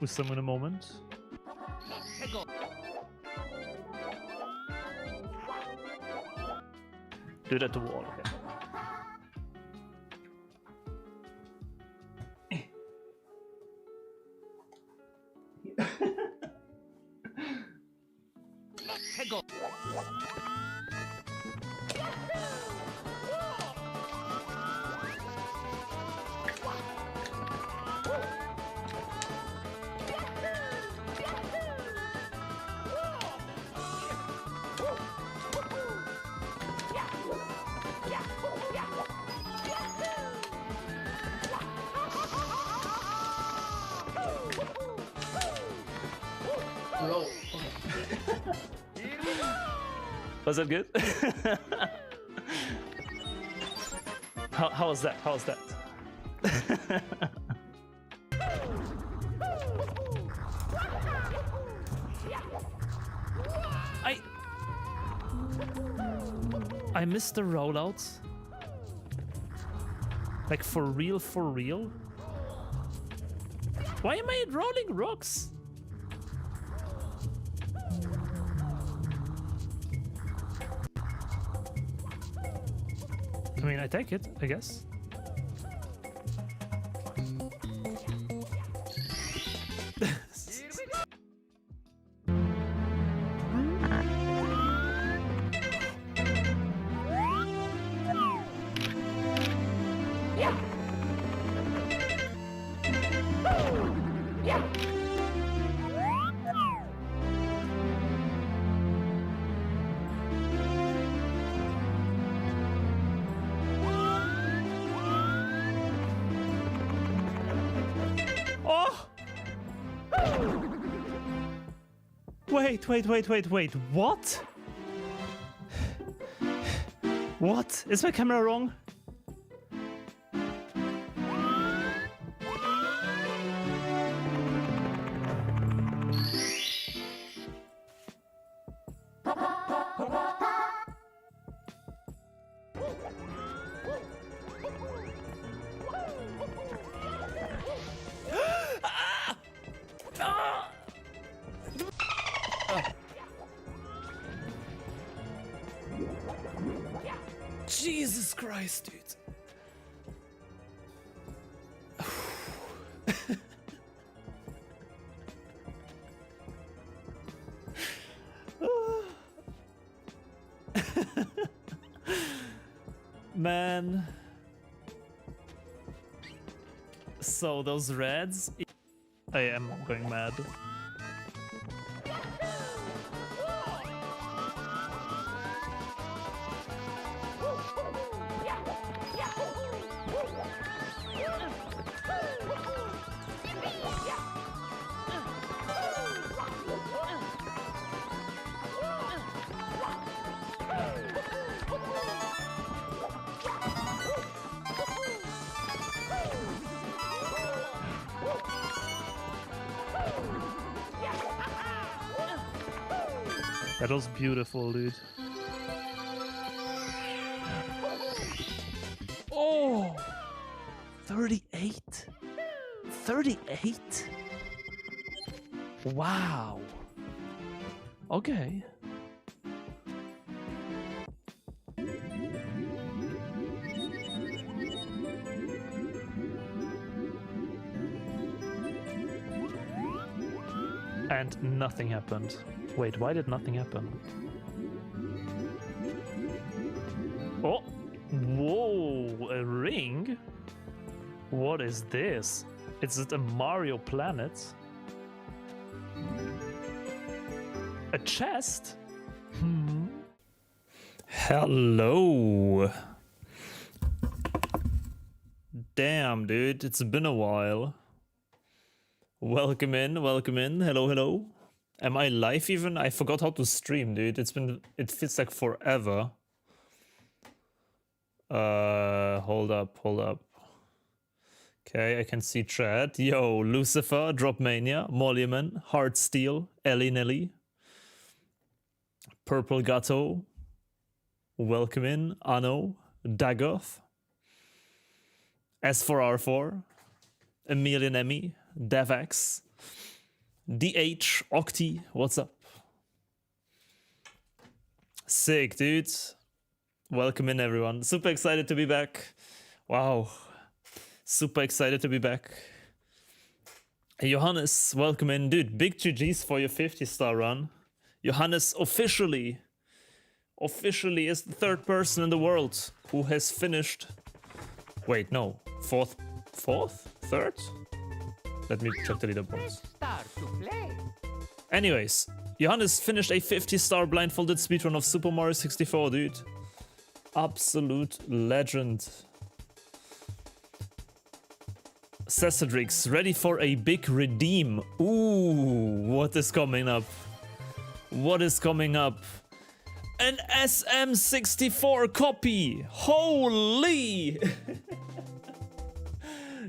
with them in a moment. Do it at the wall, okay. Roll. Was that good? how was that? How was that? I missed the rollouts. Like for real, for real? Why am I rolling rocks? I mean, I take it, I guess. Wait, what? What? Is my camera wrong? Jesus Christ, dude. Man. So those reds, I am going mad. That was beautiful, dude. Oh! 38? 38? Wow. Okay. And nothing happened. Wait, why did nothing happen? Oh! Whoa! A ring? What is this? Is it a Mario planet? A chest? Hello! Damn, dude, it's been a while. Welcome in, hello, hello. Am I live even? I forgot how to stream, dude. It feels like forever. Hold up. Okay, I can see chat. Yo, Lucifer, Dropmania, Mollyman, Heartsteel, Ellie Nelly, Purple Gato. Welcome in, Anno, Dagoth, S4R4, Emilian Emmy, Devax, DH Octi, what's up? Sick, dude. Welcome in, everyone. Super excited to be back. Wow. Super excited to be back. Hey, Johannes, welcome in. Dude, big GG's for your 50-star run. Johannes officially is the third person in the world who has finished. Wait, no. Fourth? Third? Let me check the leaderboards. Anyways, Johannes finished a 50-star blindfolded speedrun of Super Mario 64, dude. Absolute legend. Cessadrix, ready for a big redeem. Ooh, what is coming up? What is coming up? An SM64 copy! Holy!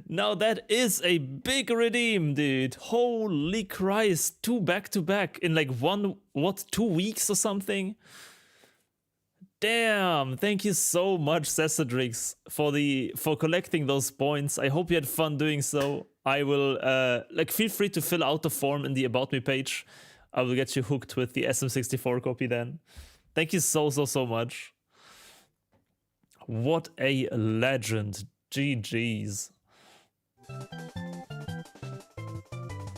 Now that is a big redeem, dude. Holy Christ. 2 back-to-back in like 2 weeks or something? Damn, thank you so much, Cessadrix, for collecting those points. I hope you had fun doing so. I will feel free to fill out the form in the About Me page. I will get you hooked with the SM64 copy then. Thank you so much. What a legend. GG's.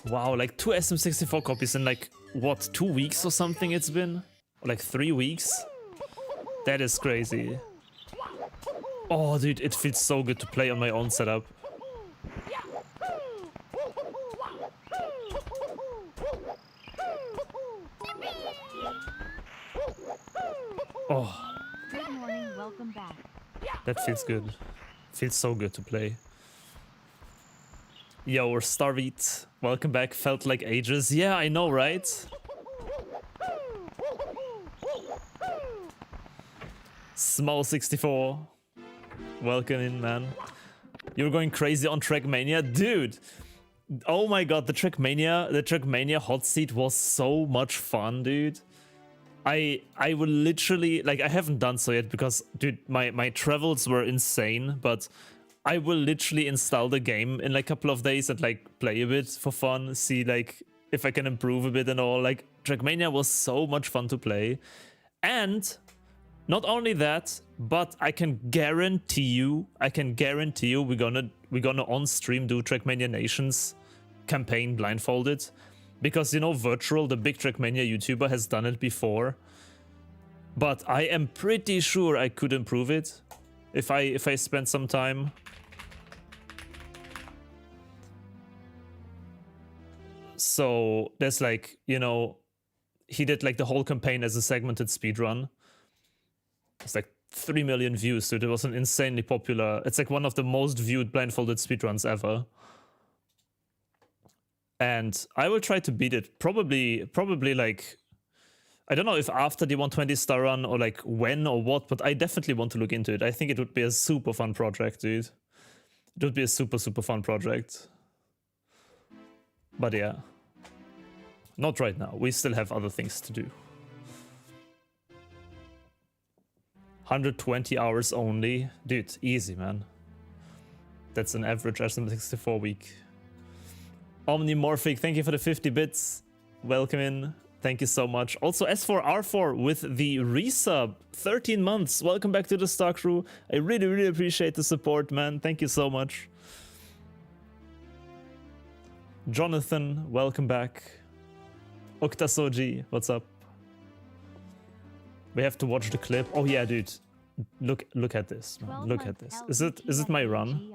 Wow, like 2 SM64 copies in like, what, 2 weeks or something it's been? Or like 3 weeks? That is crazy. Oh, dude, it feels so good to play on my own setup. Oh. Good morning, welcome back. That feels good. Feels so good to play. Yo, we're Starbeat. Welcome back. Felt like ages. Yeah, I know, right? Small64. Welcome in, man. You're going crazy on Trackmania? Dude! Oh my god, the Trackmania hot seat was so much fun, dude. I will literally, like, I haven't done so yet because, dude, my travels were insane, but I will literally install the game in like a couple of days and like play a bit for fun, see like if I can improve a bit and all. Like, Trackmania was so much fun to play. And not only that, but I can guarantee you we're gonna on stream do Trackmania Nations campaign blindfolded. Because, you know, Virtual, the big Trackmania YouTuber, has done it before. But I am pretty sure I could improve it if I spend some time. So there's like, you know, he did like the whole campaign as a segmented speedrun. It's like 3 million views, dude. It was an insanely popular. It's like one of the most viewed blindfolded speedruns ever. And I will try to beat it. Probably like, I don't know if after the 120-star run or like when or what, but I definitely want to look into it. I think it would be a super fun project, dude. It would be a super fun project. But yeah. Not right now. We still have other things to do. 120 hours only. Dude, easy, man. That's an average SM64 week. Omnimorphic, thank you for the 50 bits. Welcome in. Thank you so much. Also, S4R4 with the resub. 13 months. Welcome back to the Star Crew. I really appreciate the support, man. Thank you so much. Jonathan, welcome back. Oktasoji, what's up? We have to watch the clip. Oh yeah, dude. Look at this, man. Look at this. Is it my run?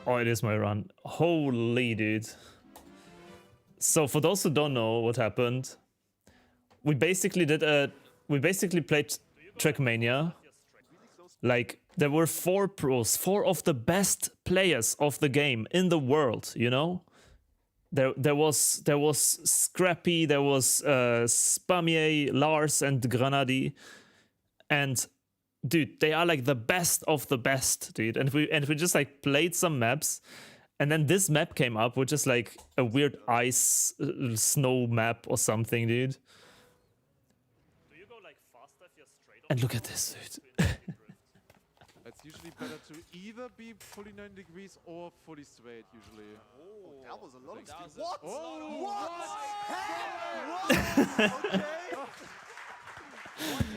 Oh, it is my run. Holy, dude. So for those who don't know what happened, we basically played Trackmania. Like, there were 4 pros, 4 of the best players of the game in the world, you know? There was Scrappy, there was Spamier, Lars, and Granadi. And dude, they are like the best of the best, dude. And we just like played some maps, and then this map came up, which is like a weird ice snow map or something, dude. Do you go like faster if you're straight? And look at this, dude. It's usually better to either be fully 90 degrees or fully straight usually. Oh, that was a lot of That speed. What? Oh, What?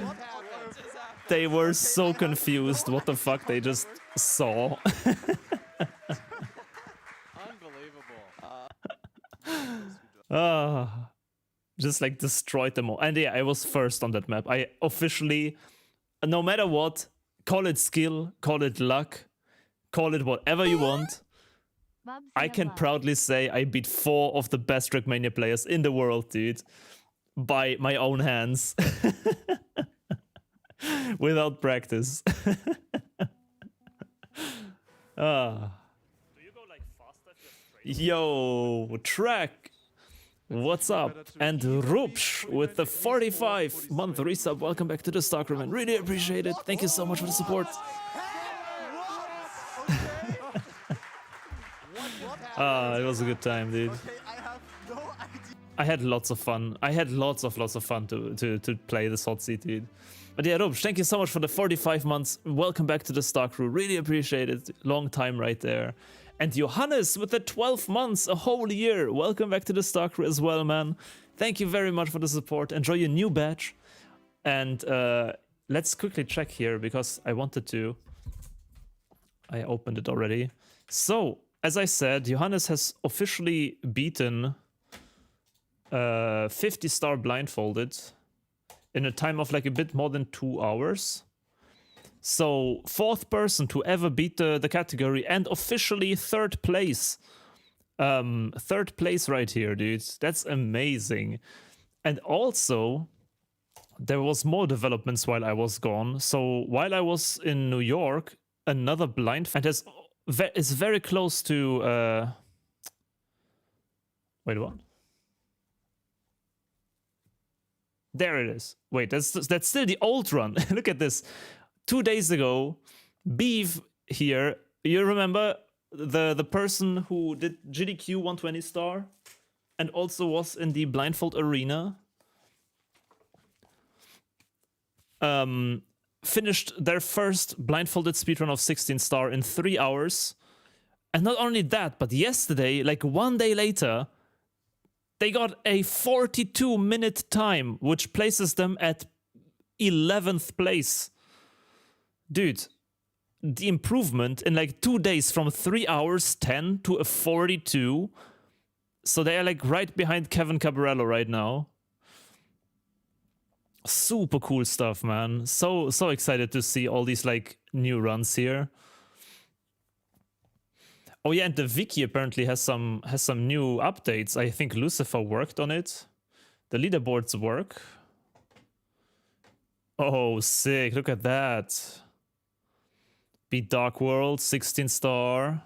What? They were so confused. What the fuck they just saw. Unbelievable. Just like destroyed them all. And yeah, I was first on that map. I officially, no matter what, call it skill, call it luck, call it whatever you want. I can proudly say I beat 4 of the best Trackmania players in the world, dude. By my own hands. Without practice. Yo, Track. What's up? And Rupsh with the 45-month resub. Welcome back to the stockroom and really appreciate it. Thank you so much for the support. It was a good time, dude. I had lots of fun. I had lots of fun to play this hot seat, dude. But yeah, Rupsh, thank you so much for the 45 months. Welcome back to the stock crew. Really appreciate it. Long time right there. And Johannes with the 12 months, a whole year. Welcome back to the stock crew as well, man. Thank you very much for the support. Enjoy your new badge. And let's quickly check here because I wanted to. I opened it already. So, as I said, Johannes has officially beaten 50-star Blindfolded in a time of like a bit more than 2 hours. So 4th person to ever beat the category and officially 3rd place. 3rd place right here, dude. That's amazing. And also, there was more developments while I was gone. So while I was in New York, another Blindfolded is very close to... Wait, what? There it is. Wait, that's still the old run. Look at this. 2 days ago, Beef here, you remember the person who did GDQ 120 star and also was in the Blindfold arena? Finished their first Blindfolded speedrun of 16 star in 3 hours. And not only that, but yesterday, like 1 day later, they got a 42-minute time, which places them at 11th place. Dude, the improvement in like 2 days from 3 hours 10 to a 42. So they are like right behind Kevin Cabarello right now. Super cool stuff, man. So excited to see all these like new runs here. Oh yeah, and the wiki apparently has some new updates. I think Lucifer worked on it. The leaderboards work. Oh, sick. Look at that. Beat Dark World, 16 star.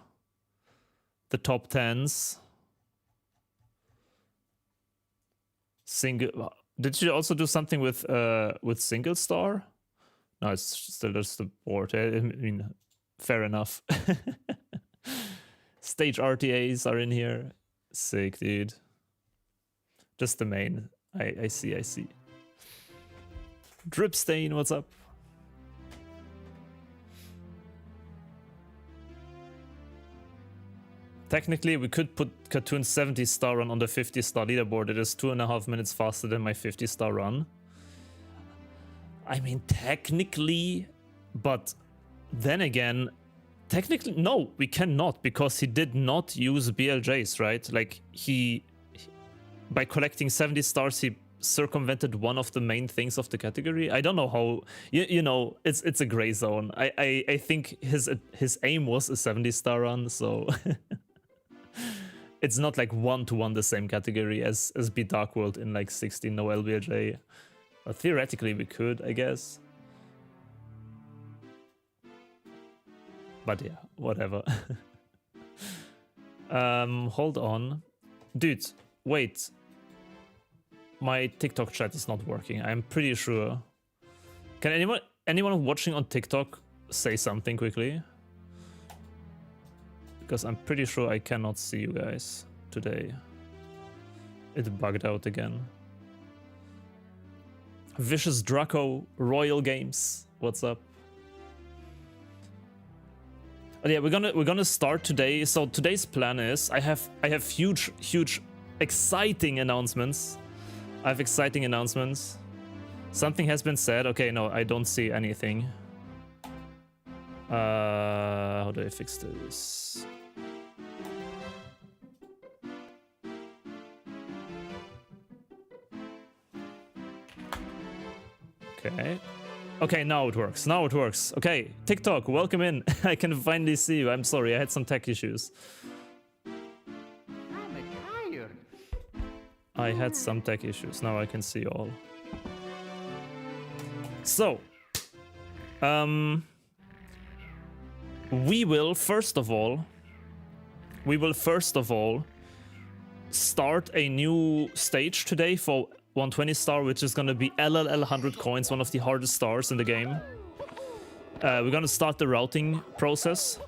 The top 10s. Single. Did you also do something with single star? No, it's still just the board. I mean, fair enough. Stage RTAs are in here. Sick, dude. Just the main. I see. Dripstain, what's up? Technically, we could put Cartoon's 70-star run on the 50-star leaderboard. It is 2.5 minutes faster than my 50-star run. I mean, technically, but then again, technically, no, we cannot, because he did not use BLJs, right? Like, by collecting 70 stars, he circumvented one of the main things of the category. I don't know how, you know, it's a gray zone. I think his aim was a 70-star run, so... It's not like 1-to-1 the same category as Beat Dark World in like 16 no LBLJ. But theoretically we could, I guess. But yeah, whatever. Hold on. Dude, wait. My TikTok chat is not working, I'm pretty sure. Can anyone watching on TikTok say something quickly? Because I'm pretty sure I cannot see you guys today. It bugged out again. Vicious Draco, Royal Games, what's up? But yeah, we're gonna start today. So today's plan is I have huge exciting announcements. I have exciting announcements. Something has been said. Okay, no, I don't see anything. How do I fix this? Okay. Okay, now it works. Now it works. Okay, TikTok, welcome in. I can finally see you. I'm sorry, I had some tech issues. I'm tired. I had some tech issues. Now I can see you all. So, we will first of all start a new stage today for 120 star, which is gonna be LLL100 coins, one of the hardest stars in the game. We're gonna start the routing process.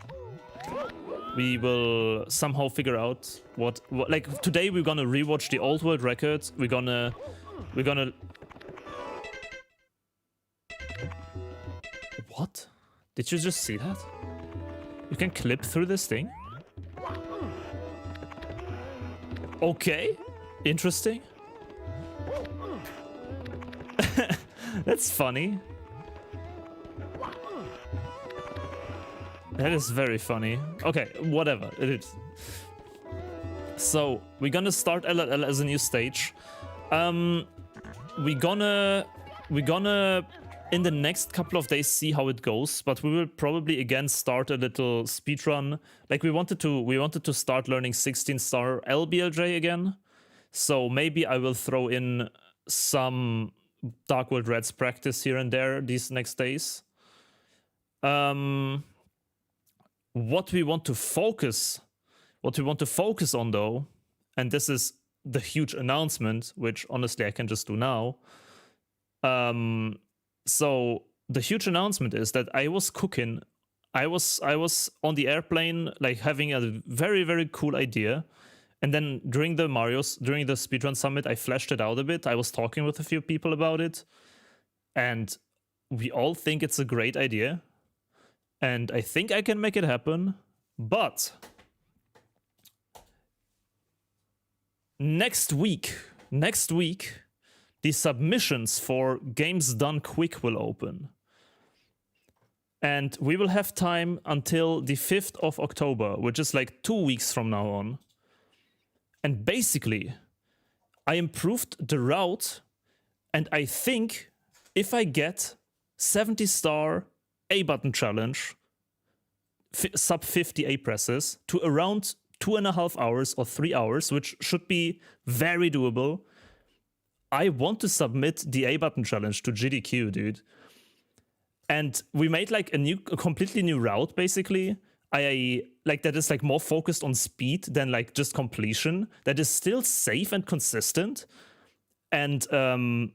We will somehow figure out what like today we're gonna rewatch the old world record. We're gonna What? Did you just see that? You can clip through this thing? Okay, interesting. That's funny. That is very funny. Okay, whatever, it is. So, we're gonna start LLL as a new stage. We're gonna in the next couple of days see how it goes, but we will probably again start a little speedrun. Like we wanted to start learning 16-star LBLJ again. So maybe I will throw in some Dark World Reds practice here and there these next days. What we want to focus on though, and this is the huge announcement, which honestly I can just do now. So the huge announcement is that I was cooking. I was on the airplane, like having a very, very cool idea. And then during the Speedrun Summit, I fleshed it out a bit. I was talking with a few people about it. And we all think it's a great idea. And I think I can make it happen. But next week, the submissions for Games Done Quick will open. And we will have time until the 5th of October, which is like 2 weeks from now on. And basically, I improved the route, and I think if I get 70-star A-button challenge, sub 50 A presses, to around 2.5 hours or 3 hours, which should be very doable, I want to submit the A-button challenge to GDQ, dude. And we made like a completely new route, basically. That is like more focused on speed than like just completion. That is still safe and consistent. And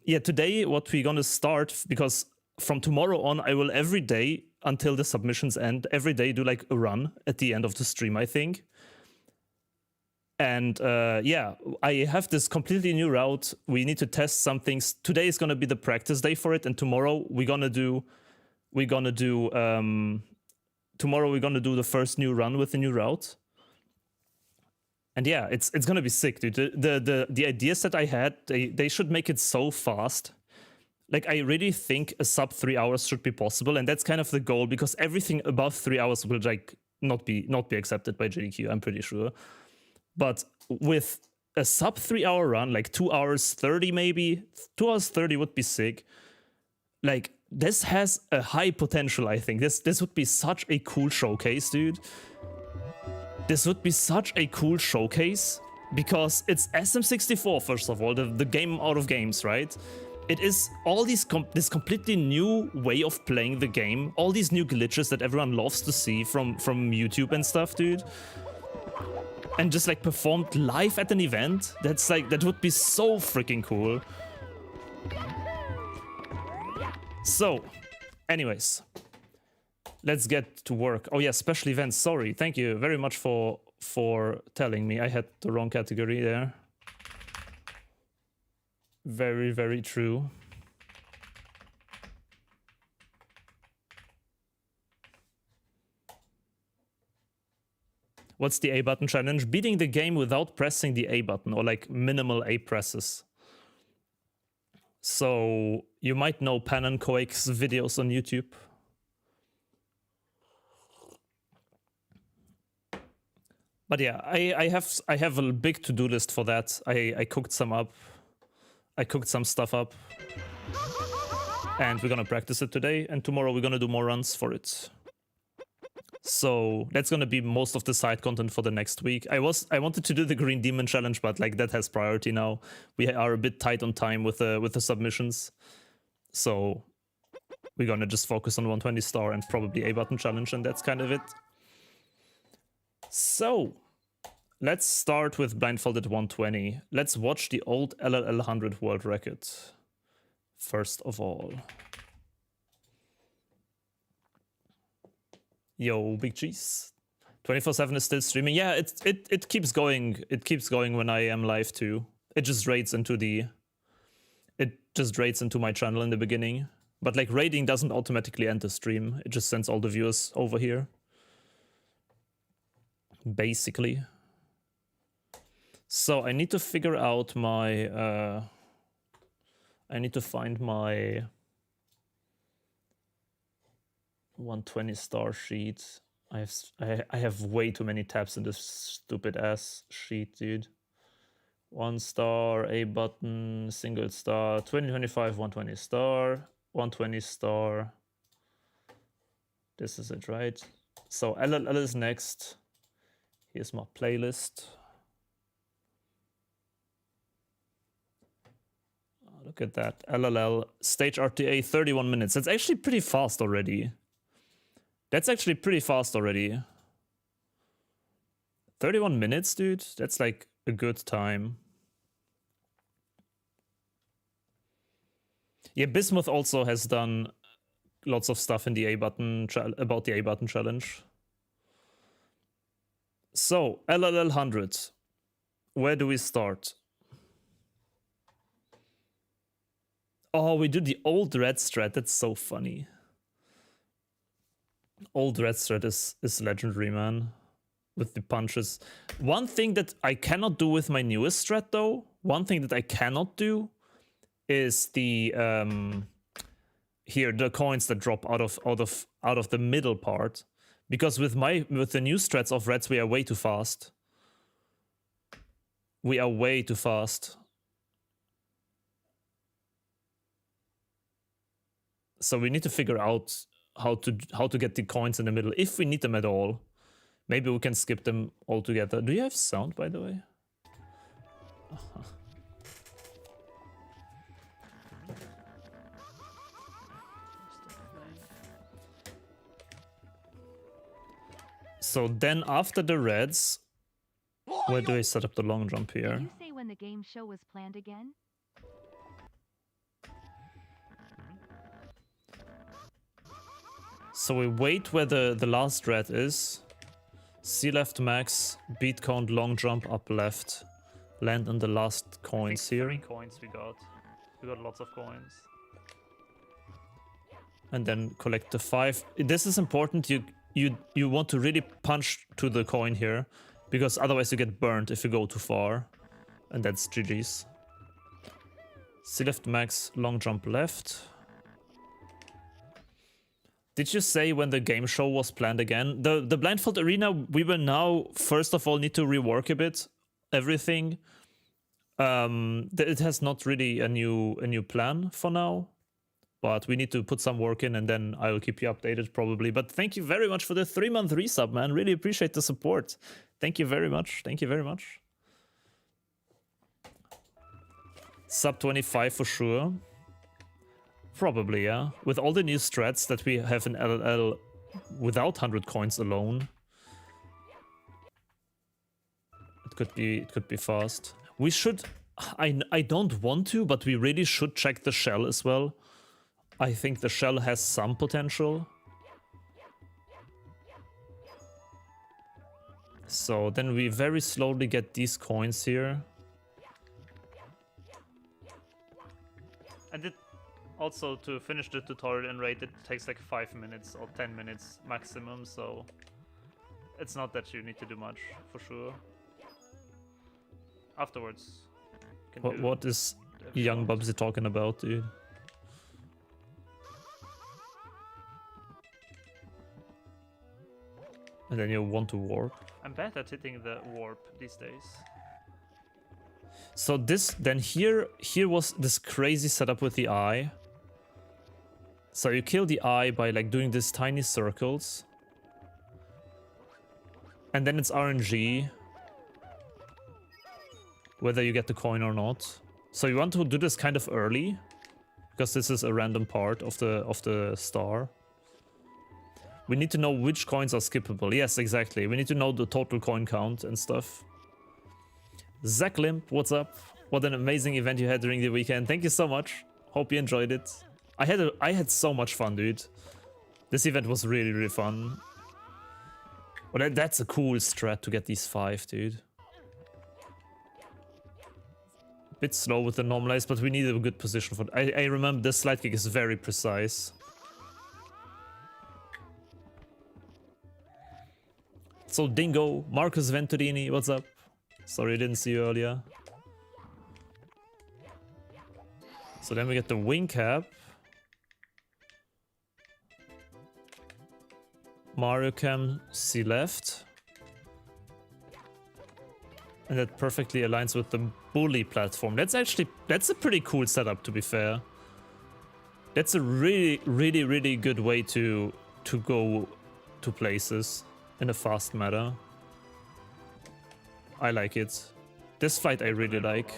yeah, today what we're gonna start, because from tomorrow on, I will every day until the submissions end, every day do like a run at the end of the stream, I think. And yeah, I have this completely new route. We need to test some things. Today is gonna be the practice day for it, and tomorrow we're gonna do the first new run with the new route. And yeah, it's gonna be sick, dude. The ideas that I had, they should make it so fast. Like I really think a sub 3 hours should be possible, and that's kind of the goal, because everything above 3 hours will like not be accepted by GDQ, I'm pretty sure. But with a sub 3 hour run, like 2 hours 30 maybe, 2 hours 30 would be sick. Like this has a high potential, I think. This would be such a cool showcase, dude. This would be such a cool showcase, because it's SM64, first of all, the game out of games, right? It is all this completely new way of playing the game, all these new glitches that everyone loves to see from YouTube and stuff, dude. And just like performed live at an event, that would be so freaking cool. So, anyways, let's get to work. Oh yeah, special events. Sorry, thank you very much for telling me. I had the wrong category there. Very, very true. What's the A button challenge? Beating the game without pressing the A button, or like minimal A presses. So you might know Pan and Koik's videos on YouTube. But yeah, I have a big to-do list for that. I cooked some up. I cooked some stuff up. And we're gonna practice it today, and tomorrow we're gonna do more runs for it. So that's gonna be most of the side content for the next week. I wanted to do the Green Demon challenge, but like that has priority now. We are a bit tight on time with the submissions. So we're gonna just focus on 120 star and probably A button challenge, and that's kind of it. So let's start with Blindfolded 120. Let's watch the old LLL100 world record first of all. Yo, Big Cheese. 24/7 is still streaming. Yeah, it keeps going. It keeps going when I am live too. It just raids into my channel in the beginning. But like raiding doesn't automatically end the stream. It just sends all the viewers over here. Basically. So I need to figure out my I need to find my 120 star sheet. I have way too many tabs in this stupid ass sheet, dude. 1 star, A button, single star, 2025, 120 star, 120 star. This is it, right? So LLL is next. Here's my playlist. Look at that. LLL stage RTA 31 minutes. That's actually pretty fast already. 31 minutes, dude. That's like a good time. Yeah, Bismuth also has done lots of stuff in the A button about the A button challenge. So, LLL100. Where do we start? Oh, we do the old red strat. That's so funny. Old red strat is legendary, man. With the punches. One thing that I cannot do with my newest strat, though, is the here the coins that drop out of the middle part, because with the new strats of reds we are way too fast. So we need to figure out how to get the coins in the middle, if we need them at all. Maybe we can skip them altogether. Do you have sound, by the way? So then after the reds, where do I set up the long jump here? Did you say when the game show was planned again? So we wait where the last red is. C left max, beat count, long jump, up left. Land on the last coins here. 3 coins we got. We got lots of coins. And then collect the 5. This is important. You want to really punch to the coin here, because otherwise you get burned if you go too far. And that's GG's. C left max, long jump left. Did you say when the game show was planned again? The Blindfold Arena, we will now, first of all, need to rework a bit everything. It has not really a new plan for now, but we need to put some work in, and then I will keep you updated probably. But thank you very much for the 3-month resub, man. Really appreciate the support. Thank you very much. Thank you very much. Sub 25 for sure. Probably, yeah. With all the new strats that we have in LLL without 100 coins alone, it could be fast. We should. I don't want to, but we really should check the shell as well. I think the shell has some potential. So then we very slowly get these coins here. And it also, to finish the tutorial and rate, it takes like 5 minutes or 10 minutes maximum, so it's not that you need to do much, for sure. Afterwards. you can do What is if you young want. Bubzia talking about, dude? And then you want to warp. I'm bad at hitting the warp these days. So this, then here was this crazy setup with the eye. So you kill the eye by like doing these tiny circles. And then it's RNG. Whether you get the coin or not. So you want to do this kind of early. Because this is a random part of the star. We need to know which coins are skippable. Yes, exactly. We need to know the total coin count and stuff. Zach Limp, what's up? What an amazing event you had during the weekend. Thank you so much. Hope you enjoyed it. I had so much fun, dude. This event was really, really fun. But that's a cool strat to get these 5, dude. Bit slow with the normalize, but we need a good position for it. I remember this slide kick is very precise. So Dingo, Marcus Venturini, what's up? Sorry I didn't see you earlier. So then we get the wing cap. Mario Cam C left. And that perfectly aligns with the bully platform. That's a pretty cool setup, to be fair. That's a really, really, really good way to go to places in a fast manner. I like it. This fight I really like.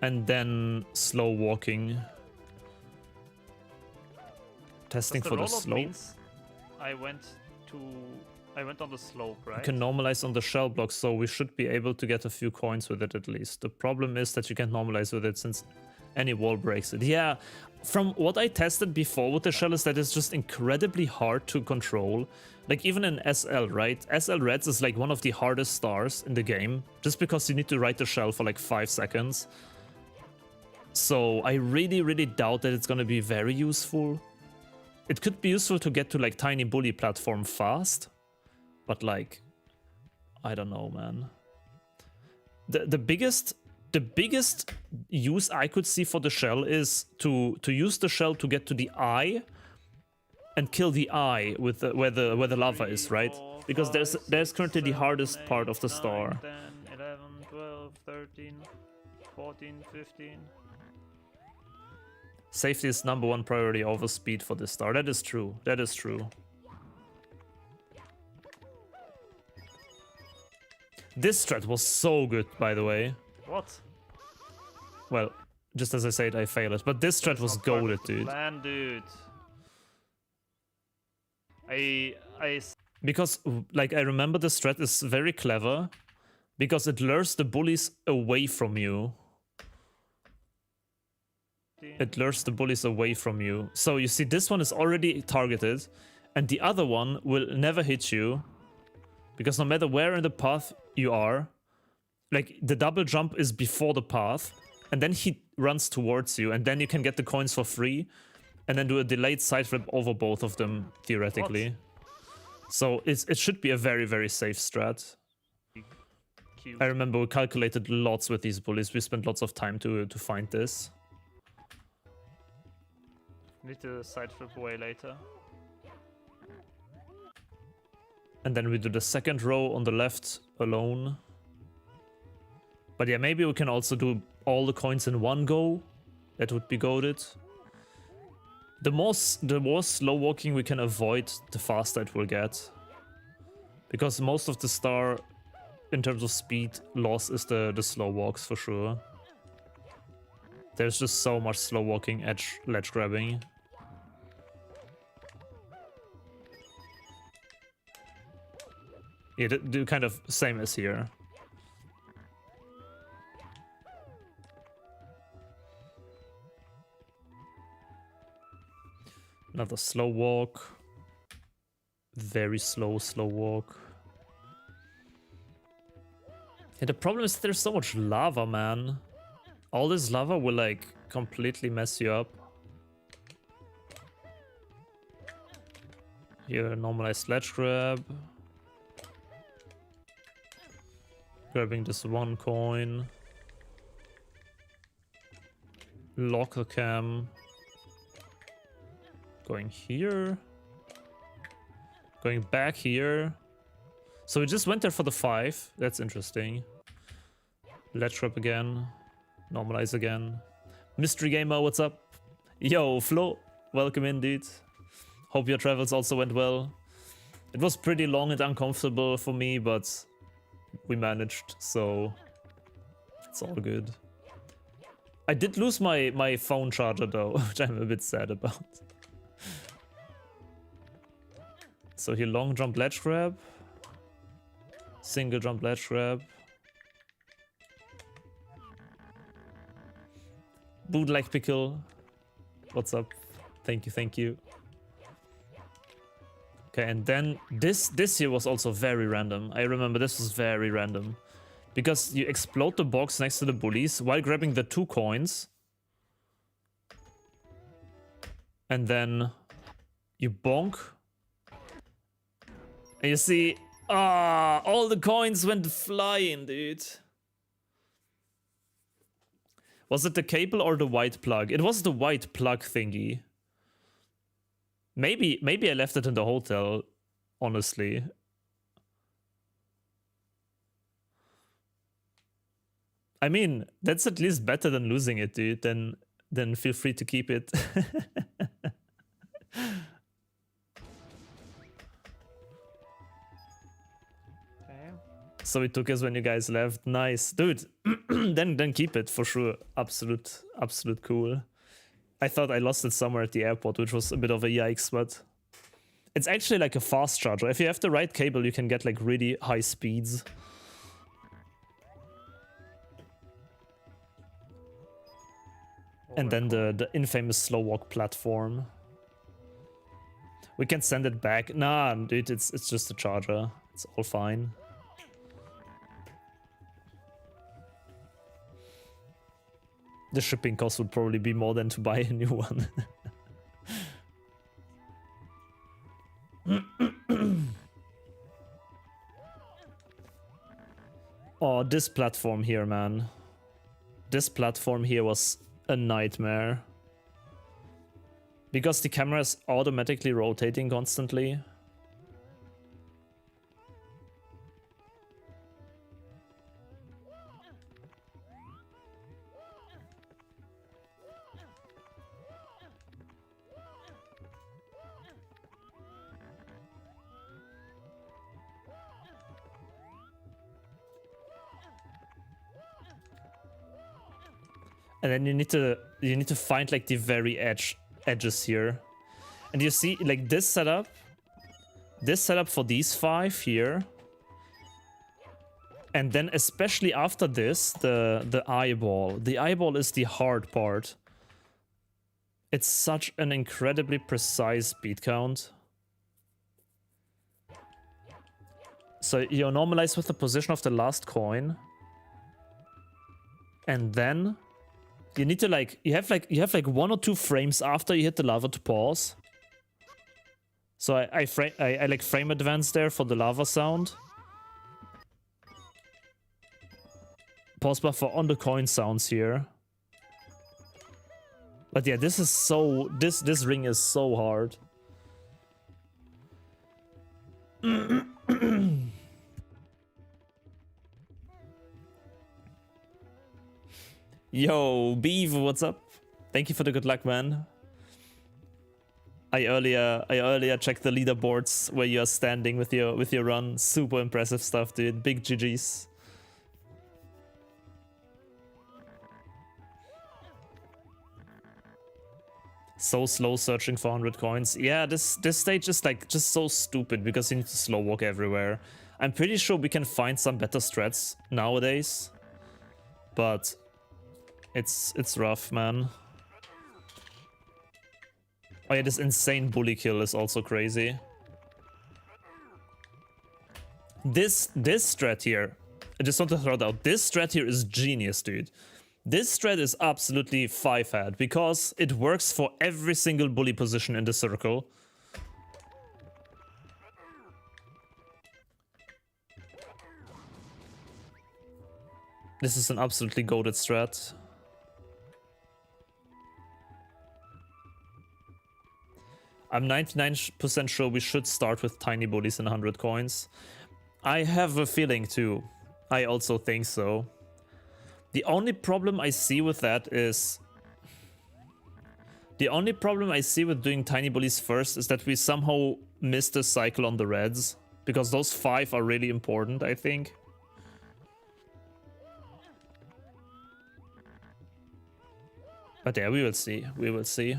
And then slow walking. Testing for the slope. I went on the slope, right? You can normalize on the shell block, so we should be able to get a few coins with it at least. The problem is that you can't normalize with it since any wall breaks it. Yeah, from what I tested before with the shell is that it's just incredibly hard to control. Like even in SL, right? SL Reds is like one of the hardest stars in the game, just because you need to ride the shell for like 5 seconds. So I really, really doubt that it's gonna be very useful. It could be useful to get to like tiny bully platform fast, but like, I don't know, man. The biggest use I could see for the shell is to use the shell to get to the eye and kill the eye with where the lava is, right? Because there's currently the hardest part of the star. 10, 11, 12, 13, 14, 15. Safety is #1 priority over speed for this star. That is true. That is true. This strat was so good, by the way. What? Well, just as I said, I failed it. But this strat was goated, dude. Plan, dude. Because, like, I remember the strat is very clever. Because it lures the bullies away from you. It lures the bullies away from you. So you see, this one is already targeted. And the other one will never hit you. Because no matter where in the path you are, like, the double jump is before the path. And then he runs towards you. And then you can get the coins for free. And then do a delayed side flip over both of them, theoretically. What? So it should be a very, very safe strat. Cute. I remember we calculated lots with these bullies. We spent lots of time to find this. Need to side flip away later. And then we do the second row on the left alone. But yeah, maybe we can also do all the coins in one go. That would be goated. The more slow walking we can avoid, the faster it will get. Because most of the star, in terms of speed, loss is the slow walks for sure. There's just so much slow walking, ledge grabbing. Yeah, do kind of same as here. Another slow walk. Very slow walk. Yeah, the problem is that there's so much lava, man. All this lava will like completely mess you up. Here, normalize sledge grab. Grabbing this one coin. Lock the cam. Going here. Going back here. So we just went there for the 5. That's interesting. Ledge grab again. Normalize again. Mystery Gamer, what's up? Yo, Flo. Welcome in, dude. Hope your travels also went well. It was pretty long and uncomfortable for me, but we managed, so it's all good. I did lose my phone charger though, which I'm a bit sad about. So here, long jump ledge grab. Single jump ledge grab. Bootleg pickle. What's up? Thank you, thank you. Okay, and then this here was also very random. I remember this was very random. Because you explode the box next to the bullies while grabbing the 2 coins. And then you bonk. And you see, all the coins went flying, dude. Was it the cable or the white plug? It was the white plug thingy. Maybe I left it in the hotel, honestly. I mean, that's at least better than losing it, dude. Then feel free to keep it. So it took us when you guys left. Nice, dude. then keep it for sure. Absolute cool. I thought I lost it somewhere at the airport, which was a bit of a yikes, but it's actually like a fast charger. If you have the right cable, you can get like really high speeds. And then the infamous slow walk platform. We can send it back. Nah, dude, it's just a charger. It's all fine. The shipping cost would probably be more than to buy a new one. Oh, this platform here, man. This platform here was a nightmare. Because the camera is automatically rotating constantly. And then you need to find like the very edges here. And you see like this setup for these 5 here. And then especially after this, the eyeball. The eyeball is the hard part. It's such an incredibly precise beat count. So you normalize with the position of the last coin. And then you need to like you have like 1 or 2 frames after you hit the lava to pause. So I like frame advance there for the lava sound. Pause buffer on the coin sounds here. But yeah, this is so this ring is so hard. Yo, Beef, what's up? Thank you for the good luck, man. I earlier checked the leaderboards where you're standing with your run. Super impressive stuff, dude. Big GGs. So slow searching for 100 coins. Yeah, this stage is like just so stupid because you need to slow walk everywhere. I'm pretty sure we can find some better strats nowadays, but it's rough, man. Oh yeah, this insane bully kill is also crazy. This strat here, I just want to throw it out. This strat here is genius, dude. This strat is absolutely 5-hat because it works for every single bully position in the circle. This is an absolutely goated strat. I'm 99% sure we should start with tiny bullies and 100 coins. I have a feeling too. I also think so. The only problem I see with that is... The only problem I see with doing tiny bullies first is that we somehow miss the cycle on the reds. Because those 5 are really important, I think. But yeah, we will see. We will see.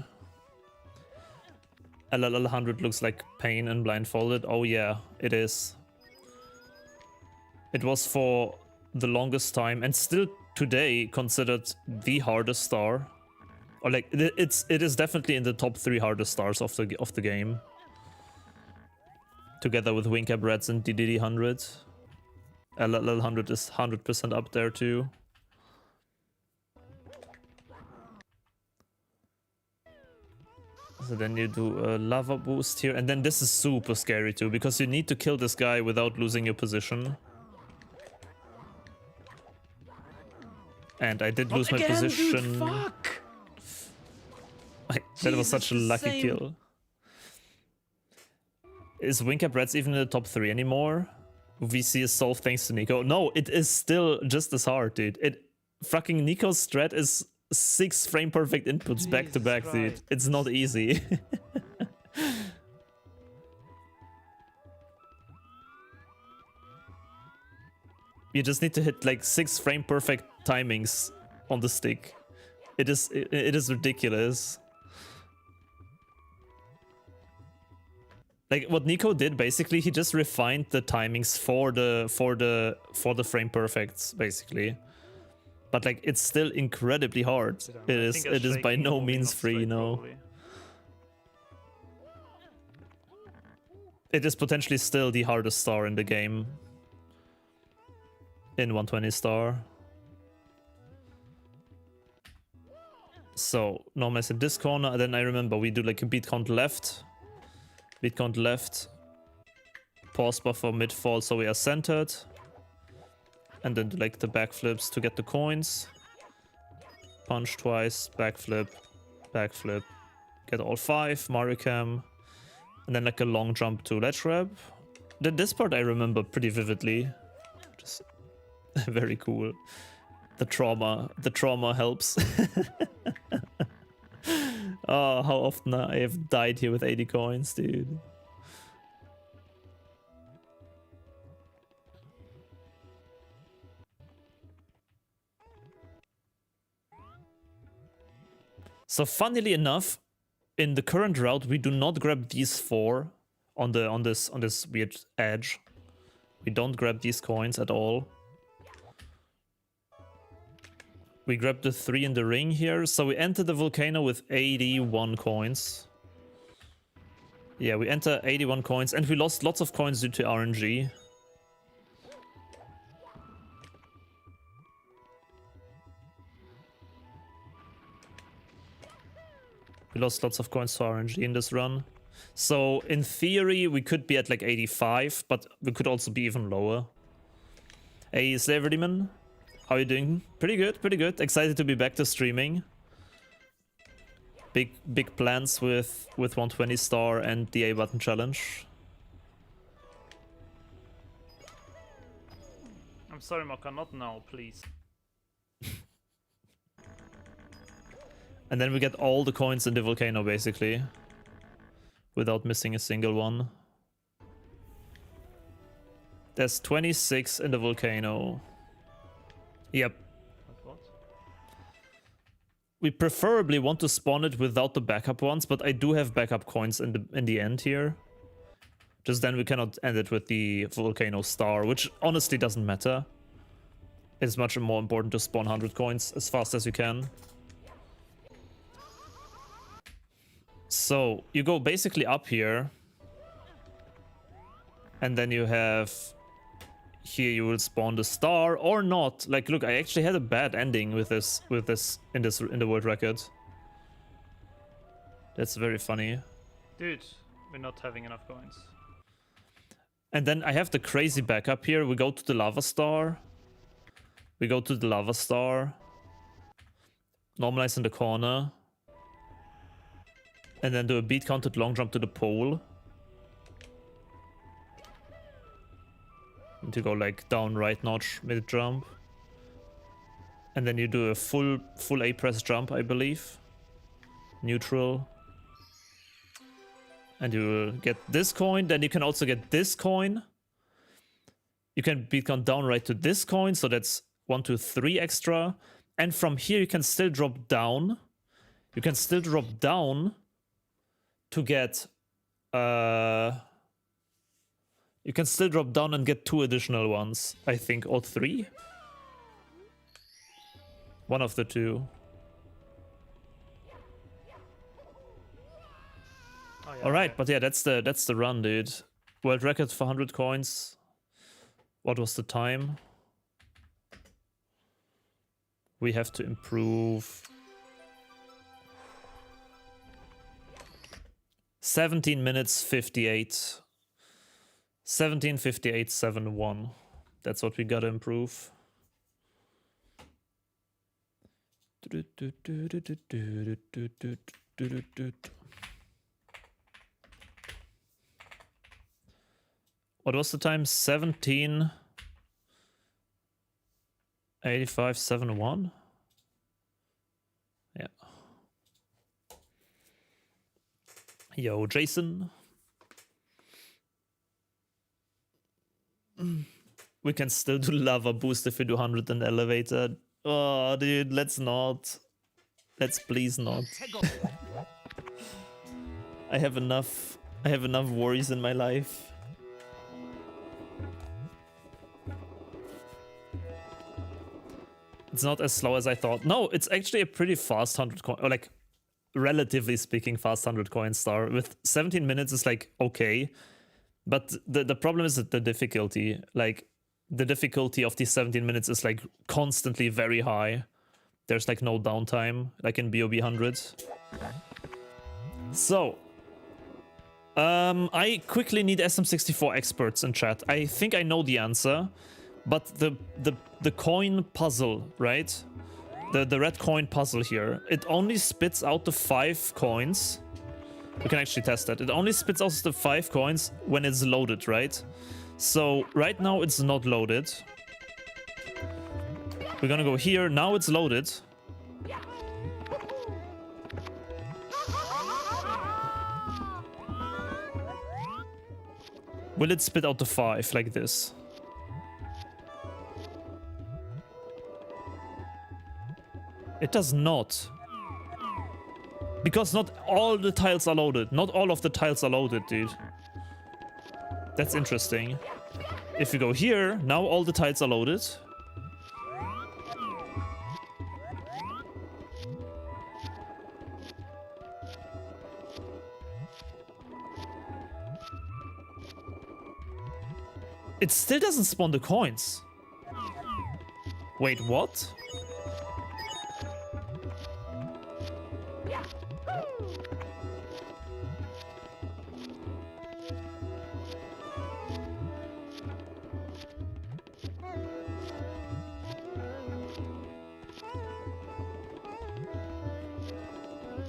LLL100 looks like pain and Blindfolded. Oh yeah, it is. It was for the longest time and still today considered the hardest star. Or like it is definitely in the top 3 hardest stars of the game. Together with Wincap Reds and DDD100. LLL100 is 100% up there too. So then you do a lava boost here, and then this is super scary too, because you need to kill this guy without losing your position. And I did lose my position. Dude, fuck! That was such a lucky kill. Is Wincap Reds even in the top 3 anymore? VC is solved thanks to Nico. No, it is still just as hard, dude. Fucking Nico's strat is 6 frame perfect inputs back to back, dude. It's not easy. You just need to hit like 6 frame perfect timings on the stick. It is ridiculous. Like what Nico did basically, he just refined the timings for the frame perfects basically. But like it's still incredibly hard. It is by no means free, you know. It is potentially still the hardest star in the game. In 120 star. So no mess in this corner, and then I remember we do like a beat count left. Beat count left. Pause buffer mid fall so we are centered. And then like the backflips to get the coins. Punch twice, backflip, backflip. Get all 5, Mario Cam. And then like a long jump to ledge grab. This part I remember pretty vividly. Just very cool. The trauma helps. Oh, how often I have died here with 80 coins, dude. So funnily enough, in the current route, we do not grab these 4 on this weird edge. We don't grab these coins at all. We grab the 3 in the ring here, so we enter the volcano with 81 coins. Yeah, we enter 81 coins, and we lost lots of coins due to RNG. We lost lots of coins to RNG in this run. So in theory, we could be at like 85, but we could also be even lower. Hey, Slaver Demon. How are you doing? Pretty good, pretty good. Excited to be back to streaming. Big plans with 120 star and the A button challenge. I'm sorry, Maka, not now, please. And then we get all the coins in the volcano basically. Without missing a single one. There's 26 in the volcano. Yep. What? We preferably want to spawn it without the backup ones, but I do have backup coins in the end here. Just then we cannot end it with the volcano star, which honestly doesn't matter. It's much more important to spawn 100 coins as fast as you can. So you go basically up here. And then you have... Here you will spawn the star or not. Like, look, I actually had a bad ending with this in the world record. That's very funny. Dude, we're not having enough coins. And then I have the crazy backup here. We go to the lava star. We go to the lava star. Normalize in the corner. And then do a beat counted long jump to the pole. Need to go like down right notch mid jump. And then you do a full A press jump, I believe. Neutral. And you will get this coin. Then you can also get this coin. You can beat count down right to this coin. So that's 1, 2, 3 extra. And from here you can still drop down. You can still drop down to get you can still drop down and get 2 additional ones, I think, or 3. One of the 2. Oh, yeah, All right, but yeah, that's the run, dude. World record for 100 coins. What was the time? We have to improve 17 minutes 58. 17:58.71. That's what we gotta improve. What was the time? 17:85.71. Yeah. Yo, Jason. We can still do lava boost if we do 100 in the elevator. Oh, dude, let's not. Let's please not. I have enough worries in my life. It's not as slow as I thought. No, it's actually a pretty fast 100 coin, or like relatively speaking fast 100 coin star. With 17 minutes is like okay. But the problem is that the difficulty, like the difficulty of these 17 minutes is like constantly very high. There's like no downtime, like in BOB 100. So, I quickly need SM64 experts in chat. I think I know the answer, but the coin puzzle, right? The red coin puzzle here, it only spits out the 5 coins. We can actually test that. It only spits out the 5 coins when it's loaded, right? So right now it's not loaded. We're gonna go here. Now it's loaded. Will it spit out the 5 like this? It does not. Because not all the tiles are loaded. Not all of the tiles are loaded, dude. That's interesting. If you go here, now all the tiles are loaded. It still doesn't spawn the coins. Wait, what?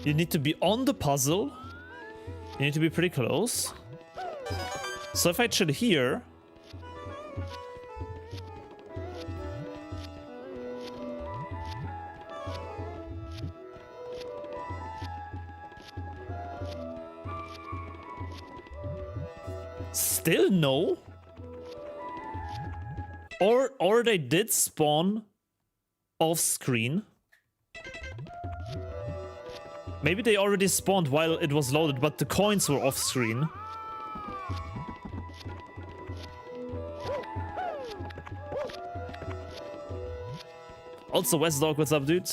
You need to be on the puzzle. You need to be pretty close. So if I chill here... Still no? Or they did spawn off screen. Maybe they already spawned while it was loaded, but the coins were off screen. Also, Westdog, what's up, dude?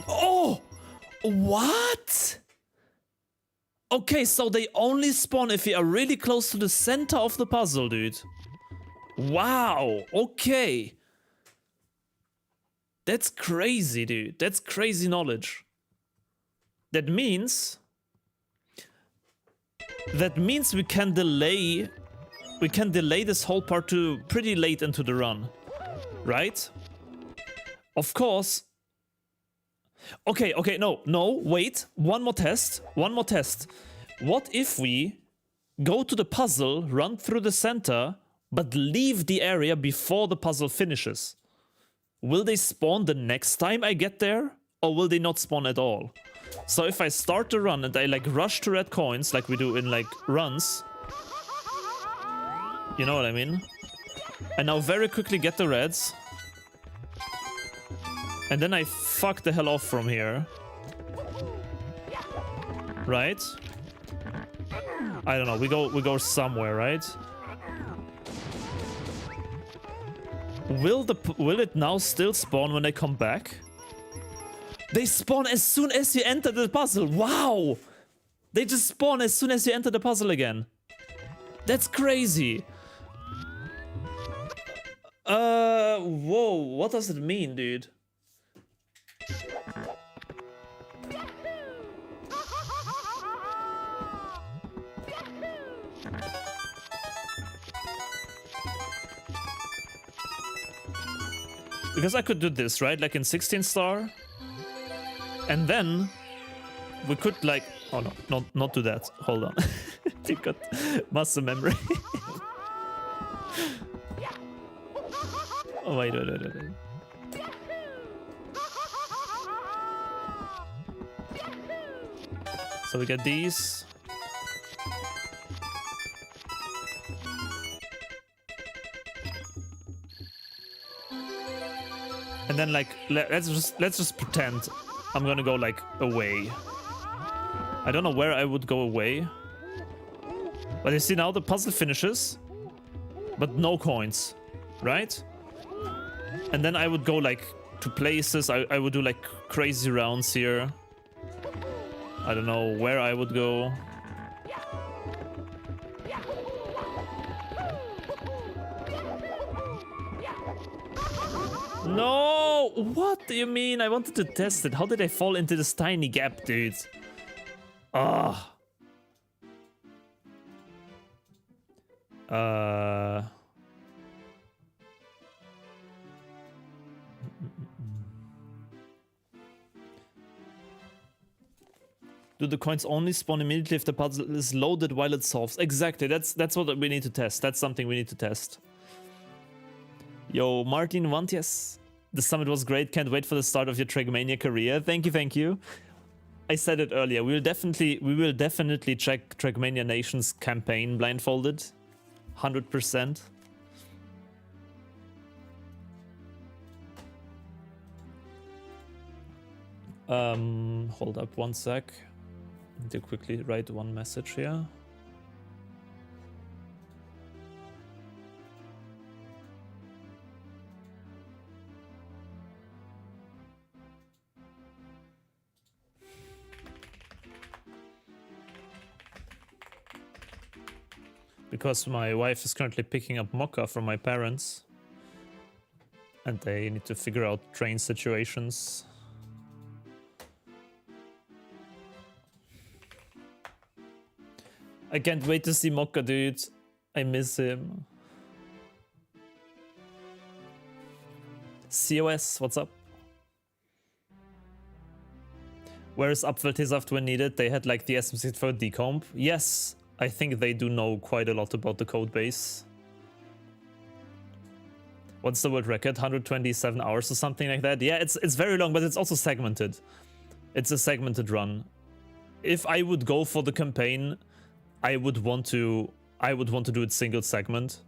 Oh! What? Okay, so they only spawn if you are really close to the center of the puzzle, dude. Wow, okay. That's crazy, dude. That's crazy knowledge. That means we can delay we can delay this whole part to pretty late into the run, right? Of course. Okay, no, wait. One more test. What if we go to the puzzle, run through the center, but leave the area before the puzzle finishes? Will they spawn the next time I get there? Or will they not spawn at all? So if I start the run and I like rush to red coins like we do in like runs, you know what I mean? And now very quickly get the reds. And then I fuck the hell off from here. Right? I don't know, we go somewhere, right? Will it now still spawn when I come back? They spawn as soon as you enter the puzzle. Wow! They just spawn as soon as you enter the puzzle again. That's crazy. Whoa, what does it mean, dude? Because I could do this, right? Like in 16 star. And then we could like... Oh no, not do that. Hold on. You got muscle memory. Oh, wait. So we get these. And then like let's just pretend I'm gonna go like away. I don't know where I would go away. But you see now the puzzle finishes, but no coins, right? And then I would go like to places. I would do like crazy rounds here. I don't know where I would go. No! What do you mean? I wanted to test it. How did I fall into this tiny gap, dude? Ah. Do the coins only spawn immediately if the puzzle is loaded while it solves? Exactly, that's what we need to test. That's something we need to test. Yo, Martin Wantias. The summit was great. Can't wait for the start of your Trackmania career. Thank you. I said it earlier. We will definitely check Trackmania Nation's campaign blindfolded. 100%. Hold up one sec. Need to quickly write one message here. Because my wife is currently picking up Mocha from my parents. And they need to figure out train situations. I can't wait to see Mocha, dude. I miss him. COS, what's up? Where is Apfeltesaft when needed? They had like the SM64 decomp. Yes, I think they do know quite a lot about the code base. What's the world record? 127 hours or something like that? Yeah, it's very long, but it's also segmented. It's a segmented run. If I would go for the campaign, I would want to do it single segment.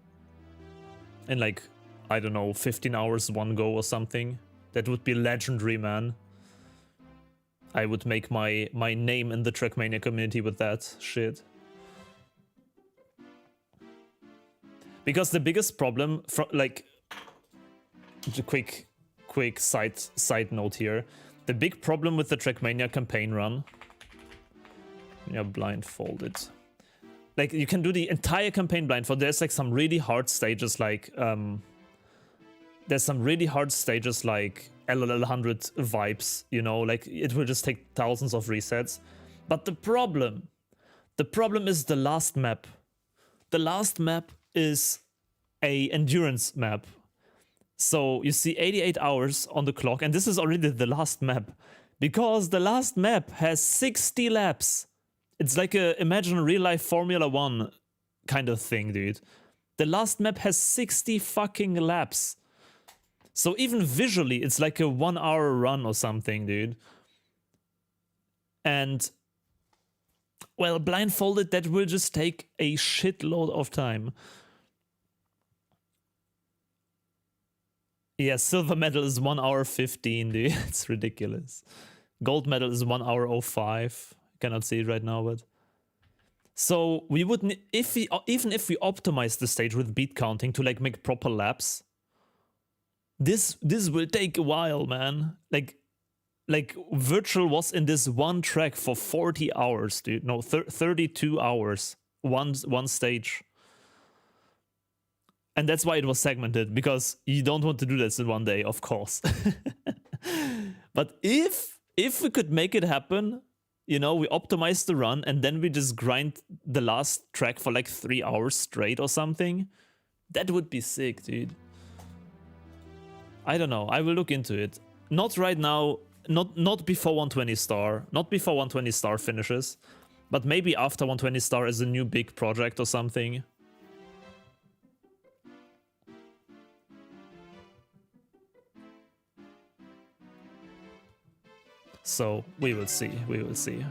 In like, I don't know, 15 hours one go or something. That would be legendary, man. I would make my name in the Trackmania community with that shit. Because the biggest problem, like, a quick side note here. The big problem with the Trackmania campaign run, yeah, blindfolded. Like, you can do the entire campaign blindfold. There's like some really hard stages, like there's some really hard stages like LLL100 vibes, you know, like it will just take thousands of resets. But the problem is the last map. The last map is a endurance map. So you see 88 hours on the clock, and this is already the last map, because the last map has 60 laps. It's like imagine a real life Formula 1 kind of thing, dude. The last map has 60 fucking laps. So even visually, it's like a 1 hour run or something, dude. And, well, Blindfolded, that will just take a shitload of time. Yeah, silver medal is 1 hour 15, dude. It's ridiculous. Gold medal is 1 hour 05. Cannot see it right now, but... So we would, even if we optimize the stage with beat counting to like make proper laps, this will take a while, man. Like Virtual was in this one track for 40 hours, dude. No, 32 hours, one stage. And that's why it was segmented, because you don't want to do this in one day, of course. But if we could make it happen, you know, we optimize the run and then we just grind the last track for like 3 hours straight or something, that would be sick, dude. I don't know. I will look into it. Not right now. Not before 120 star. Not before 120 star finishes. But maybe after 120 star as a new big project or something. So, we will see, we will see.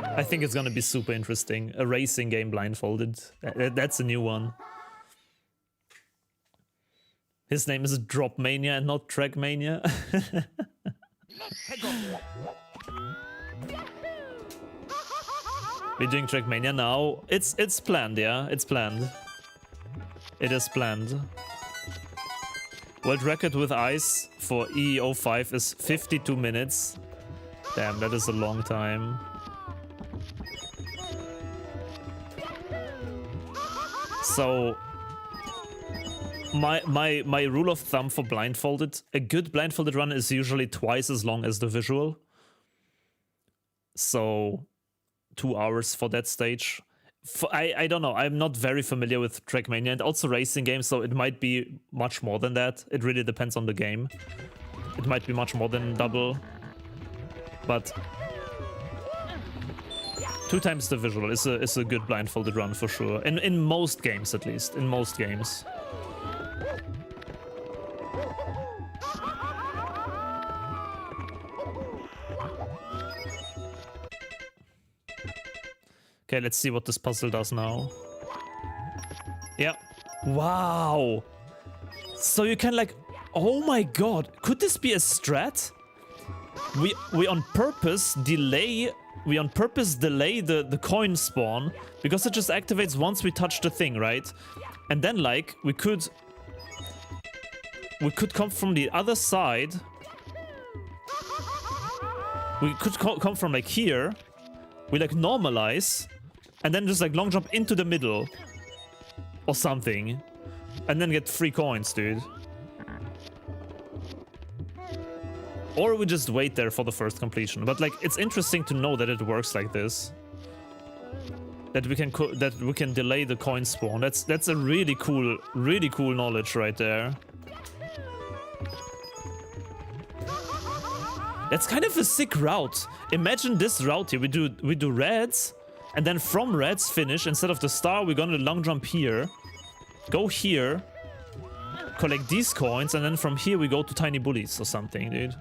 I think it's gonna be super interesting. A racing game Blindfolded. That's a new one. His name is Dropmania and not Trackmania. We're doing Trackmania now. It's planned, yeah? It's planned. It is planned. World record with ice for EE05 is 52 minutes. Damn, that is a long time. So my rule of thumb for Blindfolded, a good Blindfolded run is usually twice as long as the visual. So 2 hours for that stage. I don't know, I'm not very familiar with Trackmania and also racing games, so it might be much more than that. It really depends on the game. It might be much more than double. But 2 times the visual is a good Blindfolded run for sure. In most games, at least. In most games. Okay, let's see what this puzzle does now. Yeah. Wow. So you can like... Oh my god. Could this be a strat? We on purpose delay... We on purpose delay the coin spawn because it just activates once we touch the thing, right? And then like we could come from the other side. We could come from like here. We like normalize and then just like long jump into the middle or something and then get 3 coins, dude. Or we just wait there for the first completion. But like, it's interesting to know that it works like this. That we can delay the coin spawn. That's a really cool knowledge right there. That's kind of a sick route. Imagine this route here. We do reds, and then from reds finish. Instead of the star, we're gonna long jump here, go here, collect these coins, and then from here we go to tiny bullies or something, dude.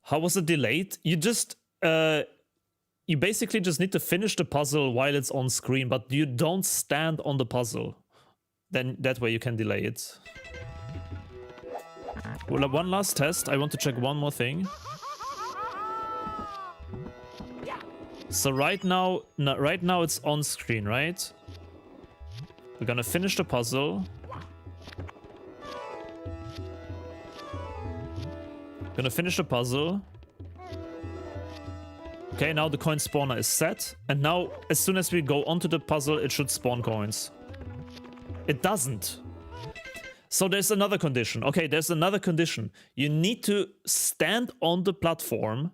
How was it delayed? You just you basically just need to finish the puzzle while it's on screen, but you don't stand on the puzzle. Then that way you can delay it. Well, one last test. I want to check one more thing. So right now it's on screen, right? We're gonna finish the puzzle. Gonna finish the puzzle. Okay, now the coin spawner is set. And now, as soon as we go onto the puzzle, it should spawn coins. It doesn't. So there's another condition. Okay, there's another condition. You need to stand on the platform.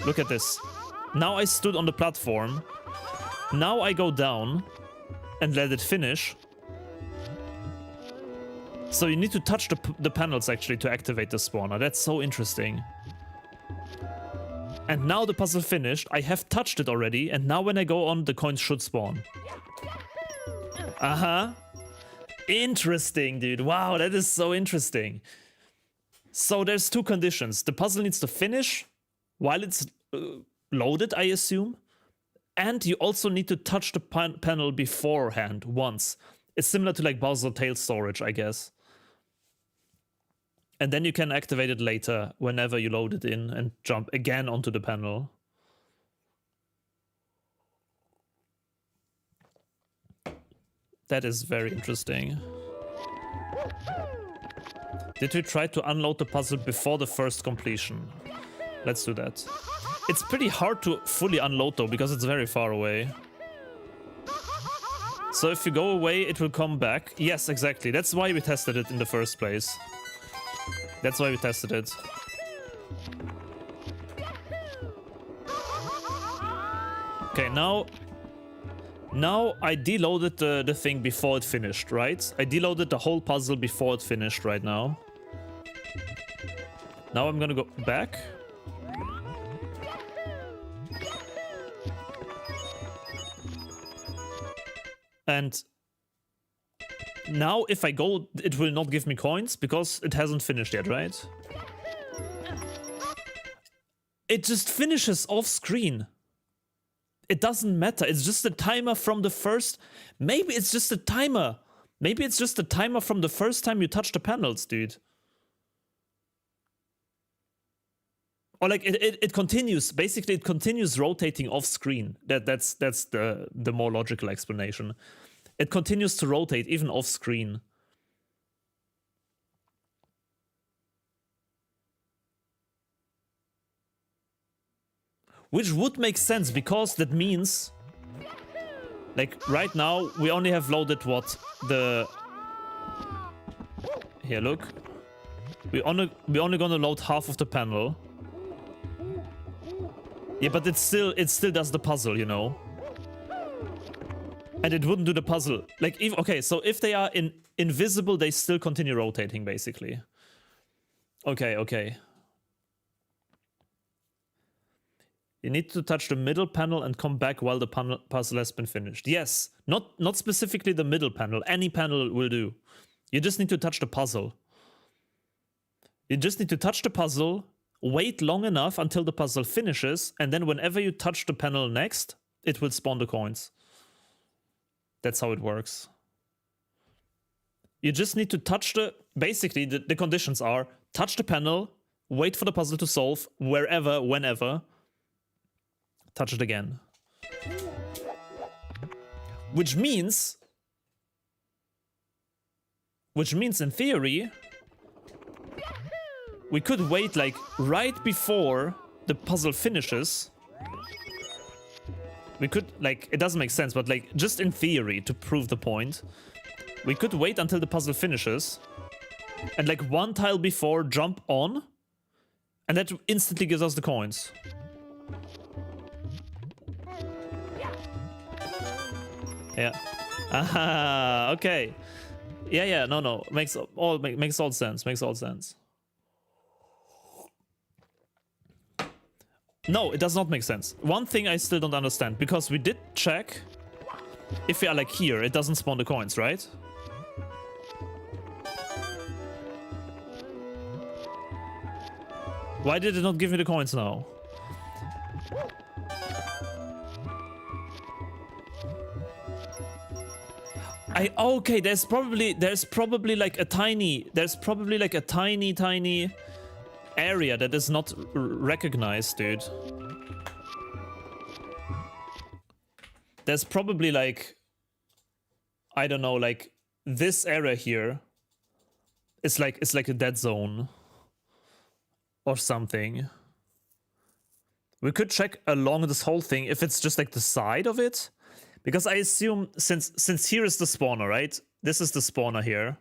Look at this. Now I stood on the platform. Now I go down. and let it finish. So you need to touch the panels actually to activate the spawner. That's so interesting. And now the puzzle finished. I have touched it already, and now when I go on, the coins should spawn. Uh-huh. Interesting, dude. Wow, that is so interesting. So there's two conditions. The puzzle needs to finish while it's loaded, I assume. And you also need to touch the panel beforehand once. It's similar to like Bowser tail storage, I guess. And then you can activate it later whenever you load it in and jump again onto the panel. That is very interesting. Did we try to unload the puzzle before the first completion? Let's do that. It's pretty hard to fully unload though, because it's very far away. So if you go away, it will come back. Yes, exactly. That's why we tested it in the first place. That's why we tested it. Okay, now I deloaded the thing before it finished, right? I deloaded the whole puzzle before it finished right now. Now I'm gonna go back. And now if I go, it will not give me coins because it hasn't finished yet, right? It just finishes off screen. It doesn't matter. It's just a timer from the first... Maybe it's just a timer. Maybe it's just a timer from the first time you touch the panels, dude. Or like it continues. Basically, it continues rotating off screen. That's the more logical explanation. It continues to rotate even off screen. Which would make sense because that means, like right now we only have loaded what the... Here, look. We only gonna load half of the panel. Yeah, but it still does the puzzle, you know. And it wouldn't do the puzzle. Like, if, okay, so if they are invisible, they still continue rotating, basically. Okay. You need to touch the middle panel and come back while the puzzle has been finished. Yes, not specifically the middle panel. Any panel will do. You just need to touch the puzzle. You just need to touch the puzzle, wait long enough until the puzzle finishes, and then whenever you touch the panel next, it will spawn the coins. That's how it works. You just need to touch the... Basically, the conditions are touch the panel, wait for the puzzle to solve, wherever, whenever. Touch it again. Which means in theory, we could wait like right before the puzzle finishes. We could, like, it doesn't make sense, but like, just in theory, to prove the point, we could wait until the puzzle finishes, and like one tile before jump on, and that instantly gives us the coins. Yeah. Aha, okay. Yeah, no. Makes all sense. Makes all sense. No, it does not make sense. One thing I still don't understand, because we did check if we are like here, it doesn't spawn the coins, right? Why did it not give me the coins now? Okay, there's probably like a tiny area that is not recognized, dude. There's probably like, I don't know, like this area here. It's like a dead zone or something. We could check along this whole thing if it's just like the side of it. Because I assume, since here is the spawner, right? This is the spawner here.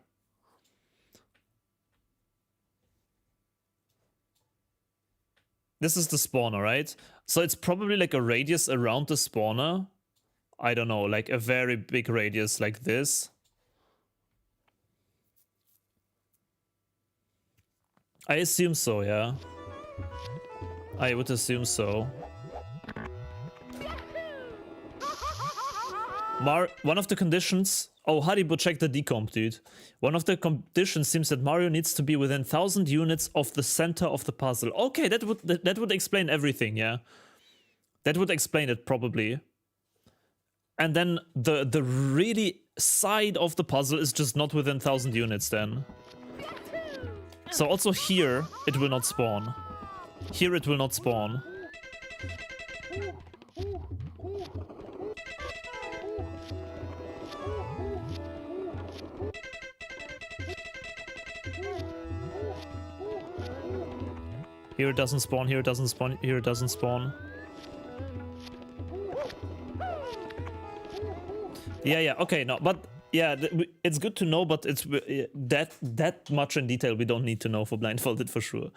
This is the spawner, right? So it's probably like a radius around the spawner. I don't know, like a very big radius like this. I assume so, yeah. I would assume so. One of the conditions... Oh, Haribo, check the decomp, dude. One of the conditions seems that Mario needs to be within 1,000 units of the center of the puzzle. Okay, that would explain everything, yeah. That would explain it, probably. And then the really side of the puzzle is just not within 1,000 units, then. So also here, it will not spawn. Here it will not spawn. Here it doesn't spawn, here it doesn't spawn, here it doesn't spawn. Yeah, okay, no, but yeah, it's good to know, but it's that much in detail we don't need to know for Blindfolded for sure.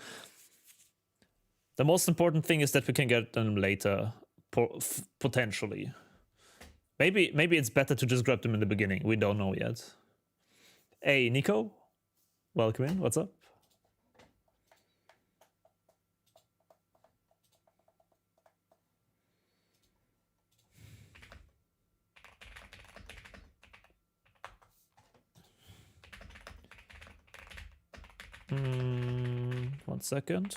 The most important thing is that we can get them later, potentially. Maybe it's better to just grab them in the beginning. We don't know yet. Hey, Nico, welcome in. What's up? One second.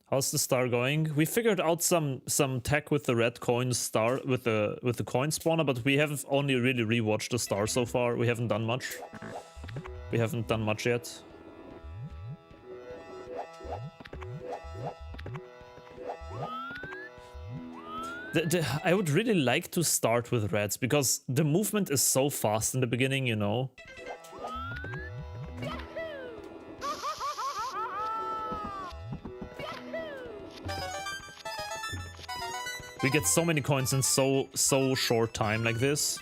How's the star going? We figured out some tech with the red coin star with the coin spawner, but we have only really rewatched the star so far. We haven't done much. We haven't done much yet. I would really like to start with reds because the movement is so fast in the beginning, you know. We get so many coins in so short time like this.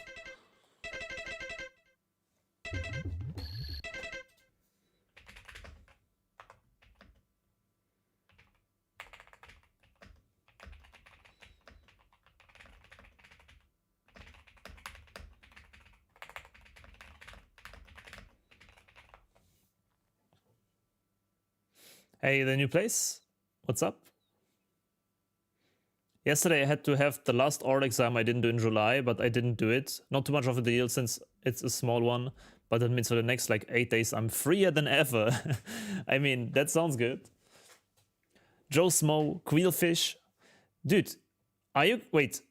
Hey, the new place? What's up? Yesterday I had to have the last oral exam I didn't do in July, but I didn't do it. Not too much of a deal since it's a small one, but that means for the next like 8 days I'm freer than ever. I mean, that sounds good. Joe Smo, Queelfish. Dude, are you... Wait,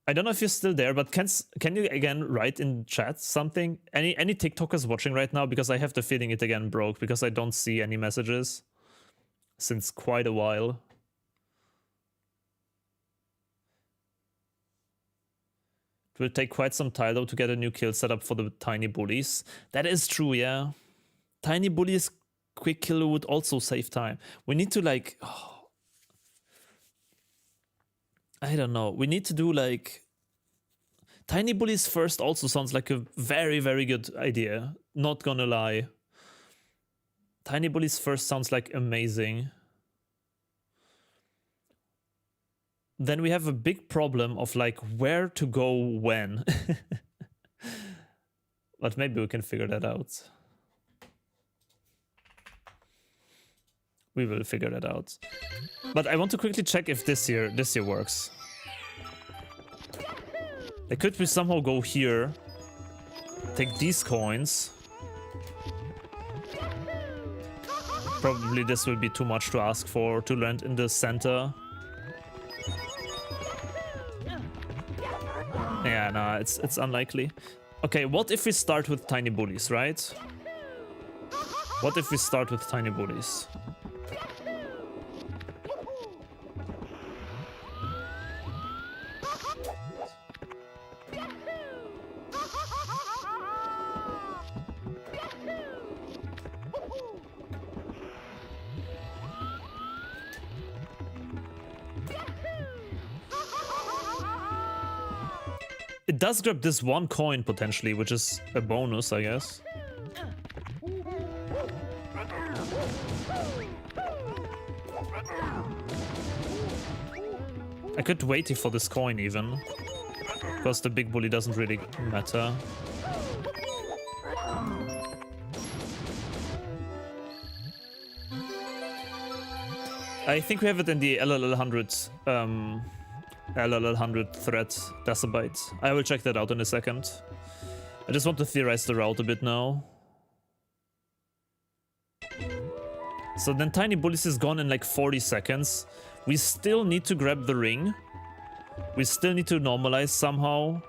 I don't know if you're still there, but can you again write in chat something? Any TikTokers watching right now? Because I have the feeling it again broke because I don't see any messages since quite a while. It will take quite some time though to get a new kill setup for the tiny bullies. That is true, yeah. Tiny bullies quick kill would also save time. We need to like... Oh, I don't know. We need to do like... Tiny bullies first also sounds like a very, very good idea. Not gonna lie. Tiny bullies first sounds like amazing. Then we have a big problem of like where to go when. But maybe we can figure that out. We will figure that out. But I want to quickly check if this year works. Could we somehow go here, take these coins? Probably this will be too much to ask for to land in the center. Yeah, no, it's unlikely. Okay, what if we start with tiny bullies, right? What if we start with tiny bullies? It does grab this one coin potentially, which is a bonus, I guess. I could wait here for this coin even, because the big bully doesn't really matter. I think we have it in the LLL100 LLL100 thread decibyte. I will check that out in a second. I just want to theorize the route a bit now. So then Tiny Bullies is gone in like 40 seconds. We still need to grab the ring. We still need to normalize somehow.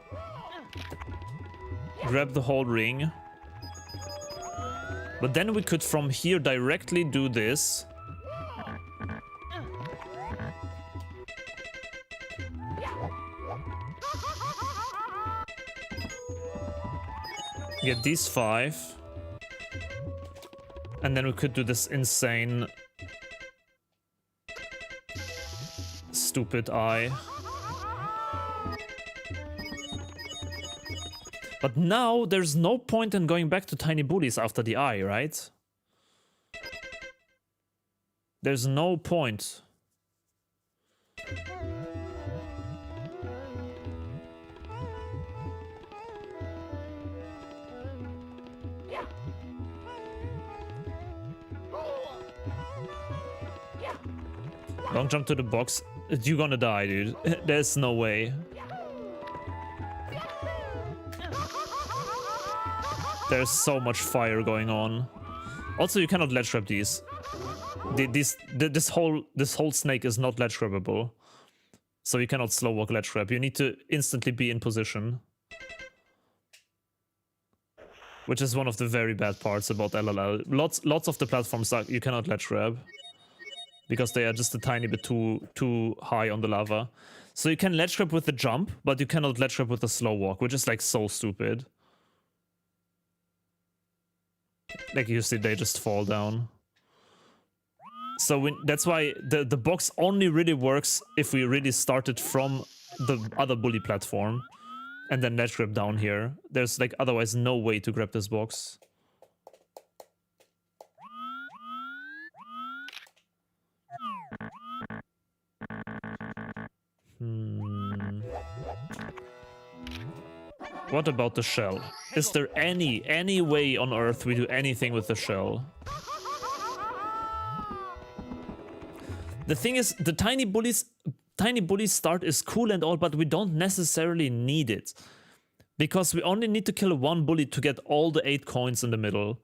Grab the whole ring. But then we could from here directly do this. Get these 5. And then we could do this insane stupid eye. But now there's no point in going back to Tiny Bullies after the eye, right? There's no point. Long jump to the box. You're gonna die, dude. There's no way. There's so much fire going on. Also, you cannot ledge grab these. This whole snake is not ledge grabbable. So you cannot slow walk ledge grab. You need to instantly be in position. Which is one of the very bad parts about LLL. Lots of the platforms are, you cannot ledge grab. Because they are just a tiny bit too high on the lava. So you can ledge grab with the jump, but you cannot ledge grab with the slow walk, which is like so stupid. Like you see, they just fall down. So that's why the box only really works if we really started from the other bully platform. And then ledge grab down here. There's like otherwise no way to grab this box. What about the shell? Is there any way on Earth we do anything with the shell? The thing is, the Tiny Bullies start is cool and all, but we don't necessarily need it. Because we only need to kill one bully to get all the 8 coins in the middle.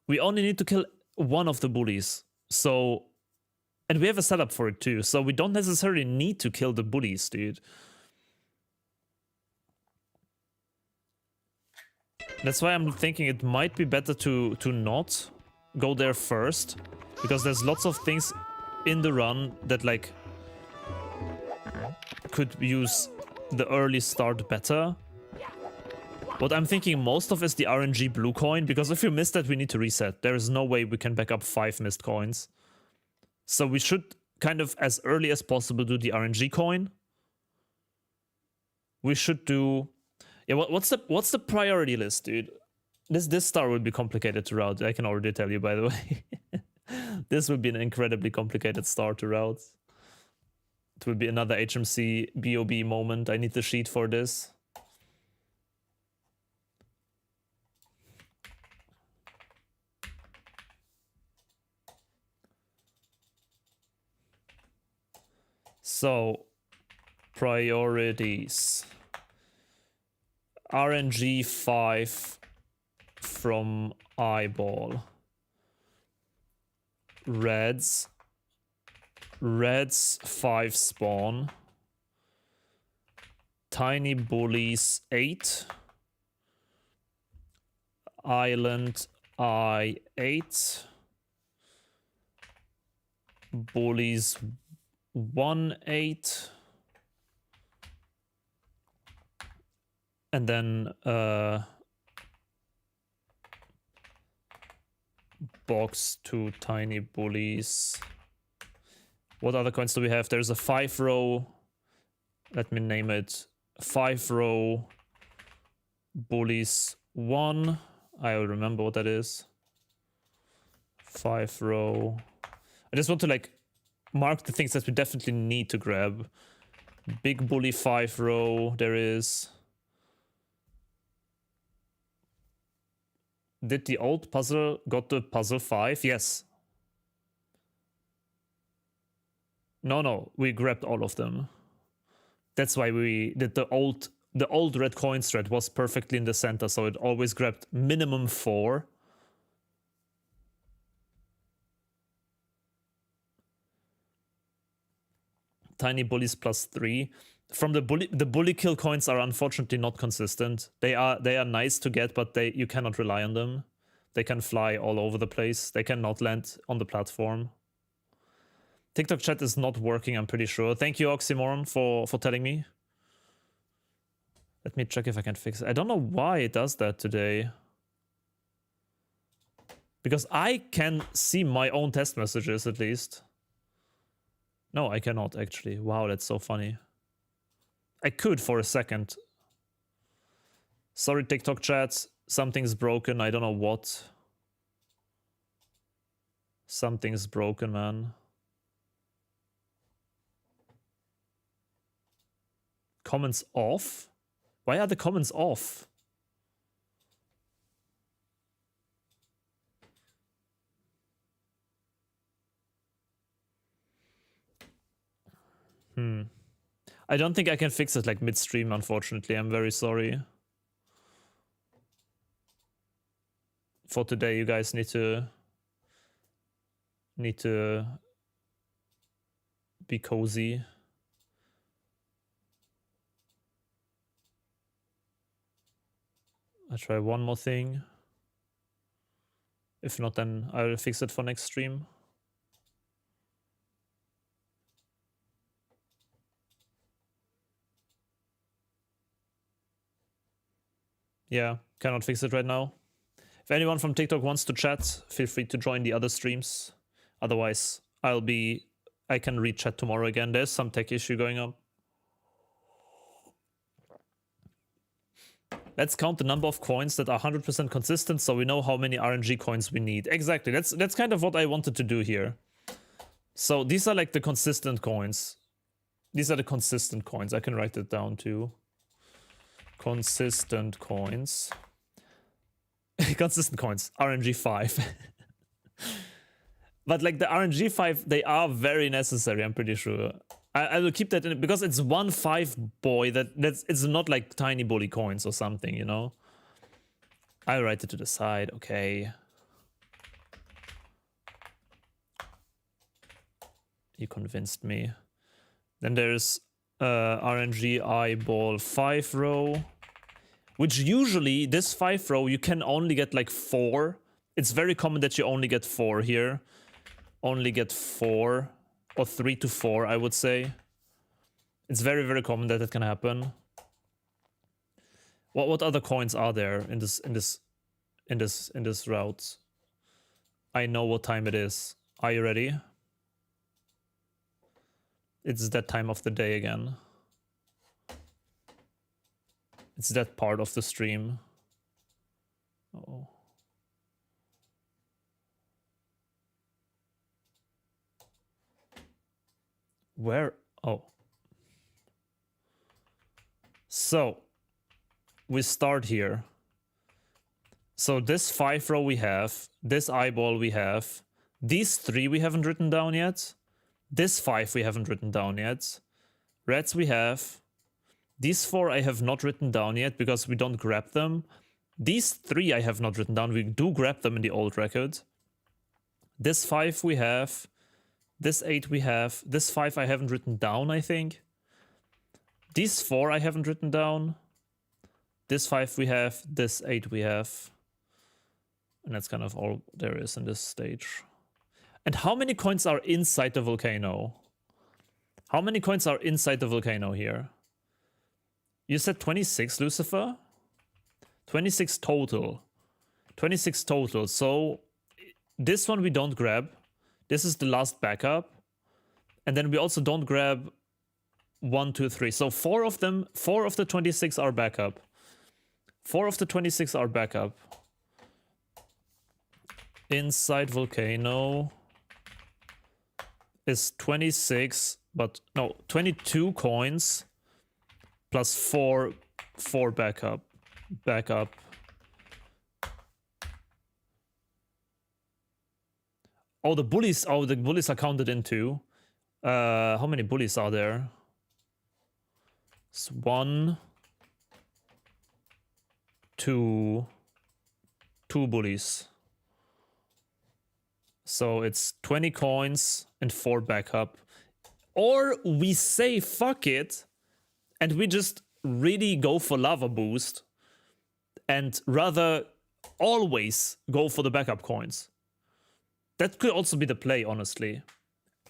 We only need to kill one of the bullies. So... And we have a setup for it too, so we don't necessarily need to kill the bullies, dude. That's why I'm thinking it might be better to not go there first. Because there's lots of things in the run that like could use the early start better. What I'm thinking most of is the RNG blue coin, because if you miss that we need to reset. There is no way we can back up 5 missed coins. So we should kind of as early as possible do the RNG coin. We should do... Yeah, what's the priority list, dude? This star will be complicated to route. I can already tell you, by the way. This will be an incredibly complicated star to route. It will be another HMC BOB moment. I need the sheet for this. So, priorities. RNG 5 from eyeball. Reds 5 spawn. Tiny Bullies 8. Island I 8. Bullies 1 8. And then box 2 Tiny Bullies. What other coins do we have? There's a 5-row. Let me name it 5-row Bullies 1. I will remember what that is. 5-row. I just want to like mark the things that we definitely need to grab. Big bully 5 row, there is. Did the old puzzle got the puzzle 5? Yes. No, we grabbed all of them. That's why we did the old red coin strat was perfectly in the center, so it always grabbed minimum 4. Tiny bullies +3. From the bully kill coins are unfortunately not consistent. They are nice to get, but you cannot rely on them. They can fly all over the place. They cannot land on the platform. TikTok chat is not working, I'm pretty sure. Thank you, Oxymoron, for telling me. Let me check if I can fix it. I don't know why it does that today. Because I can see my own test messages, at least. No, I cannot, actually. Wow, that's so funny. I could for a second. Sorry, TikTok chat. Something's broken. I don't know what. Something's broken, man. Comments off? Why are the comments off? I don't think I can fix it like midstream, unfortunately. I'm very sorry. For today, you guys need to be cozy. I'll try one more thing. If not, then I'll fix it for next stream. Yeah, cannot fix it right now. If anyone from TikTok wants to chat, feel free to join the other streams. Otherwise, I can read chat tomorrow again. There's some tech issue going on. Let's count the number of coins that are 100% consistent so we know how many RNG coins we need. Exactly, that's kind of what I wanted to do here. So these are like the consistent coins. These are the consistent coins. I can write it down too. Consistent coins. Consistent coins. RNG 5. But like the RNG 5, they are very necessary, I'm pretty sure. I will keep that in because it's 1-5 boy. It's not like tiny bully coins or something, you know. I'll write it to the side. Okay. You convinced me. Then there's RNG eyeball 5 row, which usually this 5 row you can only get like 4. It's very common that you only get 4 here. Only get 4. Or 3 to 4, I would say. It's very, very common that it can happen. What other coins are there in this route? I know what time it is. Are you ready? It's that time of the day again. It's that part of the stream. Oh. Where? Oh. So, we start here. So this 5 row we have, this eyeball we have, these 3 we haven't written down yet, this 5 we haven't written down yet, reds we have, these 4 I have not written down yet because we don't grab them, these 3 I have not written down, we do grab them in the old record, this 5 we have, this 8 we have, this 5 I haven't written down, I think. These 4 I haven't written down. This 5 we have, this 8 we have. And that's kind of all there is in this stage. And how many coins are inside the volcano? How many coins are inside the volcano here? You said 26, Lucifer? 26 total. 26 total. So this one we don't grab. This is the last backup. And then we also don't grab 1, 2, 3. So 4 of them, 4 of the 26 are backup. 4 of the 26 are backup. Inside volcano is 26, but no, 22 coins plus 4 backup. Oh, the bullies are counted into. How many bullies are there? It's 1, 2 bullies. So it's 20 coins and 4 backup. Or we say fuck it and we just really go for lava boost and rather always go for the backup coins. That could also be the play, honestly.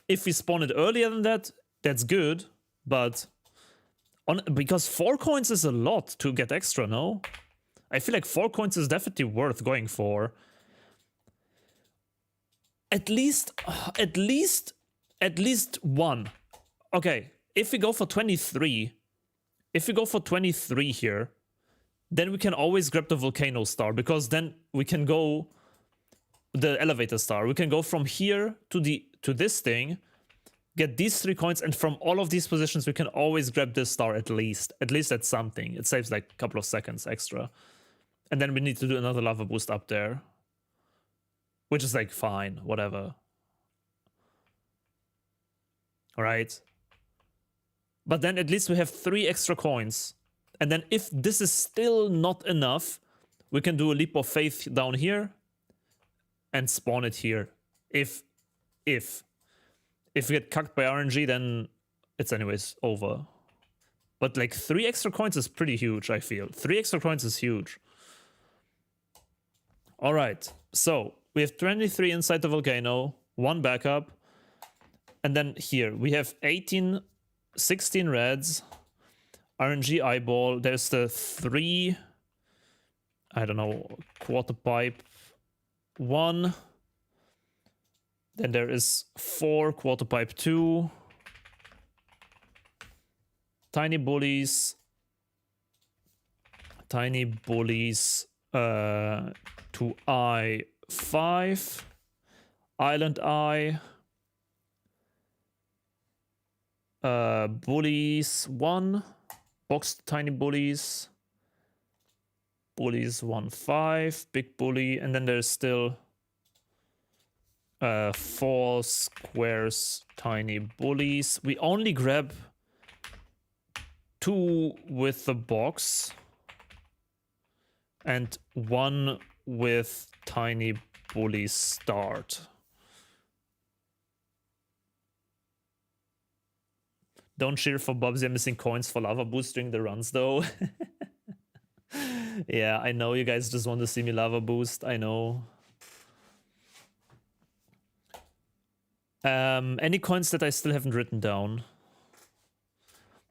If we spawn it earlier than that, that's good, but because 4 coins is a lot to get extra, no? I feel like 4 coins is definitely worth going for. At least 1. Okay, if we go for 23, here, then we can always grab the volcano star, because then we can go the elevator star. We can go from here to this thing, get these 3 coins, and from all of these positions we can always grab this star at least. At least that's something. It saves like a couple of seconds extra. And then we need to do another lava boost up there, which is like fine, whatever. All right. But then at least we have 3 extra coins. And then if this is still not enough, we can do a leap of faith down here and spawn it here. If we get cucked by RNG, then it's anyways over. But like 3 extra coins is pretty huge, I feel. 3 extra coins is huge. All right, so we have 23 inside the volcano, 1 backup. And then here we have 16 reds, RNG eyeball. There's the 3, I don't know, quarter pipe 1. Then there is 4 quarter pipe 2, tiny bullies to I5, island eye, bullies 1, boxed tiny bullies 1-5, big bully, and then there's still 4 squares tiny bullies. We only grab 2 with the box and 1 with tiny bully start. Don't cheer for Bubzia missing coins for lava boost during the runs though. Yeah, I know you guys just want to see me lava boost, I know. Any coins that I still haven't written down?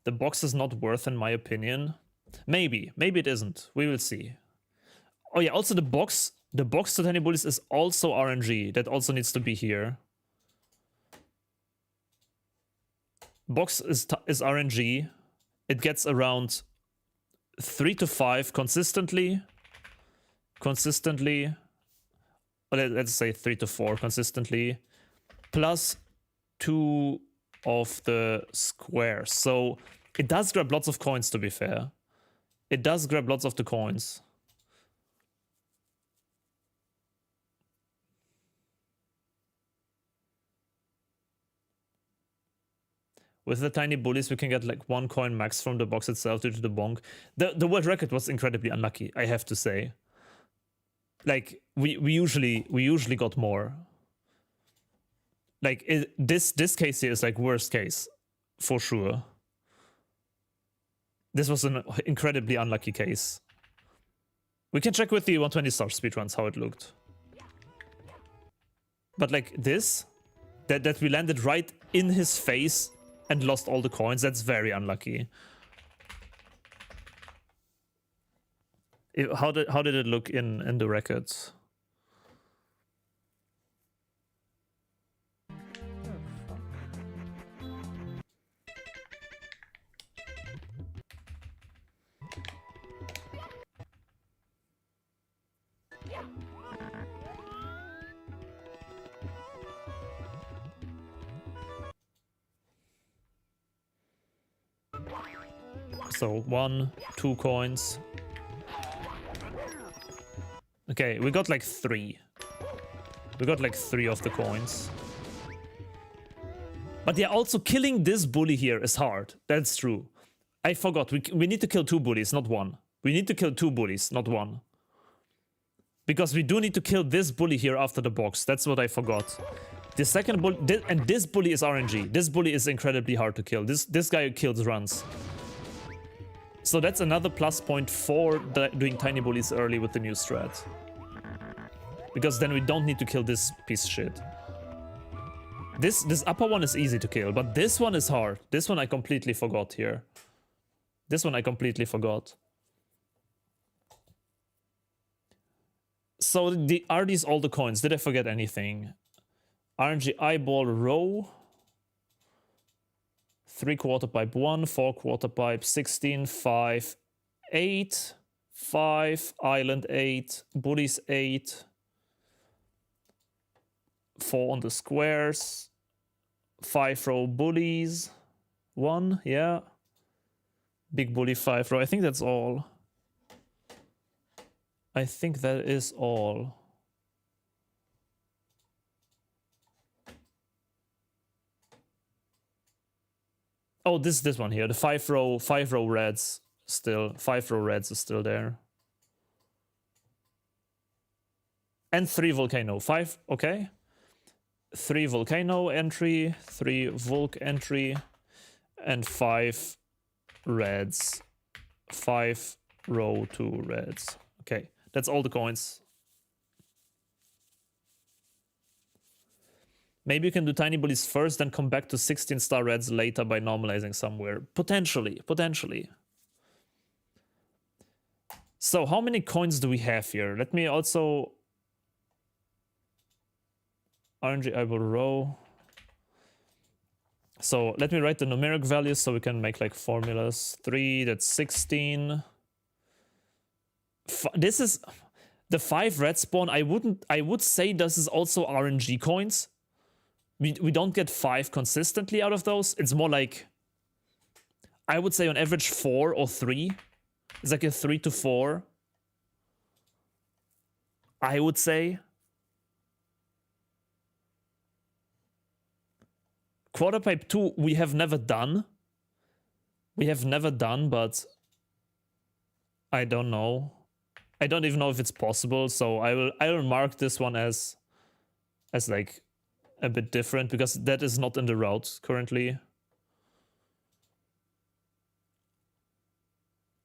The box is not worth in my opinion. Maybe it isn't. We will see. Oh yeah, also the box to tiny bullies is also RNG. That also needs to be here. Box is RNG. It gets around 3 to 5 consistently. Let's say 3 to 4 consistently. Plus 2 of the squares. So it does grab lots of coins, to be fair. It does grab lots of the coins. With the tiny bullies, we can get like 1 coin max from the box itself due to the bonk. The world record was incredibly unlucky, I have to say. Like we usually got more. Like this case here is like worst case for sure. This was an incredibly unlucky case. We can check with the 120 star speedruns how it looked. But like this, that we landed right in his face and lost all the coins, that's very unlucky. How did it look in the records? So 1, 2 coins. Okay, we got like 3. We got like 3 of the coins. But yeah, also killing this bully here is hard. That's true. I forgot. We need to kill 2 bullies, not 1. We need to kill 2 bullies, not 1. Because we do need to kill this bully here after the box. That's what I forgot. The second bully, and this bully is RNG. This bully is incredibly hard to kill. This guy kills runs. So that's another plus point for doing tiny bullies early with the new strat. Because then we don't need to kill this piece of shit. This upper one is easy to kill, but this one is hard. This one I completely forgot here. This one I completely forgot. So are these all the coins? Did I forget anything? RNG eyeball row. 3 quarter pipe 1, 4 quarter pipe 16, 5, 8, 5, island 8, bullies 8, 4 on the squares, 5 row bullies, 1, yeah. Big bully 5 row. I think that's all. I think that is all. Oh, this one here, the 5 row reds still, 5 row reds is still there. And 3 volcano, 5, okay. 3 volcano entry, 3 volc entry, and 5 reds, 5 row 2 reds. Okay, that's all the coins. Maybe you can do tiny bullies first, then come back to 16-star reds later by normalizing somewhere. Potentially, potentially. So how many coins do we have here? Let me also... RNG eyeball row. So let me write the numeric values so we can make like formulas. 3, that's 16. This is... The 5 red spawn, I would say this is also RNG coins. We don't get 5 consistently out of those. It's more like, I would say on average 4 or 3. It's like a 3 to 4. I would say. Quarter pipe 2 we have never done. We have never done, but I don't know. I don't even know if it's possible, so I will mark this one as like a bit different because that is not in the route currently.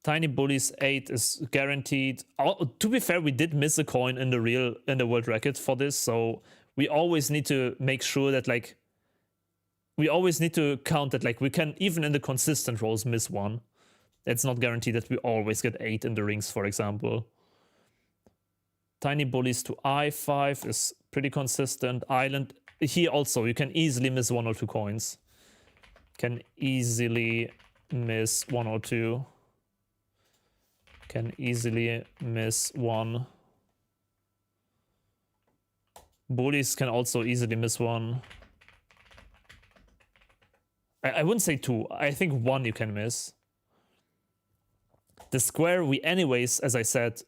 Tiny bullies 8 is guaranteed. Oh, to be fair, we did miss a coin in the world record for this, so we always need to make sure that like we always need to count that like we can even in the consistent rolls miss one. It's not guaranteed that we always get 8 in the rings, for example. Tiny bullies to I5 is pretty consistent. Island here also, you can easily miss 1 or 2 coins. Can easily miss 1 or 2. Can easily miss 1. Bullies can also easily miss 1. I wouldn't say 2. I think 1 you can miss. The square we anyways, as I said,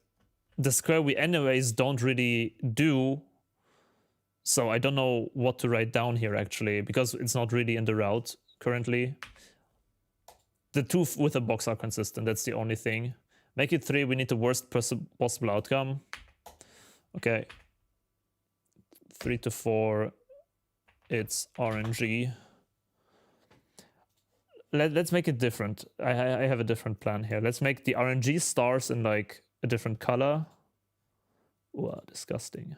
the square we anyways don't really do. So I don't know what to write down here actually, because it's not really in the route currently. The 2 with a box are consistent, that's the only thing. Make it 3, we need the worst possible outcome. Okay. 3 to 4, it's RNG. Let's make it different. I have a different plan here. Let's make the RNG stars in like a different color. Wow, disgusting.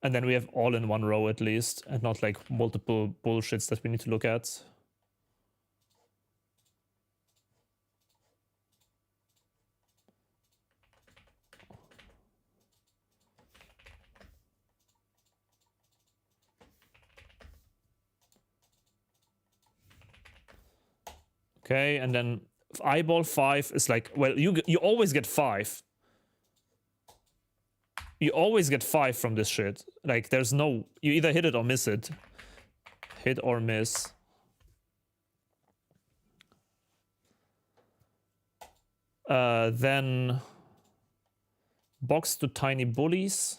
And then we have all in one row at least, and not like multiple bullshits that we need to look at. Okay, and then eyeball 5 is like, well, you always get 5. You always get 5 from this shit. Like, there's no... You either hit it or miss it. Hit or miss. Then box to tiny bullies.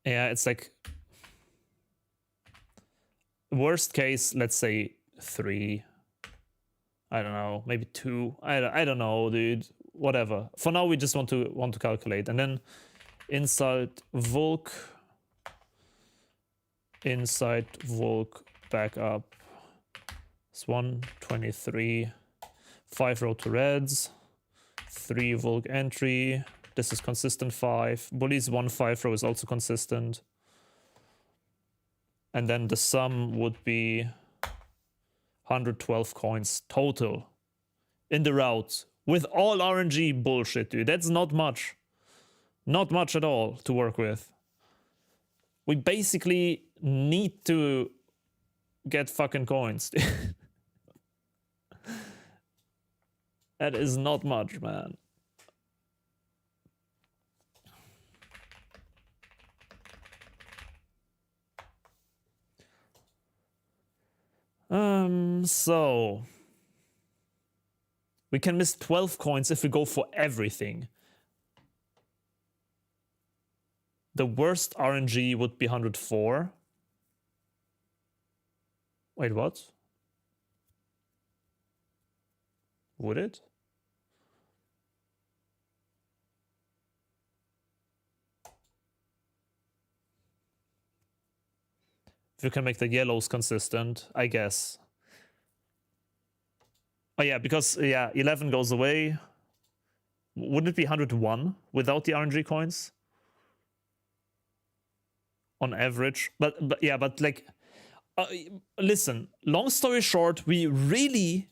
Yeah, it's like worst case, let's say 3. I don't know, maybe 2. I don't know, dude. Whatever. For now, we just want to calculate, and then inside Vulk, back up. It's 123. 5 row to reds. 3 Vulk entry. This is consistent 5. Bullies 1 5 row is also consistent. And then the sum would be 112 coins total in the route with all RNG bullshit, dude. That's not much. Not much at all to work with. We basically need to get fucking coins. That is not much, man. So we can miss 12 coins if we go for everything. The worst RNG would be 104. Wait, what? Would it? If you can make the yellows consistent, I guess. Oh yeah, because yeah, 11 goes away. Wouldn't it be 101 without the RNG coins? On average. But yeah, but like, listen, long story short, we really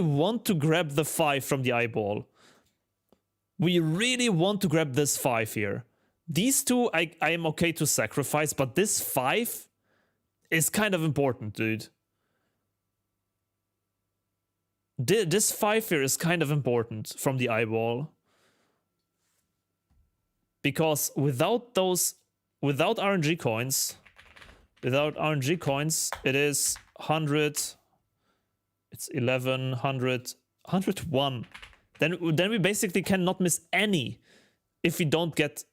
want to grab the 5 from the eyeball. We really want to grab this 5 here. These 2 I am okay to sacrifice, but this 5 is kind of important, dude. This 5 here is kind of important from the eyeball. Because without RNG coins, it is 100, it's 11, 100, 101. Then we basically cannot miss any if we don't get,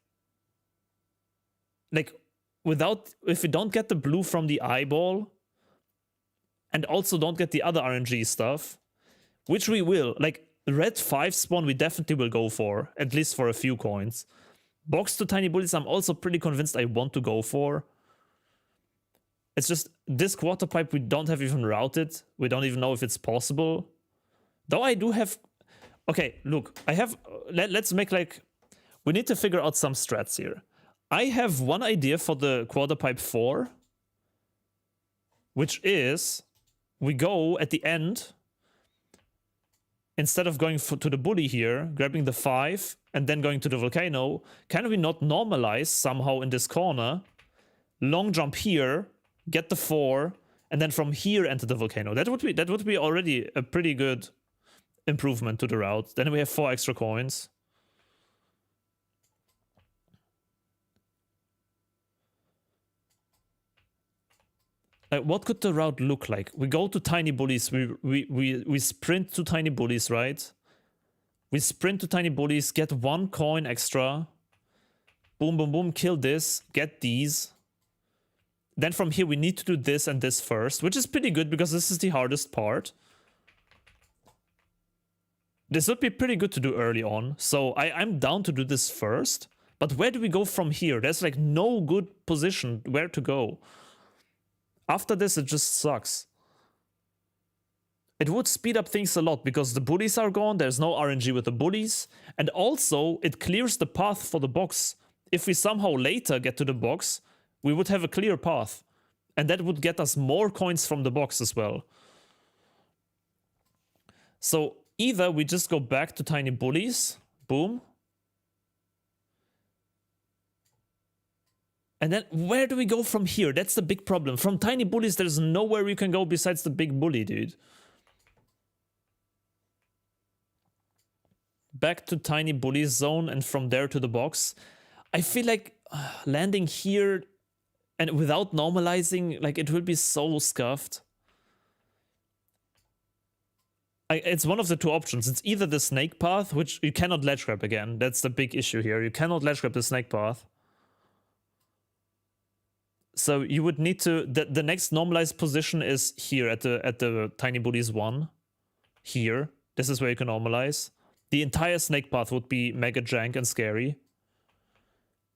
like, if we don't get the blue from the eyeball and also don't get the other RNG stuff, which we will, like red 5 spawn we definitely will go for, at least for a few coins. Box to tiny bullies I'm also pretty convinced I want to go for. It's just this quarter pipe we don't have even routed. We don't even know if it's possible. Though I do have... Okay, look, I have... Let's make like... We need to figure out some strats here. I have one idea for the quarter pipe 4, which is we go at the end, instead of going to the bully here, grabbing the 5 and then going to the volcano, can we not normalize somehow in this corner, long jump here, get the 4, and then from here enter the volcano? That would be already a pretty good improvement to the route. Then we have 4 extra coins. What could the route look like? We go to tiny bullies. We sprint to tiny bullies, right? We sprint to tiny bullies, get 1 coin extra. Boom, boom, boom, kill this, get these. Then from here we need to do this and this first, which is pretty good because this is the hardest part. This would be pretty good to do early on, so I'm down to do this first. But where do we go from here? There's like no good position where to go. After this, it just sucks. It would speed up things a lot because the bullies are gone, there's no RNG with the bullies, and also it clears the path for the box. If we somehow later get to the box, we would have a clear path, and that would get us more coins from the box as well. So either we just go back to tiny bullies, boom. And then where do we go from here? That's the big problem. From tiny bullies, there's nowhere you can go besides the big bully, dude. Back to tiny bully zone and from there to the box. I feel like landing here and without normalizing, like it will be so scuffed. It's one of the two options. It's either the snake path, which you cannot ledge grab again. That's the big issue here. You cannot ledge grab the snake path. So you would need to... The next normalized position is here at the Tiny Bullies 1. Here. This is where you can normalize. The entire snake path would be mega jank and scary.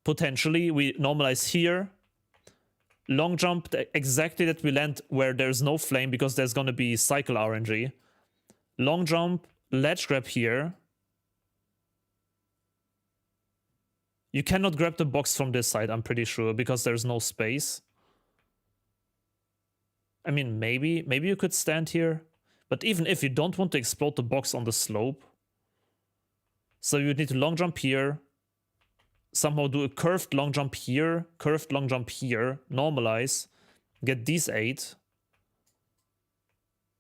Potentially, we normalize here. Long jump exactly that we land where there's no flame because there's going to be cycle RNG. Long jump, ledge grab here. You cannot grab the box from this side, I'm pretty sure, because there's no space. I mean, maybe you could stand here. But even if you don't want to explode the box on the slope, so you would need to long jump here, somehow do a curved long jump here, curved long jump here, normalize, get these 8.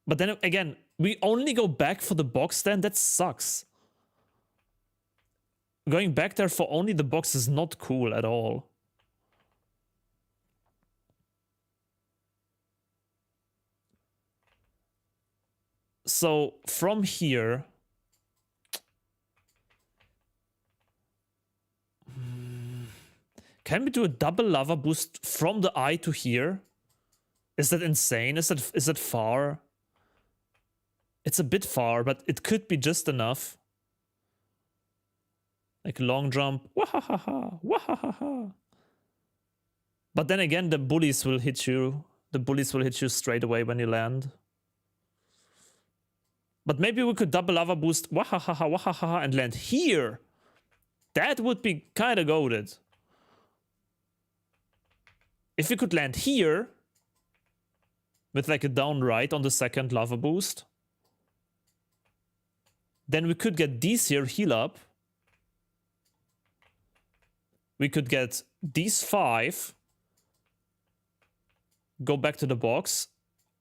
But then again, we only go back for the box then? That sucks. Going back there for only the box is not cool at all. So from here... Can we do a double lava boost from the eye to here? Is that insane? Is that far? It's a bit far, but it could be just enough. Like long jump. Wahahaha. Wahahaha. But then again, the bullies will hit you. The bullies will hit you straight away when you land. But maybe we could double lava boost. Wahahaha. Wahahaha. And land here. That would be kind of goated. If we could land here with like a down right on the second lava boost, then we could get these here heal up. We could get these 5, go back to the box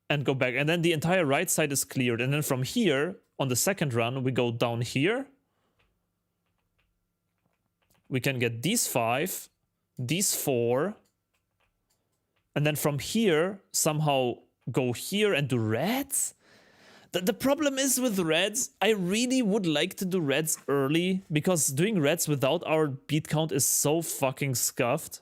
and go back. And then the entire right side is cleared. And then from here on the second run, we go down here. We can get these 5, these 4. And then from here, somehow go here and do reds? The problem is with reds, I really would like to do reds early, because doing reds without our beat count is so fucking scuffed.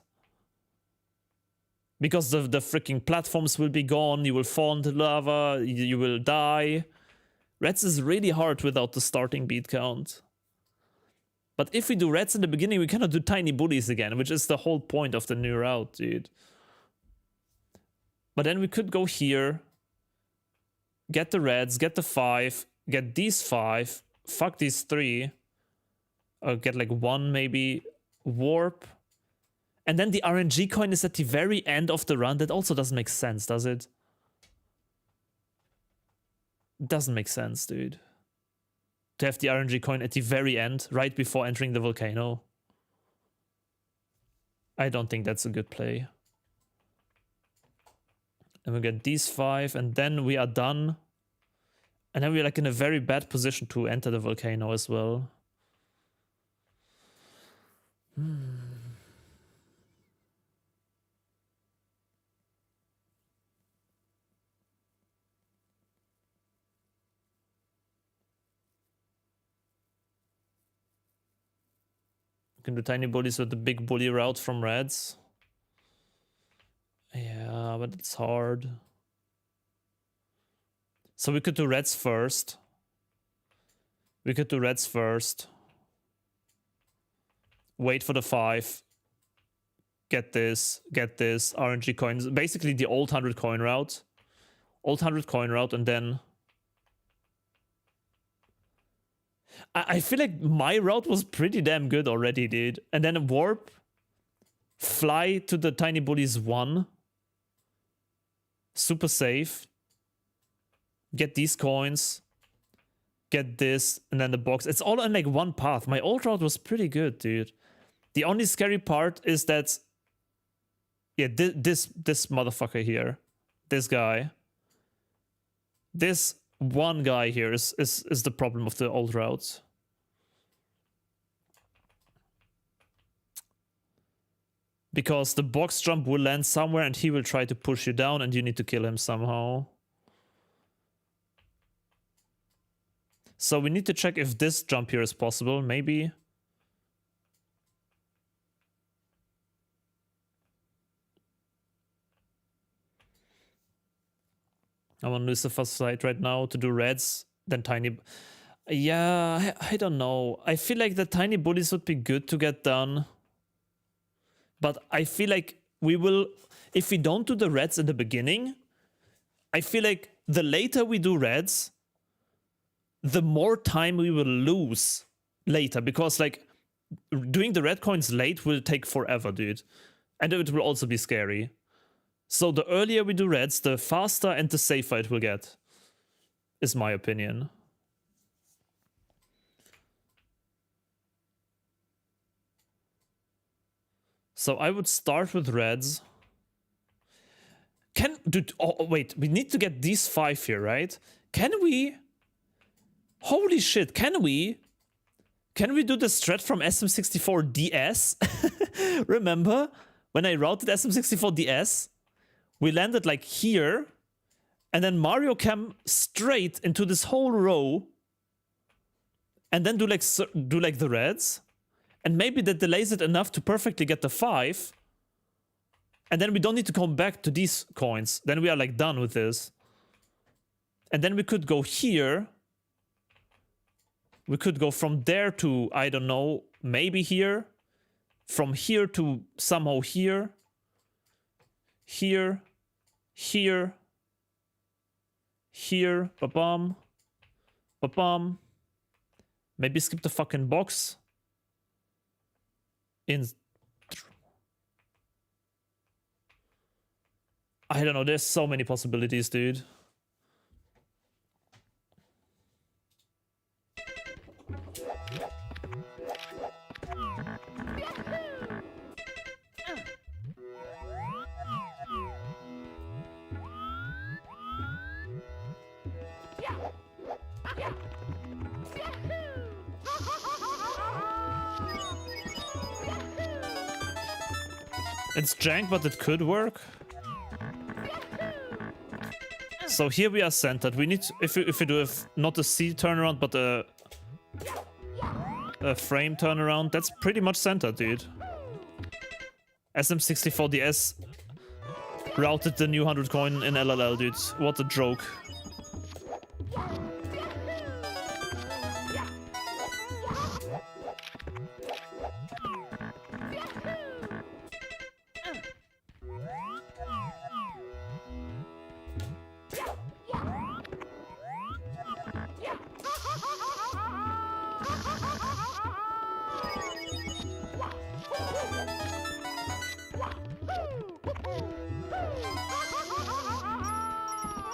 Because the freaking platforms will be gone, you will fall into lava, you will die. Reds is really hard without the starting beat count. But if we do reds in the beginning, we cannot do tiny bullies again, which is the whole point of the new route, dude. But then we could go here, get the reds, get the 5, get these 5, fuck these 3, or get like 1 maybe, warp. And then the RNG coin is at the very end of the run. That also doesn't make sense, does it? Doesn't make sense, dude. To have the RNG coin at the very end, right before entering the volcano. I don't think that's a good play. And we get these 5, and then we are done. And then we're like in a very bad position to enter the volcano as well. We can do tiny bullies with the big bully route from reds. Yeah, but it's hard. So we could do reds first. We could do reds first. Wait for the 5. Get this, RNG coins. Basically the old 100 coin route. Old 100 coin route, and then... I feel like my route was pretty damn good already, dude. And then a warp. Fly to the Tiny Bullies 1. Super safe. Get these coins. Get this. And then the box. It's all in like one path. My old route was pretty good, dude. The only scary part is that... Yeah, this motherfucker here. This guy. This one guy here is the problem of the old routes. Because the box jump will land somewhere and he will try to push you down and you need to kill him somehow. So we need to check if this jump here is possible, maybe. I'm on Lucifer's side right now to do reds, then tiny. Yeah, I don't know. I feel like the tiny bullies would be good to get done. But I feel like we will, if we don't do the reds in the beginning, I feel like the later we do reds, the more time we will lose later. Because like doing the red coins late will take forever, dude. And it will also be scary. So the earlier we do reds, the faster and the safer it will get, is my opinion. So I would start with reds. Dude, oh wait, we need to get these 5 here, right? Can we? Holy shit, can we do the strat from SM64 DS? Remember when I routed SM64 DS? We landed like here, and then Mario came straight into this whole row, and then do like the reds, and maybe that delays it enough to perfectly get the 5, and then we don't need to come back to these coins. Then we are like done with this, and then we could go here. We could go from there to, I don't know, maybe here, from here to somehow here, here. Here, here, ba-bum, ba-bum. Maybe skip the fucking box. I don't know, there's so many possibilities, dude. It's jank, but it could work. So here we are centered. We need to, if we do not a C turnaround, but a frame turnaround, that's pretty much centered, dude. SM64 DS routed the new 100 coin in LLL, dude. What a joke.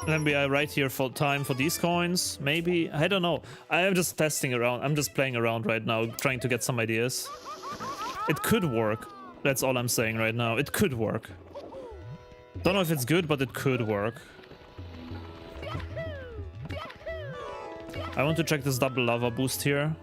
Then we are right here for time for these coins, maybe? I don't know. I am just testing around. I'm just playing around right now, trying to get some ideas. It could work. That's all I'm saying right now. It could work. Don't know if it's good, but it could work. I want to check this double lava boost here.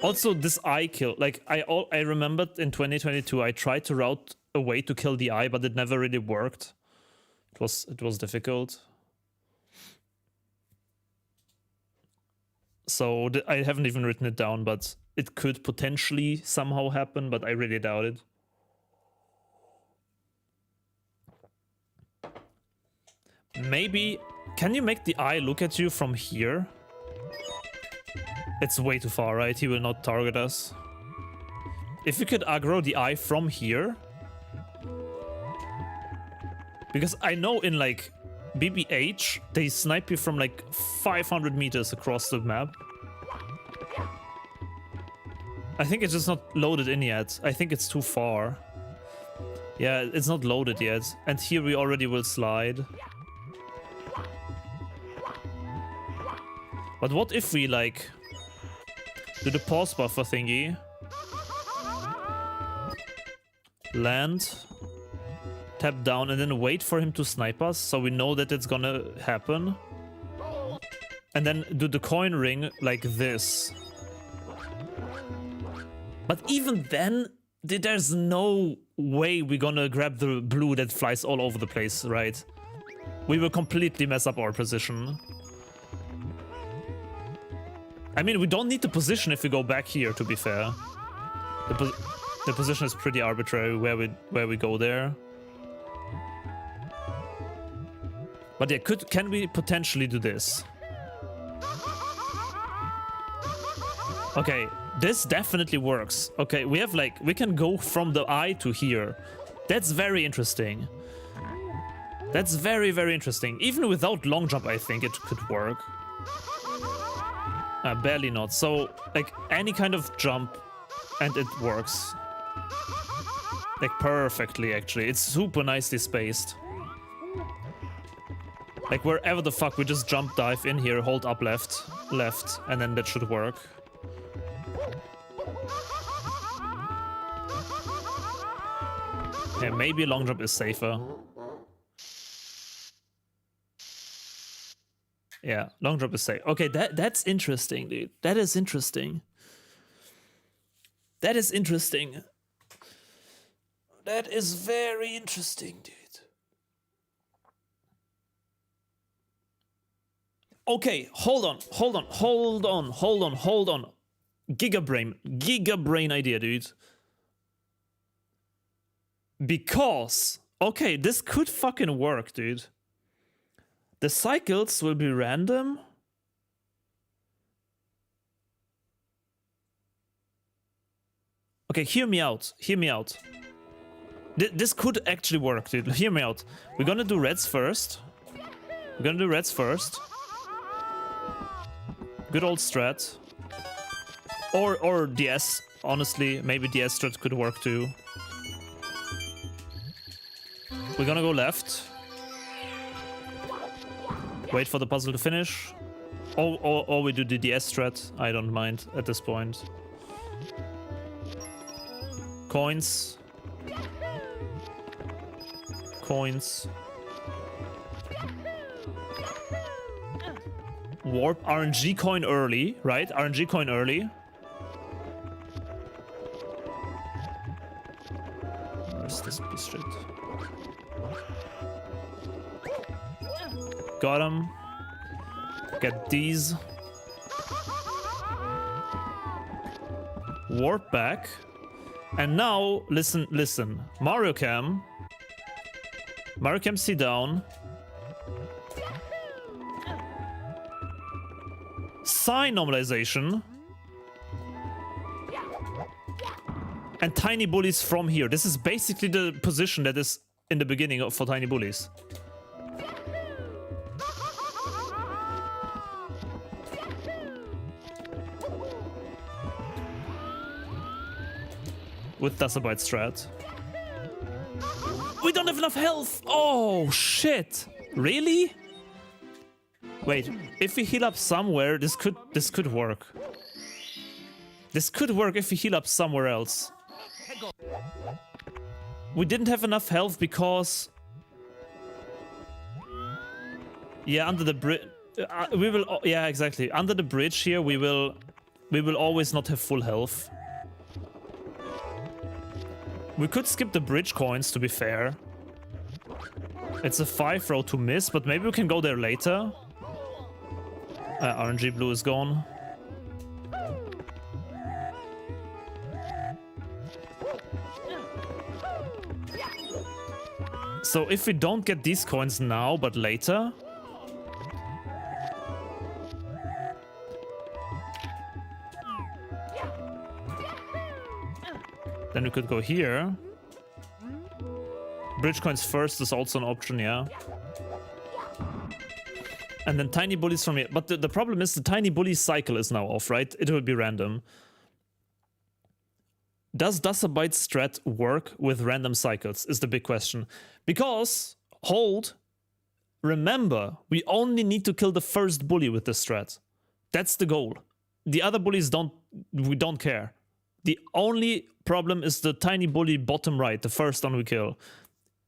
Also, this eye kill, like I remembered in 2022, I tried to route a way to kill the eye, but it never really worked. It was difficult. So I haven't even written it down, but it could potentially somehow happen, but I really doubt it. Maybe, can you make the eye look at you from here? It's way too far, right? He will not target us. If we could aggro the eye from here. Because I know in like BBH, they snipe you from like 500 meters across the map. I think it's just not loaded in yet. I think it's too far. Yeah, it's not loaded yet. And here we already will slide. But what if we like do the pause buffer thingy, land, tap down, and then wait for him to snipe us, so we know that it's gonna happen. And then do the coin ring like this. But even then, there's no way we're gonna grab the blue that flies all over the place, right? We will completely mess up our position. I mean, we don't need the position if we go back here, to be fair. The position is pretty arbitrary where we go there. But yeah, can we potentially do this? Okay, this definitely works. Okay, we have like, we can go from the eye to here. That's very interesting. That's very, very interesting. Even without long jump, I think it could work. Barely not. So, like, any kind of jump, and it works. Like, perfectly, actually. It's super nicely spaced. Like, wherever the fuck, we just jump, dive in here, hold up left, and then that should work. Yeah, maybe a long jump is safer. Yeah, long jump is safe. Okay, that's interesting, dude. That is interesting. That is interesting. That is very interesting, dude. Okay, hold on. Gigabrain idea, dude. Because, okay, this could fucking work, dude. The cycles will be random. Okay, hear me out. This could actually work, dude. Hear me out. We're gonna do reds first. Good old strat. Or DS. Honestly, maybe DS strat could work too. We're gonna go left. Wait for the puzzle to finish. Or we do the DS strat. I don't mind at this point. Coins. Warp. RNG coin early, right? RNG coin early. Where's this piece of shit? Got him. Get these. Warp back. And now, listen. Mario Cam, see down. Sign normalization. And tiny bullies from here. This is basically the position that is in the beginning for tiny bullies. With Dasabite strat. We don't have enough health! Oh, shit! Really? Wait, if we heal up somewhere, this could work. This could work if we heal up somewhere else. We didn't have enough health because... Yeah, under the bridge... we will... yeah, exactly. Under the bridge here, we will always not have full health. We could skip the bridge coins, to be fair. It's a 5 row to miss, but maybe we can go there later. RNG blue is gone. So if we don't get these coins now, but later... then we could go here. Bridge coins first is also an option, yeah. And then tiny bullies from here. But the problem is the tiny bully cycle is now off, right? It will be random. Does Dasabite strat work with random cycles is the big question. Because, hold, remember, we only need to kill the first bully with this strat. That's the goal. The other bullies we don't care. The only problem is the tiny bully bottom right, the first one we kill.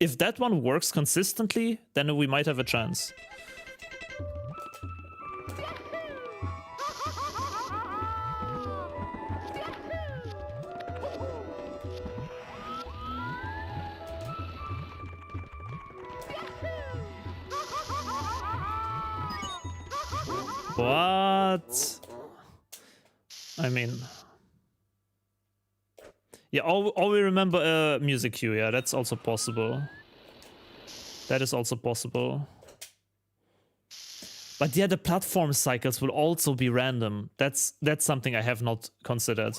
if that one works consistently, then we might have a chance. What? I mean... Yeah, or we remember a music cue, yeah, that's also possible. That is also possible. But yeah, the platform cycles will also be random. That's something I have not considered.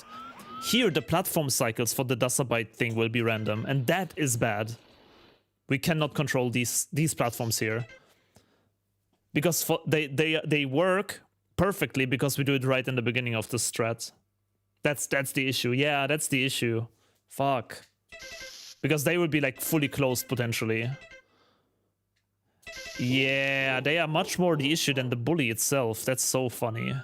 Here, the platform cycles for the Dasabite thing will be random, and that is bad. We cannot control these platforms here. Because they work perfectly because we do it right in the beginning of the strat. That's the issue. Yeah, that's the issue. Fuck. Because they would be like fully closed potentially. Yeah, they are much more the issue than the bully itself. That's so funny.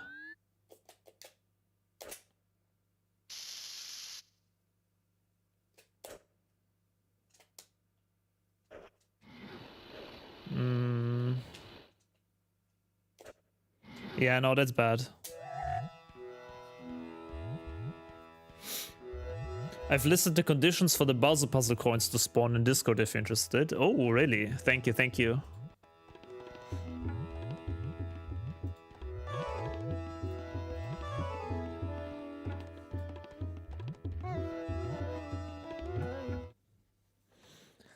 Yeah, no, that's bad. I've listed the conditions for the Bubzia puzzle coins to spawn in Discord if you're interested. Oh, really? Thank you, thank you.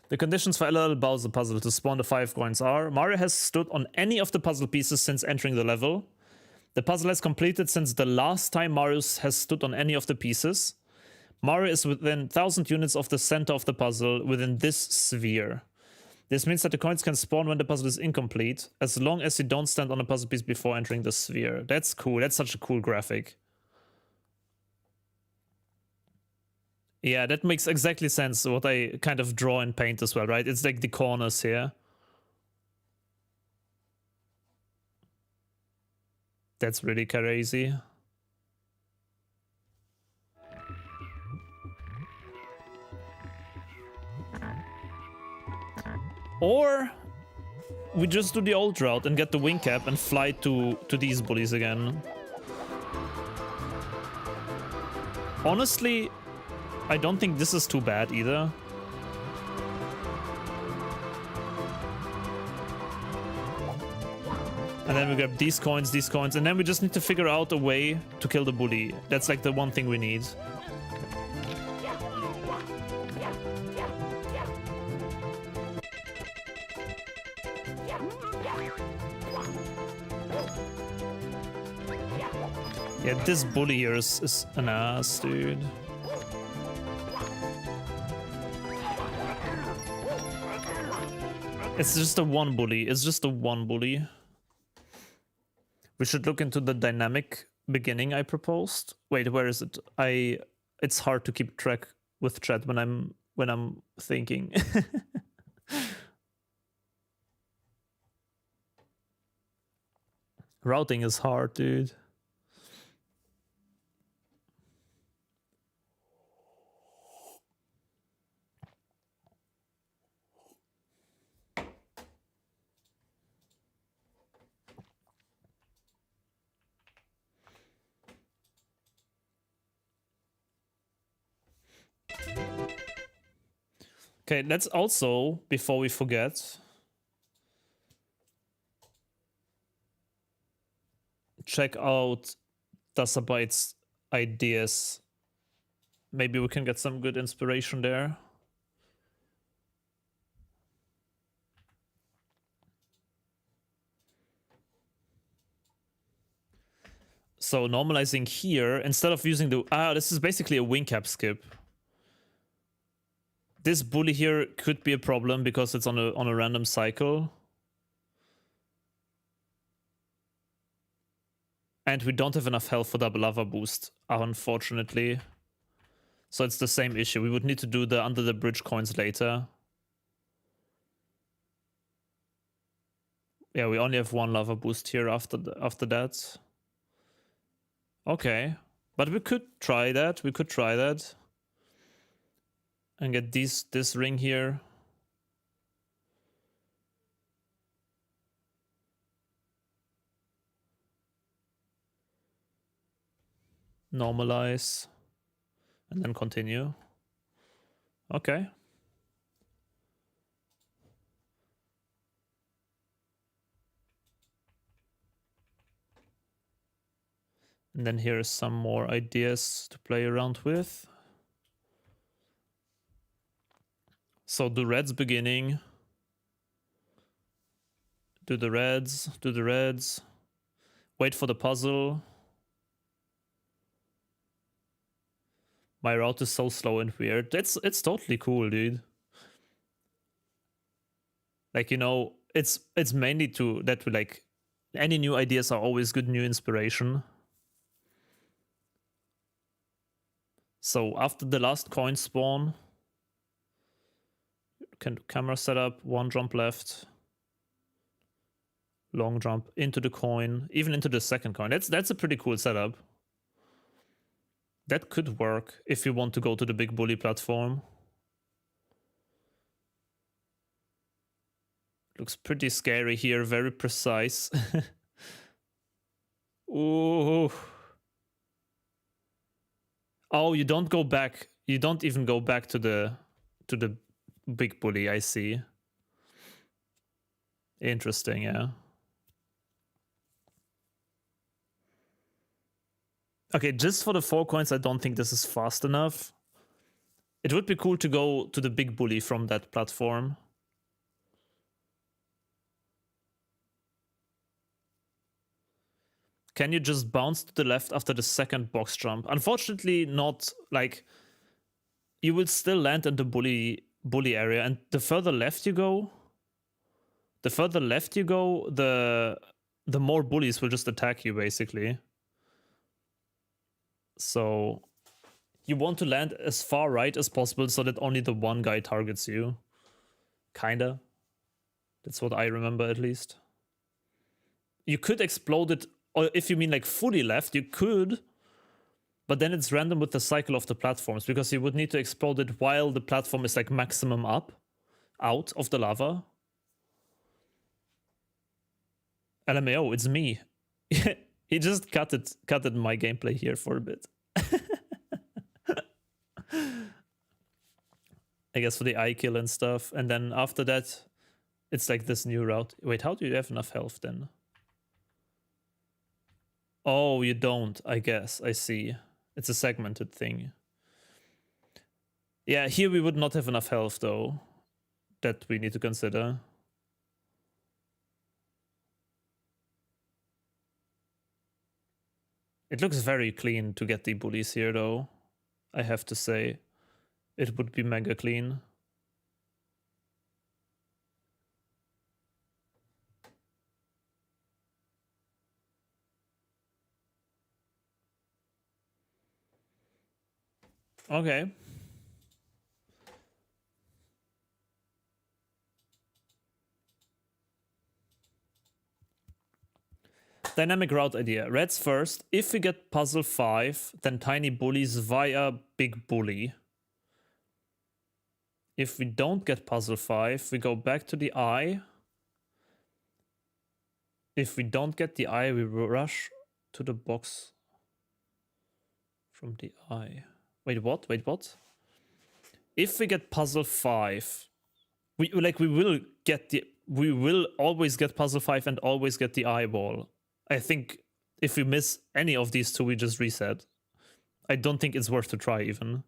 The conditions for LLL Bubzia puzzle to spawn the 5 coins are: Mario has stood on any of the puzzle pieces since entering the level. The puzzle has completed since the last time Mario has stood on any of the pieces. Mario is within 1000 units of the center of the puzzle within this sphere. This means that the coins can spawn when the puzzle is incomplete, as long as you don't stand on a puzzle piece before entering the sphere. That's cool. That's such a cool graphic. Yeah, that makes exactly sense what I kind of draw in Paint as well, right? It's like the corners here. That's really crazy. Or we just do the old route and get the wing cap and fly to these bullies again. Honestly, I don't think this is too bad either. And then we grab these coins, and then we just need to figure out a way to kill the bully. That's like the one thing we need. Yeah, this bully here is an ass, dude. It's just a one bully. It's just a one bully. We should look into the dynamic beginning I proposed. Wait, where is it? It's hard to keep track with chat when I'm thinking. Routing is hard, dude. Okay, let's also, before we forget, check out Dasabite's ideas. Maybe we can get some good inspiration there. So normalizing here, instead of using the... this is basically a wing cap skip. This bully here could be a problem because it's on a random cycle. And we don't have enough health for double lava boost, unfortunately. So it's the same issue. We would need to do the under the bridge coins later. Yeah, we only have one lava boost here after that. Okay, but we could try that. And get this ring here. normalize, and then continue. Okay. And then here are some more ideas to play around with. So do reds beginning. Do the reds, do the reds. Wait for the puzzle. My route is so slow and weird. It's totally cool, dude. Like, you know, it's mainly to that we like any new ideas are always good new inspiration. So after the last coin spawn, you can do camera setup, one jump left, long jump into the coin, even into the second coin. That's a pretty cool setup. That could work if you want to go to the big bully platform. Looks pretty scary here, very precise. Ooh. Oh, you don't go back. You don't even go back to the big bully, I see. Interesting, yeah. Okay, just for the 4 coins, I don't think this is fast enough. It would be cool to go to the big bully from that platform. Can you just bounce to the left after the second box jump? Unfortunately, not. Like, you will still land in the bully area, and the further left you go, the more bullies will just attack you, basically. So you want to land as far right as possible so that only the one guy targets you. Kinda. That's what I remember, at least. You could explode it, or if you mean like fully left, you could, but then it's random with the cycle of the platforms, because you would need to explode it while the platform is like maximum up, out of the lava. LMAO, it's me. He just cut my gameplay here for a bit. I guess for the eye kill and stuff. And then after that, it's like this new route. Wait, how do you have enough health then? Oh, you don't, I guess. I see. It's a segmented thing. Yeah, here we would not have enough health, though. That we need to consider. It looks very clean to get the bullies here, though. I have to say. It would be mega clean. Okay. Dynamic route idea. Reds first. If we get puzzle 5, then tiny bullies via big bully. If we don't get puzzle 5, we go back to the eye. If we don't get the eye, we rush to the box from the eye. Wait, what? Wait, what? If we get puzzle 5, we will always get puzzle 5 and always get the eyeball. I think if we miss any of these two, we just reset. I don't think it's worth to try even.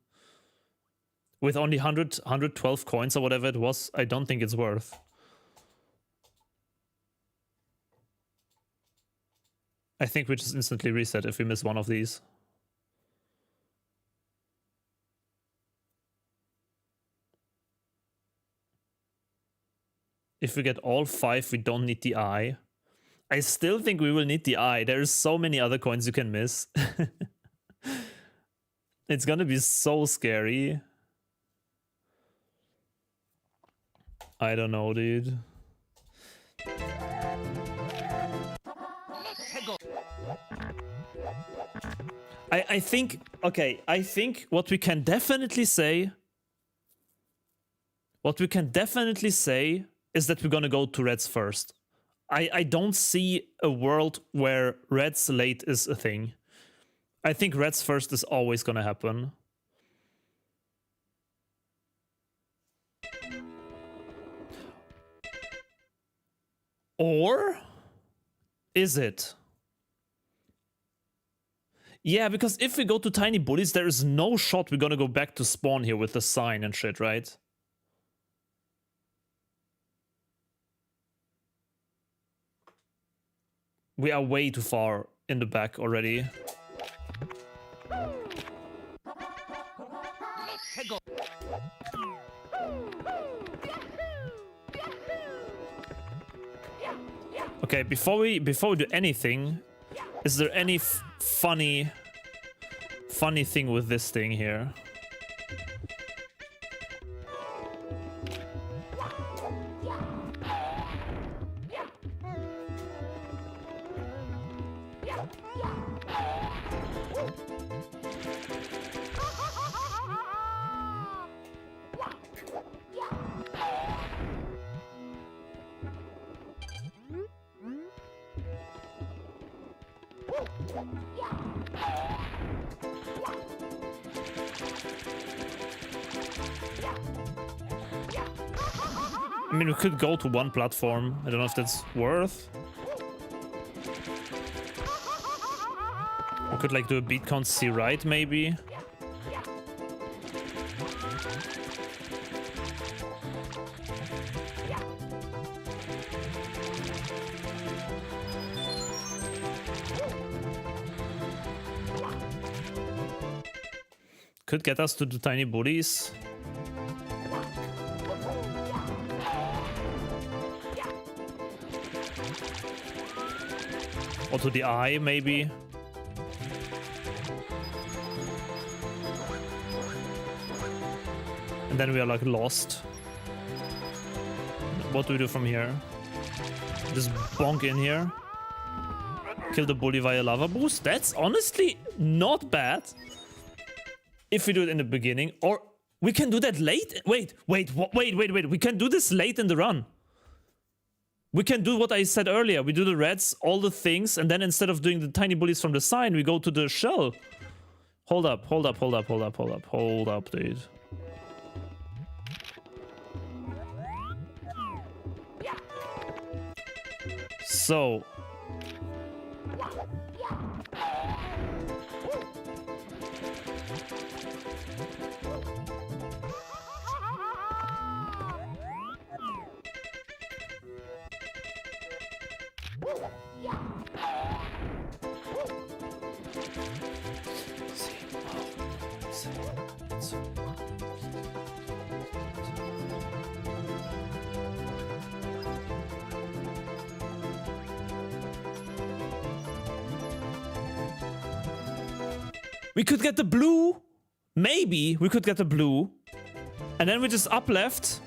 With only 112 coins or whatever it was, I don't think it's worth. I think we just instantly reset if we miss one of these. If we get all 5, we don't need the eye. I still think we will need the eye. There's so many other coins you can miss. It's gonna be so scary. I don't know, dude. I think, okay, I think what we can definitely say is that we're gonna go to reds first. I don't see a world where reds late is a thing. I think reds first is always gonna happen. Or is it? Yeah, because if we go to tiny bullies, there is no shot we're gonna go back to spawn here with the sign and shit, right? We are way too far in the back already. Okay, before we do anything, is there any funny thing with this thing here? I mean, we could go to one platform. I don't know if that's worth. We could like do a beat count C right, maybe. Could get us to the tiny bullies. Or to the eye, maybe. And then we are like lost. What do we do from here? Just bonk in here. Kill the bully via lava boost. That's honestly not bad. If we do it in the beginning. Or we can do that late. Wait. We can do this late in the run. We can do what I said earlier. We do the reds, all the things, and then instead of doing the tiny bullies from the sign, we go to the shell. Hold up, dude. So. We could get the blue. Maybe we could get the blue. And then we just up left.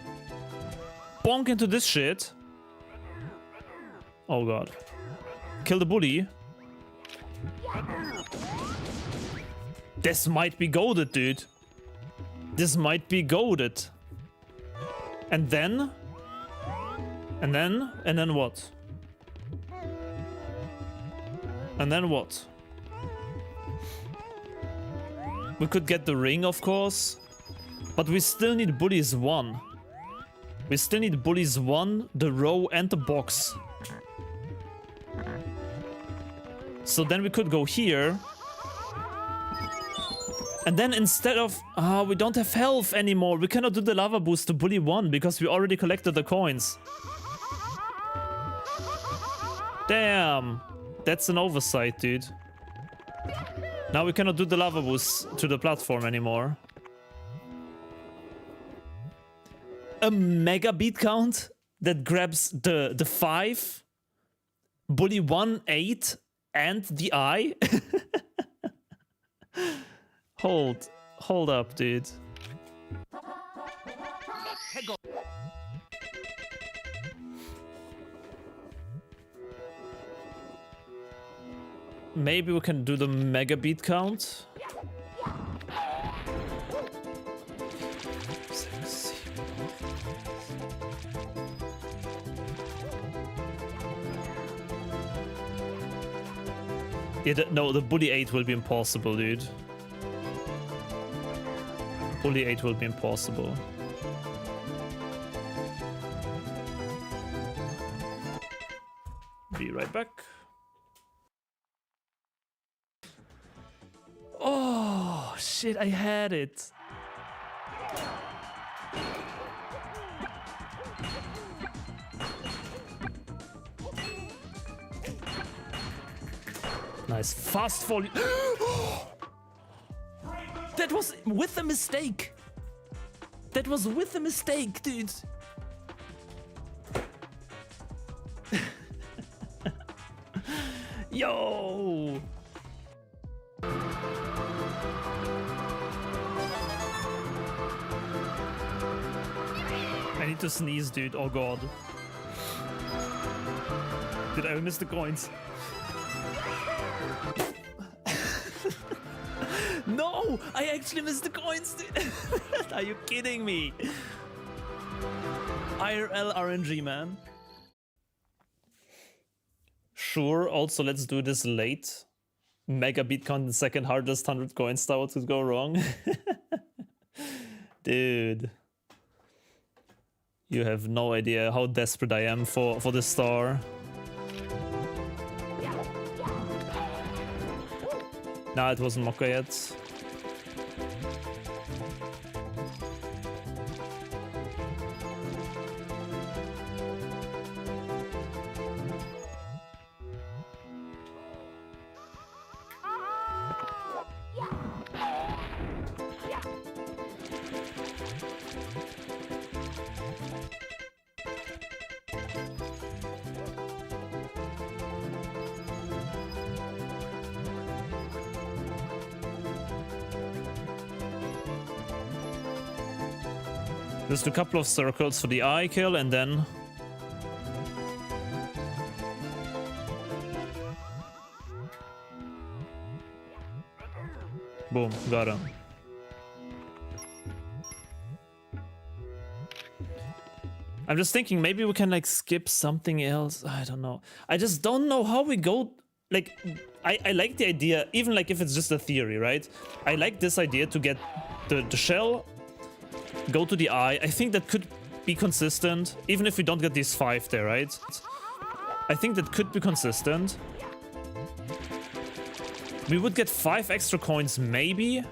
Bonk into this shit. Oh god. Kill the bully. This might be goated, dude. This might be goated. And then what? And then what? We could get the ring, of course. But we still need bullies 1. We still need bullies 1, the row, and the box. So then we could go here. And then instead of... we don't have health anymore. We cannot do the lava boost to bully 1 because we already collected the coins. Damn. That's an oversight, dude. Now we cannot do the lava boost to the platform anymore. A mega beat count that grabs the 5, bully 1, 8, and the eye. Hold up, dude. Maybe we can do the mega beat count. Yeah, no, the bully 8 will be impossible, dude. Bully 8 will be impossible. Be right back. Oh, shit, I had it. Nice. Fast volley. That was with a mistake. That was with a mistake, dude. Yo. I need to sneeze, dude. Oh god. Did I miss the coins? No! I actually missed the coins, dude! Are you kidding me? IRL RNG, man. Sure, also let's do this late. Mega beat count in second hardest 100 coin star. What could go wrong? Dude. You have no idea how desperate I am for the star. Nah, it wasn't Mokka yet. Just a couple of circles for the eye kill and then... Boom, got him. I'm just thinking maybe we can like skip something else. I don't know. I just don't know how we go. Like, I like the idea, even like if it's just a theory, right? I like this idea to get the shell, go to the eye. I think that could be consistent, even if we don't get these 5 there, right? I think that could be consistent. We would get 5 extra coins, maybe.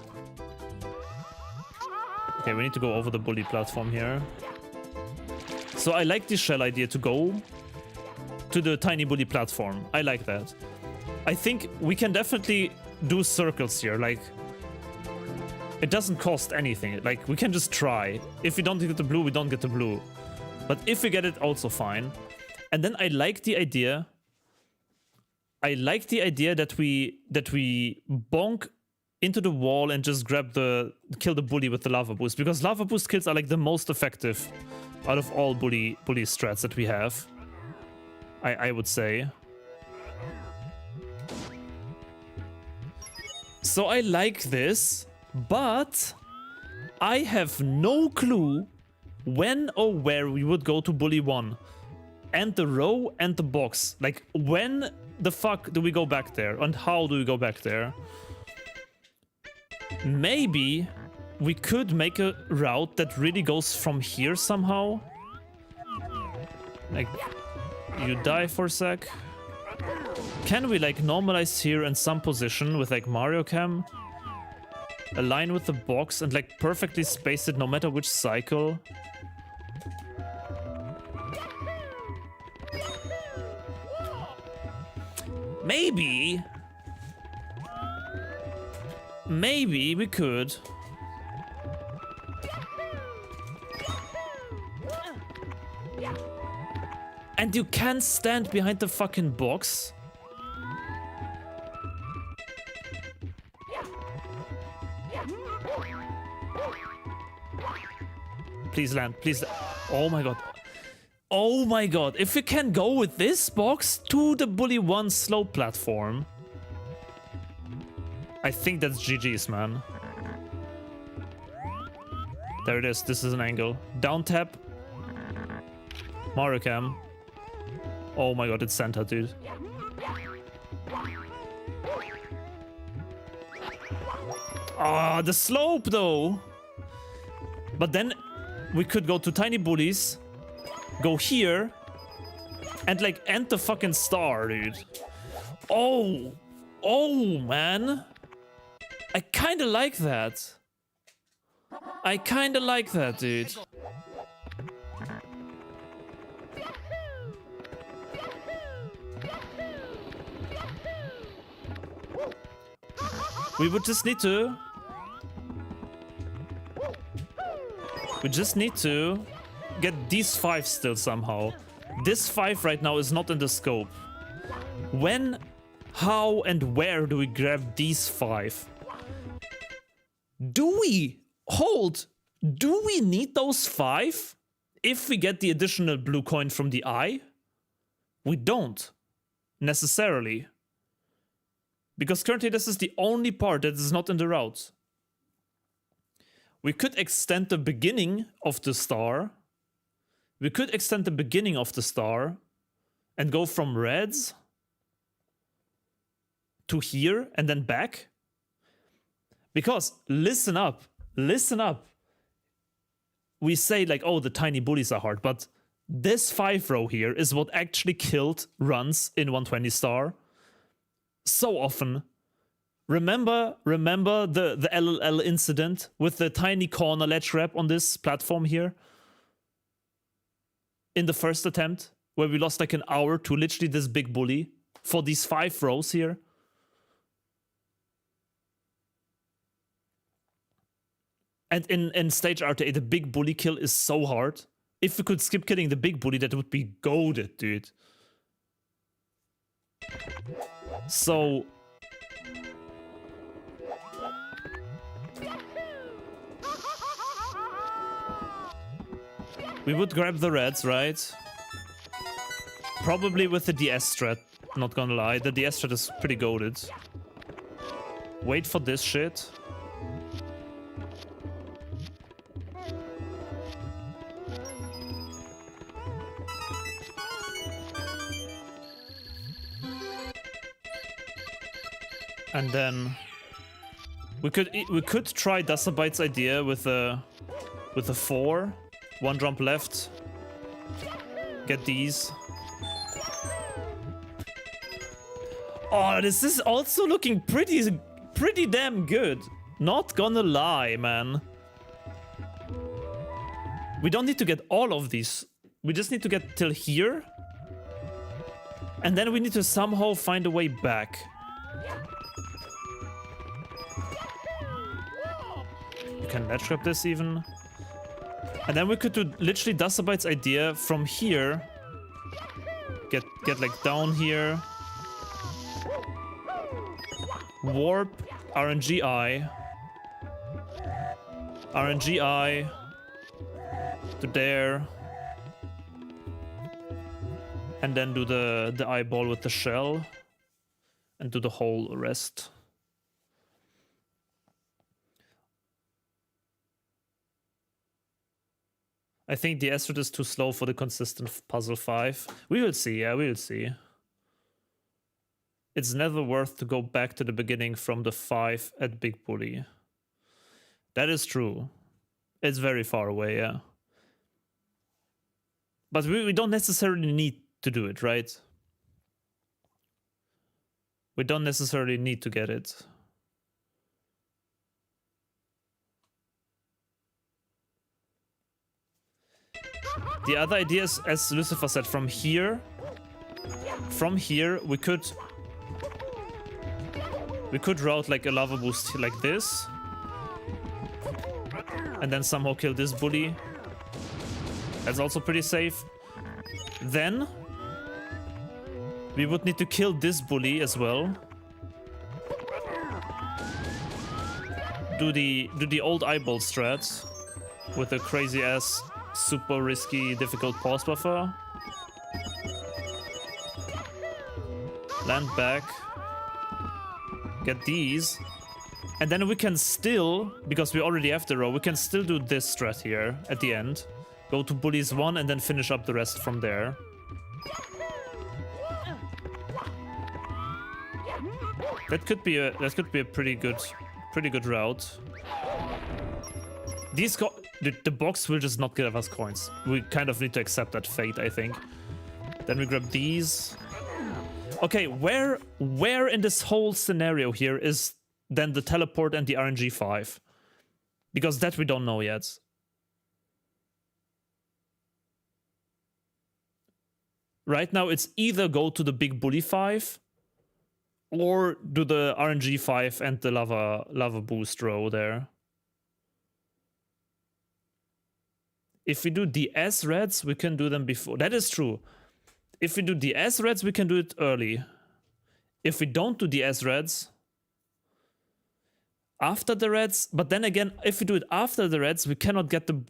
Okay, we need to go over the bully platform here. So I like this shell idea to go to the tiny bully platform. I like that. I think we can definitely do circles here. Like, it doesn't cost anything. Like, we can just try. If we don't get the blue, we don't get the blue. But if we get it, also fine. And then I like the idea. I like the idea that we bonk into the wall and just kill the bully with the lava boost, because lava boost kills are like the most effective out of all bully strats that we have. I would say. So I like this, but I have no clue when or where we would go to bully 1. And the row and the box. Like, when the fuck do we go back there? And how do we go back there? Maybe we could make a route that really goes from here somehow. Like, you die for a sec. Can we like normalize here in some position with like Mario Cam? Align with the box and like perfectly space it no matter which cycle? Maybe we could. And you can't stand behind the fucking box. Please land, please. Oh my god. Oh my god. If we can go with this box to the bully 1 slope platform, I think that's GG's, man. There it is. This is an angle. Down tap. Mario Cam. Oh my god, it's Santa, dude. Ah, the slope though. But then we could go to tiny bullies, go here, and like end the fucking star, dude. Oh, oh man. I kinda like that. I kinda like that, dude. We would just need to... We just need to get these 5 still somehow. This 5 right now is not in the scope. When, how, and where do we grab these 5? Do we hold? Do we need those 5 if we get the additional blue coin from the eye? We don't necessarily. Because currently this is the only part that is not in the route. We could extend the beginning of the star. We could extend the beginning of the star and go from reds to here and then back. Because, listen up, listen up. We say like, oh, the tiny bullies are hard, but this 5 row here is what actually killed runs in 120 star. So often. Remember the LLL incident with the tiny corner ledge grab on this platform here? In the first attempt, where we lost like an hour to literally this big bully for these 5 rows here. And in stage RTA, the big bully kill is so hard. If we could skip killing the big bully, that would be goated, dude. So... we would grab the reds, right? Probably with the DS strat, not gonna lie. The DS strat is pretty goated. Wait for this shit. And then we could try Dasabite's idea with a 4, 1 jump left. Get these. Oh, this is also looking pretty damn good. Not gonna lie, man. We don't need to get all of these. We just need to get till here. And then we need to somehow find a way back. Can ledge grab this even. And then we could do literally Dasabite's idea from here. Get like down here. Warp, RNGI. RNGI. To there. And then do the eyeball with the shell. And do the whole rest. I think the Astrid is too slow for the consistent puzzle 5. We will see, yeah, we will see. It's never worth to go back to the beginning from the 5 at Big Bully. That is true. It's very far away, yeah. But we don't necessarily need to do it, right? We don't necessarily need to get it. The other idea is, as Lucifer said, from here we could route like a lava boost like this, and then somehow kill this bully. That's also pretty safe. Then we would need to kill this bully as well. Do the old eyeball strat with a crazy ass, super risky, difficult pause buffer. Land back. Get these. And then we can still, because we already have the row, we can still do this strat here at the end. Go to bullies 1 and then finish up the rest from there. That could be a pretty good route. The box will just not give us coins. We kind of need to accept that fate, I think. Then we grab these. Okay, where in this whole scenario here is then the teleport and the RNG 5? Because that we don't know yet. Right now it's either go to the big bully 5 or do the RNG 5 and the lava boost row there. If we do DS reds, we can do them before. That is true. If we do DS reds, we can do it early. If we don't do DS reds, after the reds, but then again, if we do it after the reds, we cannot get the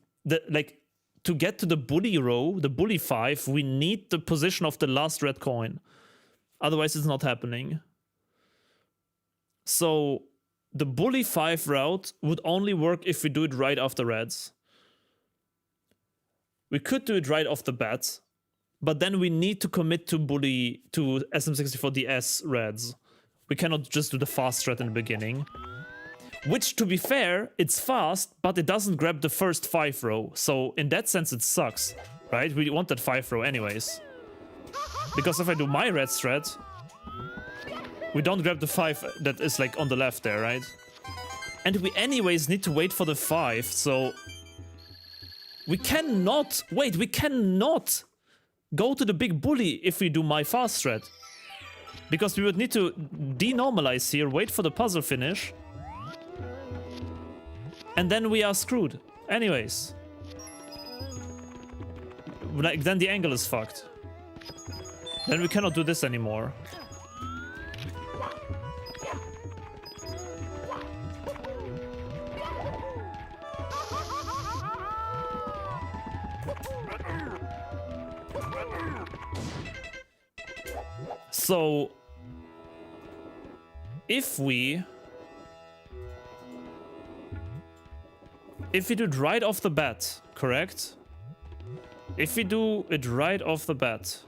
like, to get to the bully row, the bully 5, we need the position of the last red coin. Otherwise, it's not happening. So the bully 5 route would only work if we do it right after reds. We could do it right off the bat, but then we need to commit to SM64 DS reds. We cannot just do the fast strat in the beginning. Which, to be fair, it's fast, but it doesn't grab the first 5 row. So in that sense, it sucks, right? We want that 5 row anyways. Because if I do my red strat, we don't grab the 5 that is like on the left there, right? And we anyways need to wait for the 5, so we cannot go to the big bully if we do my fast strat. Because we would need to denormalize here, wait for the puzzle finish, and then we are screwed. Anyways. Like, then the angle is fucked. Then we cannot do this anymore. So, if we do it right off the bat, correct? If we do it right off the bat,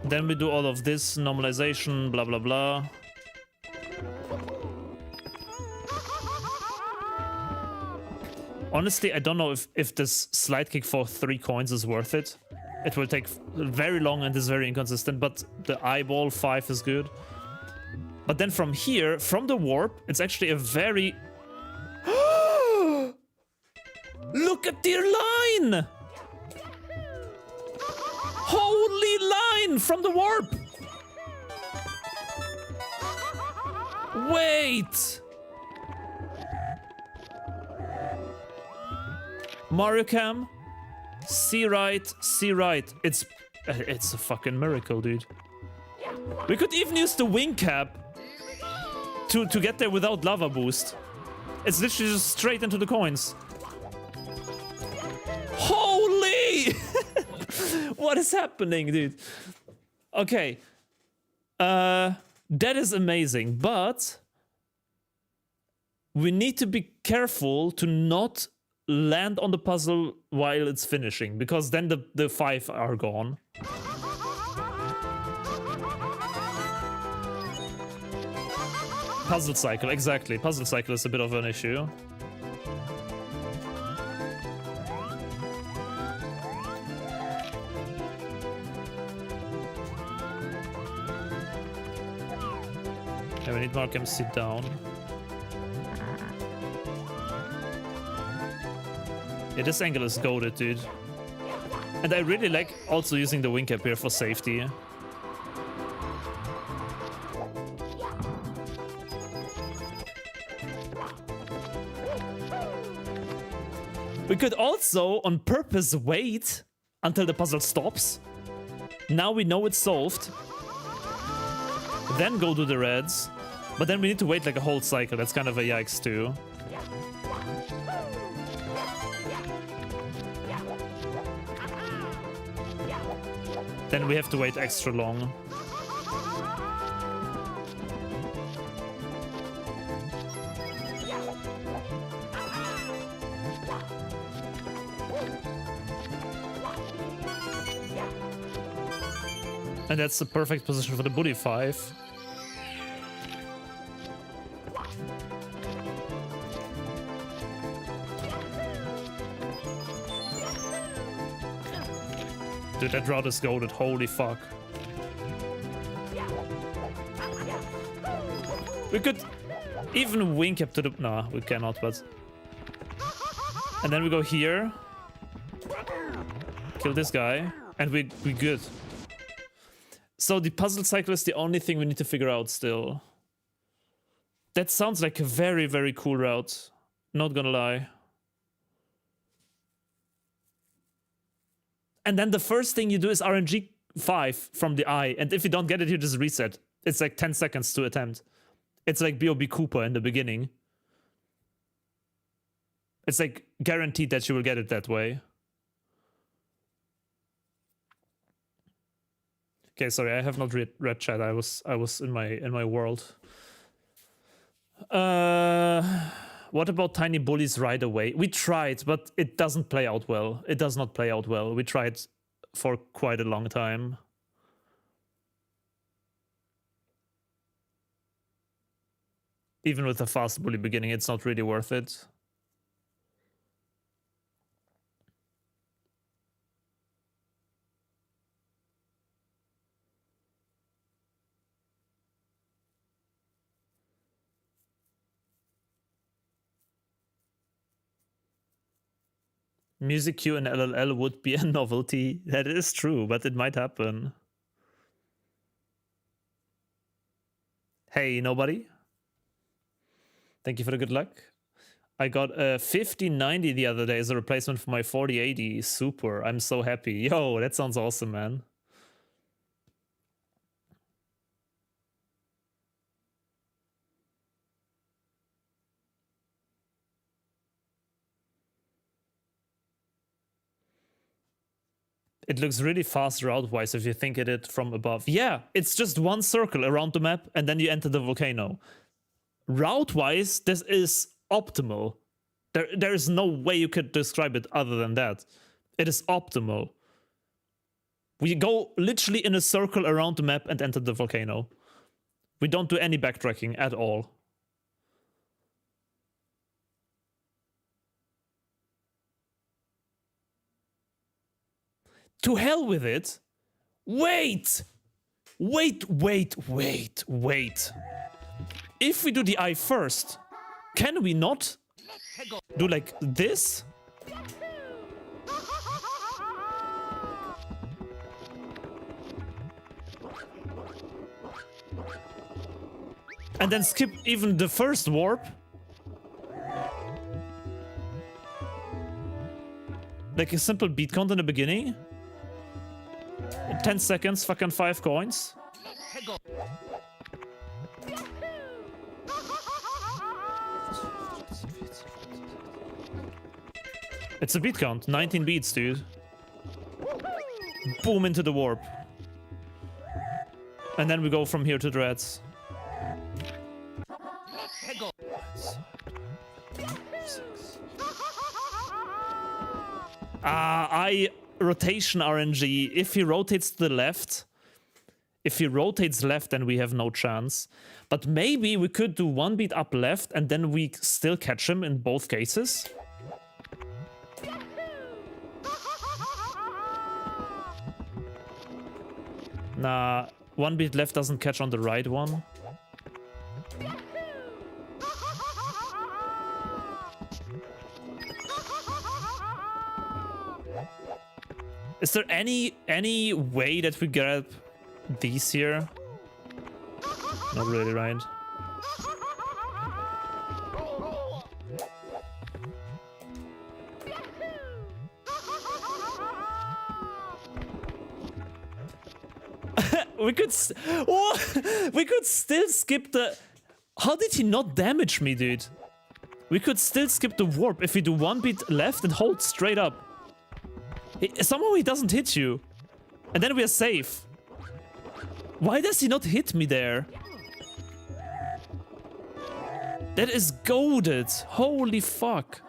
then we do all of this normalization, blah blah blah. Honestly, I don't know if this slide kick for 3 coins is worth it. It will take very long and is very inconsistent, but the eyeball 5 is good. But then from here, from the warp, it's actually a very... Look at their line! Holy line from the warp! Wait! Mario Cam, see right. It's a fucking miracle, dude. We could even use the wing cap to get there without lava boost. It's literally just straight into the coins. Holy! What is happening, dude? Okay. That is amazing, but we need to be careful to not land on the puzzle while it's finishing, because then the 5 are gone. Puzzle cycle, exactly. Puzzle cycle is a bit of an issue. Yeah, we need Markham sit down. Yeah, this angle is goated, dude. And I really like also using the wing cap here for safety. We could also, on purpose, wait until the puzzle stops. Now we know it's solved. Then go to the reds. But then we need to wait like a whole cycle. That's kind of a yikes too. then we have to wait extra long. And that's the perfect position for the bully 5. Dude, that route is goated, holy fuck. We could even wink up to the... Nah, we cannot, but... And then we go here. Kill this guy. And we good. So the puzzle cycle is the only thing we need to figure out still. That sounds like a very, very cool route. Not gonna lie. And then the first thing you do is RNG 5 from the eye. And if you don't get it, you just reset. It's like 10 seconds to attempt. It's like B.O.B. Cooper in the beginning. It's like guaranteed that you will get it that way. Okay, sorry, I have not read chat. I was in my world. What about tiny bullies right away? We tried, but it doesn't play out well. It does not play out well. We tried for quite a long time. Even with a fast bully beginning, it's not really worth it. Music queue in LLL would be a novelty. That is true, but it might happen. Hey, nobody? Thank you for the good luck. I got a 5090 the other day as a replacement for my 4080. Super, I'm so happy. Yo, that sounds awesome, man. It looks really fast route-wise if you think at it from above. Yeah, it's just one circle around the map and then you enter the volcano. Route-wise, this is optimal. There is no way you could describe it other than that. It is optimal. We go literally in a circle around the map and enter the volcano. We don't do any backtracking at all. To hell with it. Wait. If we do the eye first, can we not do like this? And then skip even the first warp? Like a simple beat count in the beginning? 10 seconds, fucking 5 coins. It's a beat count, 19 beats, dude. Boom into the warp. And then we go from here to the reds. Rotation RNG. If he rotates to the left, then we have no chance. But maybe we could do one beat up left and then we still catch him in both cases. Nah, one beat left doesn't catch on the right one. Is there any way that we grab these here? Not really, right? we could still skip the... How did he not damage me, dude? We could still skip the warp if we do one beat left and hold straight up. Somehow he doesn't hit you. And then we are safe. Why does he not hit me there? That is goated. Holy fuck.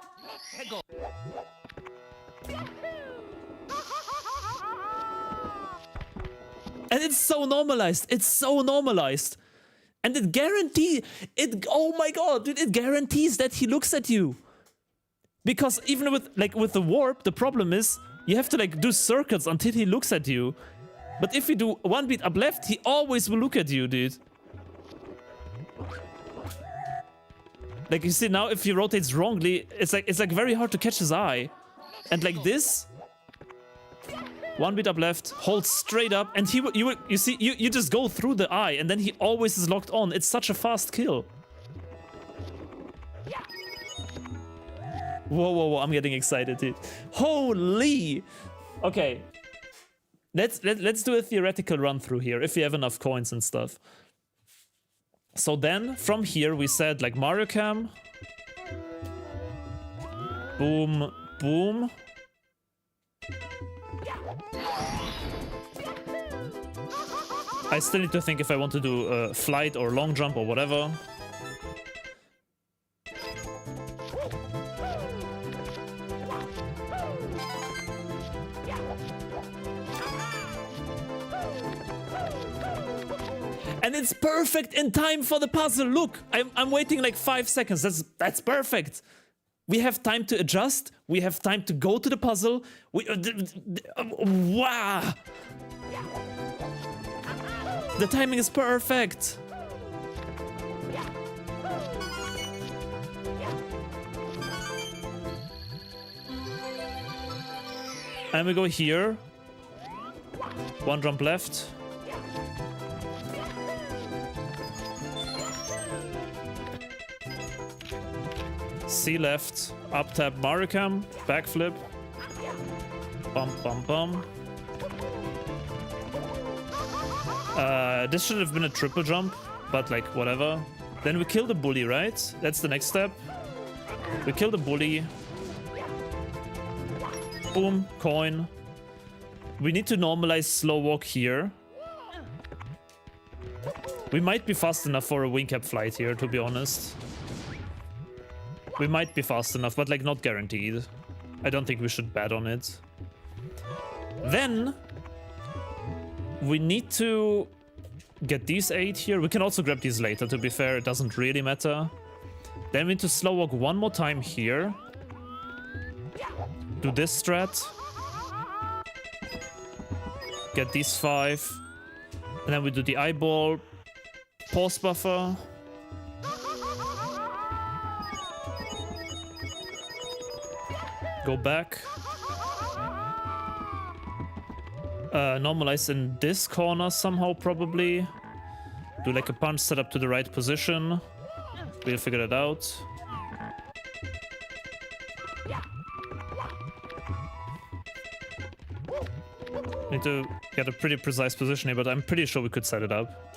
And it's so normalized. It's so normalized. And it guarantees it. Oh my god, dude, it guarantees that he looks at you. Because even with the warp, the problem is you have to like do circuits until he looks at you. But if you do one beat up left, he always will look at you, dude. Like you see now, if he rotates wrongly, it's like very hard to catch his eye. And like this, one beat up left, hold straight up, and you see you just go through the eye, and then he always is locked on. It's such a fast kill. Whoa, whoa, whoa! I'm getting excited, dude. Holy! Okay, let's do a theoretical run through here if you have enough coins and stuff. So then from here we said like Mario Cam, boom, boom. I still need to think if I want to do a flight or long jump or whatever. And it's perfect in time for the puzzle. Look, I'm waiting like 5 seconds. That's perfect. We have time to adjust. We have time to go to the puzzle. Wow. The timing is perfect. And we go here. One jump left. C left, up tap Mario Cam, backflip. Bum bum bum. This should have been a triple jump, but like whatever. Then we kill the bully, right? That's the next step. We kill the bully. Boom, coin. We need to normalize slow walk here. We might be fast enough for a wing cap flight here, to be honest. We might be fast enough, but like not guaranteed. I don't think we should bet on it. Then we need to get these 8 here. We can also grab these later, to be fair. It doesn't really matter. Then we need to slow walk one more time here. Do this strat. Get these 5. And then we do the eyeball. Pause buffer. Go back. Normalize in this corner somehow, probably. Do like a punch set up to the right position. We'll figure it out. Need to get a pretty precise position here, but I'm pretty sure we could set it up.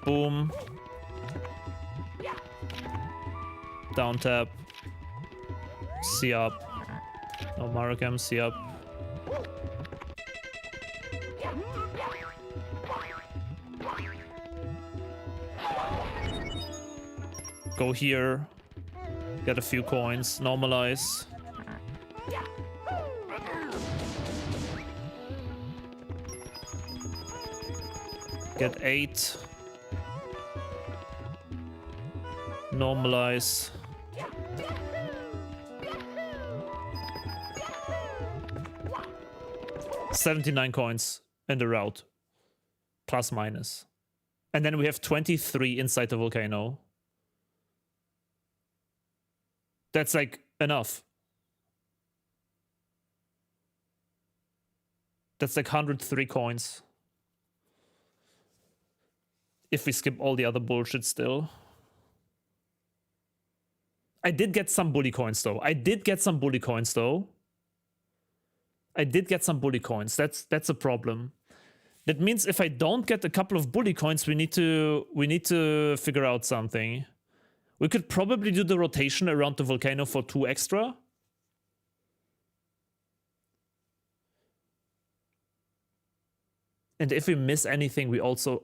Boom. Down tap. C up. No Mario Cam, C up. Go here. Get a few coins. Normalize. Get 8. Normalize. $79 coins in the route. Plus minus. And then we have 23 inside the volcano. That's like enough. That's like 103 coins. If we skip all the other bullshit still. I did get some bully coins though. I did get some bully coins. That's a problem. That means if I don't get a couple of bully coins, we need to figure out something. We could probably do the rotation around the volcano for 2 extra. And if we miss anything, we also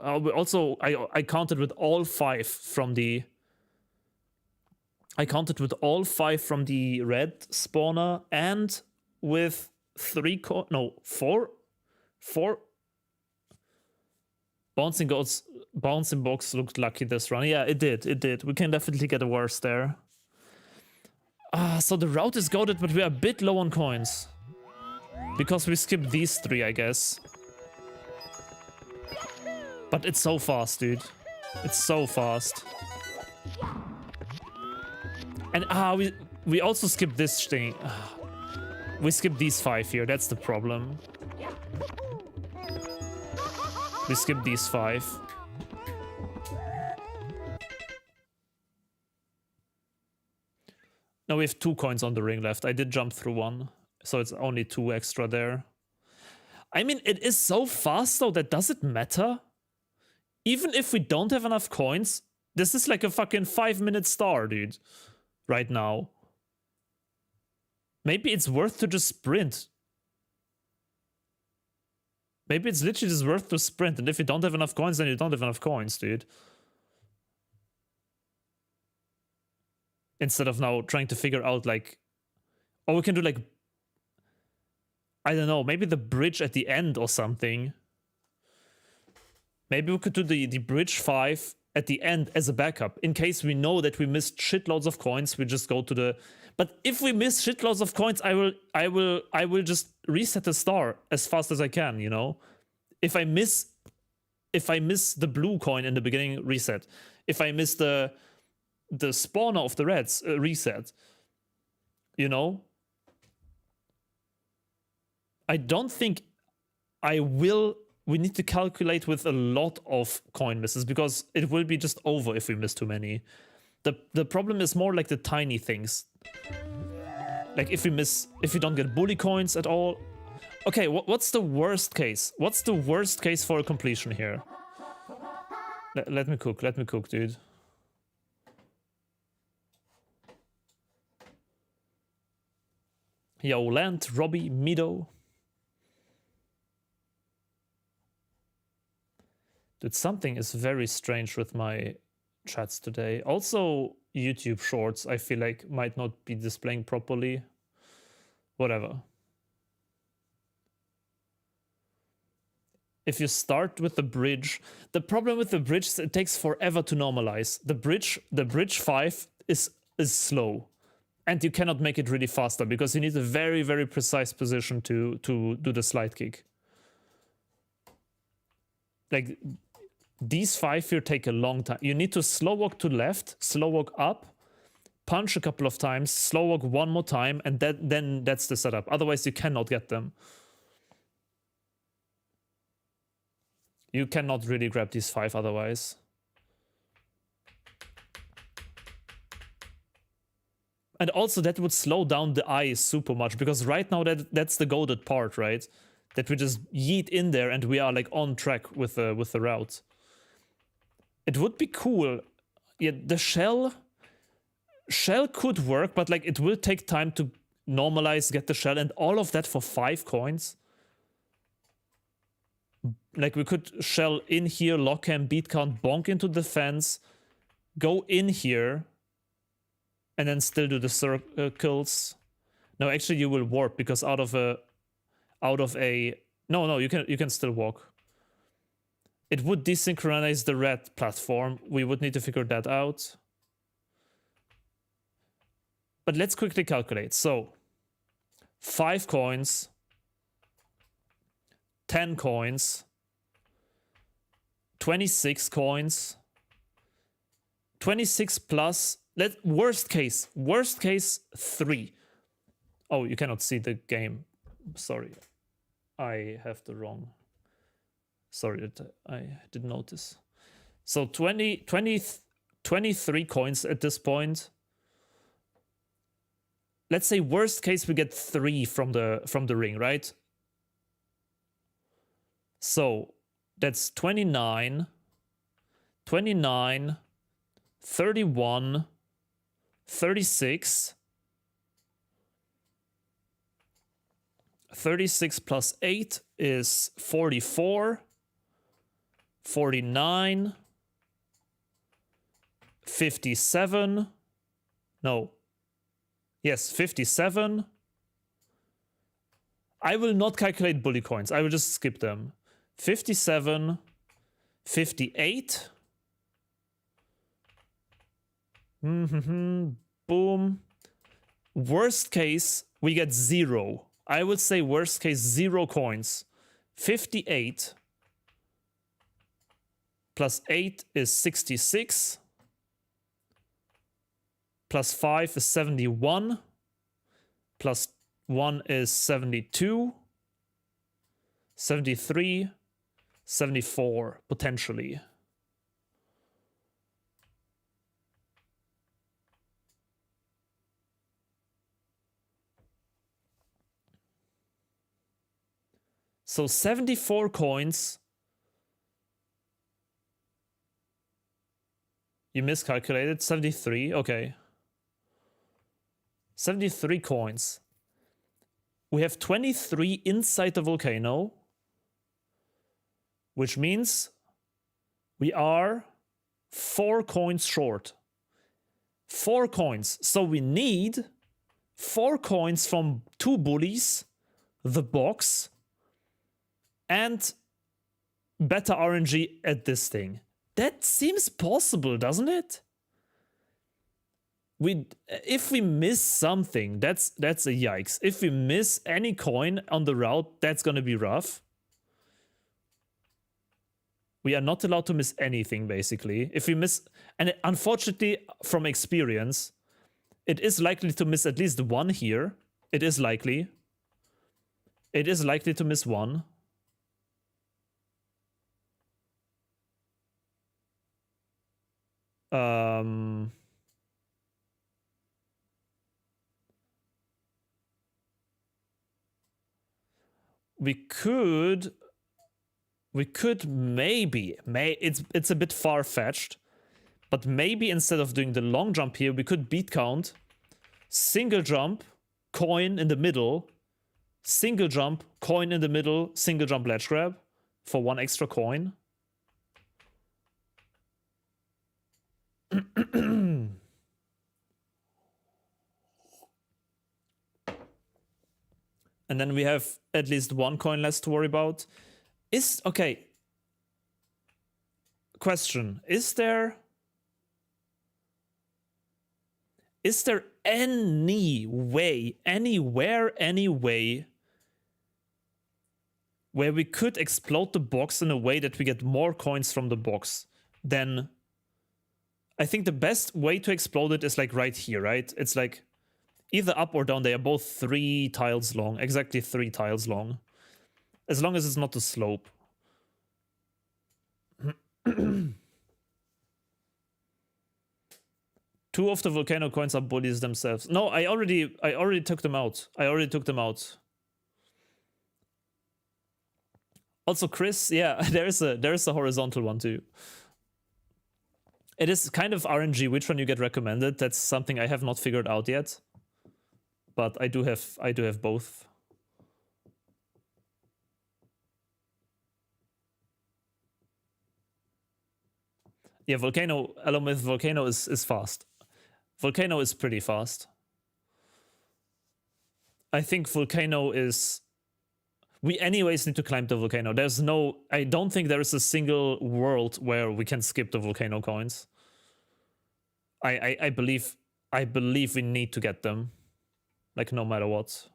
I counted with all 5 from the red spawner and with 4 bouncing box looked lucky this run. Yeah, it did. We can definitely get a worse there. So the route is goated, but we are a bit low on coins. Because we skipped these 3, I guess. But it's so fast, dude. It's so fast. And we also skipped this thing. We skipped these 5 here, that's the problem. We skipped these 5. Now we have 2 coins on the ring left. I did jump through 1, so it's only 2 extra there. I mean, it is so fast though that does it matter? Even if we don't have enough coins, this is like a fucking 5-minute star, dude. Right now. Maybe it's worth to just sprint. Maybe it's literally just worth to sprint, and if you don't have enough coins, then you don't have enough coins, dude. Instead of now trying to figure out, like... Or we can do, like... I don't know, maybe the bridge at the end or something. Maybe we could do the bridge 5 at the end as a backup. In case we know that we missed shitloads of coins, we just go to the... But if we miss shitloads of coins, I will just reset the star as fast as I can, you know? If I miss the blue coin in the beginning, reset. If I miss the spawner of the reds, reset. You know? I don't think I will... We need to calculate with a lot of coin misses because it will be just over if we miss too many. The problem is more like the tiny things. Like if we don't get bully coins at all. Okay, what's the worst case? What's the worst case for a completion here? Let me cook, dude. Yo, Land, Robbie, Mido. Dude, something is very strange with my chats today. Also, YouTube Shorts, I feel like, might not be displaying properly. Whatever. If you start with the bridge, the problem with the bridge is it takes forever to normalize. The bridge 5 is slow. And you cannot make it really faster because you need a very, very precise position to do the slide kick. Like... These 5 here take a long time. You need to slow walk to left, slow walk up, punch a couple of times, slow walk 1 more time, and then that's the setup. Otherwise, you cannot get them. You cannot really grab these 5 otherwise. And also that would slow down the eyes super much because right now that's the goated part, right? That we just yeet in there and we are like on track with the route. It would be cool. Yeah, the shell could work, but like it will take time to normalize, get the shell, and all of that for 5 coins. Like we could shell in here, lock him, beat count, bonk into the fence, go in here, and then still do the circles. No, actually you will warp because out of a no, you can still walk. It would desynchronize the red platform. We would need to figure that out. But let's quickly calculate. So, 5 coins, 10 coins, 26 coins, 26 plus, worst case 3. Oh, you cannot see the game. Sorry. I have the wrong... Sorry that I didn't notice. So 23 coins at this point. Let's say worst case we get 3 from the ring, right? So that's 29, 31, 36. 36 plus 8 is 44. 49, 57, no, yes, 57. I will not calculate bully coins, I will just skip them. 57, 58. Boom. Worst case, we get 0. I would say worst case 0 coins. 58 plus 8 is 66. Plus 5 is 71. Plus 1 is 72. 73. 74, potentially. So 74 coins. You miscalculated. 73. Okay. 73 coins. We have 23 inside the volcano. Which means we are 4 coins short. 4 coins. So we need 4 coins from 2 bullies, the box, and better RNG at this thing. That seems possible, doesn't it? If we miss something, that's a yikes. If we miss any coin on the route, that's gonna be rough. We are not allowed to miss anything, basically. If we miss, and unfortunately, from experience, it is likely to miss at least 1 here. It is likely. It is likely to miss 1. We could maybe, it's a bit far-fetched, but maybe instead of doing the long jump here, we could beat count, single jump, coin in the middle, single jump, coin in the middle, single jump ledge grab for 1 extra coin. And then we have at least 1 coin less to worry about. Okay. Question. Is there any way, anywhere, any way where we could explode the box in a way that we get more coins from the box? Then I think the best way to explode it is like right here, right? It's like either up or down. They are both 3 tiles long, exactly 3 tiles long. As long as it's not a slope. 2 of the volcano coins are bullies themselves. No, I already took them out. Also, Chris, yeah, there's a horizontal one too. It is kind of RNG which one you get recommended. That's something I have not figured out yet. But I do have both. Yeah, Volcano, along with Volcano is fast. Volcano is pretty fast. I think Volcano is... We anyways need to climb the Volcano. I don't think there is a single world where we can skip the Volcano coins. I believe we need to get them. Like, no matter what.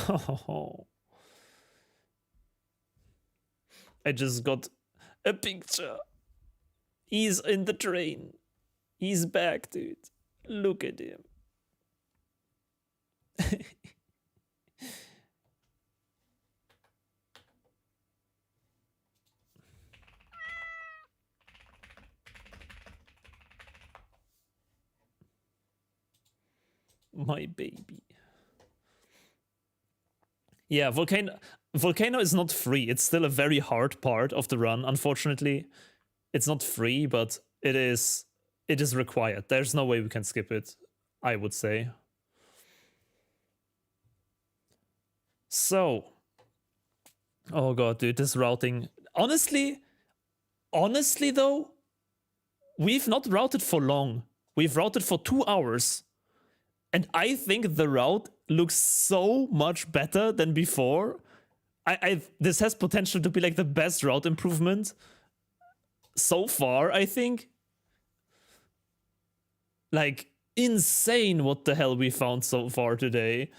Oh. I just got a picture. He's in the train. He's back, dude. Look at him. My baby. Yeah, Volcano is not free. It's still a very hard part of the run, unfortunately. It's not free, but it is required. There's no way we can skip it, I would say. So, oh god, dude, this routing. Honestly though, we've not routed for long. We've routed for 2 hours. And I think the route looks so much better than before. This has potential to be like the best route improvement so far, I think. Like, insane what the hell we found so far today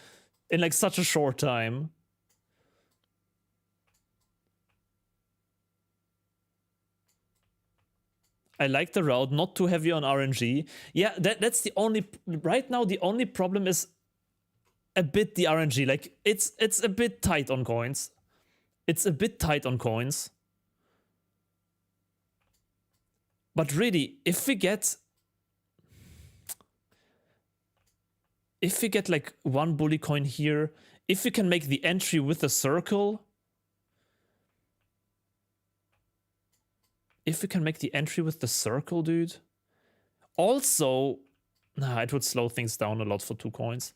in like such a short time. I like the route, not too heavy on RNG. Yeah, that's the only, right now the only problem is a bit the RNG. Like, it's a bit tight on coins. It's a bit tight on coins. But really, if we get like 1 bully coin here, if we can make the entry with a circle, dude. Also, nah, it would slow things down a lot for 2 coins.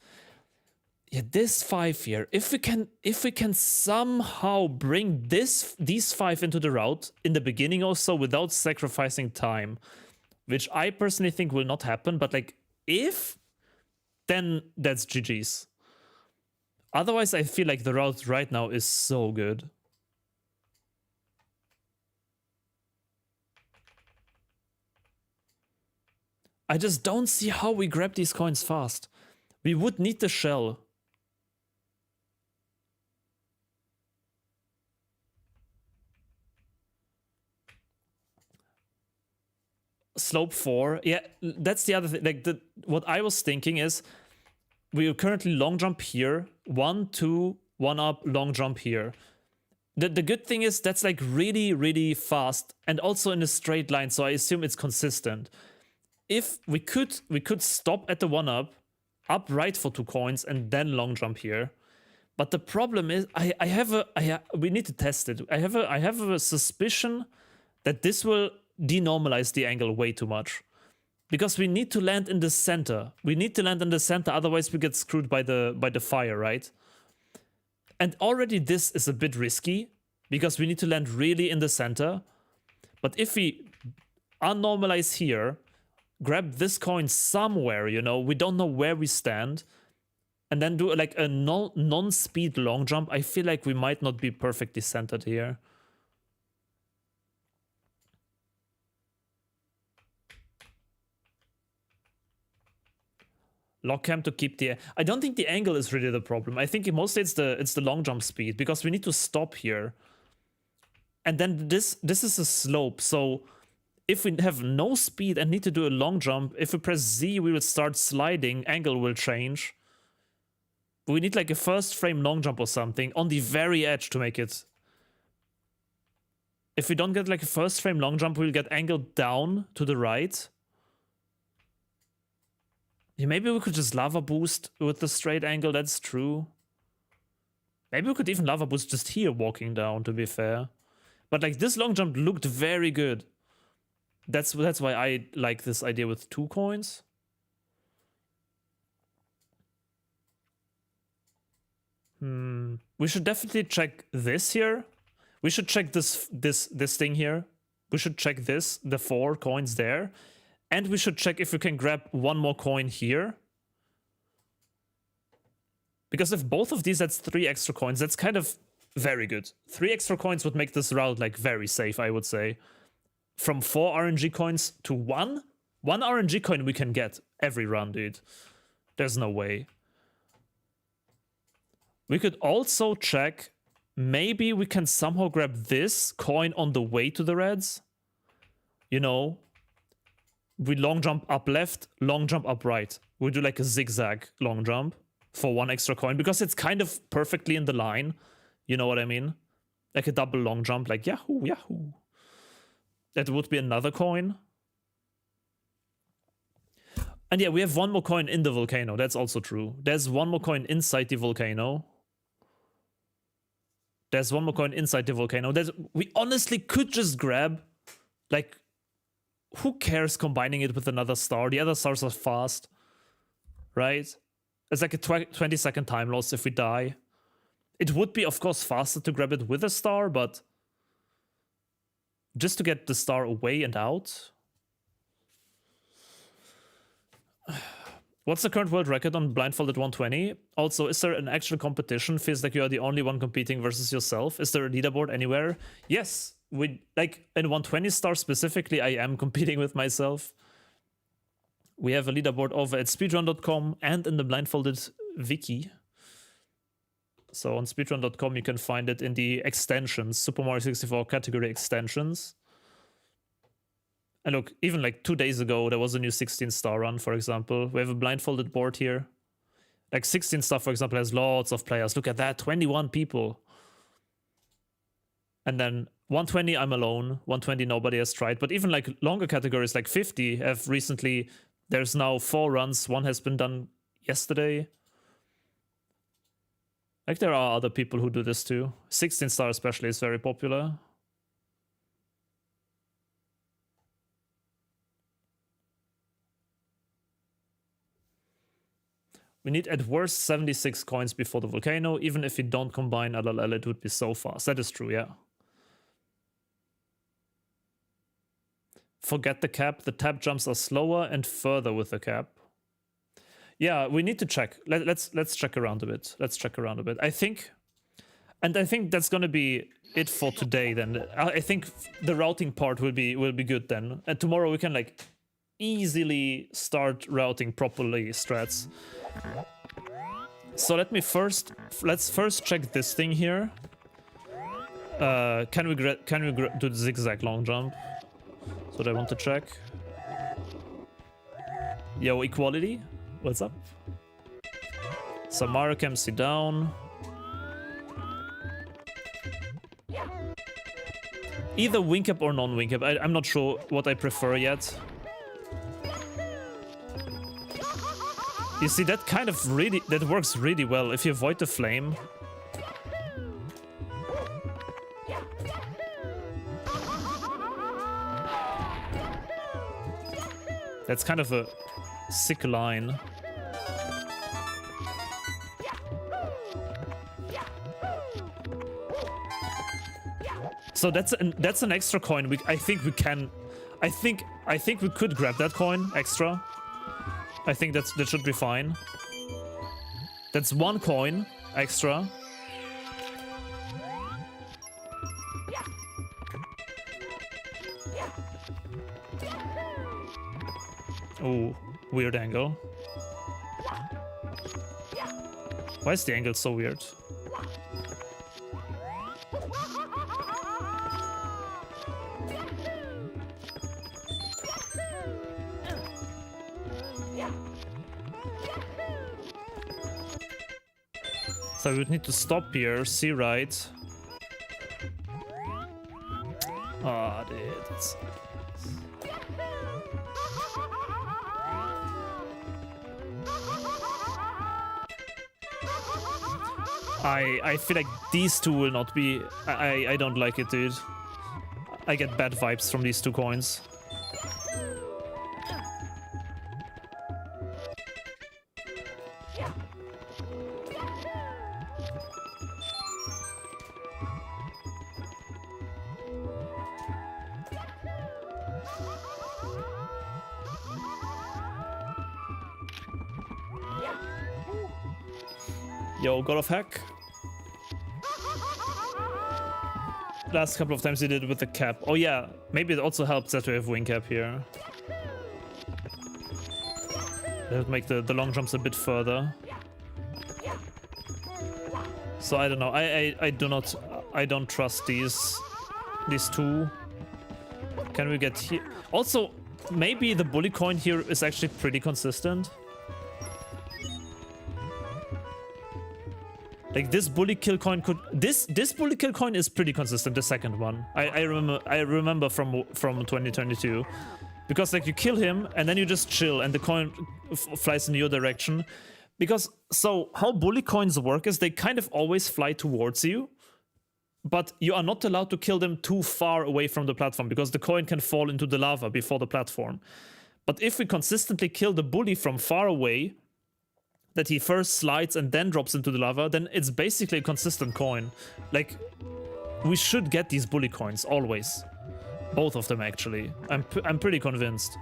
Yeah, this 5 here. If we can somehow bring these 5 into the route in the beginning also without sacrificing time, which I personally think will not happen, but like if, then that's GG's. Otherwise, I feel like the route right now is so good. I just don't see how we grab these coins fast. We would need the shell. Slope 4. Yeah, that's the other thing. Like, what I was thinking is we are currently long jump here. 1, 2, 1 up, long jump here. The good thing is that's like really, really fast and also in a straight line, so I assume it's consistent. If we could stop at the 1 up right for 2 coins, and then long jump here. But the problem is, we need to test it. I have a suspicion that this will denormalize the angle way too much, because we need to land in the center. Otherwise we get screwed by the fire, right? And already this is a bit risky because we need to land really in the center. But if we unnormalize here, grab this coin somewhere, you know, we don't know where we stand, and then do like a non-speed long jump, I feel like we might not be perfectly centered here. Lock cam to keep the... I don't think the angle is really the problem. I think mostly it's the long jump speed, because we need to stop here. And then this is a slope, so if we have no speed and need to do a long jump, if we press Z, we will start sliding, angle will change. We need like a first frame long jump or something on the very edge to make it. If we don't get like a first frame long jump, we'll get angled down to the right. Yeah, maybe we could just lava boost with the straight angle, that's true. Maybe we could even lava boost just here walking down, to be fair. But like this long jump looked very good. That's why I like this idea with 2 coins. We should definitely check this here. We should check this thing here. We should check this, the 4 coins there. And we should check if we can grab 1 more coin here. Because if both of these, that's 3 extra coins. That's kind of very good. 3 extra coins would make this route like very safe, I would say. From 4 RNG coins to 1? 1 RNG coin we can get every run, dude. There's no way. We could also check, maybe we can somehow grab this coin on the way to the reds. You know, we long jump up left, long jump up right. We do like a zigzag long jump for 1 extra coin, because it's kind of perfectly in the line. You know what I mean? Like a double long jump, like yahoo, yahoo. That would be another coin. And yeah, we have one more coin in the volcano. That's also true. There's one more coin inside the volcano. There's one more coin inside the volcano. We honestly could just grab, like, who cares combining it with another star? The other stars are fast, right? It's like a 20-second time loss if we die. It would be, of course, faster to grab it with a star, but just to get the star away and out. What's the current world record on Blindfolded 120? Also, is there an actual competition? Feels like you are the only one competing versus yourself. Is there a leaderboard anywhere? Yes, like in 120 star specifically, I am competing with myself. We have a leaderboard over at speedrun.com and in the Blindfolded wiki. So on speedrun.com you can find it in the extensions, Super Mario 64 category extensions. And look, even like 2 days ago, there was a new 16-star run, for example. We have a blindfolded board here. Like 16-star, for example, has lots of players. Look at that, 21 people. And then 120, I'm alone. 120, nobody has tried. But even like longer categories, like 50, have recently... There's now 4 runs. One has been done yesterday. Like there are other people who do this too. 16-star especially is very popular. We need at worst 76 coins before the volcano. Even if we don't combine LLL, it would be so fast. That is true, yeah. Forget the cap. The tap jumps are slower and further with the cap. Yeah, we need to check. Let's check around a bit. Let's check around a bit. I think that's gonna be it for today. Then I think the routing part will be good then. And tomorrow we can like easily start routing properly strats. So let's first check this thing here. Can we do the zigzag long jump? That's what I want to check. Yo, equality, what's up? Samara MC down. Either wing up or non-wing up. I'm not sure what I prefer yet. You see, that kind of that works really well if you avoid the flame. That's kind of a sick line. So that's an extra coin. I think we could grab that coin extra. I think that should be fine. That's 1 coin extra. Oh, weird angle. Why is the angle so weird? So we would need to stop here, see right. Ah, dude. I feel like these two will not be... I don't like it, dude. I get bad vibes from these 2 coins. Yo, God of Hack. Last couple of times you did it with the cap. Oh yeah, maybe it also helps that we have wing cap here. That would make the long jumps a bit further. So I don't know. I don't trust these 2. Can we get here? Also, maybe the bully coin here is actually pretty consistent. Like this bully kill coin could this bully kill coin is pretty consistent. The second one, I remember from 2022, Because like you kill him and then you just chill and the coin flies in your direction. Because so how bully coins work is they kind of always fly towards you, but you are not allowed to kill them too far away from the platform because the coin can fall into the lava before the platform. But if we consistently kill the bully from far away, that he first slides and then drops into the lava, then it's basically a consistent coin. Like, we should get these bully coins, always. Both of them, actually. I'm pretty convinced.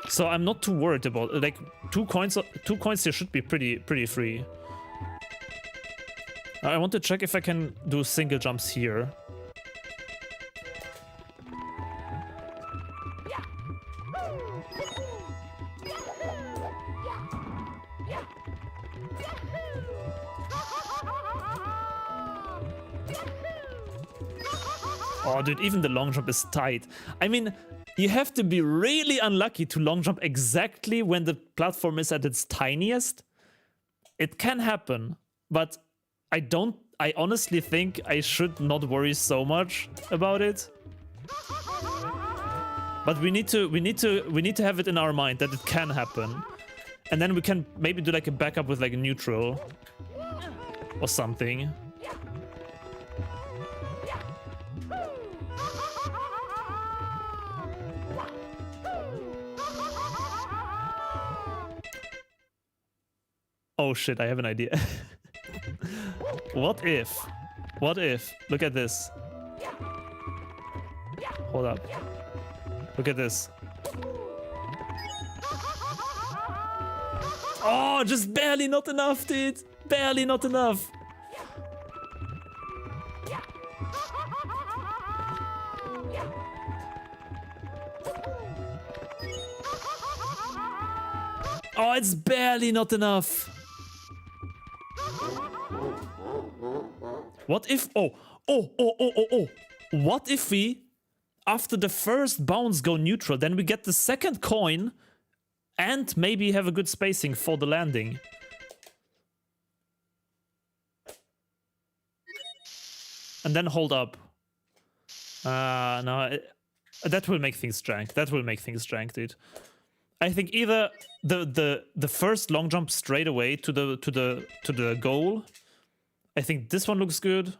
So I'm not too worried about, like, two coins here should be pretty free. I want to check if I can do single jumps here. Oh, dude, even the long jump is tight. I mean, you have to be really unlucky to long jump exactly when the platform is at its tiniest. It can happen, but I honestly think I should not worry so much about it. But we need to have it in our mind that it can happen. And then we can maybe do like a backup with like a neutral or something. Oh shit, I have an idea. What if? Look at this. Hold up. Look at this. Oh, just barely not enough, dude. Barely not enough. Oh, it's barely not enough. What if... Oh. What if we, after the first bounce, go neutral, then we get the second coin and maybe have a good spacing for the landing? And then hold up. No, that will make things jank. That will make things jank, dude. I think either the first long jump straight away to the goal. I think this one looks good.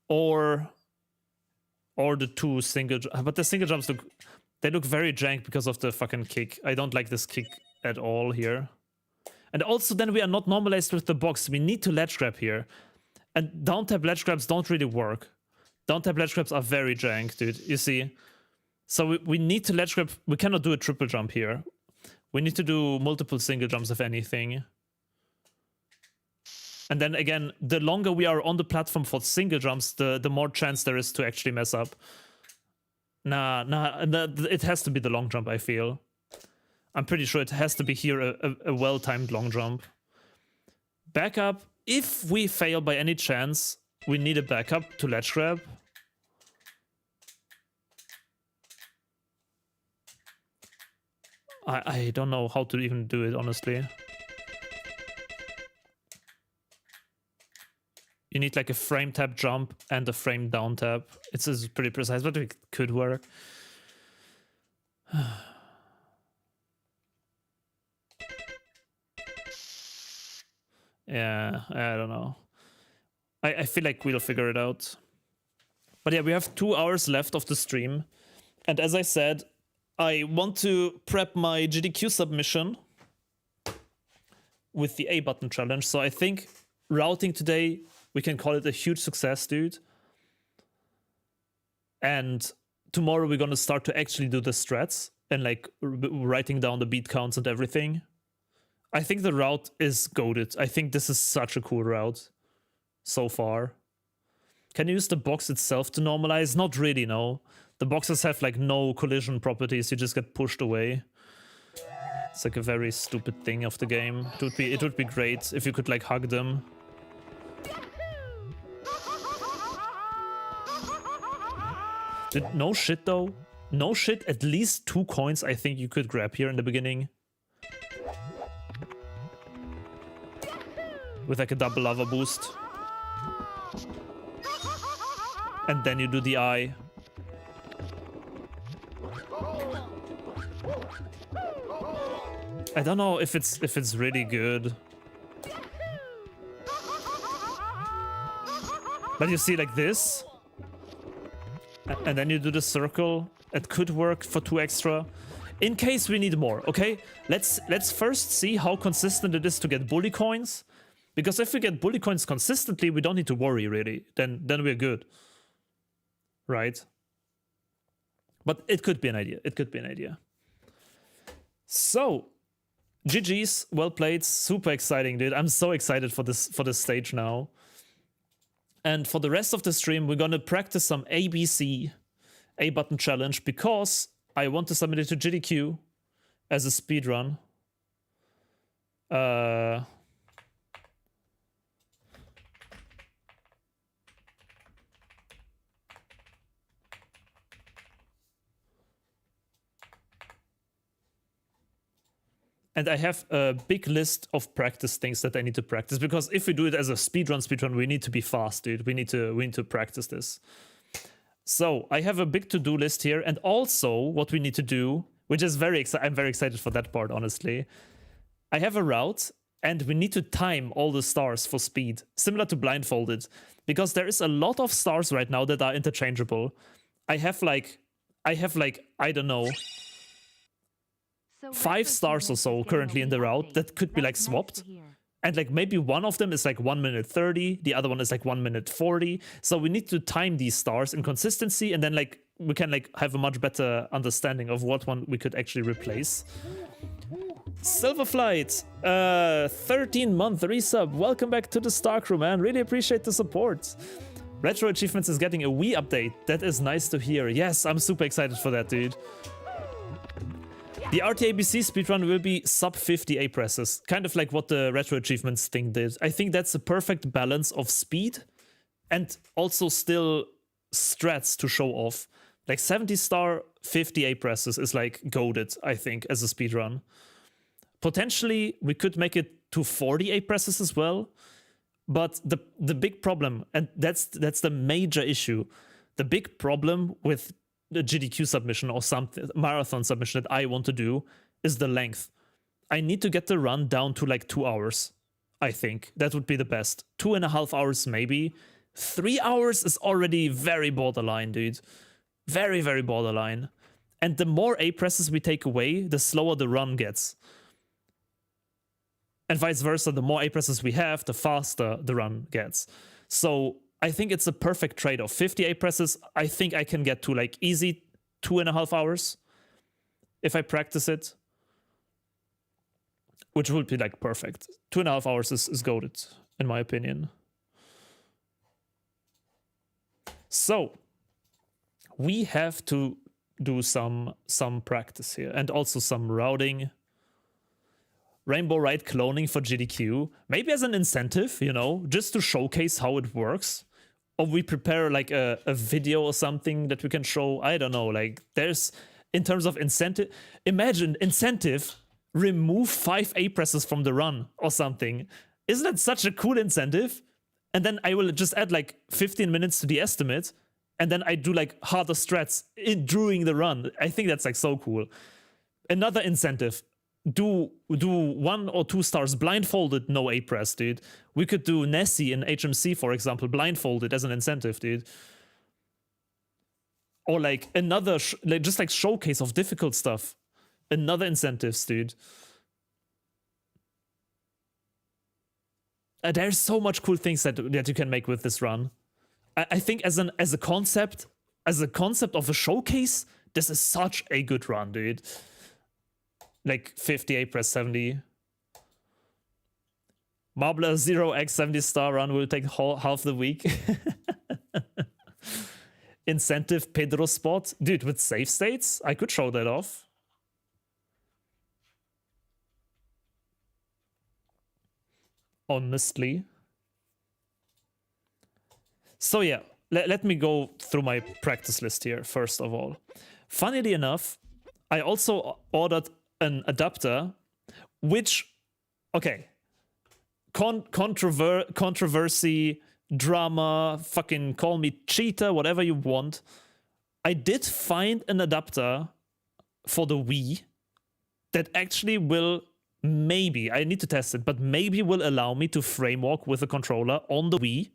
Or the two single, but the single jumps look very jank because of the fucking kick. I don't like this kick at all here. And also then we are not normalized with the box. We need to ledge grab here. And down tap ledge grabs don't really work. Down tap ledge grabs are very jank, dude. You see? So we need to ledge grab. We cannot do a triple jump here. We need to do multiple single jumps, if anything. And then again, the longer we are on the platform for single jumps, the more chance there is to actually mess up. Nah, it has to be the long jump, I feel. I'm pretty sure it has to be here a well-timed long jump. Backup. If we fail by any chance, we need a backup to ledge grab. I don't know how to even do it, honestly. You need like a frame tap jump and a frame down tap. It's pretty precise, but it could work. Yeah, I don't know. I feel like we'll figure it out. But yeah, we have 2 hours left of the stream. And as I said, I want to prep my GDQ submission with the A button challenge. So I think routing today, we can call it a huge success, dude. And tomorrow we're going to start to actually do the strats and like writing down the beat counts and everything. I think the route is goated. I think this is such a cool route so far. Can you use the box itself to normalize? Not really, no. The boxes have like no collision properties. You just get pushed away. It's like a very stupid thing of the game. It would be great if you could like hug them. No shit though. No shit. At least 2 coins I think you could grab here in the beginning. With like a double lava boost. and then you do the I. I don't know if it's really good. But you see like this, and then you do the circle. It could work for 2 extra. In case we need more, okay? Let's first see how consistent it is to get bully coins. Because if we get bully coins consistently, we don't need to worry really. Then we're good. Right? But it could be an idea. It could be an idea. So, GG's, well played, super exciting, dude. I'm so excited for this stage now. And for the rest of the stream, we're gonna practice some ABC, A button challenge, because I want to submit it to GDQ as a speedrun. And I have a big list of practice things that I need to practice, because if we do it as a speedrun, we need to be fast, dude. We need to practice this. So I have a big to-do list here, and also what we need to do, which is I'm very excited for that part, honestly. I have a route, and we need to time all the stars for speed, similar to Blindfolded, because there is a lot of stars right now that are interchangeable. I have like, I don't know, So 5 stars or so currently in the route that could be like swapped. And like maybe one of them is like 1 minute 30, the other one is like 1 minute 40. So we need to time these stars in consistency, and then like we can like have a much better understanding of what one we could actually replace. Silverflight, 13-month resub. Welcome back to the Star Crew, man. Really appreciate the support. Retro Achievements is getting a Wii update. That is nice to hear. Yes, I'm super excited for that, dude. The RTABC speedrun will be sub 50 A presses, kind of like what the Retro Achievements thing did. I think that's a perfect balance of speed and also still strats to show off. Like 70 star, 50 A presses is like goated, I think, as a speedrun. Potentially, we could make it to 40 A presses as well. But the big problem, and that's the major issue, the big problem with the GDQ submission or something marathon submission that I want to do is the length. I need to get the run down to like 2 hours. I think that would be the best. 2.5 hours maybe. 3 hours is already very borderline, dude. Very, very borderline. And the more A presses we take away, the slower the run gets. And vice versa, the more A presses we have, the faster the run gets. So I think it's a perfect trade-off. 50 A presses, I think I can get to like easy 2.5 hours if I practice it, which would be like perfect. 2.5 hours is goated, in my opinion. So we have to do some practice here, and also some routing. Rainbow Ride cloning for GDQ, maybe as an incentive, you know, just to showcase how it works. Or we prepare like a video or something that we can show. I don't know, like there's, in terms of incentive, imagine incentive, remove 5 A presses from the run or something. Isn't that such a cool incentive? And then I will just add like 15 minutes to the estimate, and then I do like harder strats during the run. I think that's like so cool. Another incentive, do 1 or 2 stars blindfolded, no A press, dude. We could do Nessie in HMC, for example, blindfolded as an incentive, dude. Or like another, just like showcase of difficult stuff. Another incentives, dude. There's so much cool things that you can make with this run. I think as a concept of a showcase, this is such a good run, dude. Like 50 A press 70. Marbler 0x 70 star run will take half the week. Incentive Pedro spot. Dude, with save states, I could show that off. Honestly. So yeah, let me go through my practice list here, first of all. Funnily enough, I also ordered an adapter, which, okay, controversy drama, fucking call me cheater, whatever you want. I did find an adapter for the Wii that actually will maybe, I need to test it, but maybe will allow me to frame walk with a controller on the Wii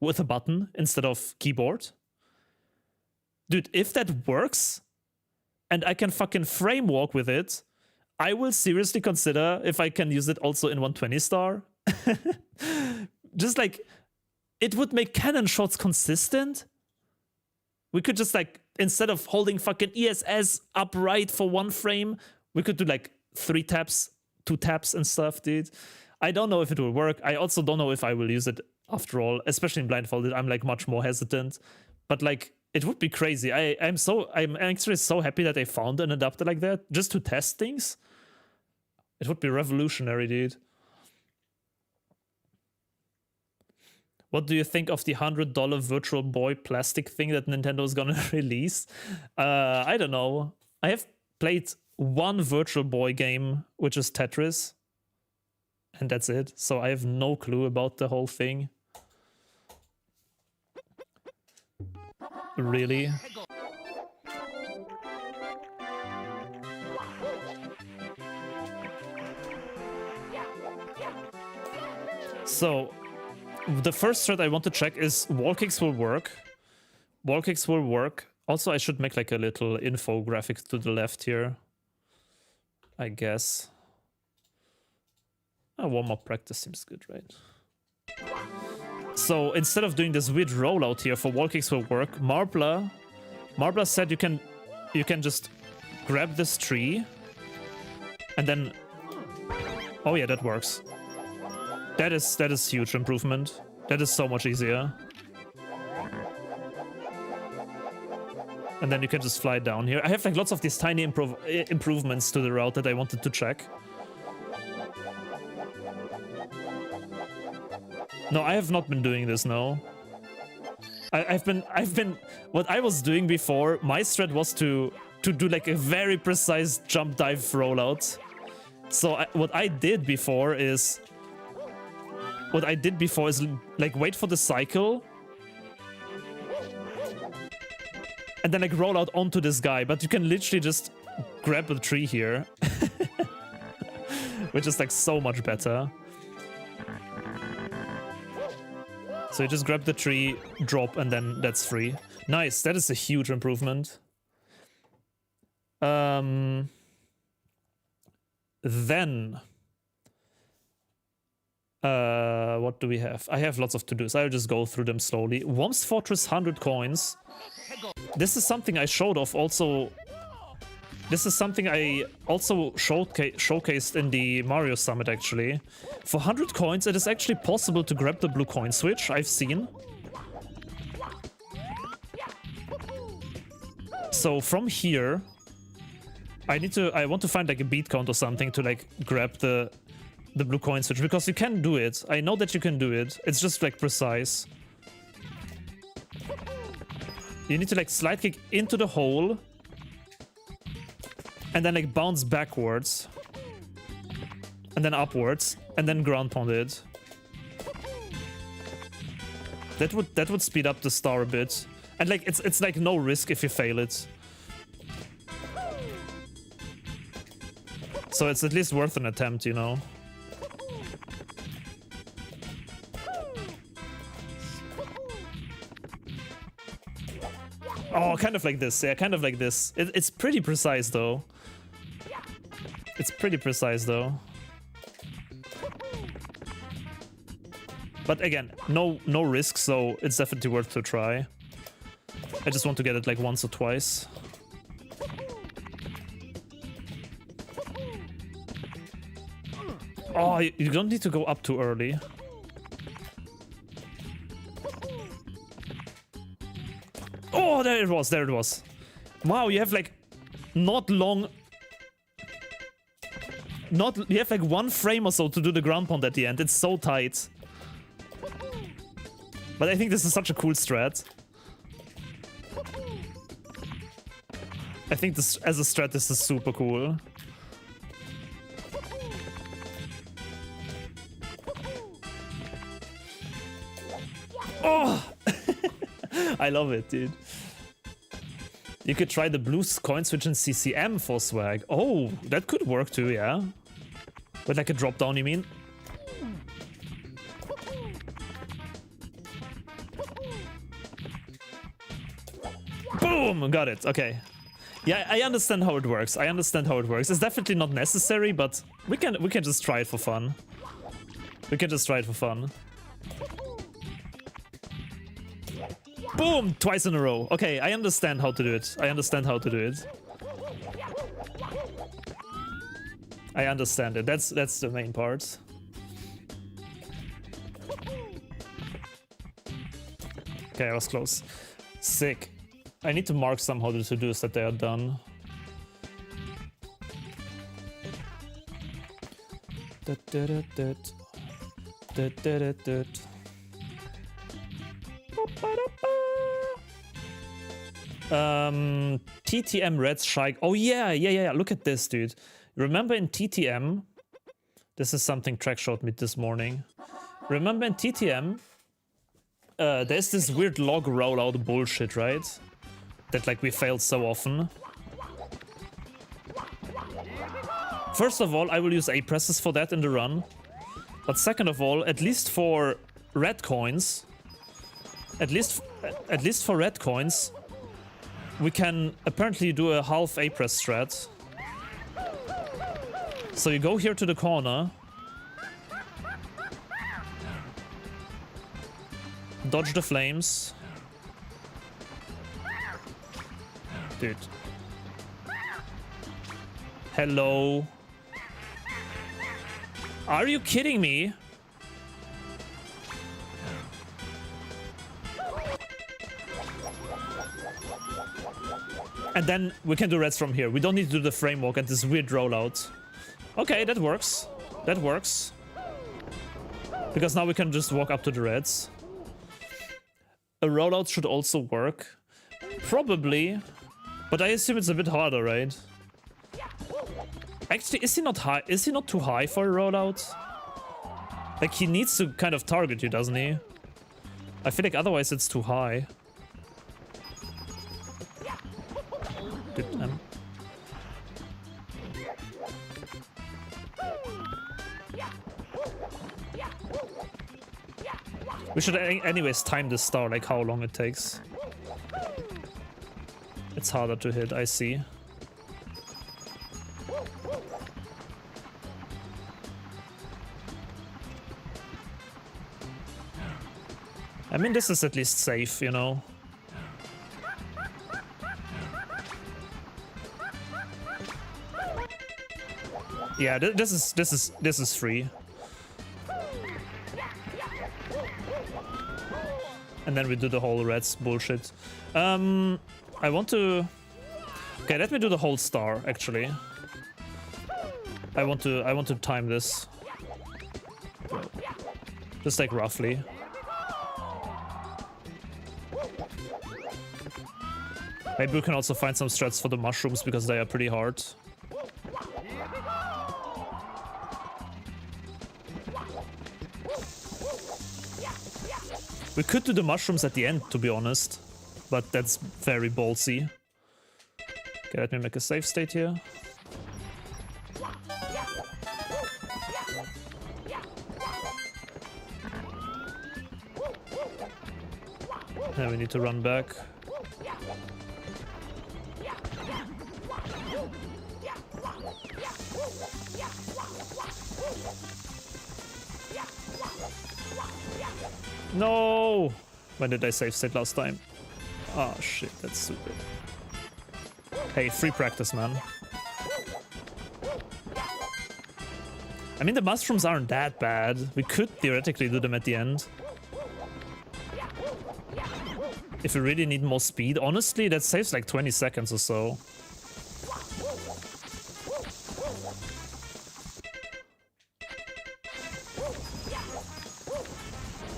with a button instead of keyboard. Dude, if that works and I can fucking frame walk with it, I will seriously consider if I can use it also in 120 star. Just like, it would make cannon shots consistent. We could just like, instead of holding fucking ESS upright for one frame, we could do like 3 taps, 2 taps and stuff, dude. I don't know if it will work. I also don't know if I will use it after all, especially in Blindfolded. I'm like much more hesitant, but like, it would be crazy. I'm actually so happy that I found an adapter like that just to test things. It would be revolutionary, dude. What do you think of the $100 Virtual Boy plastic thing that Nintendo is gonna release? I don't know. I have played one Virtual Boy game, which is Tetris, and that's it. So I have no clue about the whole thing. Really? So, the first thread I want to check is wall kicks will work. Wall kicks will work. Also, I should make like a little infographic to the left here, I guess. Warm-up practice seems good, right? So instead of doing this weird rollout here for wall kicks will work, Marbla said you can just grab this tree and then, oh yeah, that works. That is huge improvement. That is so much easier. And then you can just fly down here. I have like lots of these tiny improvements to the route that I wanted to check. No, I have not been doing this, no. I've been what I was doing before, my strat was to do like a very precise jump dive rollout. So what I did before is like wait for the cycle and then like roll out onto this guy, but you can literally just grab the tree here, which is like so much better. So you just grab the tree, drop, and then that's free. Nice, that is a huge improvement. Then what do we have? I have lots of to-dos. I'll just go through them slowly. Worms Fortress 100 coins. This is something I showed off also. This is something I also showcased in the Mario Summit, actually. For 100 coins, it is actually possible to grab the blue coin switch, I've seen. So from here, I want to find like a beat count or something to like grab the blue coin switch, because you can do it. I know that you can do it. It's just like precise. You need to like slide kick into the hole and then like bounce backwards and then upwards and then ground pound it. That would speed up the star a bit. And like it's like no risk if you fail it. So it's at least worth an attempt, you know. Oh, kind of like this. Yeah, kind of like this. It's pretty precise though. It's pretty precise though. But again, no risk, so it's definitely worth to try. I just want to get it like once or twice. Oh, you don't need to go up too early. Oh, there it was, there it was. Wow, you have like you have like 1 frame or so to do the ground pound at the end. It's so tight. But I think this is such a cool strat. I think this as a strat, this is super cool. I love it, dude. You could try the blue coin switch in CCM for swag. Oh, that could work too, yeah. With like a drop down, you mean? Boom! Got it. Okay. Yeah, I understand how it works. I understand how it works. It's definitely not necessary, but we can just try it for fun. We can just try it for fun. Boom! Twice in a row. Okay, I understand how to do it. I understand how to do it. I understand it. That's the main part. Okay, I was close. Sick. I need to mark somehow the to-dos that they are done. TTM Reds Shy. Oh yeah. Look at this, dude. Remember in TTM, this is something Track showed me this morning. Remember in TTM, there's this weird log rollout bullshit, right? That like we failed so often. First of all, I will use A presses for that in the run. But second of all, at least for red coins, at least for red coins, we can apparently do a half A press strat. So you go here to the corner, dodge the flames. Dude. Hello. Are you kidding me? And then we can do reds from here. We don't need to do the framework and this weird rollout. Okay, that works. That works. Because now we can just walk up to the reds. A rollout should also work. Probably. But I assume it's a bit harder, right? Actually, is he not high? Is he not too high for a rollout? Like, he needs to kind of target you, doesn't he? I feel like otherwise it's too high. Dude, we should anyways time the star, like how long it takes. It's harder to hit, I see. I mean, this is at least safe, you know. Yeah, this is free. And then we do the whole reds bullshit. I want to... Okay, let me do the whole star, actually. I want to time this. Just like roughly. Maybe we can also find some strats for the mushrooms because they are pretty hard. We could do the mushrooms at the end, to be honest, but that's very ballsy. Okay, let me make a save state here. Now we need to run back. No! When did I save state last time? Oh shit, that's stupid. Hey, free practice, man. I mean, the mushrooms aren't that bad. We could theoretically do them at the end. If we really need more speed, honestly, that saves like 20 seconds or so.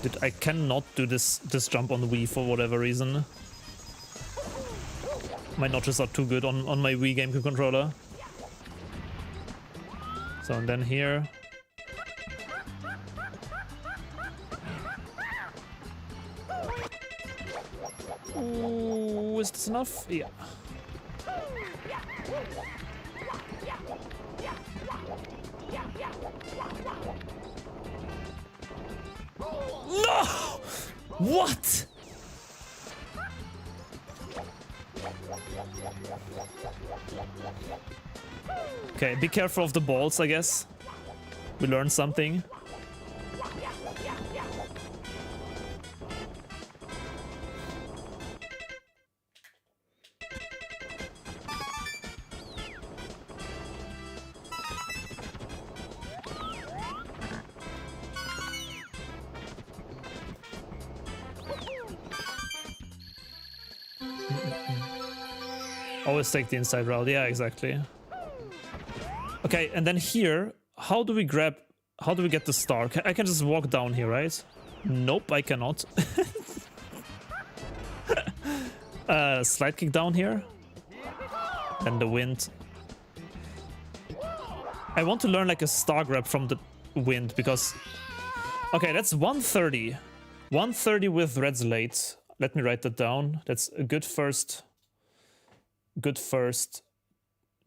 Dude, I cannot do this jump on the Wii for whatever reason. My notches are too good on my Wii GameCube controller. So, and then here. Is this enough? Yeah. No! What? Okay, be careful of the balls, I guess. We learned something. Always take the inside route. Yeah, exactly. Okay, and then here, how do we get the star? I can just walk down here, right? Nope, I cannot. Slide kick down here. And the wind. I want to learn like a star grab from the wind because... Okay, that's 130. 130 with red's late. Let me write that down. That's a good first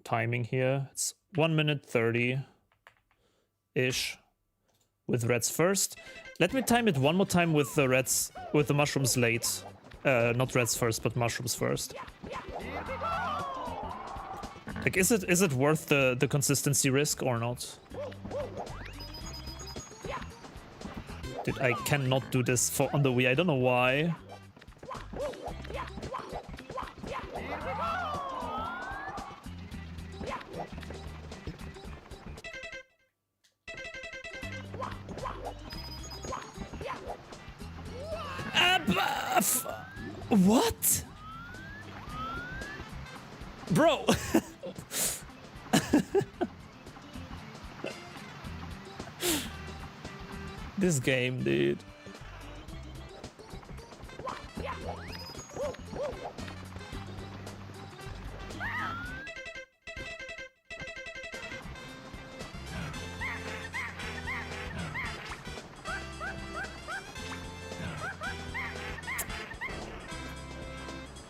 timing here. It's 1 minute 30-ish with reds first. Let me time it one more time with the reds, with the mushrooms late. Not reds first, but mushrooms first. Like, is it worth the consistency risk or not? Dude, I cannot do this on the Wii. I don't know why. What? Bro! This game, dude.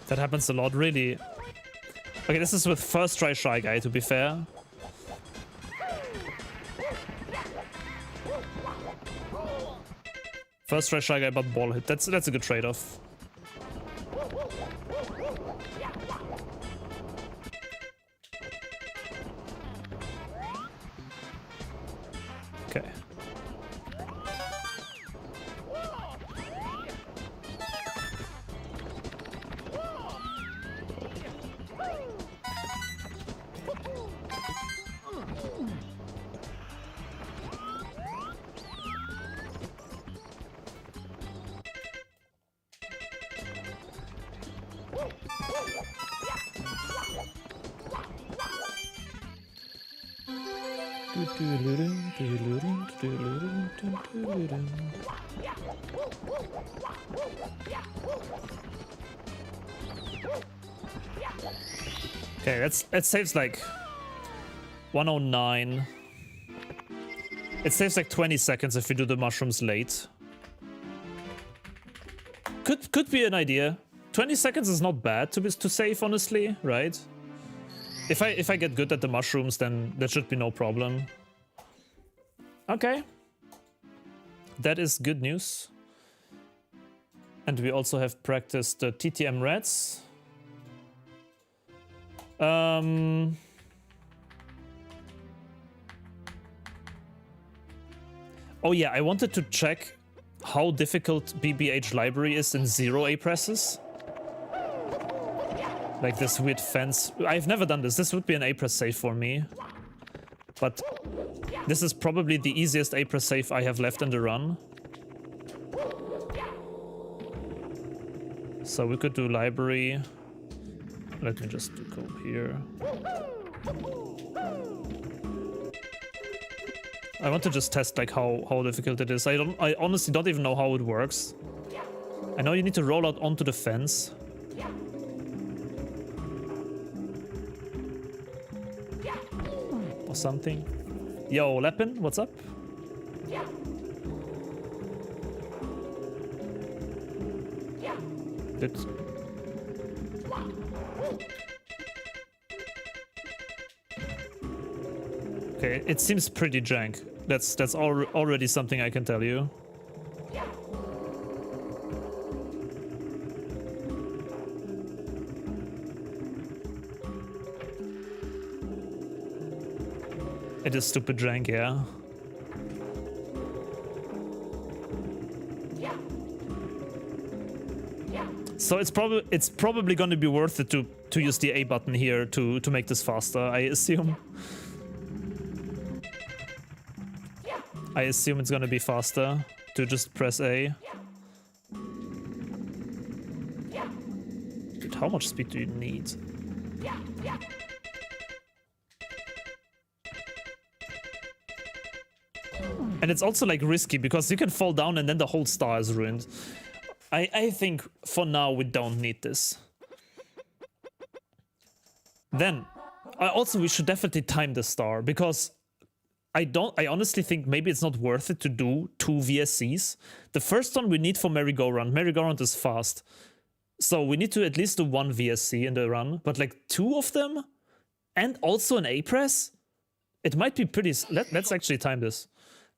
That happens a lot, really. Okay, this is with first try Shy Guy, to be fair. First try Shy Guy, but ball hit. That's a good trade-off. Okay. Okay, that saves like 109. It saves like 20 seconds if we do the mushrooms late. Could be an idea. 20 seconds is not bad to save, honestly, right? If I get good at the mushrooms, then there should be no problem. Okay. That is good news. And we also have practiced the TTM reds. Oh yeah, I wanted to check how difficult BBH library is in 0 A presses. Like this weird fence. I've never done this. This would be an A press save for me. But this is probably the easiest A press save I have left in the run. So we could do library. Let me just go here. I want to just test like how difficult it is. I honestly don't even know how it works. I know you need to roll out onto the fence. Or something. Yo, Lepin, what's up? Good. Okay, it seems pretty jank. That's already something I can tell you. It is stupid jank, yeah. So it's probably going to be worth it to use the A button here to make this faster, I assume. I assume it's going to be faster to just press A. Dude, how much speed do you need? And it's also like risky because you can fall down and then the whole star is ruined. I think for now we don't need this. Then, also we should definitely time the star because I honestly think maybe it's not worth it to do 2 VSCs. The first one we need for merry-go-round. Merry-go-round is fast. So we need to at least do 1 VSC in the run, but like 2 of them and also an A-press? It might be pretty... Let's actually time this.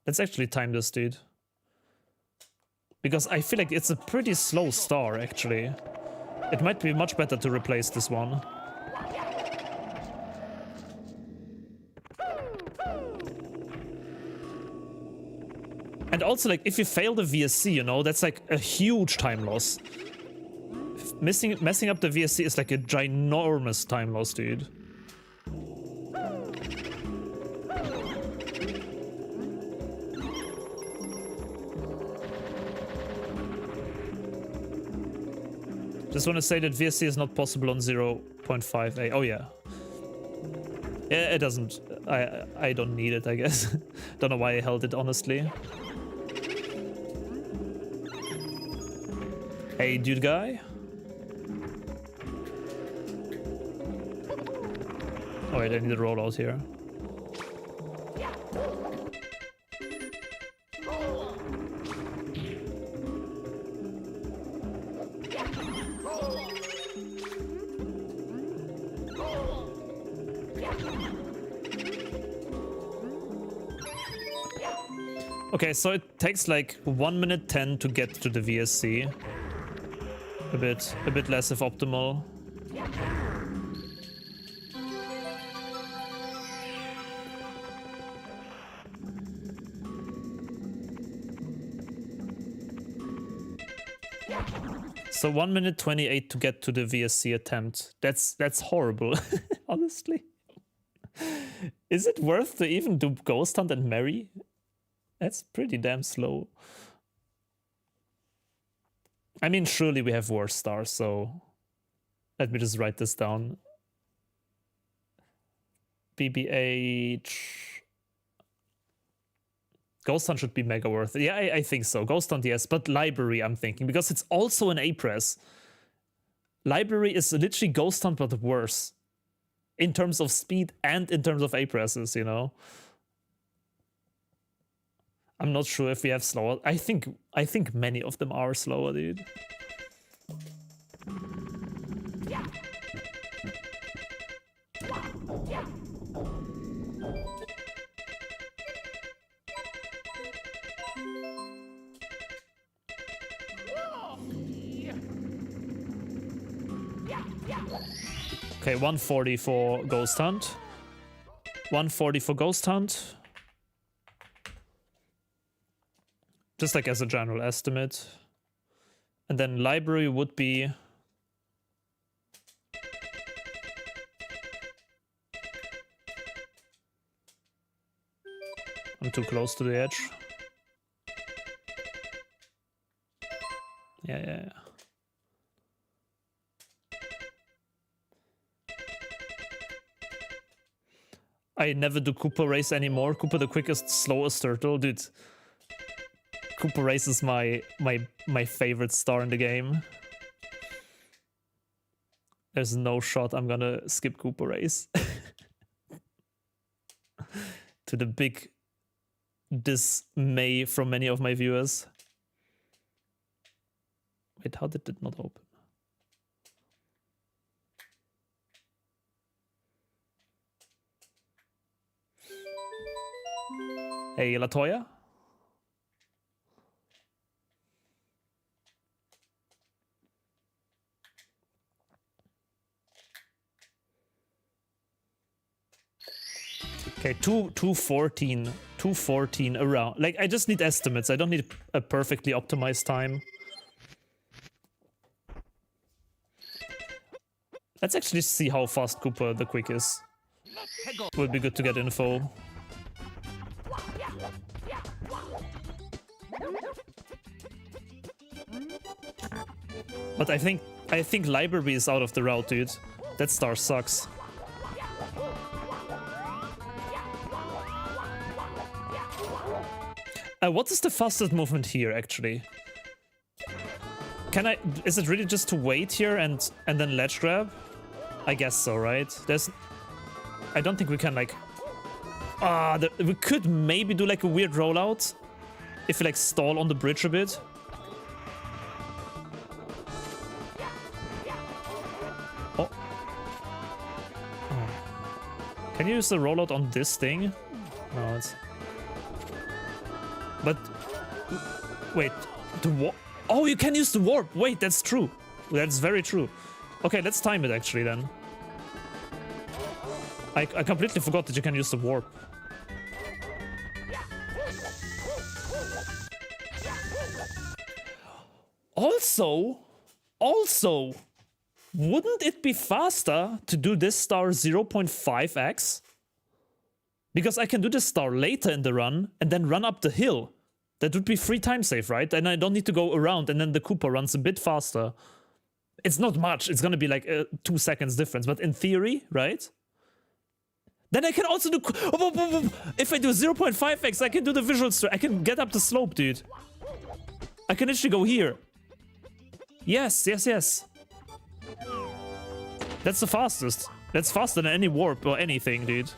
Let's actually time this, dude. Because I feel like it's a pretty slow star, actually. It might be much better to replace this one. And also, like, if you fail the VSC, you know, that's like a huge time loss. Messing up the VSC is like a ginormous time loss, dude. Just want to say that VSC is not possible on 0.5A. Oh yeah. Yeah, it doesn't. I don't need it, I guess. Don't know why I held it, honestly. Hey, dude guy. Oh wait, I need a rollout here. Okay, so it takes like 1 minute 10 to get to the VSC. A bit less if optimal. So 1 minute 28 to get to the VSC attempt. That's horrible, honestly. Is it worth to even do Ghost Hunt and Merry? That's pretty damn slow. I mean, surely we have worse stars, so let me just write this down. BBH. Ghost Hunt should be mega worth it. Yeah, I think so. Ghost Hunt, yes, but Library, I'm thinking, because it's also an A-press. Library is literally Ghost Hunt, but worse. In terms of speed and in terms of A-presses, you know? I'm not sure if we have slower. I think many of them are slower, dude. Okay, 140 for Ghost Hunt. 140 for Ghost Hunt. Just like as a general estimate. And then Library would be... I'm too close to the edge. Yeah. I never do Cooper Race anymore. Cooper the quickest, slowest turtle. Dude, Cooper Race is my favorite star in the game. There's no shot I'm gonna skip Cooper Race. To the big dismay from many of my viewers. Wait, how did it not open? Hey, Latoya. Okay, 214 around. Like, I just need estimates. I don't need a perfectly optimized time. Let's actually see how fast Koopa the quick is. Would be good to get info. But I think Library is out of the route, dude. That star sucks. What is the fastest movement here, actually? Can I... Is it really just to wait here and then ledge grab? I guess so, right? There's... I don't think we can, like... we could maybe do, like, a weird rollout. If we, like, stall on the bridge a bit. Oh. Can you use the rollout on this thing? No, it's... But... Wait, the warp... Oh, you can use the warp! Wait, that's true. That's very true. Okay, let's time it actually then. I completely forgot that you can use the warp. Also, wouldn't it be faster to do this star 0.5x? Because I can do this star later in the run and then run up the hill. That would be 3 time save, right? And I don't need to go around and then the Koopa runs a bit faster. It's not much. It's gonna be like a 2 seconds difference. But in theory, right? Then I can also do... If I do 0.5x, I can do the visual strat. I can get up the slope, dude. I can actually go here. Yes. That's the fastest. That's faster than any warp or anything, dude.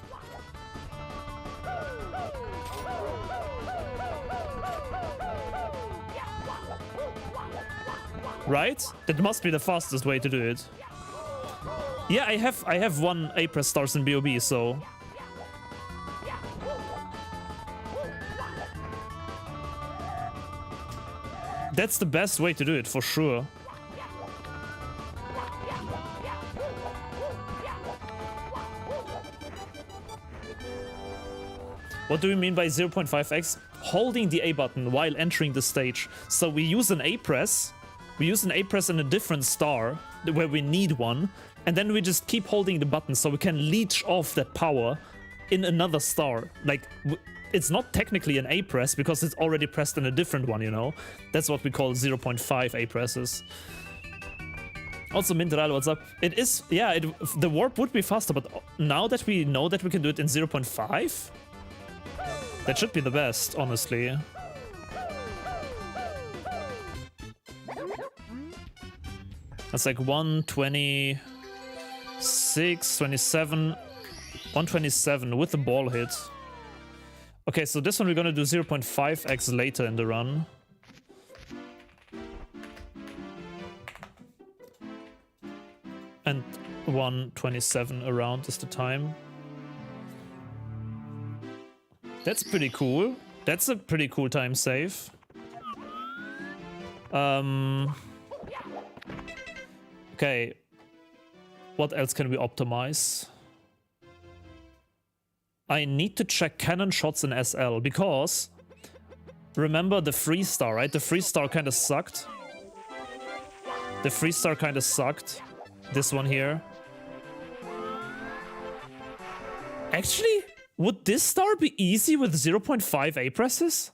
Right? That must be the fastest way to do it. Yeah, I have 1 A-Press stars in BOB, so... That's the best way to do it, for sure. What do we mean by 0.5x? Holding the A button while entering the stage. So we use an A-Press. We use an A-Press in a different star, where we need one, and then we just keep holding the button so we can leech off that power in another star. Like, it's not technically an A-Press because it's already pressed in a different one, you know? That's what we call 0.5 A-Presses. Also, Minteral, what's up? It is, yeah, the warp would be faster, but now that we know that we can do it in 0.5, that should be the best, honestly. That's like 126, 27, 127 with the ball hit. Okay, so this one we're gonna do 0.5x later in the run. And 127 around is the time. That's pretty cool. That's a pretty cool time save. Okay. What else can we optimize? I need to check cannon shots in SL because remember the free star, right? The free star kind of sucked. The free star kind of sucked. This one here. Actually, would this star be easy with 0.5 A-presses?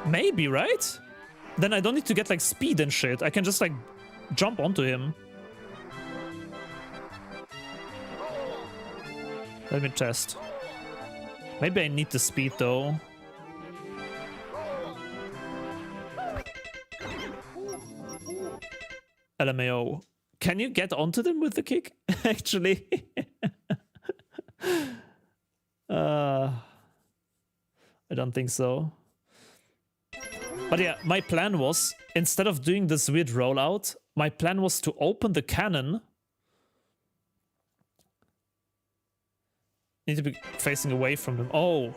Maybe, right? Then I don't need to get like speed and shit. I can just like jump onto him. Let me test. Maybe I need the speed though. LMAO. Can you get onto them with the kick? Actually. I don't think so. But yeah, my plan was, instead of doing this weird rollout, my plan was to open the cannon. need to be facing away from them. Oh.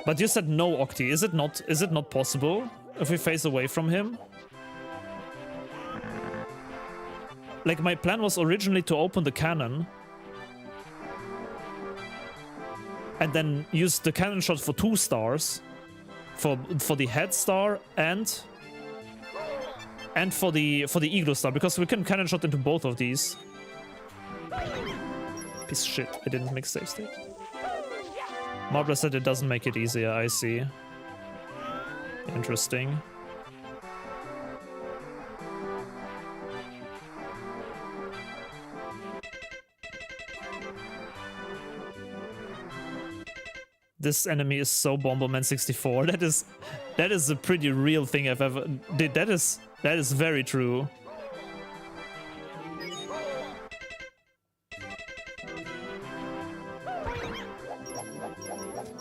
But you said no, Octi. Is it not possible if we face away from him? Like, my plan was originally to open the cannon and then use the cannon shot for 2 stars for the head star and for the igloo star, because we can cannon shot into both of these. Piece of shit, I didn't mix save state. Marbler said it doesn't make it easier, I see. Interesting. This enemy is so Bomberman 64. That is a pretty real thing I've ever did. That is very true.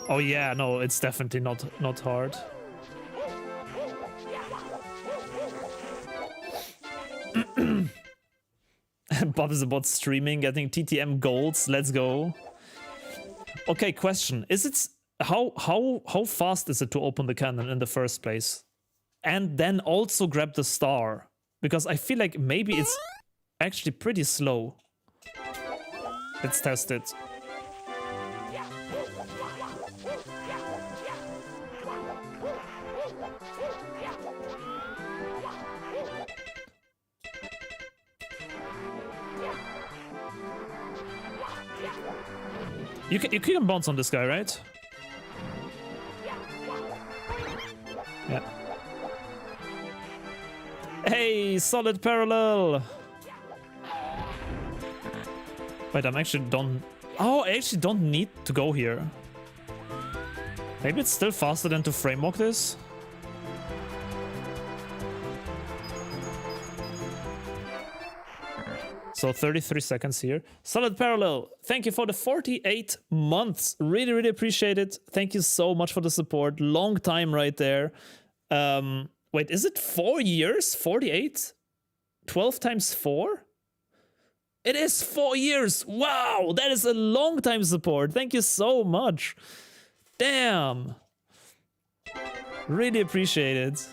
Oh yeah, no, it's definitely not hard. Bob is about streaming, getting TTM golds. Let's go. Okay, question. Is it how fast is it to open the cannon in the first place? And then also grab the star? Because I feel like maybe it's actually pretty slow. Let's test it. You can bounce on this guy, right? Yeah. Hey, solid parallel! Wait, I actually don't need to go here. Maybe it's still faster than to frame walk this? So 33 seconds here. Solid parallel. Thank you for the 48 months. Really, really appreciate it. Thank you so much for the support. Long time right there. Wait, is it 4 years? 48? 12 times 4? It is 4 years. Wow, that is a long time support. Thank you so much. Damn. Really appreciate it.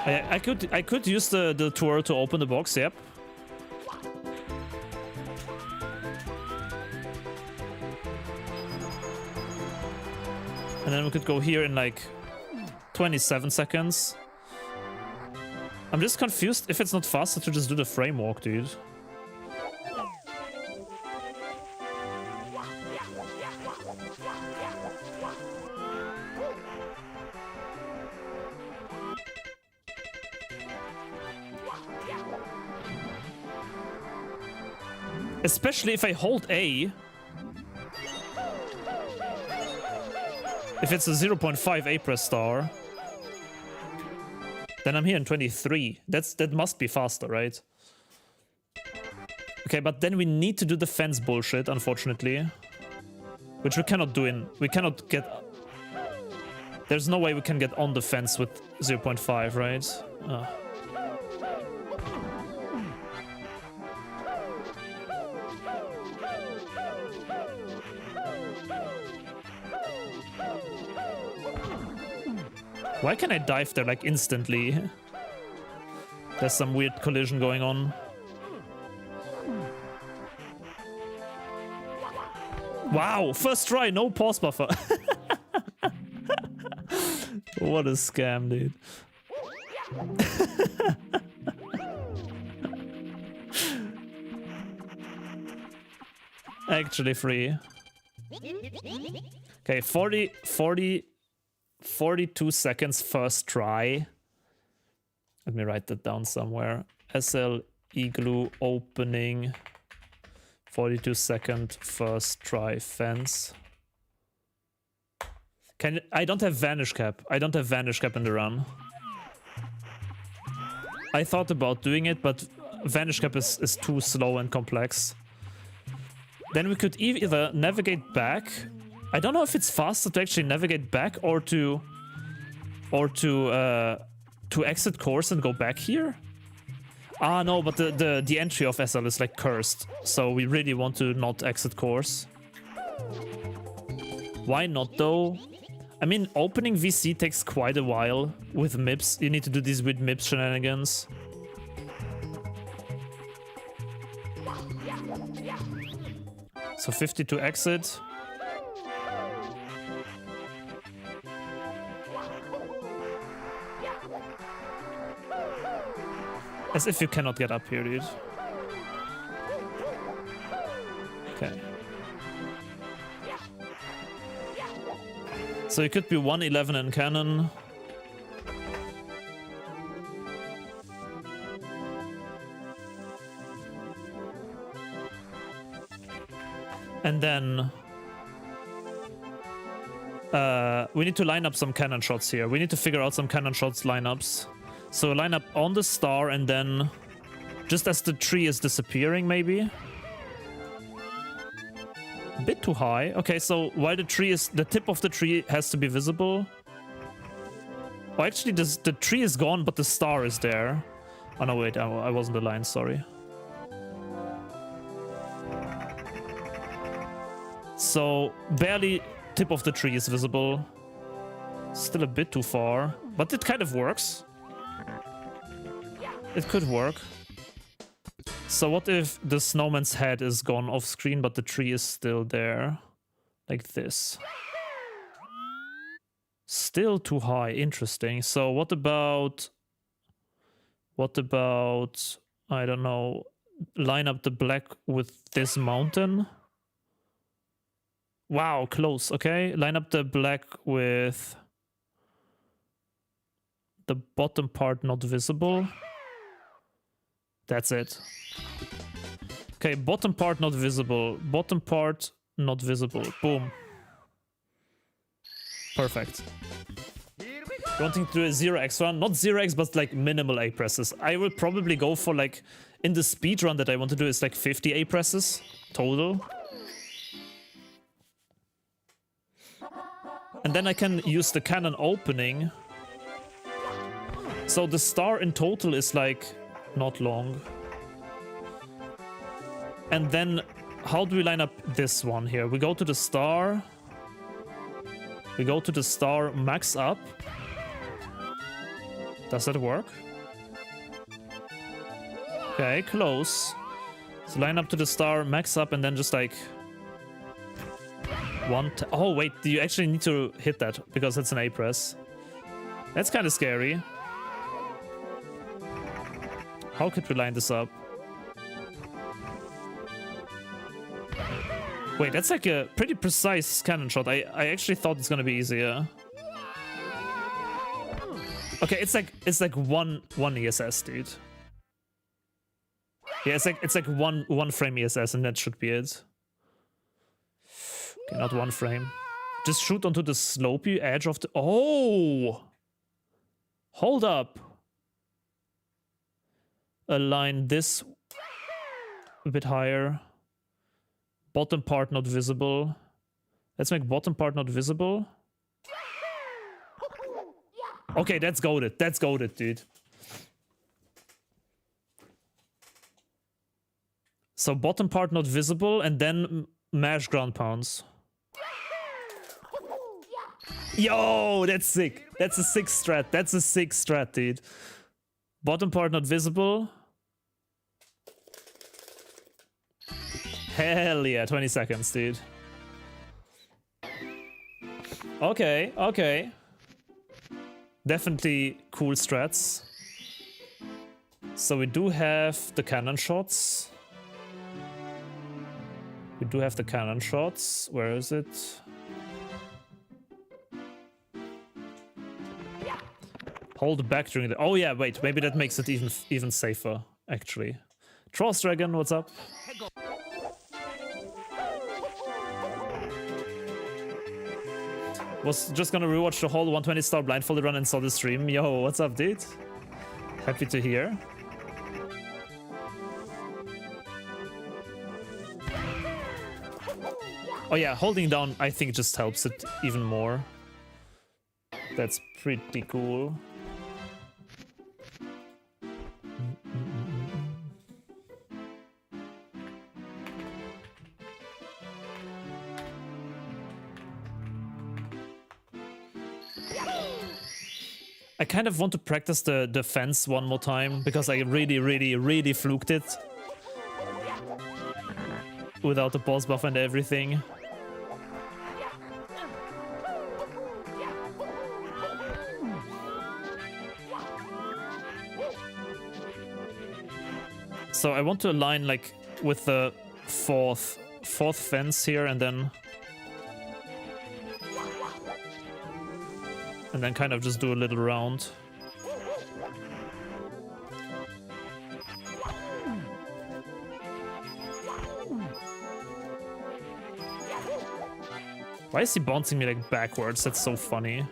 I could use the tour to open the box, yep. And then we could go here in like 27 seconds. I'm just confused if it's not faster to just do the frame walk, dude. Especially if I hold A. If it's a 0.5 A press star, then I'm here in 23. That must be faster, right? Okay, but then we need to do the fence bullshit, unfortunately. Which we cannot do in... We cannot get... There's no way we can get on the fence with 0.5, right? Why can I dive there like instantly? There's some weird collision going on. Wow, first try, no pause buffer. What a scam, dude. Actually free. Okay, 42 seconds first try. Let me write that down somewhere. SL Igloo opening. 42 second first try fence. I don't have vanish cap. I don't have vanish cap in the run. I thought about doing it, but vanish cap is too slow and complex. Then we could either navigate back. I don't know if it's faster to actually navigate back or to Or to exit course and go back here? Ah, no, but the entry of SL is like cursed. So we really want to not exit course. Why not though? I mean, opening VC takes quite a while with MIPS. You need to do these with MIPS shenanigans. So 50 to exit. As if you cannot get up here, dude. Okay. So it could be 111 in cannon. And then we need to line up some cannon shots here. We need to figure out some cannon shots lineups. So line up on the star and then just as the tree is disappearing, maybe. A bit too high. Okay, so while the tip of the tree has to be visible. Oh, actually, the tree is gone, but the star is there. Oh no, wait, I wasn't aligned, sorry. So barely tip of the tree is visible. Still a bit too far, but it kind of works. It could work. So what if the snowman's head is gone off screen, but the tree is still there? Like this. Still too high, interesting. So what about, I don't know, line up the black with this mountain? Wow, close, okay. Line up the black with the bottom part not visible. That's it. Okay, bottom part not visible. Bottom part not visible. Boom. Perfect. Wanting to do a 0x run. Not 0x, but like minimal A presses. I will probably go for like, in the speed run that I want to do is like 50 A presses total. And then I can use the cannon opening. So the star in total is like not long. And then how do we line up this one here? We go to the star. We go to the star, max up. Does that work? Okay, close. So line up to the star, max up, and then just like oh wait, do you actually need to hit that because it's an A press? That's kind of scary. How could we line this up? Wait, that's like a pretty precise cannon shot. I actually thought it's gonna be easier. Okay, it's like one ESS, dude. Yeah, it's like one frame ESS, and that should be it. Okay, not one frame. Just shoot onto the slopey edge of the. Oh, hold up. Align this a bit higher. Bottom part not visible. Let's make bottom part not visible. Okay, that's goated. That's goated, dude. So bottom part not visible and then mash ground pounds. Yo, that's sick. That's a sick strat. That's a sick strat, dude. Bottom part not visible. Hell yeah, 20 seconds, dude. Okay, okay. Definitely cool strats. So we do have the cannon shots. We do have the cannon shots. Where is it? Hold back during the... Oh yeah, wait. Maybe that makes it even safer, actually. Tross Dragon, what's up? Was just gonna rewatch the whole 120 star blindfolded run and saw the stream. Yo, what's up, dude? Happy to hear. Oh yeah, holding down I think just helps it even more. That's pretty cool. I kind of want to practice the defense one more time because I really fluked it without the pulse buff and everything. So I want to align like with the fourth fence here and then kind of just do a little round. Why is he bouncing me like backwards? That's so funny.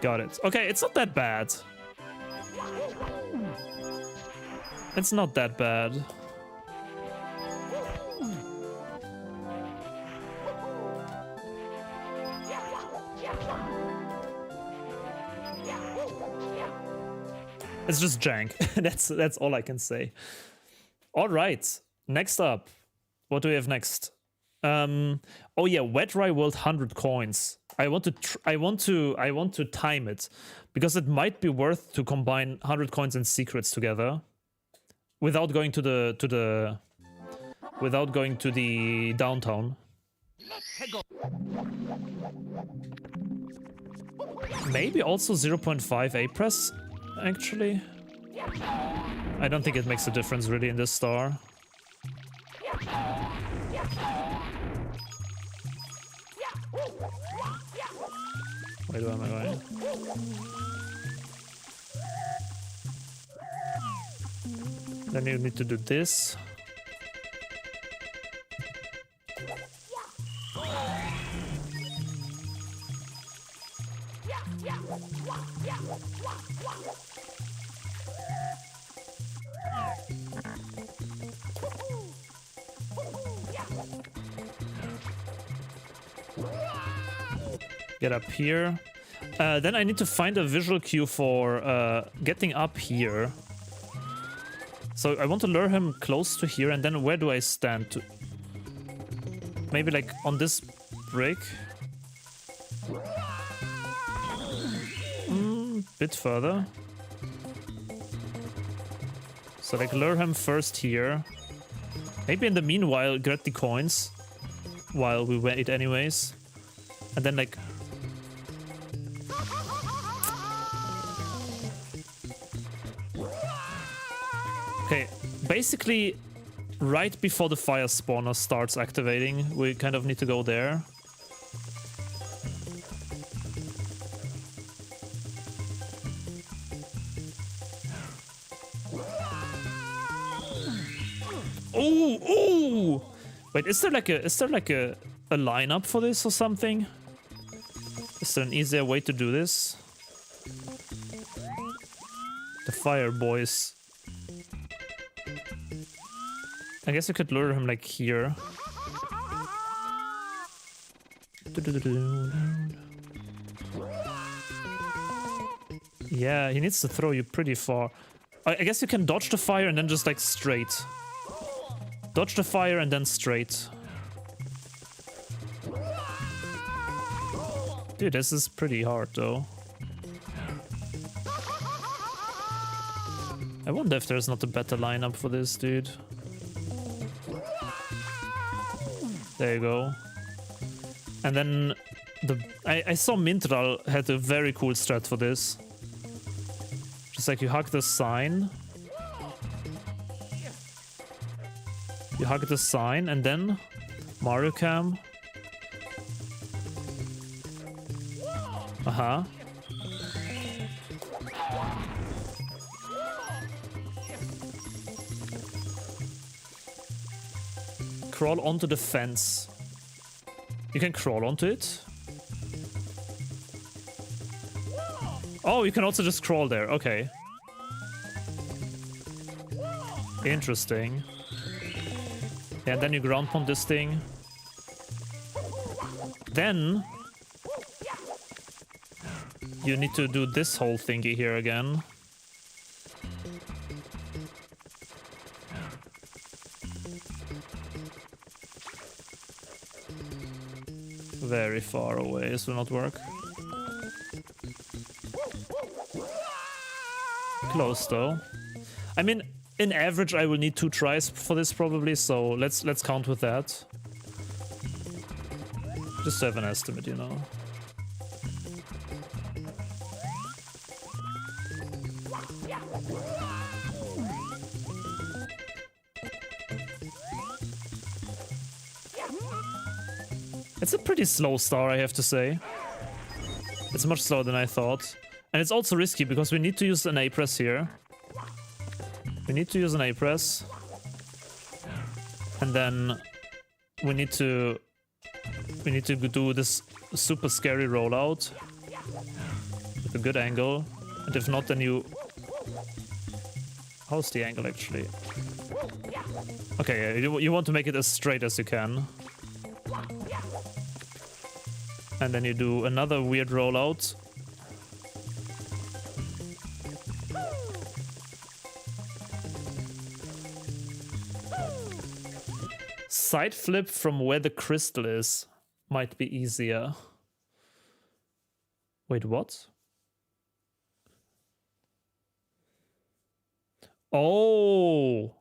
Got it. Okay, it's not that bad. It's not that bad. It's just jank. That's all I can say. All right. Next up, what do we have next? Oh yeah, Wet Dry World 100 coins. I want to time it because it might be worth to combine 100 coins and secrets together without going to the downtown. Maybe also 0.5 A press actually. I don't think it makes a difference really in this star. Wait, where am I going? Then you need to do this. Get up here. Then I need to find a visual cue for getting up here. So I want to lure him close to here, and then where do I stand? Maybe like on this brick? Bit further. So like lure him first here. Maybe in the meanwhile get the coins while we wait anyways. And then like... Okay, basically right before the fire spawner starts activating, we kind of need to go there. Oh! Wait, is there like a lineup for this or something? Is there an easier way to do this? The fire boys. I guess you could lure him like here. Yeah, he needs to throw you pretty far. I guess you can dodge the fire and then just like straight. Dodge the fire and then straight. Dude, this is pretty hard though. I wonder if there's not a better lineup for this, dude. There you go. And then I saw Mintral had a very cool strat for this. Just like you hug the sign. You hug the sign and then Mario Cam. Uh-huh. Crawl onto the fence. You can crawl onto it. Oh, you can also just crawl there. Okay. Interesting. Yeah, and then you ground pound this thing. Then you need to do this whole thingy here again. Very far away, this will not work. Close though. I mean, in average I will need 2 tries for this probably, so let's count with that. Just to have an estimate, you know. It's a pretty slow star, I have to say. It's much slower than I thought. And it's also risky because we need to use an A-press here. We need to use an A-press. And then we need to do this super scary rollout with a good angle. And if not, then you... How's the angle actually? Okay, you want to make it as straight as you can. And then you do another weird rollout. Side flip from where the crystal is might be easier. Wait, what? Oh!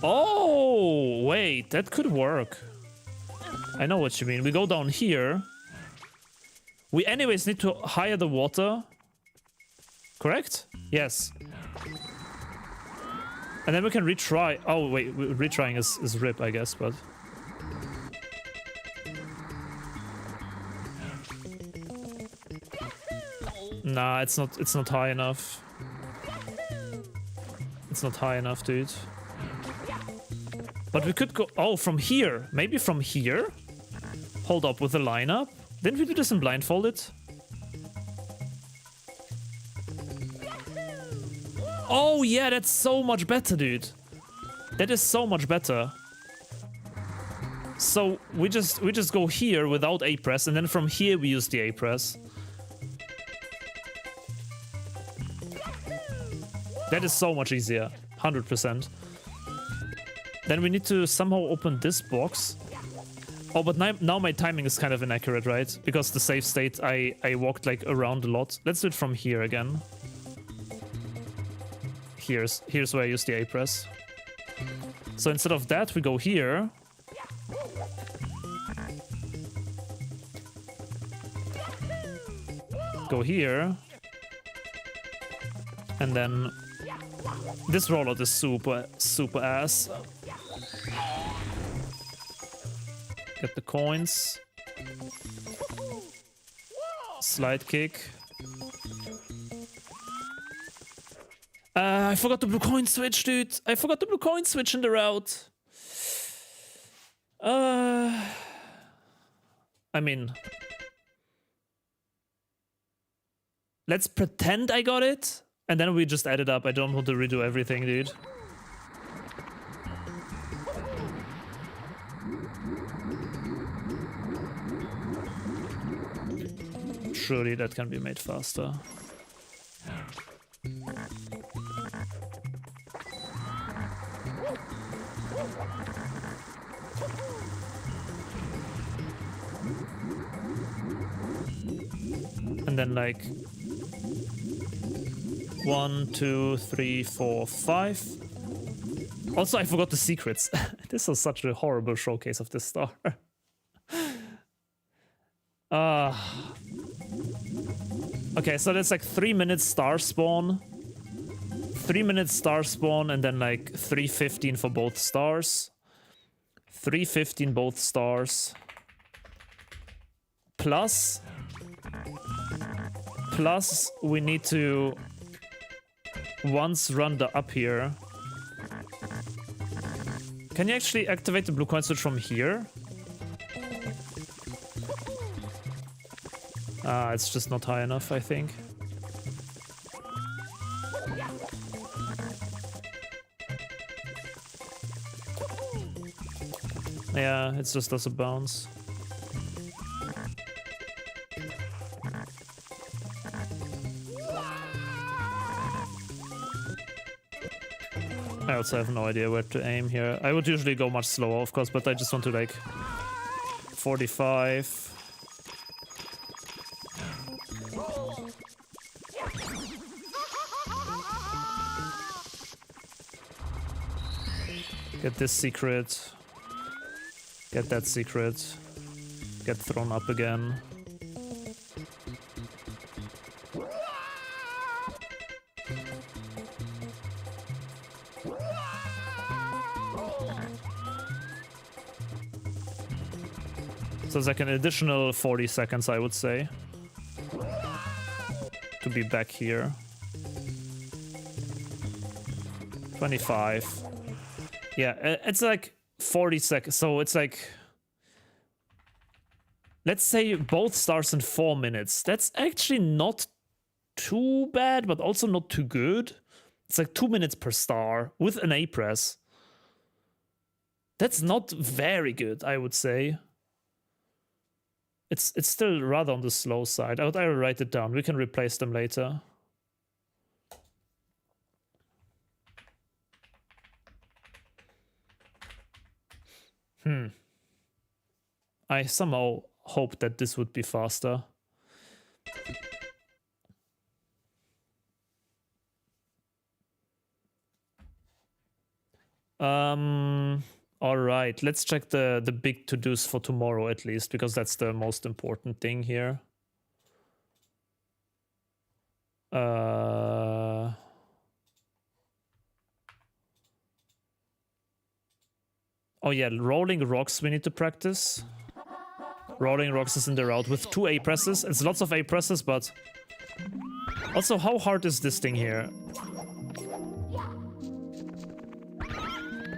Oh! Wait, that could work. I know what you mean. We go down here. We anyways need to higher the water. Correct? Yes. And then we can retry. Oh, wait. Retrying is RIP, I guess, but... Nah, it's not high enough. It's not high enough, dude. But we could go... Oh, from here. Maybe from here? Hold up with the lineup. Didn't we do this in Blindfolded? Oh yeah, that's so much better, dude. That is so much better. So we just go here without A-press, and then from here we use the A-press. That is so much easier. 100%. Then we need to somehow open this box. Oh, but now my timing is kind of inaccurate, right? Because the save state, I walked like around a lot. Let's do it from here again. Here's where I use the A-press. So instead of that, we go here. Go here. And then this rollout is super ass. Get the coins. Slide kick. I forgot the blue coin switch, dude. I forgot the blue coin switch in the route. I mean... Let's pretend I got it, and then we just add it up. I don't want to redo everything, dude. Surely that can be made faster. And then like 1, 2, 3, 4, 5. Also, I forgot the secrets. This was such a horrible showcase of this star. Okay, so that's like 3 minutes star spawn. 3 minutes star spawn, and then like 3:15 for both stars. 3:15 both stars. Plus we need to once run the up here. Can you actually activate the blue coin switch from here? It's just not high enough, I think. Yeah, it's just does a bounce. I also have no idea where to aim here. I would usually go much slower, of course, but I just want to like 45. Get this secret. Get that secret. Get thrown up again. So it's like an additional 40 seconds, I would say, to be back here. 25. Yeah, it's like 40 seconds. So it's like, let's say both starts in 4 minutes. That's actually not too bad, but also not too good. It's like 2 minutes per star with an A press. That's not very good, I would say. It's still rather on the slow side. I will write it down. We can replace them later. I somehow hoped that this would be faster. All right, let's check the big to-dos for tomorrow at least, because that's the most important thing here. Oh yeah, rolling rocks we need to practice. Rolling rocks is in the route with 2 A presses. It's lots of A presses, but also how hard is this thing here?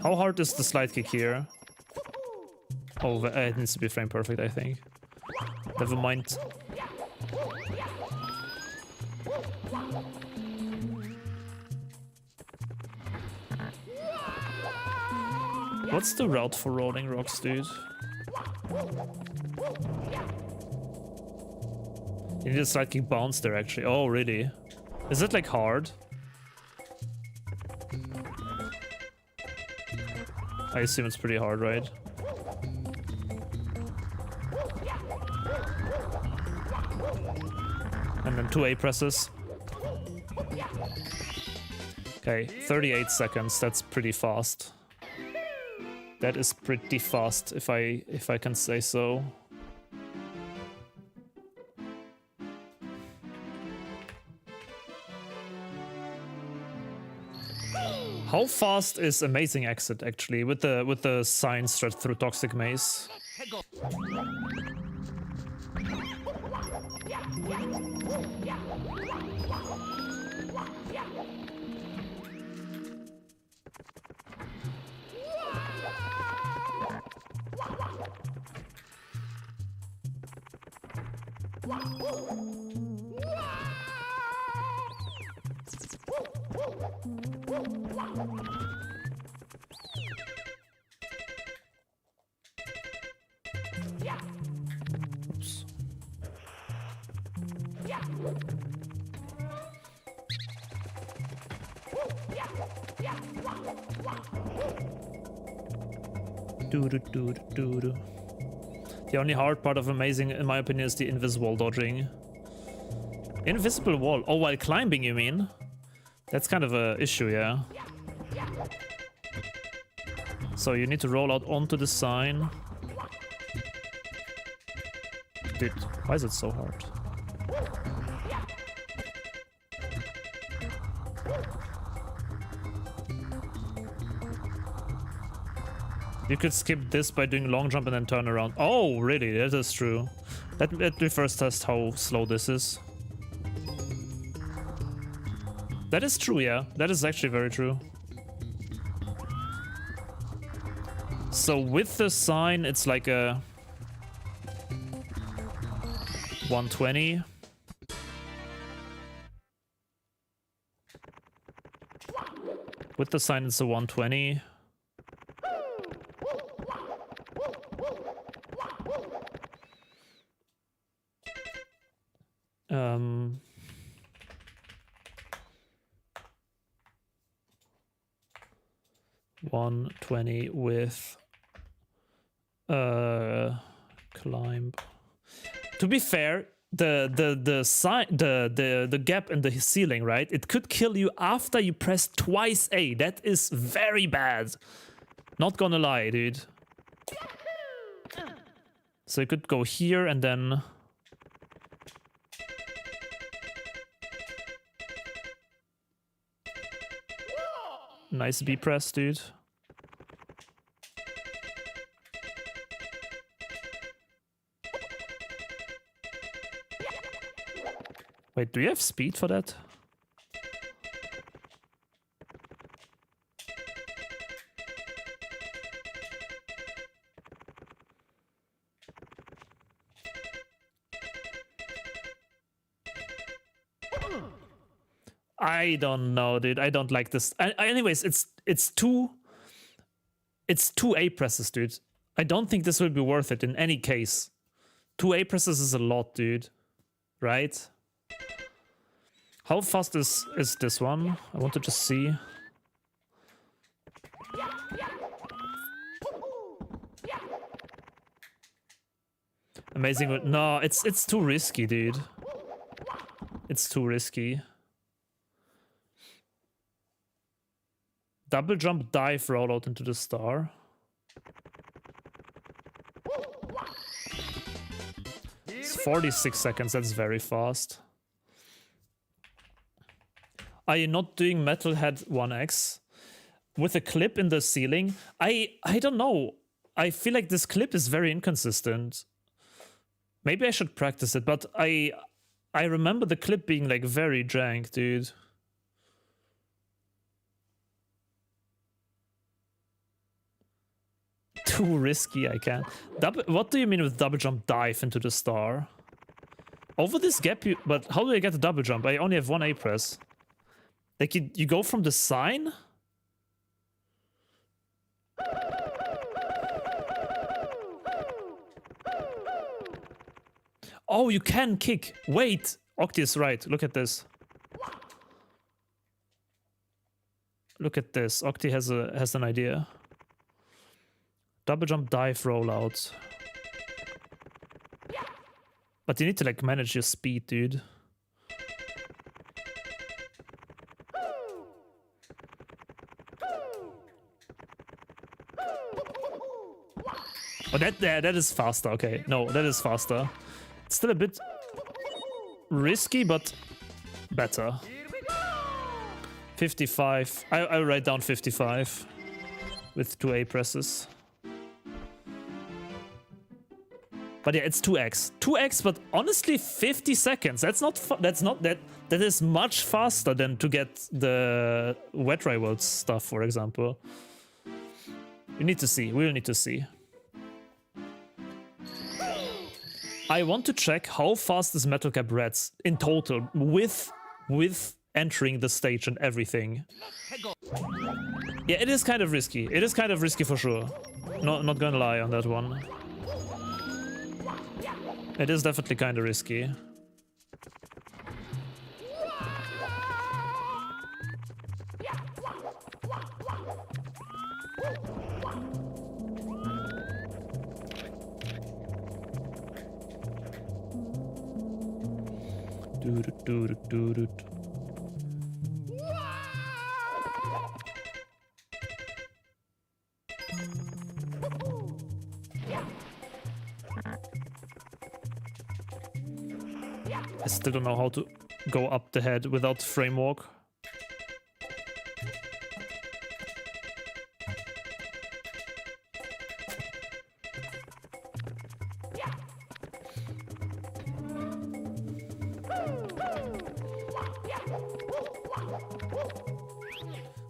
How hard is the slide kick here? Oh, it needs to be frame perfect, I think. Never mind. What's the route for rolling rocks, dude? You need a slide kick bounce there, actually. Oh, really? Is it like hard? I assume it's pretty hard, right? And then 2 A presses. Okay, 38 seconds. That's pretty fast. That is pretty fast, if I can say so. How fast is Amazing Exit actually with the sign stretched through Toxic Maze? Oops. Doo-doo-doo-doo-doo. The only hard part of Amazing, in my opinion, is the invisible dodging. Invisible wall? Oh, while climbing, you mean? That's kind of a issue, yeah. So you need to roll out onto the sign. Dude, why is it so hard? You could skip this by doing long jump and then turn around. Oh, really? That is true. Let me first test how slow this is. That is true, yeah. That is actually very true. So with the sign, it's like a 120. With the sign, it's a 120. 120 with climb. To be fair, the gap in the ceiling, right? It could kill you after you press twice A. That is very bad. Not gonna lie, dude. So you could go here and then... Nice B press, dude. Wait, do you have speed for that? I don't know, dude. I don't like this. Anyways, it's two A presses, dude. I don't think this will be worth it in any case. 2 A presses is a lot, dude. Right? How fast is this one? I want to just see. Amazing. No, it's too risky, dude. It's too risky. Double jump, dive, roll out into the star. It's 46 seconds. That's very fast. Are you not doing Metalhead 1x? With a clip in the ceiling? I don't know. I feel like this clip is very inconsistent. Maybe I should practice it, but I remember the clip being like very jank, dude. Too risky, I can't. What do you mean with double jump dive into the star? Over this gap, but how do I get the double jump? I only have 1 A press. Like you go from the sign? Oh, you can kick. Wait, Octi is right. Look at this. Look at this. Octi has an idea. Double jump, dive, rollout. But you need to like manage your speed, dude. Oh, that is faster. Okay, no, that is faster. It's still a bit risky, but better. 55. I'll write down 55 with 2 A presses. But yeah, it's 2x. 2x, but honestly, 50 seconds. That is much faster than to get the Wet Rivals stuff, for example. You need to see. We'll need to see. I want to check how fast is Metal Cap Reds in total with entering the stage and everything. Yeah, it is kind of risky. It is kind of risky for sure. Not gonna lie on that one. It is definitely kind of risky. I still don't know how to go up the head without framework.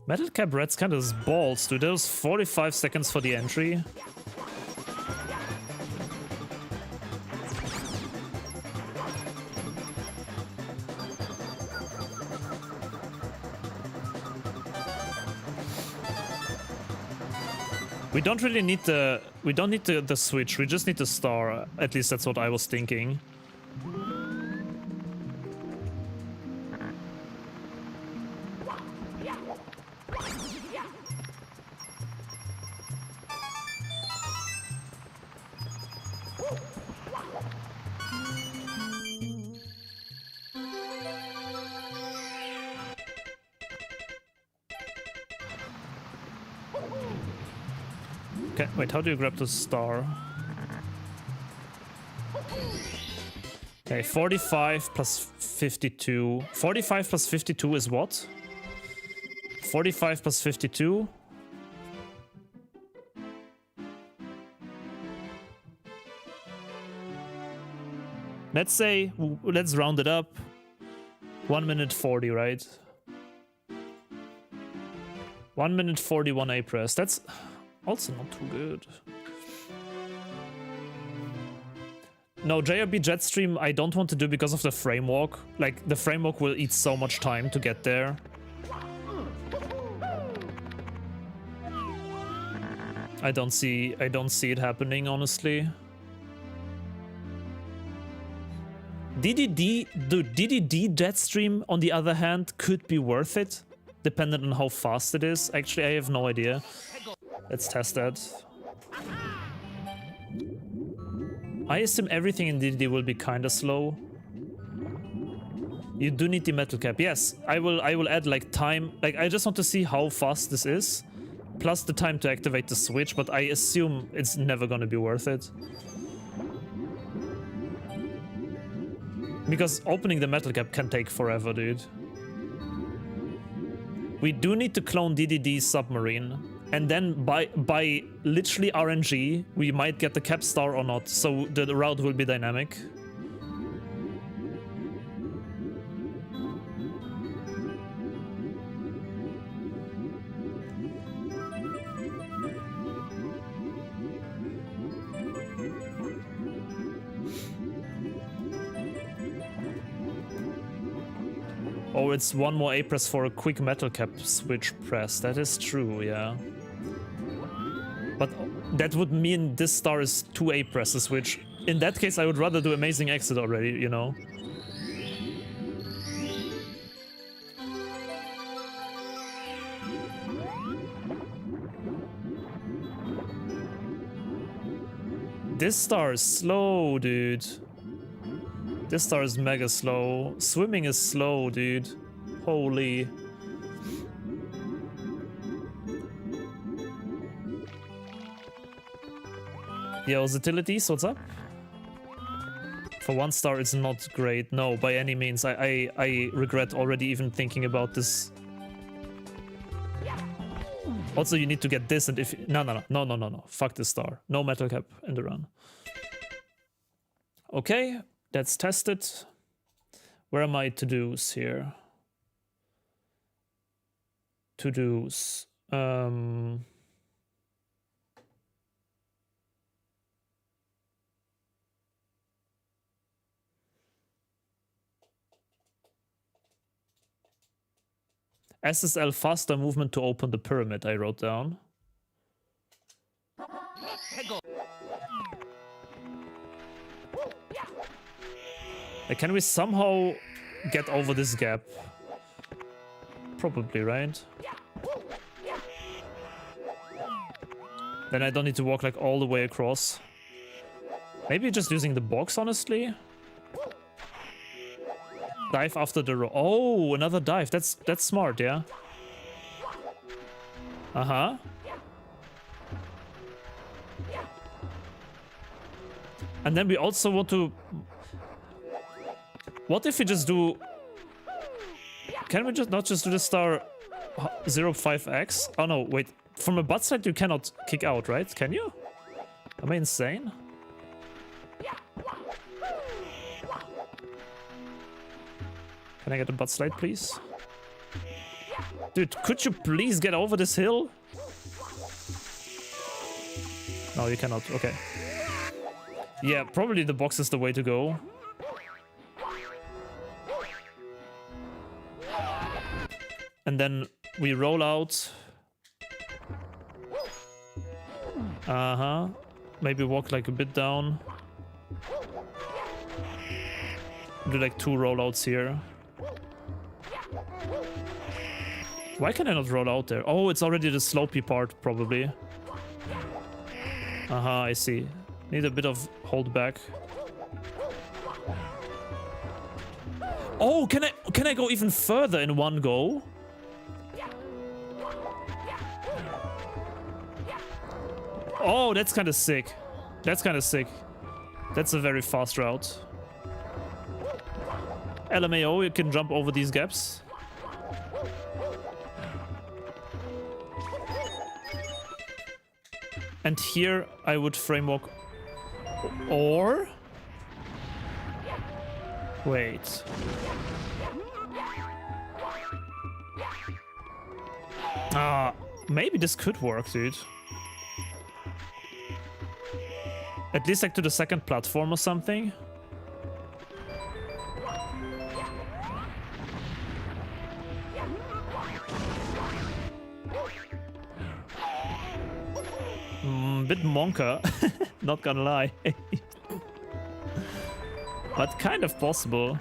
Metal Cap Red's kind of balls, dude. There was 45 seconds for the entry. We don't really need the the switch. We just need the star. At least that's what I was thinking. Okay, wait, how do you grab the star? Okay, 45 plus 52. 45 plus 52 is what? 45 plus 52. Let's say, let's round it up. 1 minute 40, right? 1 minute 41 A press. That's also not too good. No, JRB Jetstream I don't want to do because of the framework. Like, the framework will eat so much time to get there. I don't see it happening, honestly. DDD Jetstream, on the other hand, could be worth it, depending on how fast it is. Actually, I have no idea. Let's test that. I assume everything in DDD will be kinda slow. You do need the metal cap. Yes, I will add like time. Like, I just want to see how fast this is, plus the time to activate the switch, but I assume it's never gonna be worth it. Because opening the metal cap can take forever, dude. We do need to clone DDD's submarine. And then by literally RNG, we might get the cap star or not, so the route will be dynamic. Oh, it's one more A press for a quick metal cap switch press. That is true, yeah. But that would mean this star is 2 A presses, which in that case I would rather do Amazing Exit already, you know? This star is slow, dude. This star is mega slow. Swimming is slow, dude. Holy. Yo, Utilities, what's up? For 1 star, it's not great. No, by any means. I regret already even thinking about this. Also, you need to get this, and if... No. Fuck this star. No metal cap in the run. Okay, that's tested. Where are my to-dos here? To-dos. SSL faster movement to open the pyramid, I wrote down. Can we somehow get over this gap? Probably, right? Then I don't need to walk like all the way across. Maybe just using the box, honestly. Dive after the row. Oh, another dive. That's smart, yeah. Uh-huh. And then we also want to... What if we just do... Can we just not just do the star 05X? Oh no, wait. From a butt side you cannot kick out, right? Can you? Am I insane? Can I get a butt slide, please? Dude, could you please get over this hill? No, you cannot. Okay. Yeah, probably the box is the way to go. And then we roll out. Uh-huh. Maybe walk like a bit down. Do like 2 rollouts here. Why can I not roll out there? Oh, it's already the slopey part, probably. Uh-huh, I see. Need a bit of hold back. Oh, can I go even further in one go? Oh, that's kind of sick. That's kind of sick. That's a very fast route. LMAO, you can jump over these gaps. And here I would framework or... Wait. Maybe this could work, dude. At least like to the second platform or something. Bit monka, not gonna lie. But kind of possible.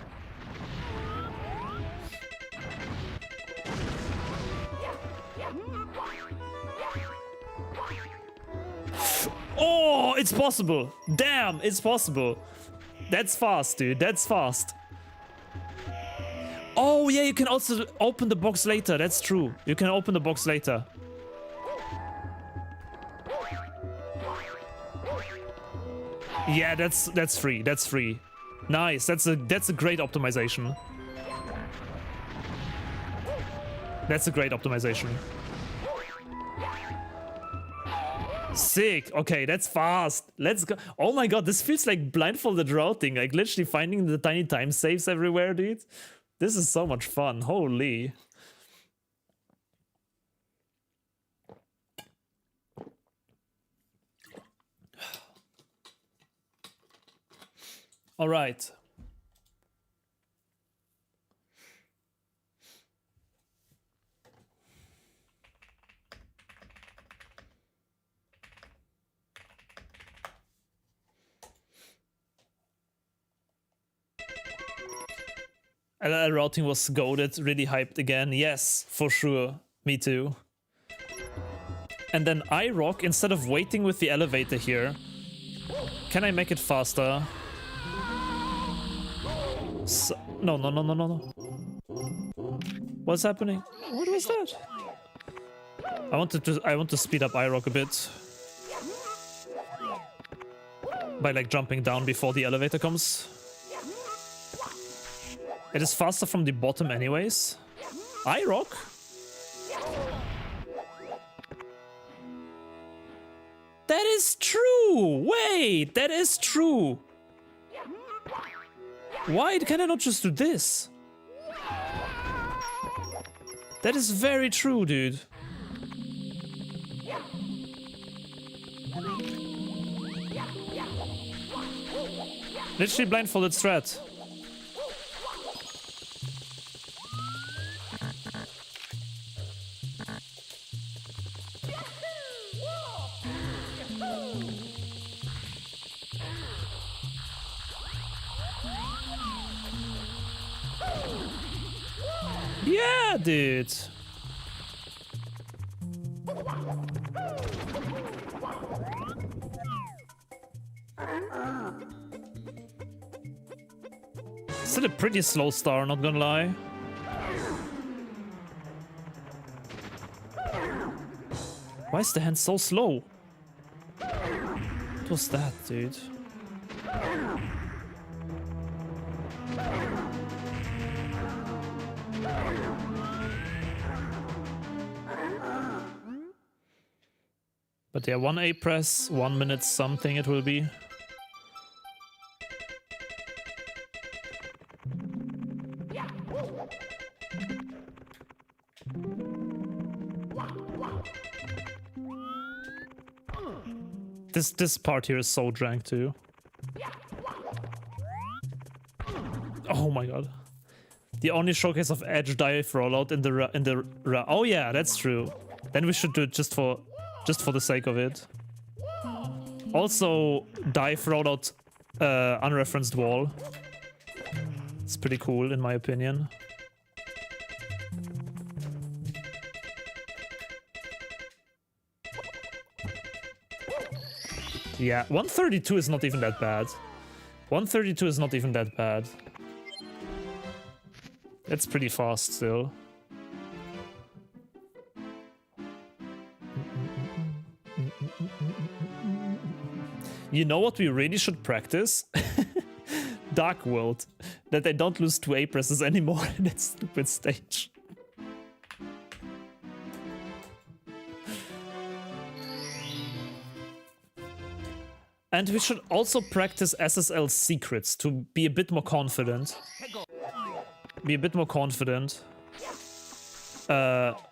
Oh, it's possible. Damn, it's possible. That's fast, dude. That's fast. Oh, yeah, you can also open the box later. That's true. You can open the box later. Yeah, that's free. That's free. Nice. That's a great optimization. That's a great optimization. Sick. Okay, that's fast. Let's go. Oh my god, this feels like blindfolded routing. Like literally finding the tiny time saves everywhere, dude. This is so much fun. Holy. All right. LLL routing was goated, really hyped again. Yes, for sure. Me too. And then iRock, instead of waiting with the elevator here, can I make it faster? So, no. What's happening? What was that? I want to speed up iRock a bit. By like jumping down before the elevator comes. It is faster from the bottom anyways. iRock? That is true! Wait, that is true! Why can I not just do this? That is very true, dude. Literally blindfolded strat. Yeah, dude. Still a pretty slow star, not gonna lie. Why is the hand so slow? What was that, dude? But yeah, 1 A press, 1 minute something it will be. This part here is so drank too. Oh my god. The only showcase of edge dive rollout in the oh yeah, that's true. Then we should do it just for the sake of it. Also, dive rollout unreferenced wall. It's pretty cool in my opinion. Yeah, 132 is not even that bad. 132 is not even that bad. It's pretty fast still. You know what we really should practice? Dark World. That they don't lose 2 A presses anymore in that stupid stage. And we should also practice SSL secrets to be a bit more confident. Be a bit more confident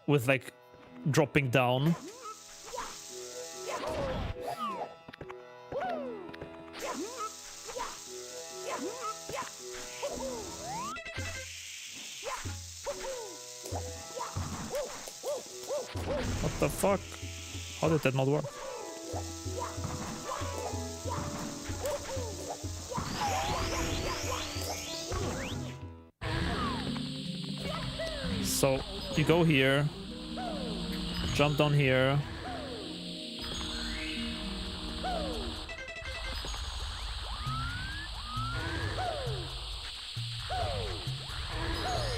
with like dropping down. What the fuck? How did that not work? So you go here, jump down here.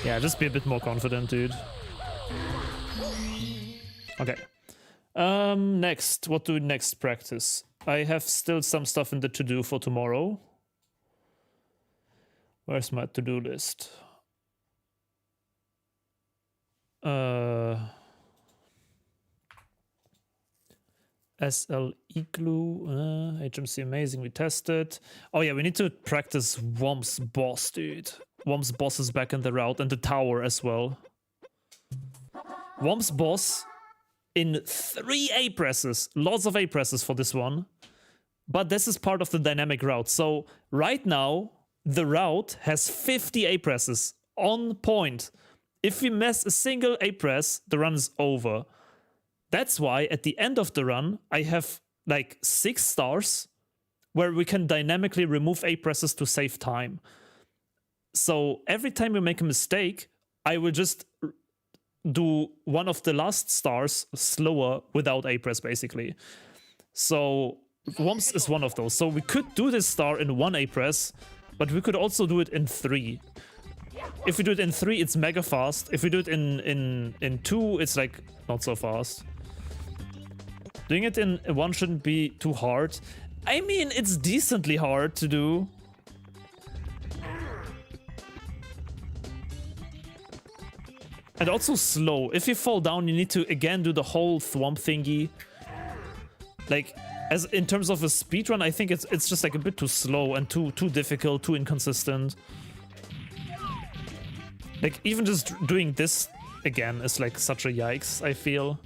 Yeah, just be a bit more confident, dude. Okay. Next, what do we next practice? I have still some stuff in the to-do for tomorrow. Where's my to-do list? SL Igloo, HMC Amazing, we tested. Oh yeah, we need to practice Womp's boss, dude. Womp's boss is back in the route, and the tower as well. Womp's boss in 3 A presses. Lots of A presses for this one. But this is part of the dynamic route. So right now, the route has 50 A presses on point. If we miss a single A press, the run is over. That's why at the end of the run, I have like 6 stars where we can dynamically remove A presses to save time. So every time we make a mistake, I will just do one of the last stars slower without A press, basically. So Womps is one of those. So we could do this star in 1 A press, but we could also do it in 3. If we do it in 3, it's mega fast. If we do it in 2, it's like not so fast. Doing it in 1 shouldn't be too hard. I mean, it's decently hard to do. And also slow. If you fall down, you need to again do the whole thwomp thingy. Like, as in terms of a speedrun, I think it's just like a bit too slow and too difficult, too inconsistent. Like, even just doing this again is like such a yikes, I feel.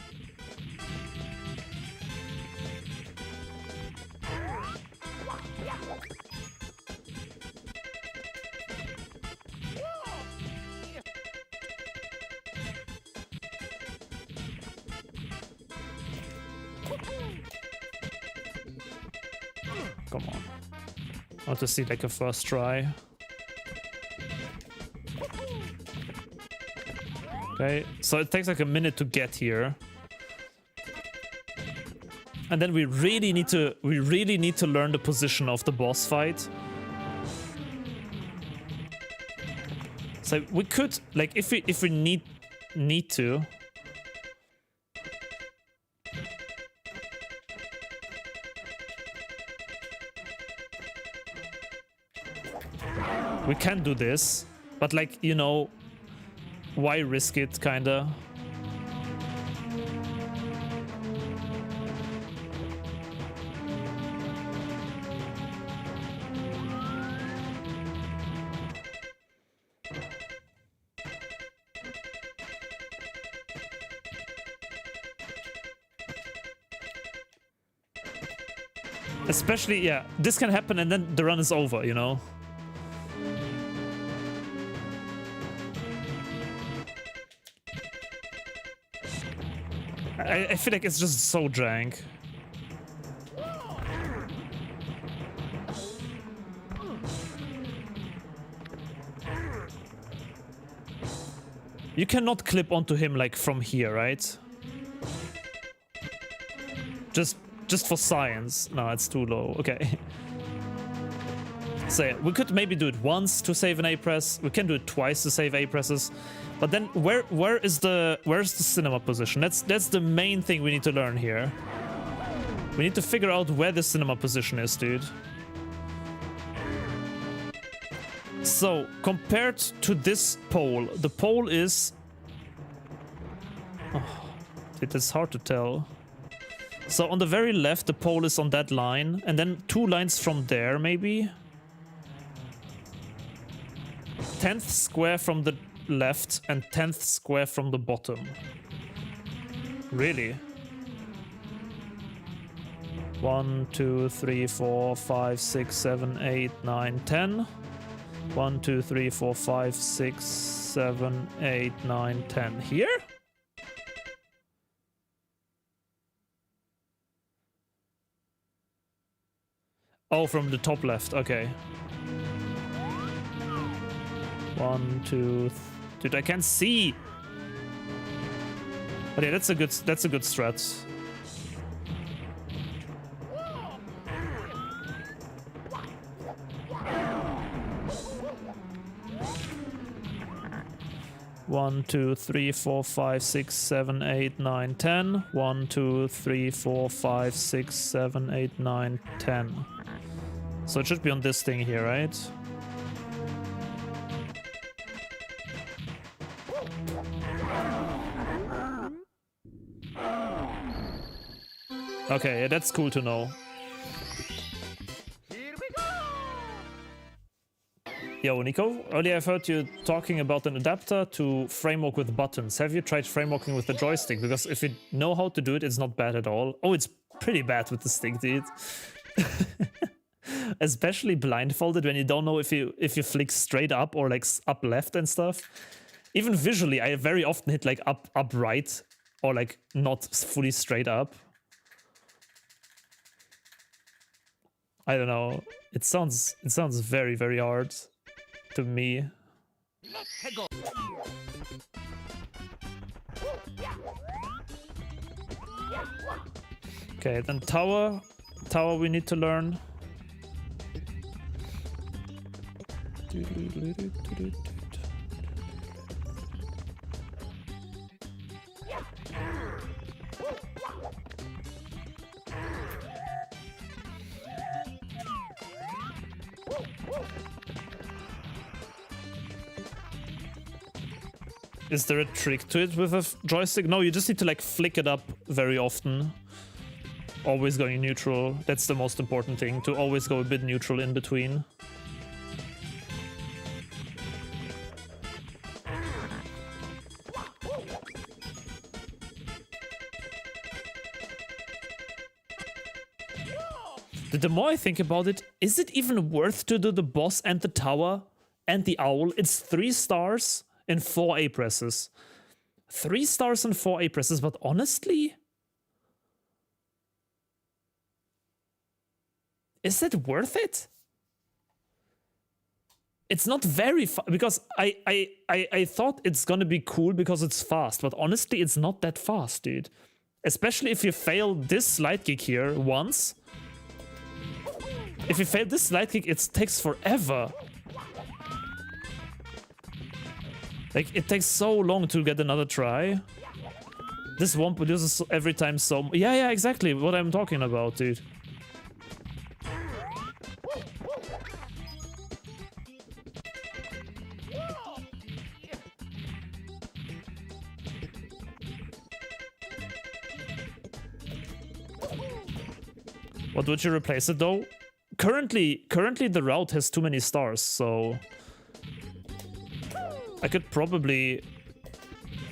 Come on. I want to see like a first try. Okay, so it takes like a minute to get here. And then we really need to learn the position of the boss fight. So we could, like, if we need to, we can do this, but like, you know, why risk it, kinda? Especially, yeah, this can happen and then the run is over, you know? I feel like it's just so jank. You cannot clip onto him like from here, right? Just for science. No, it's too low. Okay. So yeah, we could maybe do it once to save an A press. We can do it twice to save A presses. But then where's the cinema position? That's the main thing we need to learn here. We need to figure out where the cinema position is, dude. So, compared to this pole, the pole is... Oh, it is hard to tell. So on the very left, the pole is on that line, and then 2 lines from there, maybe? 10th square from the left and 10th square from the bottom. Really? 1, 2, 3, 4, 5, 6, 7, 8, 9, 10. 1, 2, 3, 4, 5, 6, 7, 8, 9, 10. Here? Oh, from the top left. Okay. 1, 2. Dude, I can't see. But yeah, that's a good strat. One, 2, 3, 4, 5, 6, 7, 8, 9, 10. 1, 2, 3, 4, 5, 6, 7, 8, 9, 10. So it should be on this thing here, right? Okay, that's cool to know. Yo, Nico, earlier I've heard you talking about an adapter to framework with buttons. Have you tried frameworking with the joystick? Because if you know how to do it, it's not bad at all. Oh, it's pretty bad with the stick, dude. Especially blindfolded when you don't know if you flick straight up or like up left and stuff. Even visually, I very often hit like up right or like not fully straight up. I don't know. It sounds very, very hard to me. Okay, then tower we need to learn. Is there a trick to it with a joystick? No, you just need to like flick it up very often. Always going neutral. That's the most important thing, to always go a bit neutral in between. The more I think about it, is it even worth to do the boss and the tower and the owl? It's 3 stars in 4 A presses. 3 stars and 4 A presses, but honestly, is it worth it? It's not very because I thought it's gonna be cool because it's fast, but honestly, it's not that fast, dude. Especially if you fail this slide kick here once. If you fail this slide kick, it takes forever. Like, it takes so long to get another try. This one produces every time so... Yeah, exactly what I'm talking about, dude. What would you replace it, though? Currently the route has too many stars, so... I could probably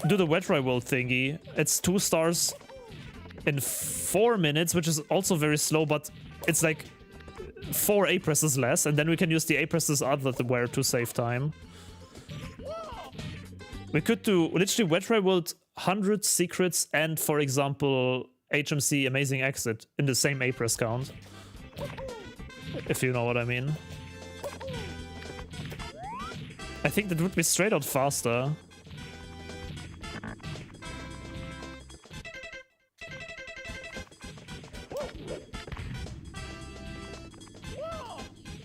do the wet dry world thingy. It's 2 stars in 4 minutes, which is also very slow, but it's like 4 A presses less, and then we can use the A presses otherwhere to save time. We could do literally wet dry world 100 secrets and, for example, HMC amazing exit in the same A press count. If you know what I mean. I think that would be straight out faster.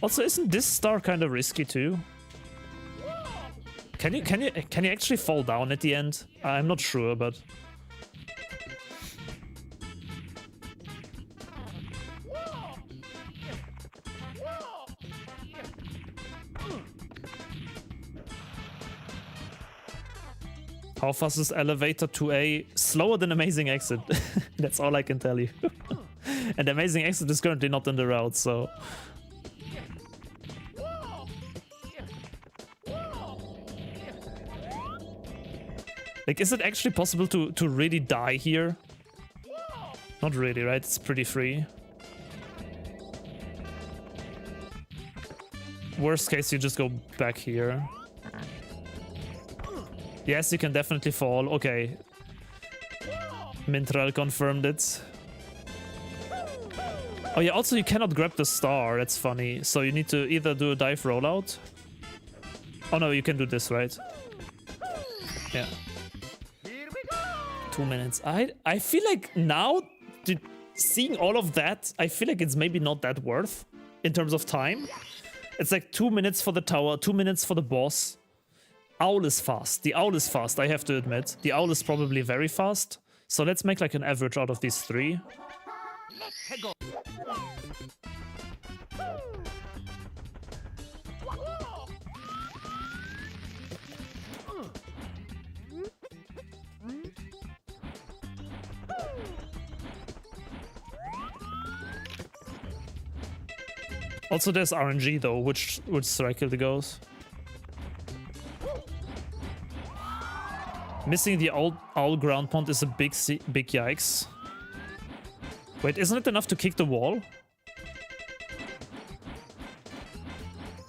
Also, isn't this star kind of risky too? Can you actually fall down at the end? I'm not sure, but How fast is elevator to A? Slower than Amazing Exit. That's all I can tell you. And Amazing Exit is currently not in the route, so... Like, is it actually possible to really die here? Not really, right? It's pretty free. Worst case, you just go back here. Yes, you can definitely fall. Okay. Mintral confirmed it. Oh yeah, also you cannot grab the star. That's funny. So you need to either do a dive rollout. Oh no, you can do this, right? Yeah. 2 minutes. I feel like now, seeing all of that, I feel like it's maybe not that worth in terms of time. It's like 2 minutes for the tower, 2 minutes for the boss. Owl is fast. The owl is fast, I have to admit. The owl is probably very fast. So let's make like an average out of these 3. Also, there's RNG though, which would strike kill the ghost. Missing the owl ground pound is a big yikes. Wait, isn't it enough to kick the wall?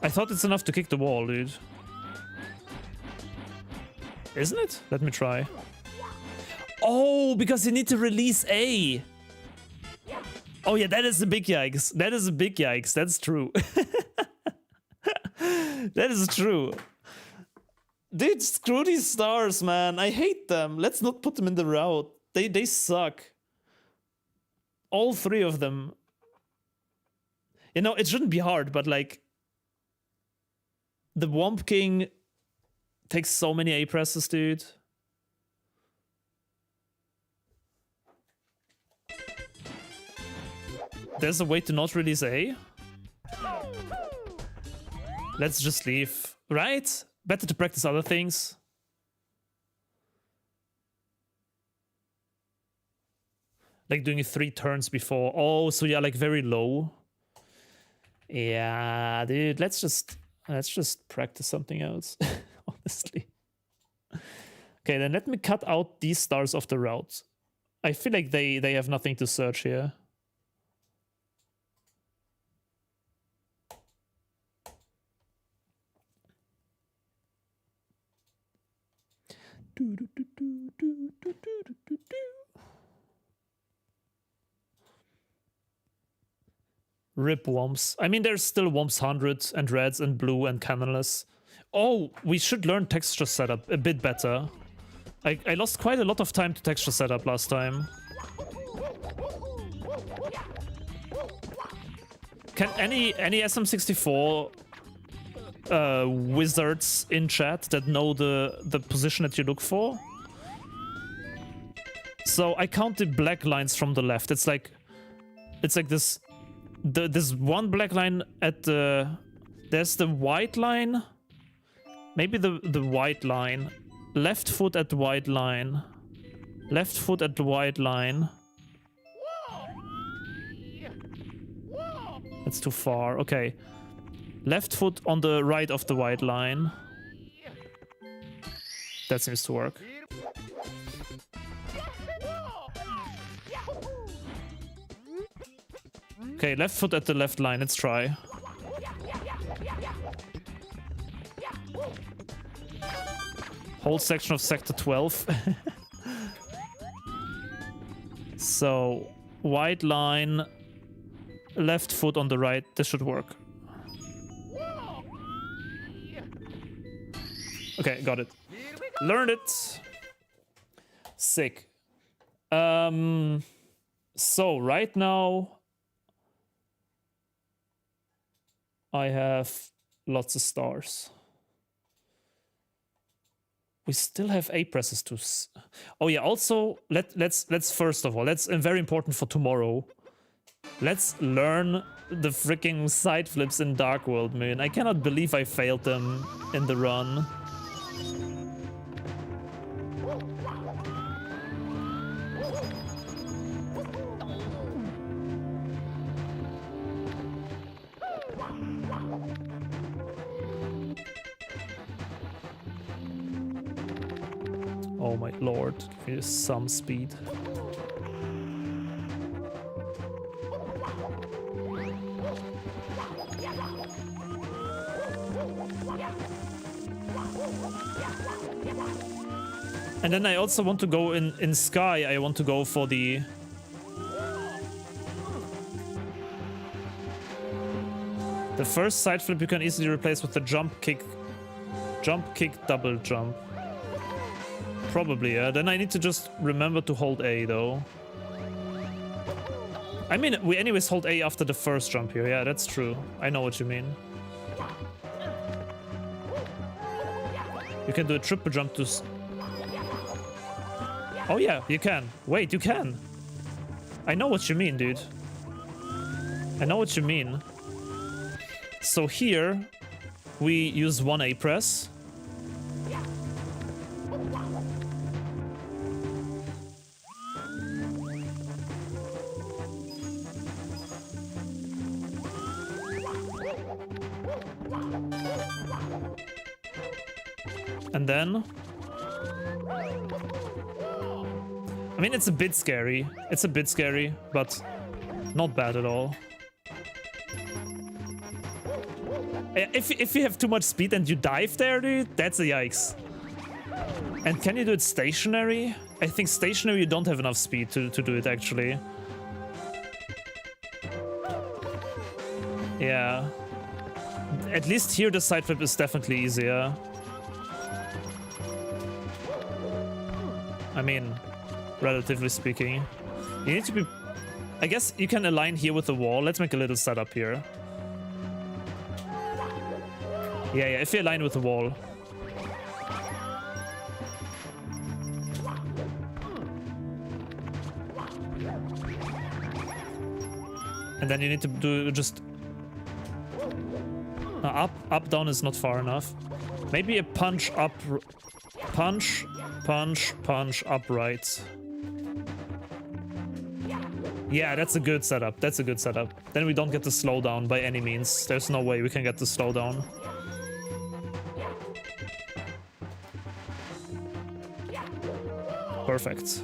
I thought it's enough to kick the wall, dude. Isn't it? Let me try. Oh, because you need to release A. Oh yeah, that is a big yikes. That is a big yikes. That's true. That is true. Dude, screw these stars, man. I hate them. Let's not put them in the route. They suck. All 3 of them. You know, it shouldn't be hard, but like... The Womp King takes so many A presses, dude. There's a way to not release A. Let's just leave, right? Better to practice other things. Like doing it 3 turns before. Oh, so yeah, like very low. Yeah, dude, let's just practice something else, honestly. Okay, then let me cut out these stars off the route. I feel like they have nothing to search here. Rip Womps. I mean, there's still Womps 100 and reds and blue and cannonless. Oh, we should learn texture setup a bit better. I lost quite a lot of time to texture setup last time. Can any SM64 wizards in chat that know the position that you look for? So I count the black lines from the left. It's like this one black line at the... There's the white line. Maybe the white line. Left foot at the white line. Left foot at the white line. That's too far. Okay. Left foot on the right of the white line. That seems to work. Okay, left foot at the left line. Let's try. Whole section of sector 12. So, white line, left foot on the right. This should work. Okay, got it. Learned it. Sick. So right now I have lots of stars. We still have A presses to... Oh yeah, also, let's first of all, that's very important for tomorrow. Let's learn the freaking side flips in Dark World, man. I cannot believe I failed them in the run. Oh my lord, give me some speed. And then I also want to go in Sky, I want to go for the... The first side flip you can easily replace with the jump kick, double jump. Probably, yeah. Then I need to just remember to hold A, though. I mean, we anyways hold A after the first jump here. Yeah, that's true. I know what you mean. You can do a triple jump to... Oh yeah, you can. Wait, you can. I know what you mean, dude. I know what you mean. So here, we use one A press. And then... I mean, it's a bit scary. It's a bit scary, but not bad at all. If you have too much speed and you dive there, dude, that's a yikes. And can you do it stationary? I think stationary you don't have enough speed to do it, actually. Yeah. At least here the side flip is definitely easier. I mean, relatively speaking. You need to be... I guess you can align here with the wall. Let's make a little setup here. Yeah, if you align with the wall. And then you need to do just... up, down is not far enough. Maybe a punch, up... Punch, punch, punch, upright. Yeah, that's a good setup. That's a good setup. Then we don't get the slowdown by any means. There's no way we can get the slowdown. Perfect.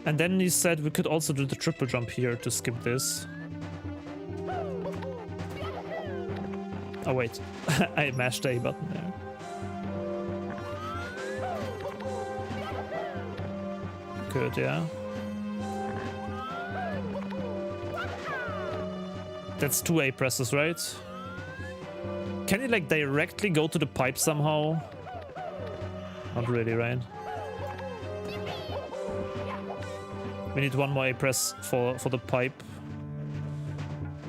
And then you said we could also do the triple jump here to skip this. Oh wait, I mashed the A button there. Good, yeah. That's 2 A presses, right? Can you like directly go to the pipe somehow? Not really, right? We need one more A press for the pipe.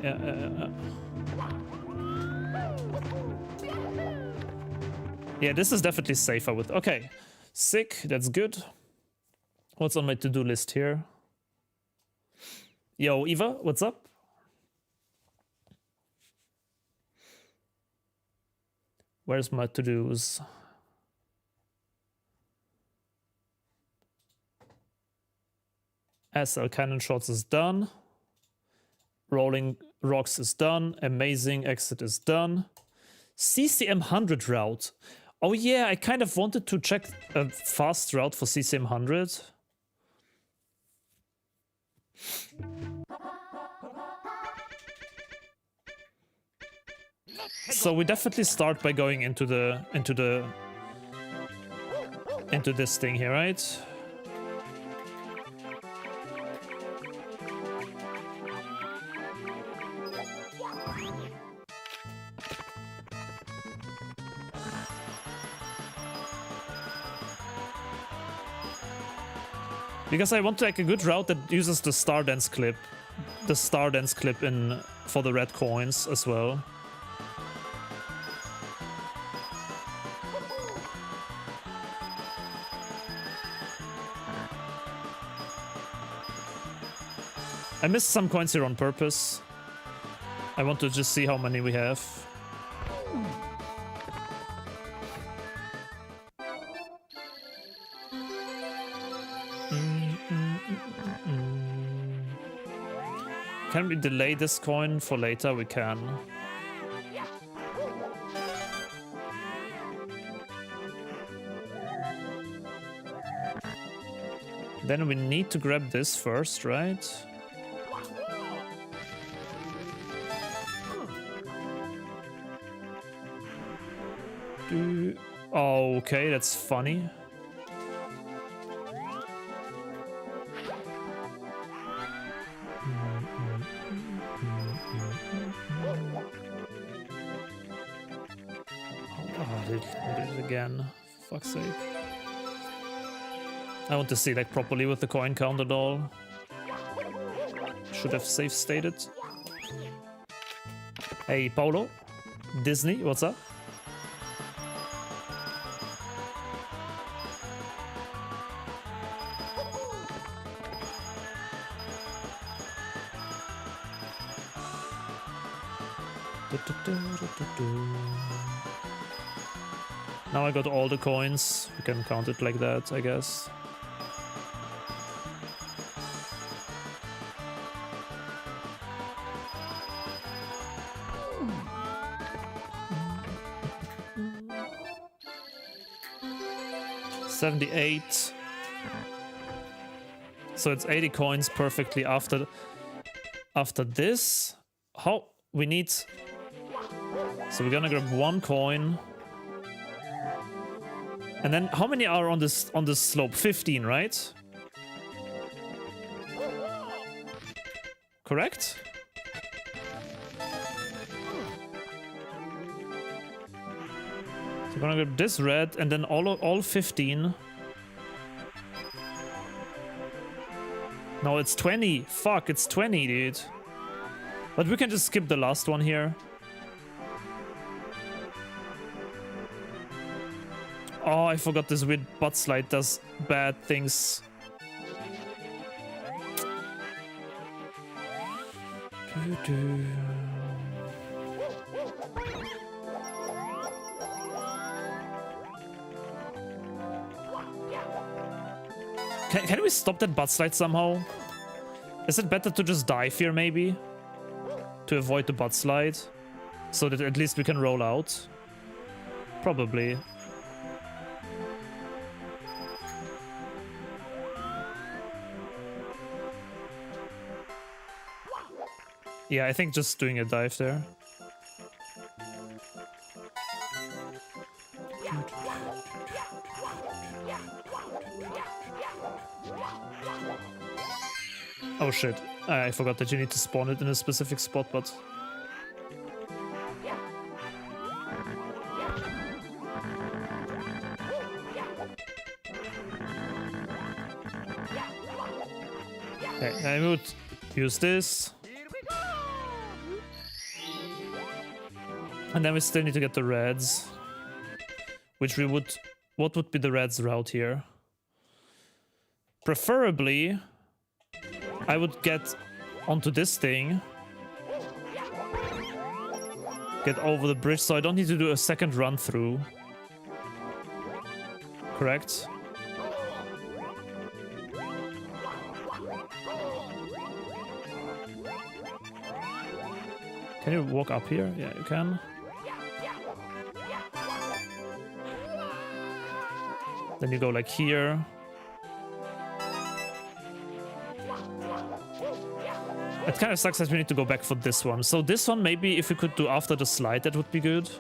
Yeah. Yeah, this is definitely safer with... Okay, sick, that's good. What's on my to-do list here? Yo, Eva, what's up? Where's my to-dos? SL Cannon Shots is done. Rolling Rocks is done. Amazing Exit is done. CCM100 route. Oh yeah, I kind of wanted to check a fast route for CCM100. So we definitely start by going into this thing here, right? Because I want to take a good route that uses the star dance clip. The star dance clip in for the red coins as well. I missed some coins here on purpose. I want to just see how many we have. Can we delay this coin for later? We can. Then we need to grab this first, right? Oh, okay, that's funny. Oh, dude, I did it again. For fuck's sake. I want to see like properly with the coin count at all. Should have safe stated. Hey, Paulo. Disney, what's up? Now I got all the coins. We can count it like that, I guess. $78. So it's 80 coins perfectly after this. How we need. So we're gonna grab one coin. And then how many are on this slope? 15, right? Correct? So we're gonna grab this red and then all 15. No, it's 20. Fuck, it's 20, dude. But we can just skip the last one here. Oh, I forgot this weird butt slide does bad things. Can we stop that butt slide somehow? Is it better to just dive here maybe? To avoid the butt slide? So that at least we can roll out? Probably. Yeah, I think just doing a dive there. Oh shit, I forgot that you need to spawn it in a specific spot, but... Okay, I would use this. And then we still need to get the reds. Which we would... What would be the reds route here? Preferably... I would get onto this thing. Get over the bridge so I don't need to do a second run through. Correct? Can you walk up here? Yeah, you can. Then you go like here. It kind of sucks that we need to go back for this one. So this one, maybe if we could do after the slide, that would be good.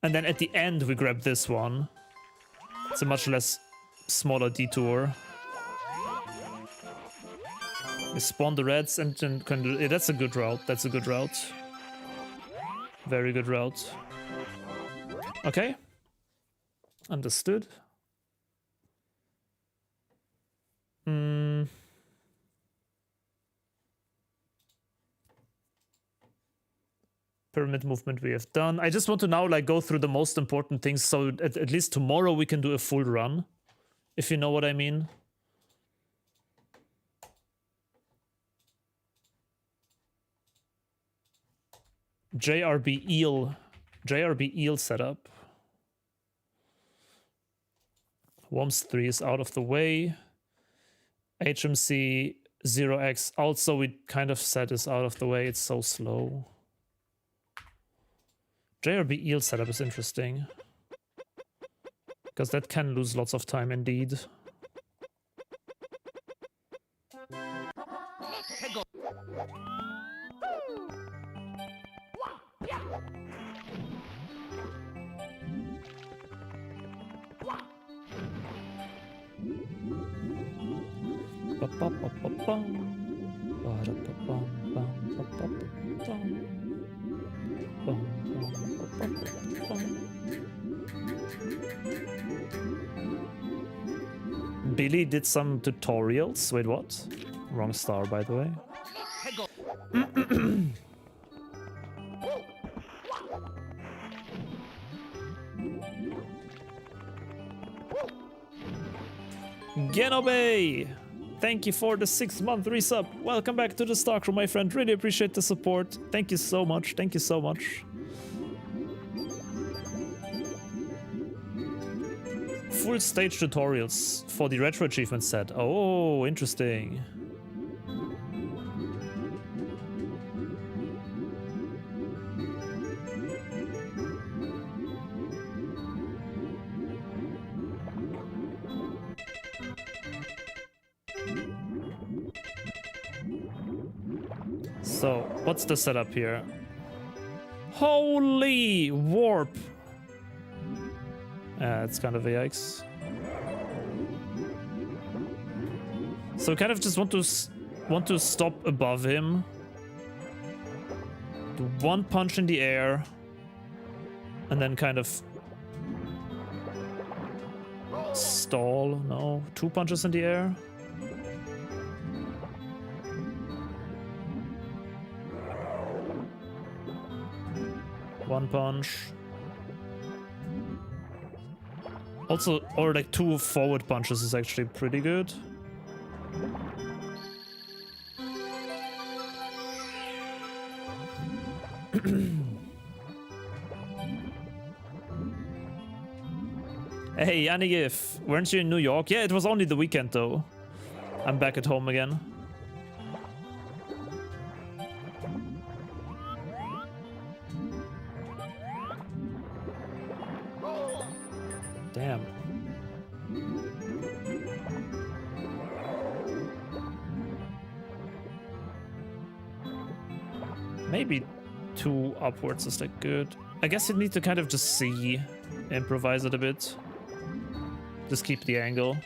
And then at the end, we grab this one. It's a much less smaller detour. We spawn the reds and then can do... Yeah, that's a good route. That's a good route. Very good route. Okay. Understood. pyramid movement we have done. I just want to now like go through the most important things, so at least tomorrow we can do a full run, if you know what I mean. JRB eel setup. Worms 3 is out of the way. HMC 0x also we kind of said is out of the way. It's so slow. JRB eel setup is interesting, because that can lose lots of time indeed. Billy did some tutorials. Wait, what? Wrong star, by the way. Genobe! Thank you for the 6-month resub. Welcome back to the Stock Room, my friend. Really appreciate the support. Thank you so much. Thank you so much. Full stage tutorials for the retro achievement set. Oh, interesting. So, what's the setup here? Holy warp! It's kind of a yikes. So we kind of just want to stop above him. Do one punch in the air, and then kind of stall. No, 2 punches in the air. One punch. Also, or like 2 forward punches is actually pretty good. Hey, Yanigif, weren't you in New York? Yeah, it was only the weekend though. I'm back at home again. Damn. Maybe 2 upwards is like good. I guess you need to kind of just see, improvise it a bit. Just keep the angle.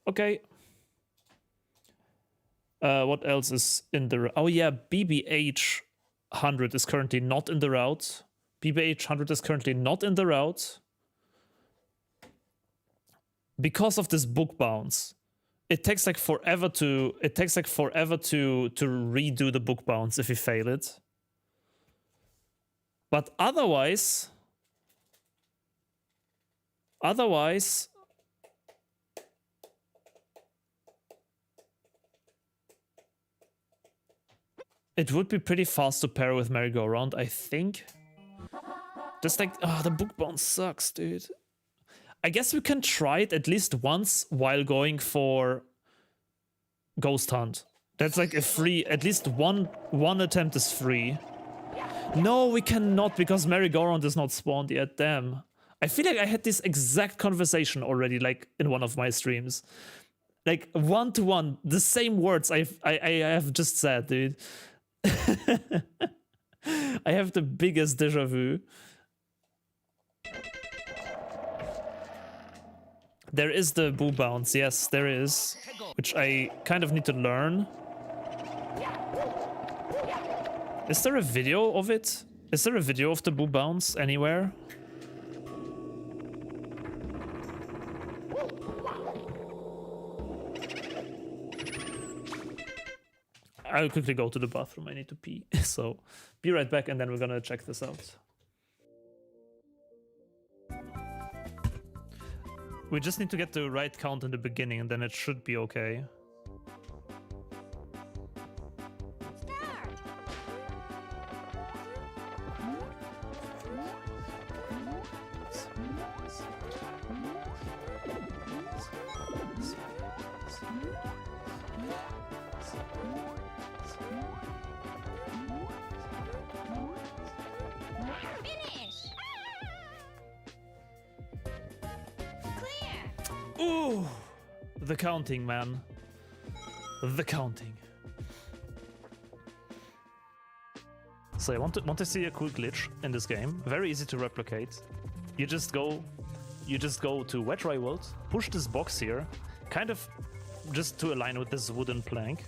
Okay. What else is in the... Oh yeah, BBH100 is currently not in the route. BBH100 is currently not in the route. Because of this book bounce. It takes like forever to redo the book bounce if you fail it. But otherwise it would be pretty fast to pair with merry-go-round, I think. Just like, the book bounce sucks, dude. I guess we can try it at least once while going for Ghost Hunt. That's like a free, at least one attempt is free. No, we cannot because merry-go-round is not spawned yet, damn. I feel like I had this exact conversation already, like in one of my streams. Like 1-to-1, the same words I have just said, dude. I have the biggest deja vu. There is the boo bounce, yes, there is. Which I kind of need to learn. Is there a video of it? Is there a video of the boo bounce anywhere? I'll quickly go to the bathroom. I need to pee. So be right back, and then we're gonna check this out. We just need to get the right count in the beginning, and then it should be okay. Ooh, the counting, man. The counting. So I want to see a cool glitch in this game. Very easy to replicate. You just go to Wedge Rival, push this box here, kind of just to align with this wooden plank.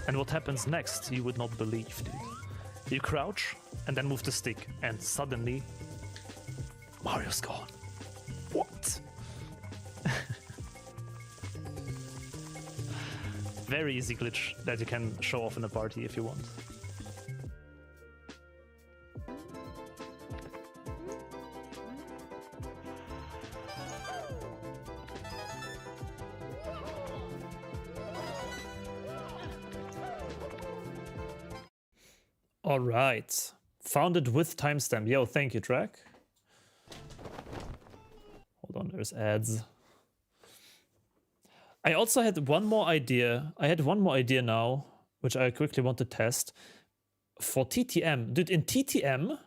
And what happens next, you would not believe, dude. You crouch and then move the stick, and suddenly Mario's gone. What? Very easy glitch that you can show off in a party if you want. All right, found it with timestamp. Yo, thank you, Track. Hold on, there's ads. I also had one more idea. I had one more idea now, which I quickly want to test for TTM. Dude, in TTM,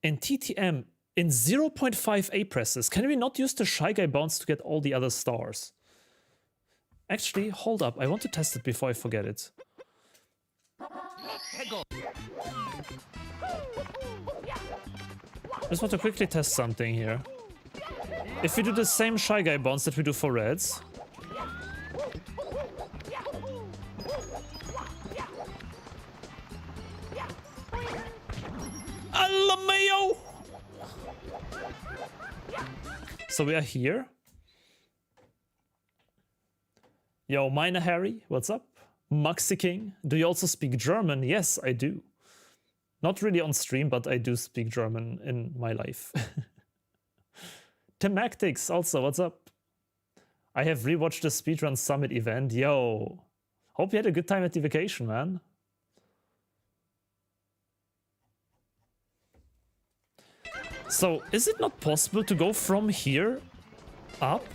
in 0.5 A presses, can we not use the Shy Guy bounce to get all the other stars? Actually, hold up. I want to test it before I forget it. I just want to quickly test something here. If we do the same Shy Guy bounce that we do for reds, LMAO! So we are here. Yo, Miner Harry, what's up? Maxi King, do you also speak German? Yes, I do. Not really on stream, but I do speak German in my life. Temactics also, what's up? I have rewatched the Speedrun Summit event. Yo, hope you had a good time at the vacation, man. So, is it not possible to go from here up?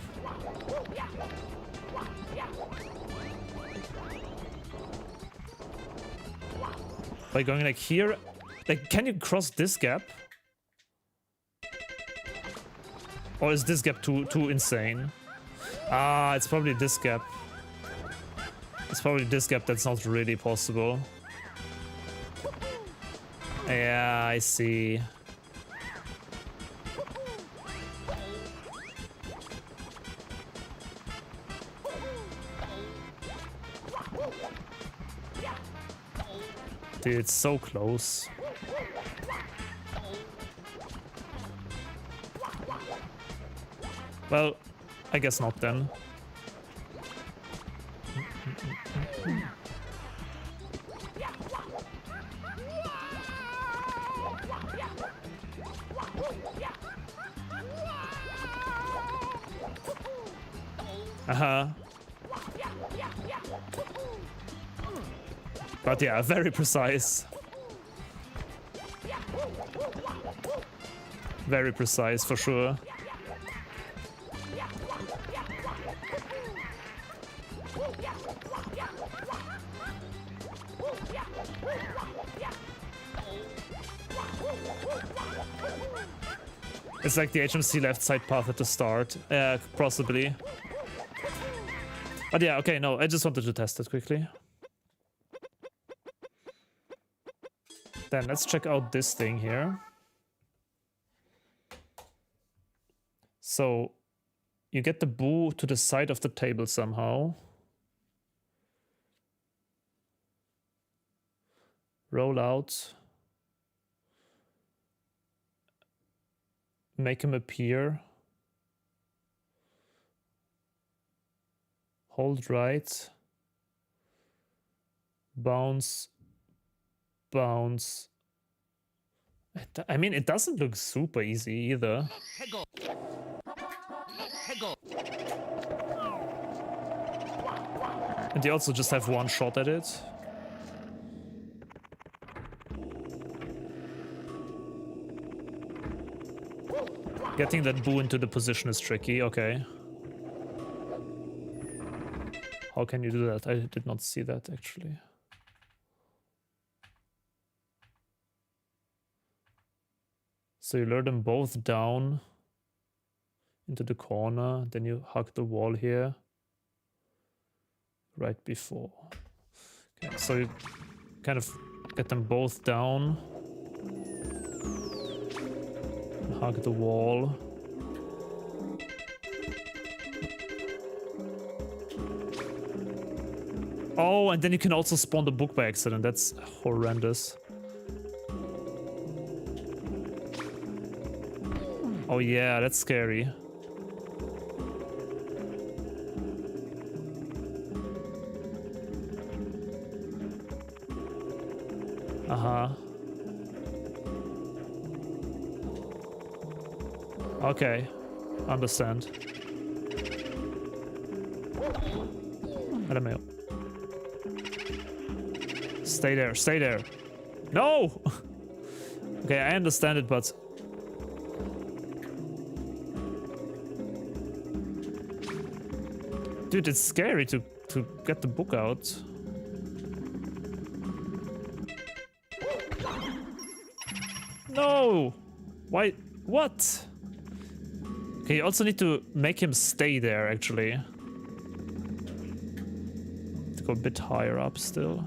By going like here? Like, can you cross this gap? Or is this gap too insane? Ah, it's probably this gap. It's probably this gap that's not really possible. Yeah, I see. Dude, it's so close. Well, I guess not then. But yeah, very precise. Very precise for sure. It's like the HMC left side path at the start. Yeah, possibly. But yeah, okay, no, I just wanted to test it quickly. Then let's check out this thing here. So you get the boo to the side of the table somehow. Roll out. Make him appear. Hold right. Bounce. Bounce. I mean, it doesn't look super easy either. And you also just have one shot at it. Getting that boo into the position is tricky, okay. How can you do that? I did not see that actually. So you lure them both down into the corner, then you hug the wall here. Right before. Okay, so you kind of get them both down. And hug the wall. Oh, and then you can also spawn the book by accident. That's horrendous. Oh yeah, that's scary. Uh-huh. Okay, understand. LMAO. Stay there, stay there. No! Okay, I understand it, but... Dude, it's scary to get the book out. No! Why? What? Okay, you also need to make him stay there, actually. To go a bit higher up still.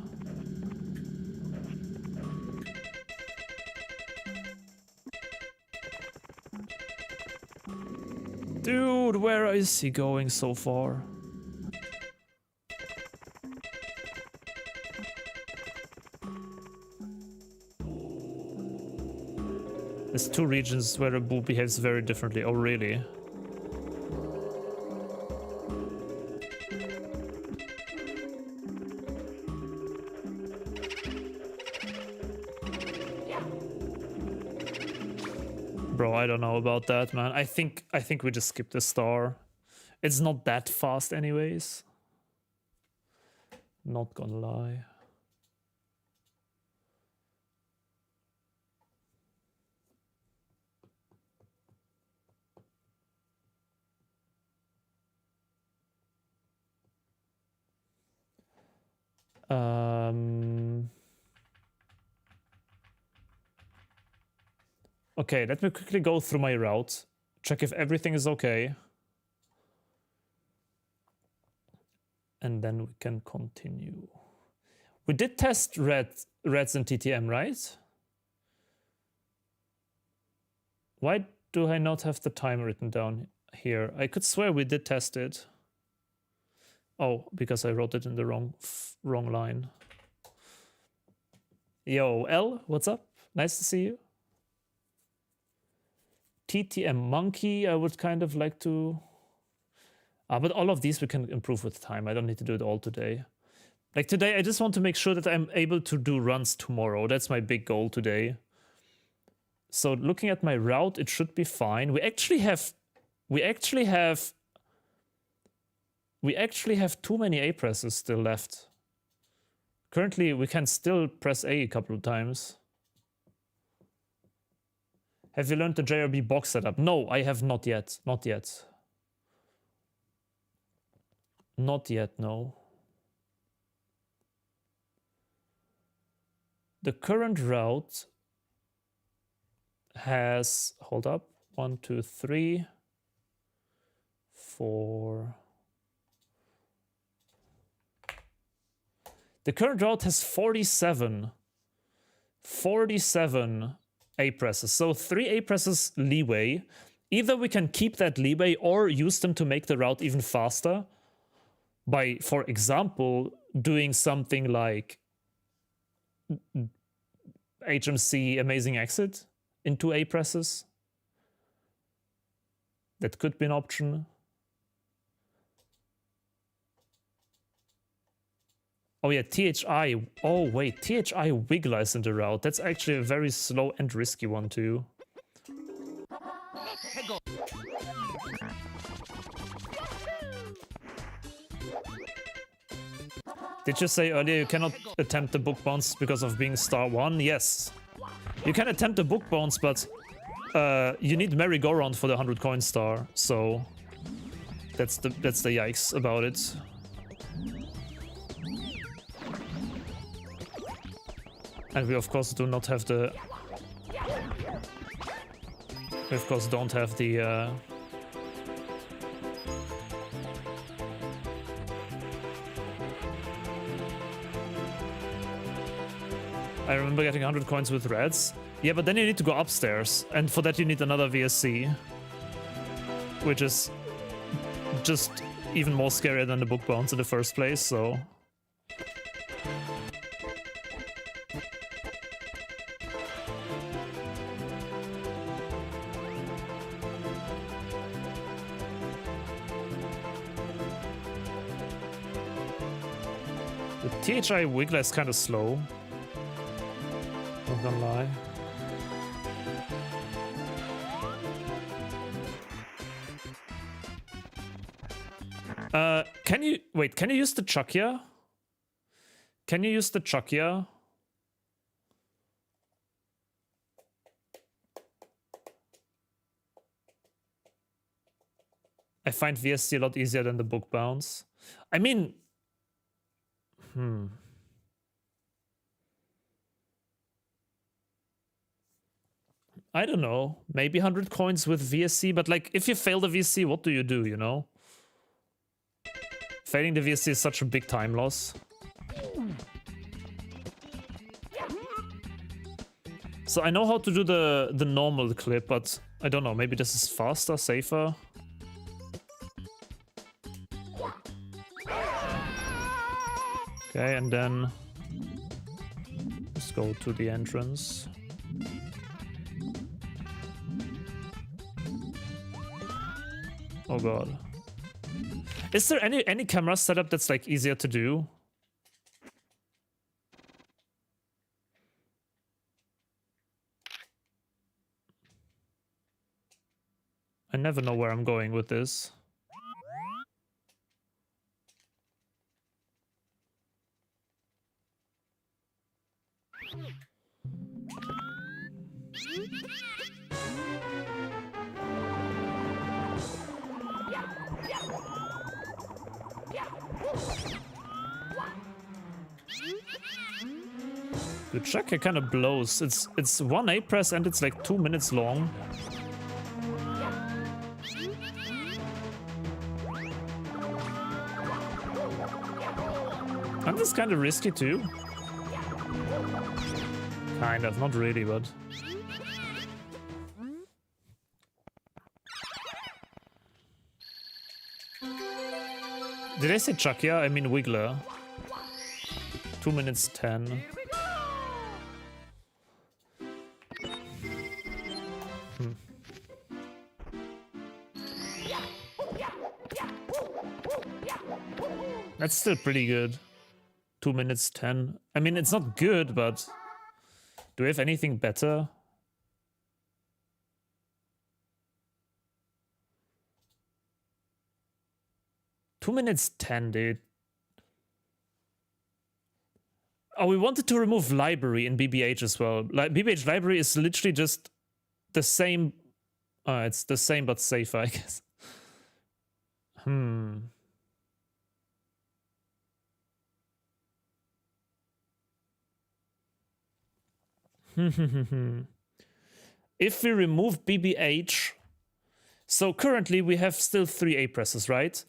Dude, where is he going so far? There's two regions where a boo behaves very differently. Oh, really? Bro, I don't know about that, man. I think we just skipped the star. It's not that fast anyways. Not gonna lie. Okay, let me quickly go through my route, check if everything is okay. And then we can continue. We did test reds and TTM, right? Why do I not have the time written down here? I could swear we did test it. Oh, because I wrote it in the wrong line. Yo, L, what's up? Nice to see you. TTM monkey, I would kind of like to... but all of these we can improve with time. I don't need to do it all today. Like today, I just want to make sure that I'm able to do runs tomorrow. That's my big goal today. So looking at my route, it should be fine. We actually have too many A presses still left. Currently, we can still press A couple of times. Have you learned the JRB box setup? No, I have not yet. Not yet. Not yet, no. The current route has, hold up, 1, 2, 3, 4. The current route has 47 A presses. So 3 A presses leeway. Either we can keep that leeway or use them to make the route even faster by, for example, doing something like HMC Amazing Exit in 2 A presses. That could be an option. Oh yeah, THI. Oh wait, THI Wiggler is in the route. That's actually a very slow and risky one too. Did you say earlier you cannot attempt the book bounce because of being star 1? Yes. You can attempt the book bounce, but you need merry-go-round for the 100 coin star, so that's the yikes about it. And we of course do not have the... We of course don't have the... I remember getting 100 coins with reds. Yeah, but then you need to go upstairs, and for that you need another VSC. Which is just even more scarier than the book bounce in the first place, so... The THI Wiggler is kind of slow. Not gonna lie. Can you... Wait, can you use the Chuckya? Can you use the Chuckya? I find VSC a lot easier than the book bounce. I mean... I don't know. Maybe 100 coins with VSC, but like, if you fail the VSC, what do, you know? Failing the VSC is such a big time loss. So I know how to do the normal clip, but I don't know, maybe this is faster, safer? Okay, and then let's go to the entrance. Oh god. Is there any camera setup that's like easier to do? I never know where I'm going with this. The Chuckya kind of blows. It's one A press and it's like 2 minutes long. And it's kind of risky too. Kind of, not really, but... Did I say Chuckya? I mean Wiggler. 2 minutes 10. That's still pretty good. 2 minutes 10. I mean, it's not good, but... Do we have anything better? Two minutes 10, dude. Oh, we wanted to remove library in BBH as well. Like, BBH library is literally just the same... it's the same but safer, I guess. If we remove BBH... So currently we have still 3 A presses, right?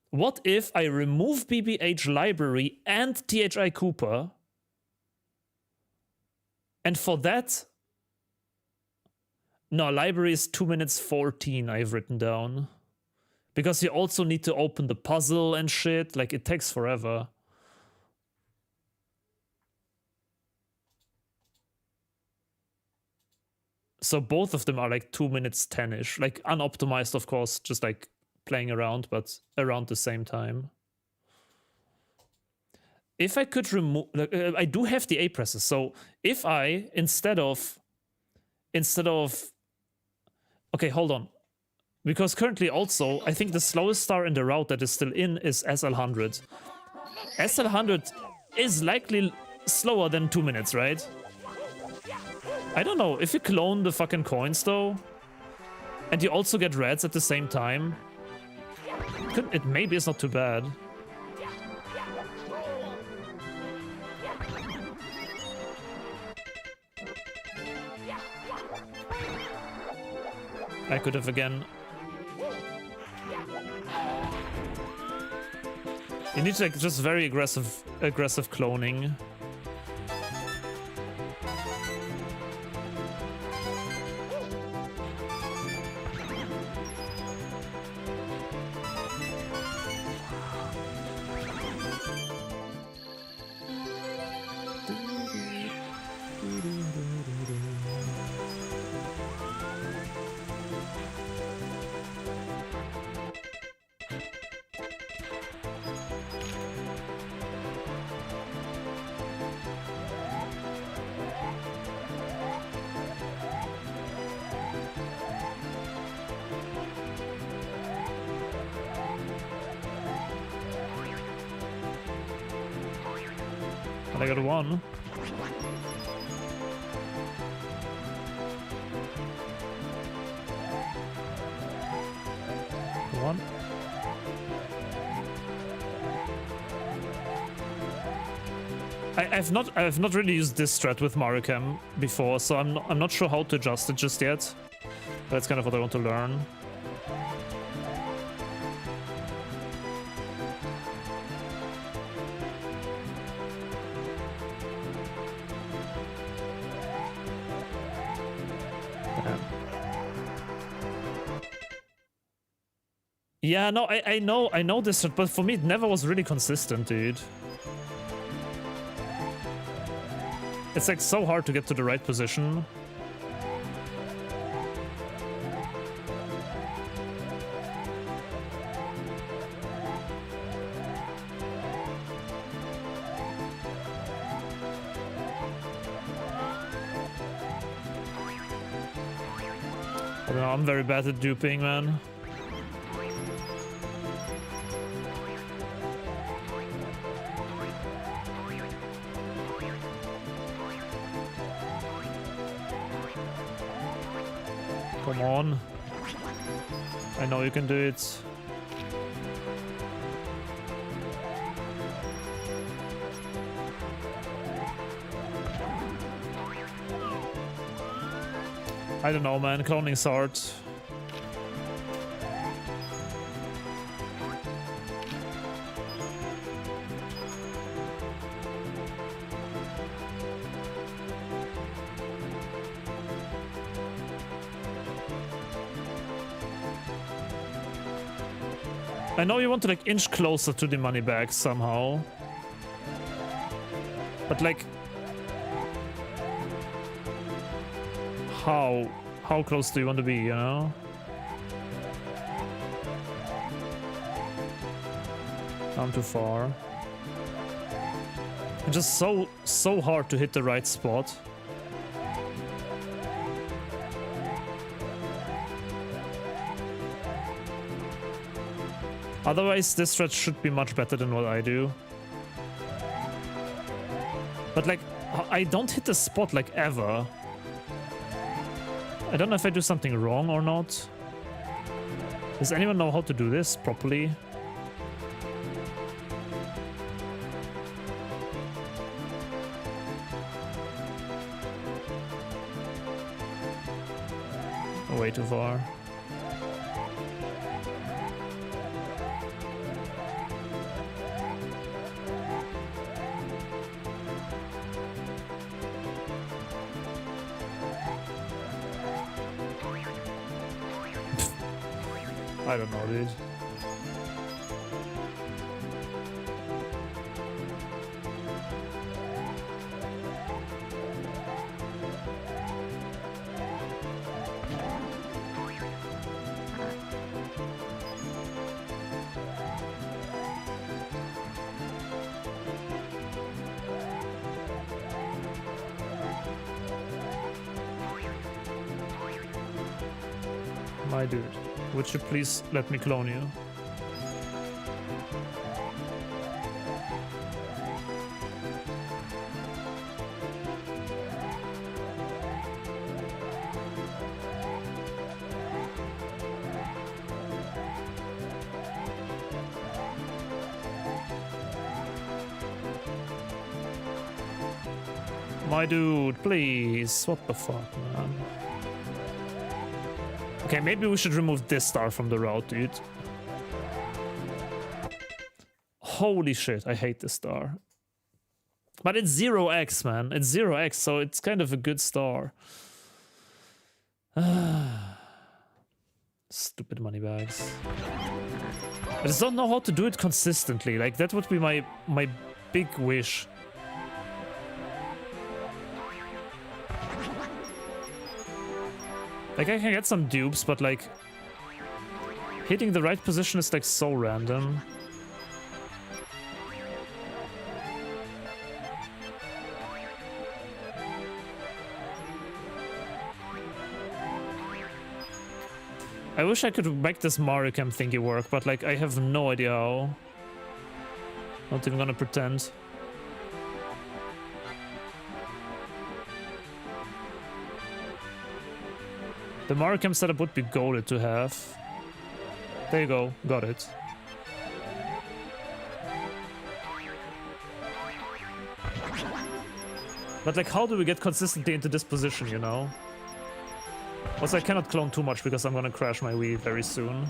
What if I remove BBH library and THI Cooper? And for that... No, library is 2 minutes 14 I've written down. Because you also need to open the puzzle and shit. Like, it takes forever. So both of them are like 2 minutes 10-ish. Like, unoptimized, of course, just like playing around, but around the same time. if I could remove, I do have the A presses. So if I, instead of, okay, hold on. Because currently also, I think the slowest star in the route that is still in is SL100. SL100 is likely slower than 2 minutes, right? I don't know, if you clone the fucking coins though, and you also get reds at the same time, it maybe is not too bad. I could have again. You need like just very aggressive cloning. I got one. One. I've not really used this strat with Maricam before, so I'm not sure how to adjust it just yet. That's kind of what I want to learn. Yeah, no, I know this, but for me it never was really consistent, dude. It's like so hard to get to the right position. I don't know, I'm very bad at duping, man. Come on. I know you can do it. I don't know, man. Cloning's hard. I know you want to like inch closer to the money bag somehow. But like how close do you want to be, you know? I'm too far. It's just so hard to hit the right spot. Otherwise, this stretch should be much better than what I do. But like, I don't hit the spot like ever. I don't know if I do something wrong or not. Does anyone know how to do this properly? Way too far. I don't know, dude. My dude, would you please let me clone you? My dude, please. What the fuck, man? Okay, maybe we should remove this star from the route, dude. Holy shit, I hate this star. But it's 0x, man. It's 0x, so it's kind of a good star. Stupid money bags. I just don't know how to do it consistently. Like, that would be my big wish. Like, I can get some dupes, but like, hitting the right position is like so random. I wish I could make this Mario Cam thingy work, but like, I have no idea how. Not even gonna pretend. The Mario Cam setup would be goated to have. There you go, got it. But like, how do we get consistently into this position, you know? Also, I cannot clone too much because I'm gonna crash my Wii very soon.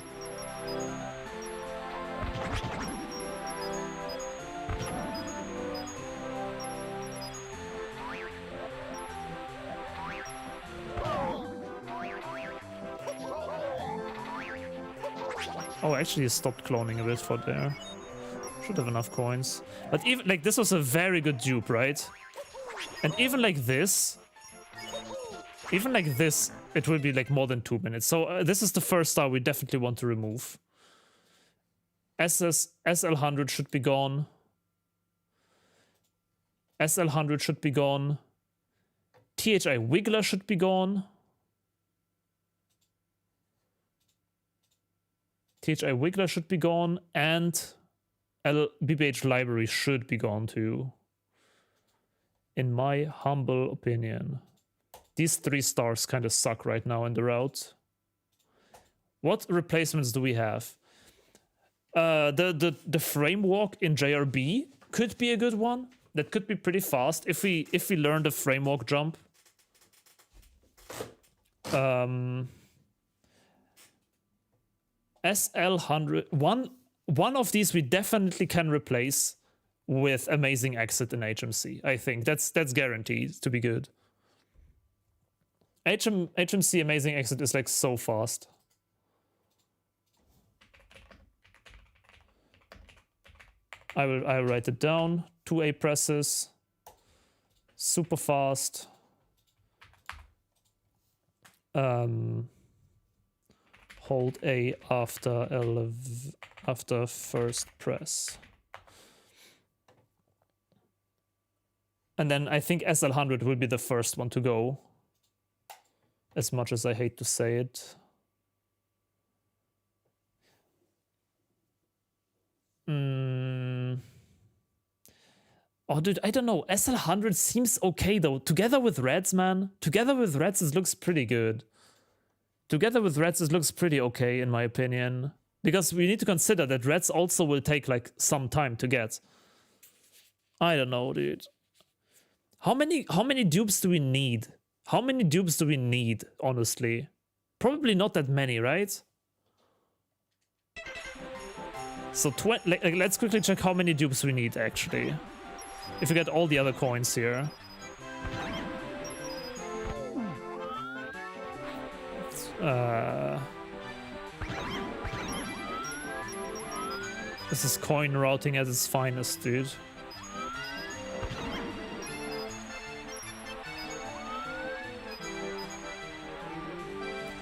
Oh, actually, I stopped cloning a bit for there. Should have enough coins. But even like, this was a very good dupe, right? And even like this, it will be like more than 2 minutes. So this is the first star we definitely want to remove. SL100 should be gone. SL100 should be gone. THI Wiggler should be gone. THI Wiggler should be gone, and BBH Library should be gone too. In my humble opinion. These 3 stars kind of suck right now in the route. What replacements do we have? The frame walk in JRB could be a good one. That could be pretty fast if we learn the frame walk jump. SL100, one of these we definitely can replace with Amazing Exit in HMC. I think that's guaranteed to be good. HMC Amazing Exit is like so fast. I'll write it down. 2A presses, super fast. Hold A after first press. And then I think SL100 will be the first one to go. As much as I hate to say it. Oh, dude, I don't know. SL100 seems okay, though. Together with Reds, man. Together with Reds, it looks pretty good. Together with Reds, it looks pretty okay, in my opinion. Because we need to consider that Reds also will take, like, some time to get. I don't know, dude. How many dupes do we need? How many dupes do we need, honestly? Probably not that many, right? So, let's quickly check how many dupes we need, actually. If we get all the other coins here. This is coin routing at its finest, dude.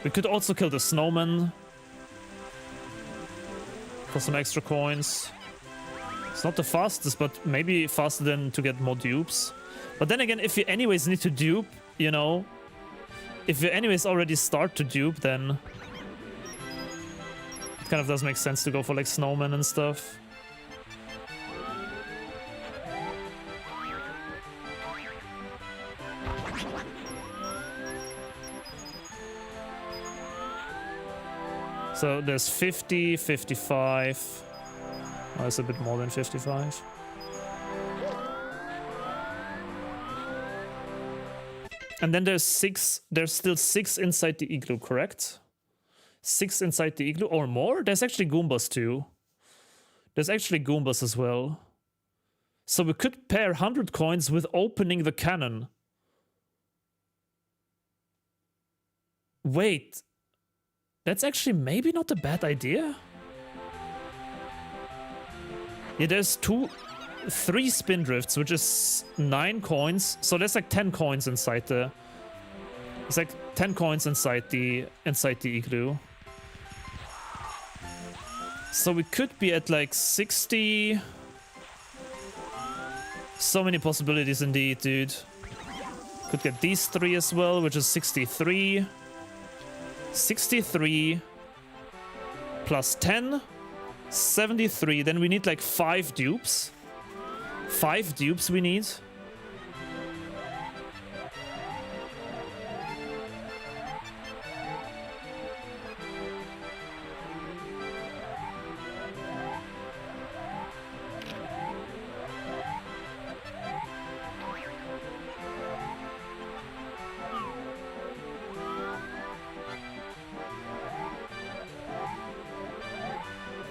We could also kill the snowman for some extra coins. It's not the fastest, but maybe faster than to get more dupes. But then again, if you anyways need to dupe, you know, if you anyways already start to dupe, then Kind of does make sense to go for like snowmen and stuff. So there's 50, 55. Oh, it's a bit more than 55. And then there's still 6 inside the igloo, correct? 6 inside the igloo or more? There's actually Goombas too. There's actually Goombas as well. So we could pair 100 coins with opening the cannon. Wait. That's actually maybe not a bad idea. Yeah, there's 3 spin drifts, which is 9 coins. So there's like 10 coins inside the... It's like 10 coins inside the igloo. So we could be at like 60... So many possibilities indeed, dude. Could get these 3 as well, which is 63. 63 plus 10, 73. Then we need like 5 dupes. 5 dupes we need.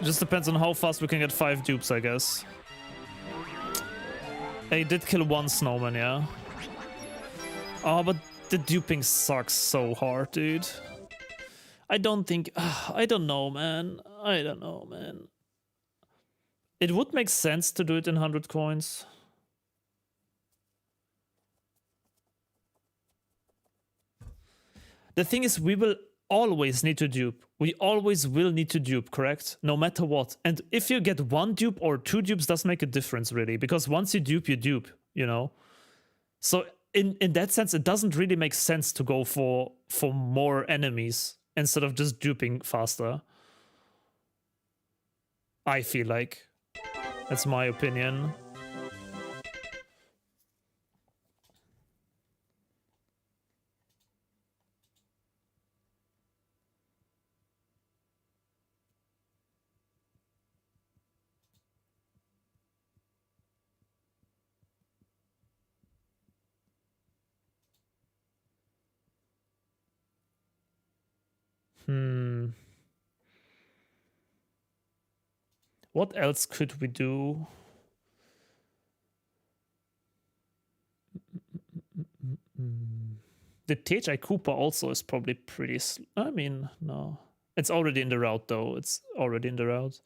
Just depends on how fast we can get 5 dupes, I guess. I did kill 1 snowman, yeah. Oh, but the duping sucks so hard, dude. I don't think... I don't know, man. I don't know, man. It would make sense to do it in 100 coins. The thing is, we will always need to dupe. We always will need to dupe, correct? No matter what. And if you get 1 dupe or 2 dupes, does make a difference, really. Because once you dupe, you know? So in that sense, it doesn't really make sense to go for more enemies instead of just duping faster. I feel like. That's my opinion. What else could we do? The THI Cooper also is probably pretty... I mean, no. It's already in the route, though. It's already in the route.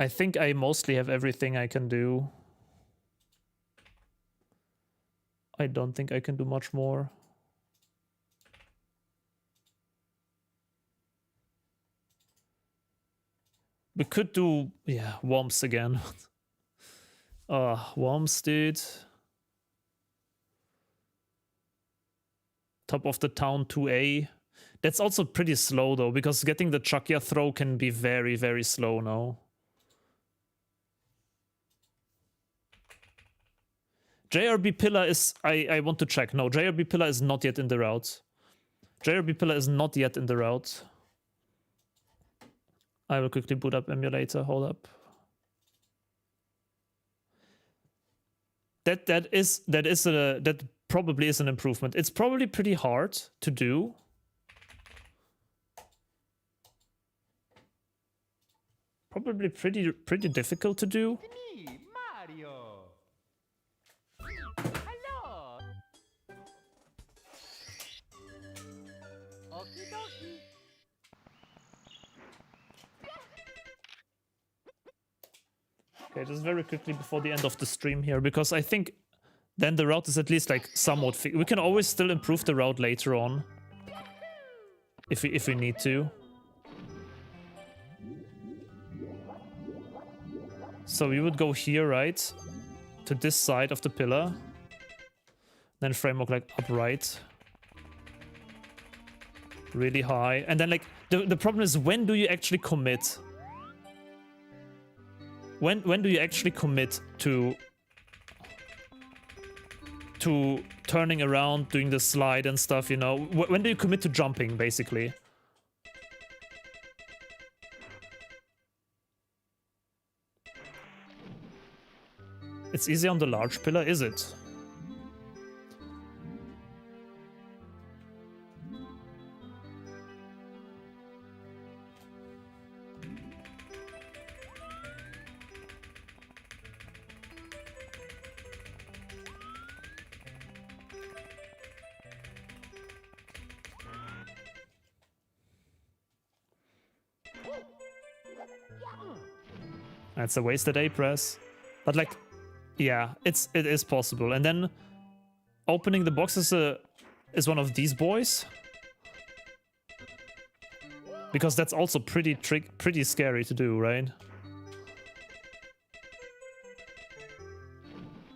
I think I mostly have everything I can do. I don't think I can do much more. We could do, yeah, Womps again. Womps, dude. Top of the town 2A. That's also pretty slow, though, because getting the Chuckya throw can be very, very slow now. JRB Pillar is... I want to check. No, JRB Pillar is not yet in the route. JRB Pillar is not yet in the route. I will quickly boot up emulator. Hold up. That probably is an improvement. It's probably pretty hard to do. Probably pretty difficult to do. Me, Mario. Hello. Okie dokie. Okay, just very quickly before the end of the stream here, because I think then the route is at least like somewhat we can always still improve the route later on if we need to. So we would go here, right, to this side of the pillar, then framework like upright. really high. And then like the problem is, when do you actually commit? When do you actually commit to turning around, doing the slide and stuff, you know? When do you commit to jumping, basically? It's easy on the large pillar, is it? That's a wasted A press. But like, yeah, it is possible. And then opening the box is one of these boys. Because that's also pretty scary to do, right?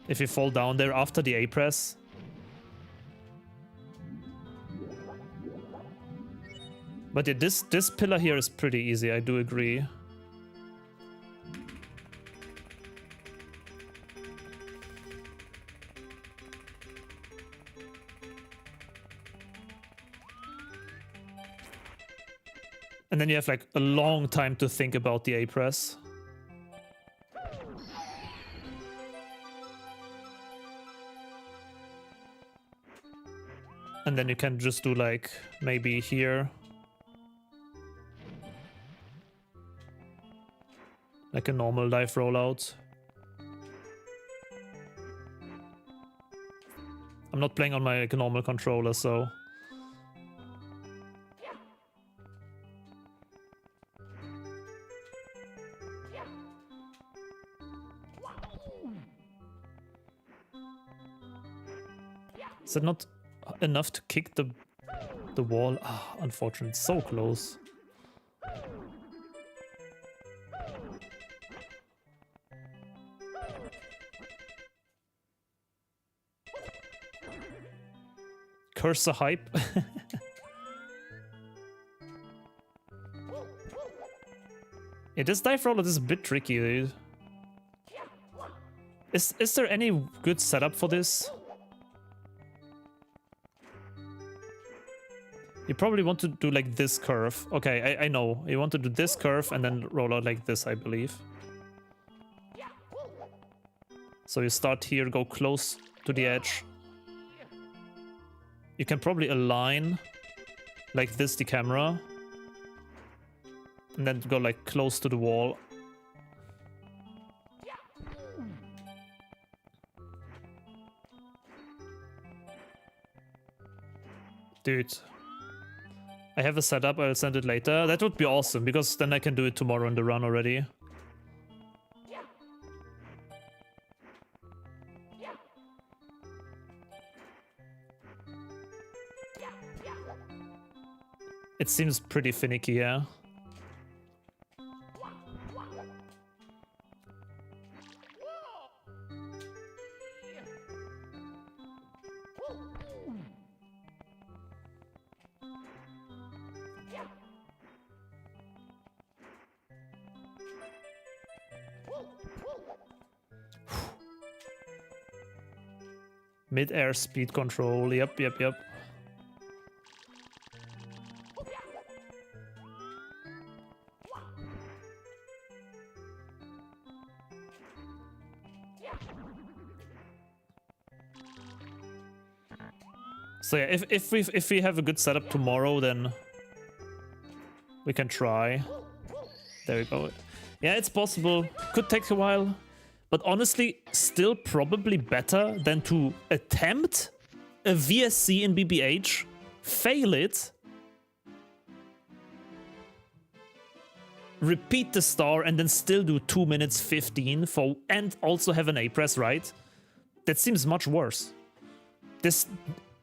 If you fall down there after the A press. But yeah, this pillar here is pretty easy, I do agree. And then you have like a long time to think about the A press. And then you can just do like maybe here. Like a normal dive rollout. I'm not playing on my like, normal controller, so... Is it not enough to kick the wall? Ah, unfortunate, so close. Curse the hype. Yeah, this dive roller is a bit tricky, dude. Is there any good setup for this? You probably want to do like this curve. Okay, I know. You want to do this curve and then roll out like this, I believe. So you start here, go close to the edge. You can probably align like this the camera. And then go like close to the wall. Dude. I have a setup, I'll send it later. That would be awesome, because then I can do it tomorrow in the run already. It seems pretty finicky, yeah. Mid-air speed control, yep. So yeah, if we have a good setup tomorrow, then we can try. There we go. Yeah, it's possible. Could take a while. But honestly, still probably better than to attempt a VSC in BBH, fail it, repeat the star, and then still do 2 minutes 15 for, and also have an A press, right? That seems much worse. This,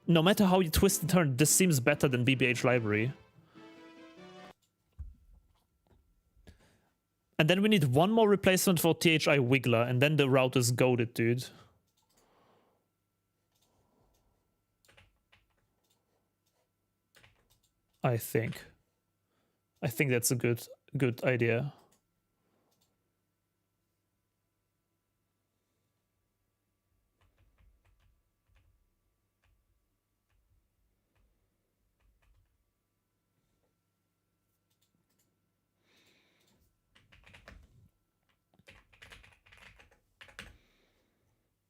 no matter how you twist and turn, this seems better than BBH library. And then we need one more replacement for THI Wiggler, and then the route is goated, dude. I think. I think that's a good idea.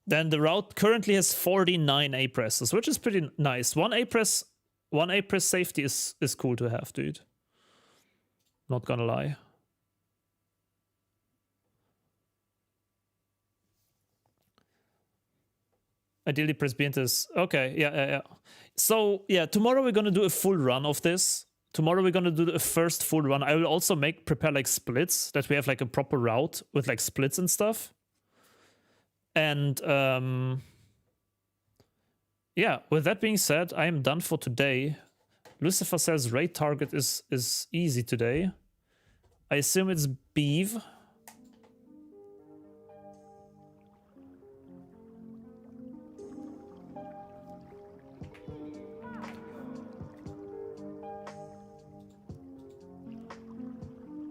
Then the route currently has 49 A presses, which is pretty nice. One A press safety is cool to have, dude. Not gonna lie. Ideally press B into this. Okay, yeah. So yeah, tomorrow we're gonna do a full run of this. Tomorrow we're gonna do the first full run. I will also prepare like splits, that we have like a proper route with like splits and stuff. And yeah, with that being said, I am done for today. Lucifer says raid target is easy today. I assume it's beef.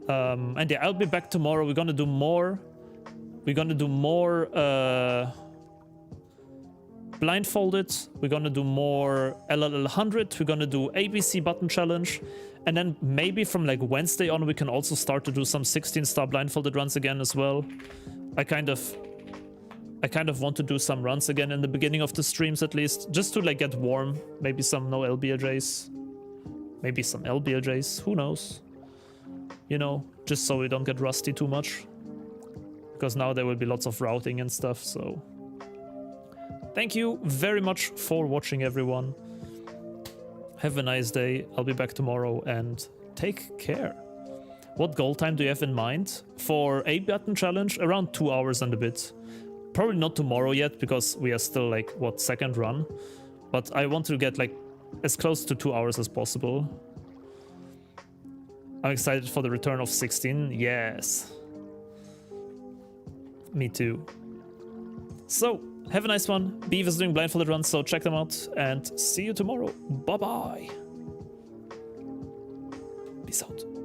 And yeah, I'll be back tomorrow. We're gonna do more. Blindfolded. We're gonna do more LLL100. We're gonna do ABC button challenge. And then maybe from like Wednesday on, we can also start to do some 16-star blindfolded runs again as well. I kind of want to do some runs again in the beginning of the streams at least, just to like get warm. Maybe some no LBLJs. Maybe some LBLJs. Who knows? You know, just so we don't get rusty too much. Because now there will be lots of routing and stuff, so... Thank you very much for watching, everyone. Have a nice day. I'll be back tomorrow, and take care. What goal time do you have in mind? For a button challenge? Around 2 hours and a bit. Probably not tomorrow yet, because we are still like, what, second run? But I want to get like as close to 2 hours as possible. I'm excited for the return of 16. Yes. Me too. So, have a nice one. Beef is doing blindfolded runs, so check them out. And see you tomorrow. Bye-bye. Peace out.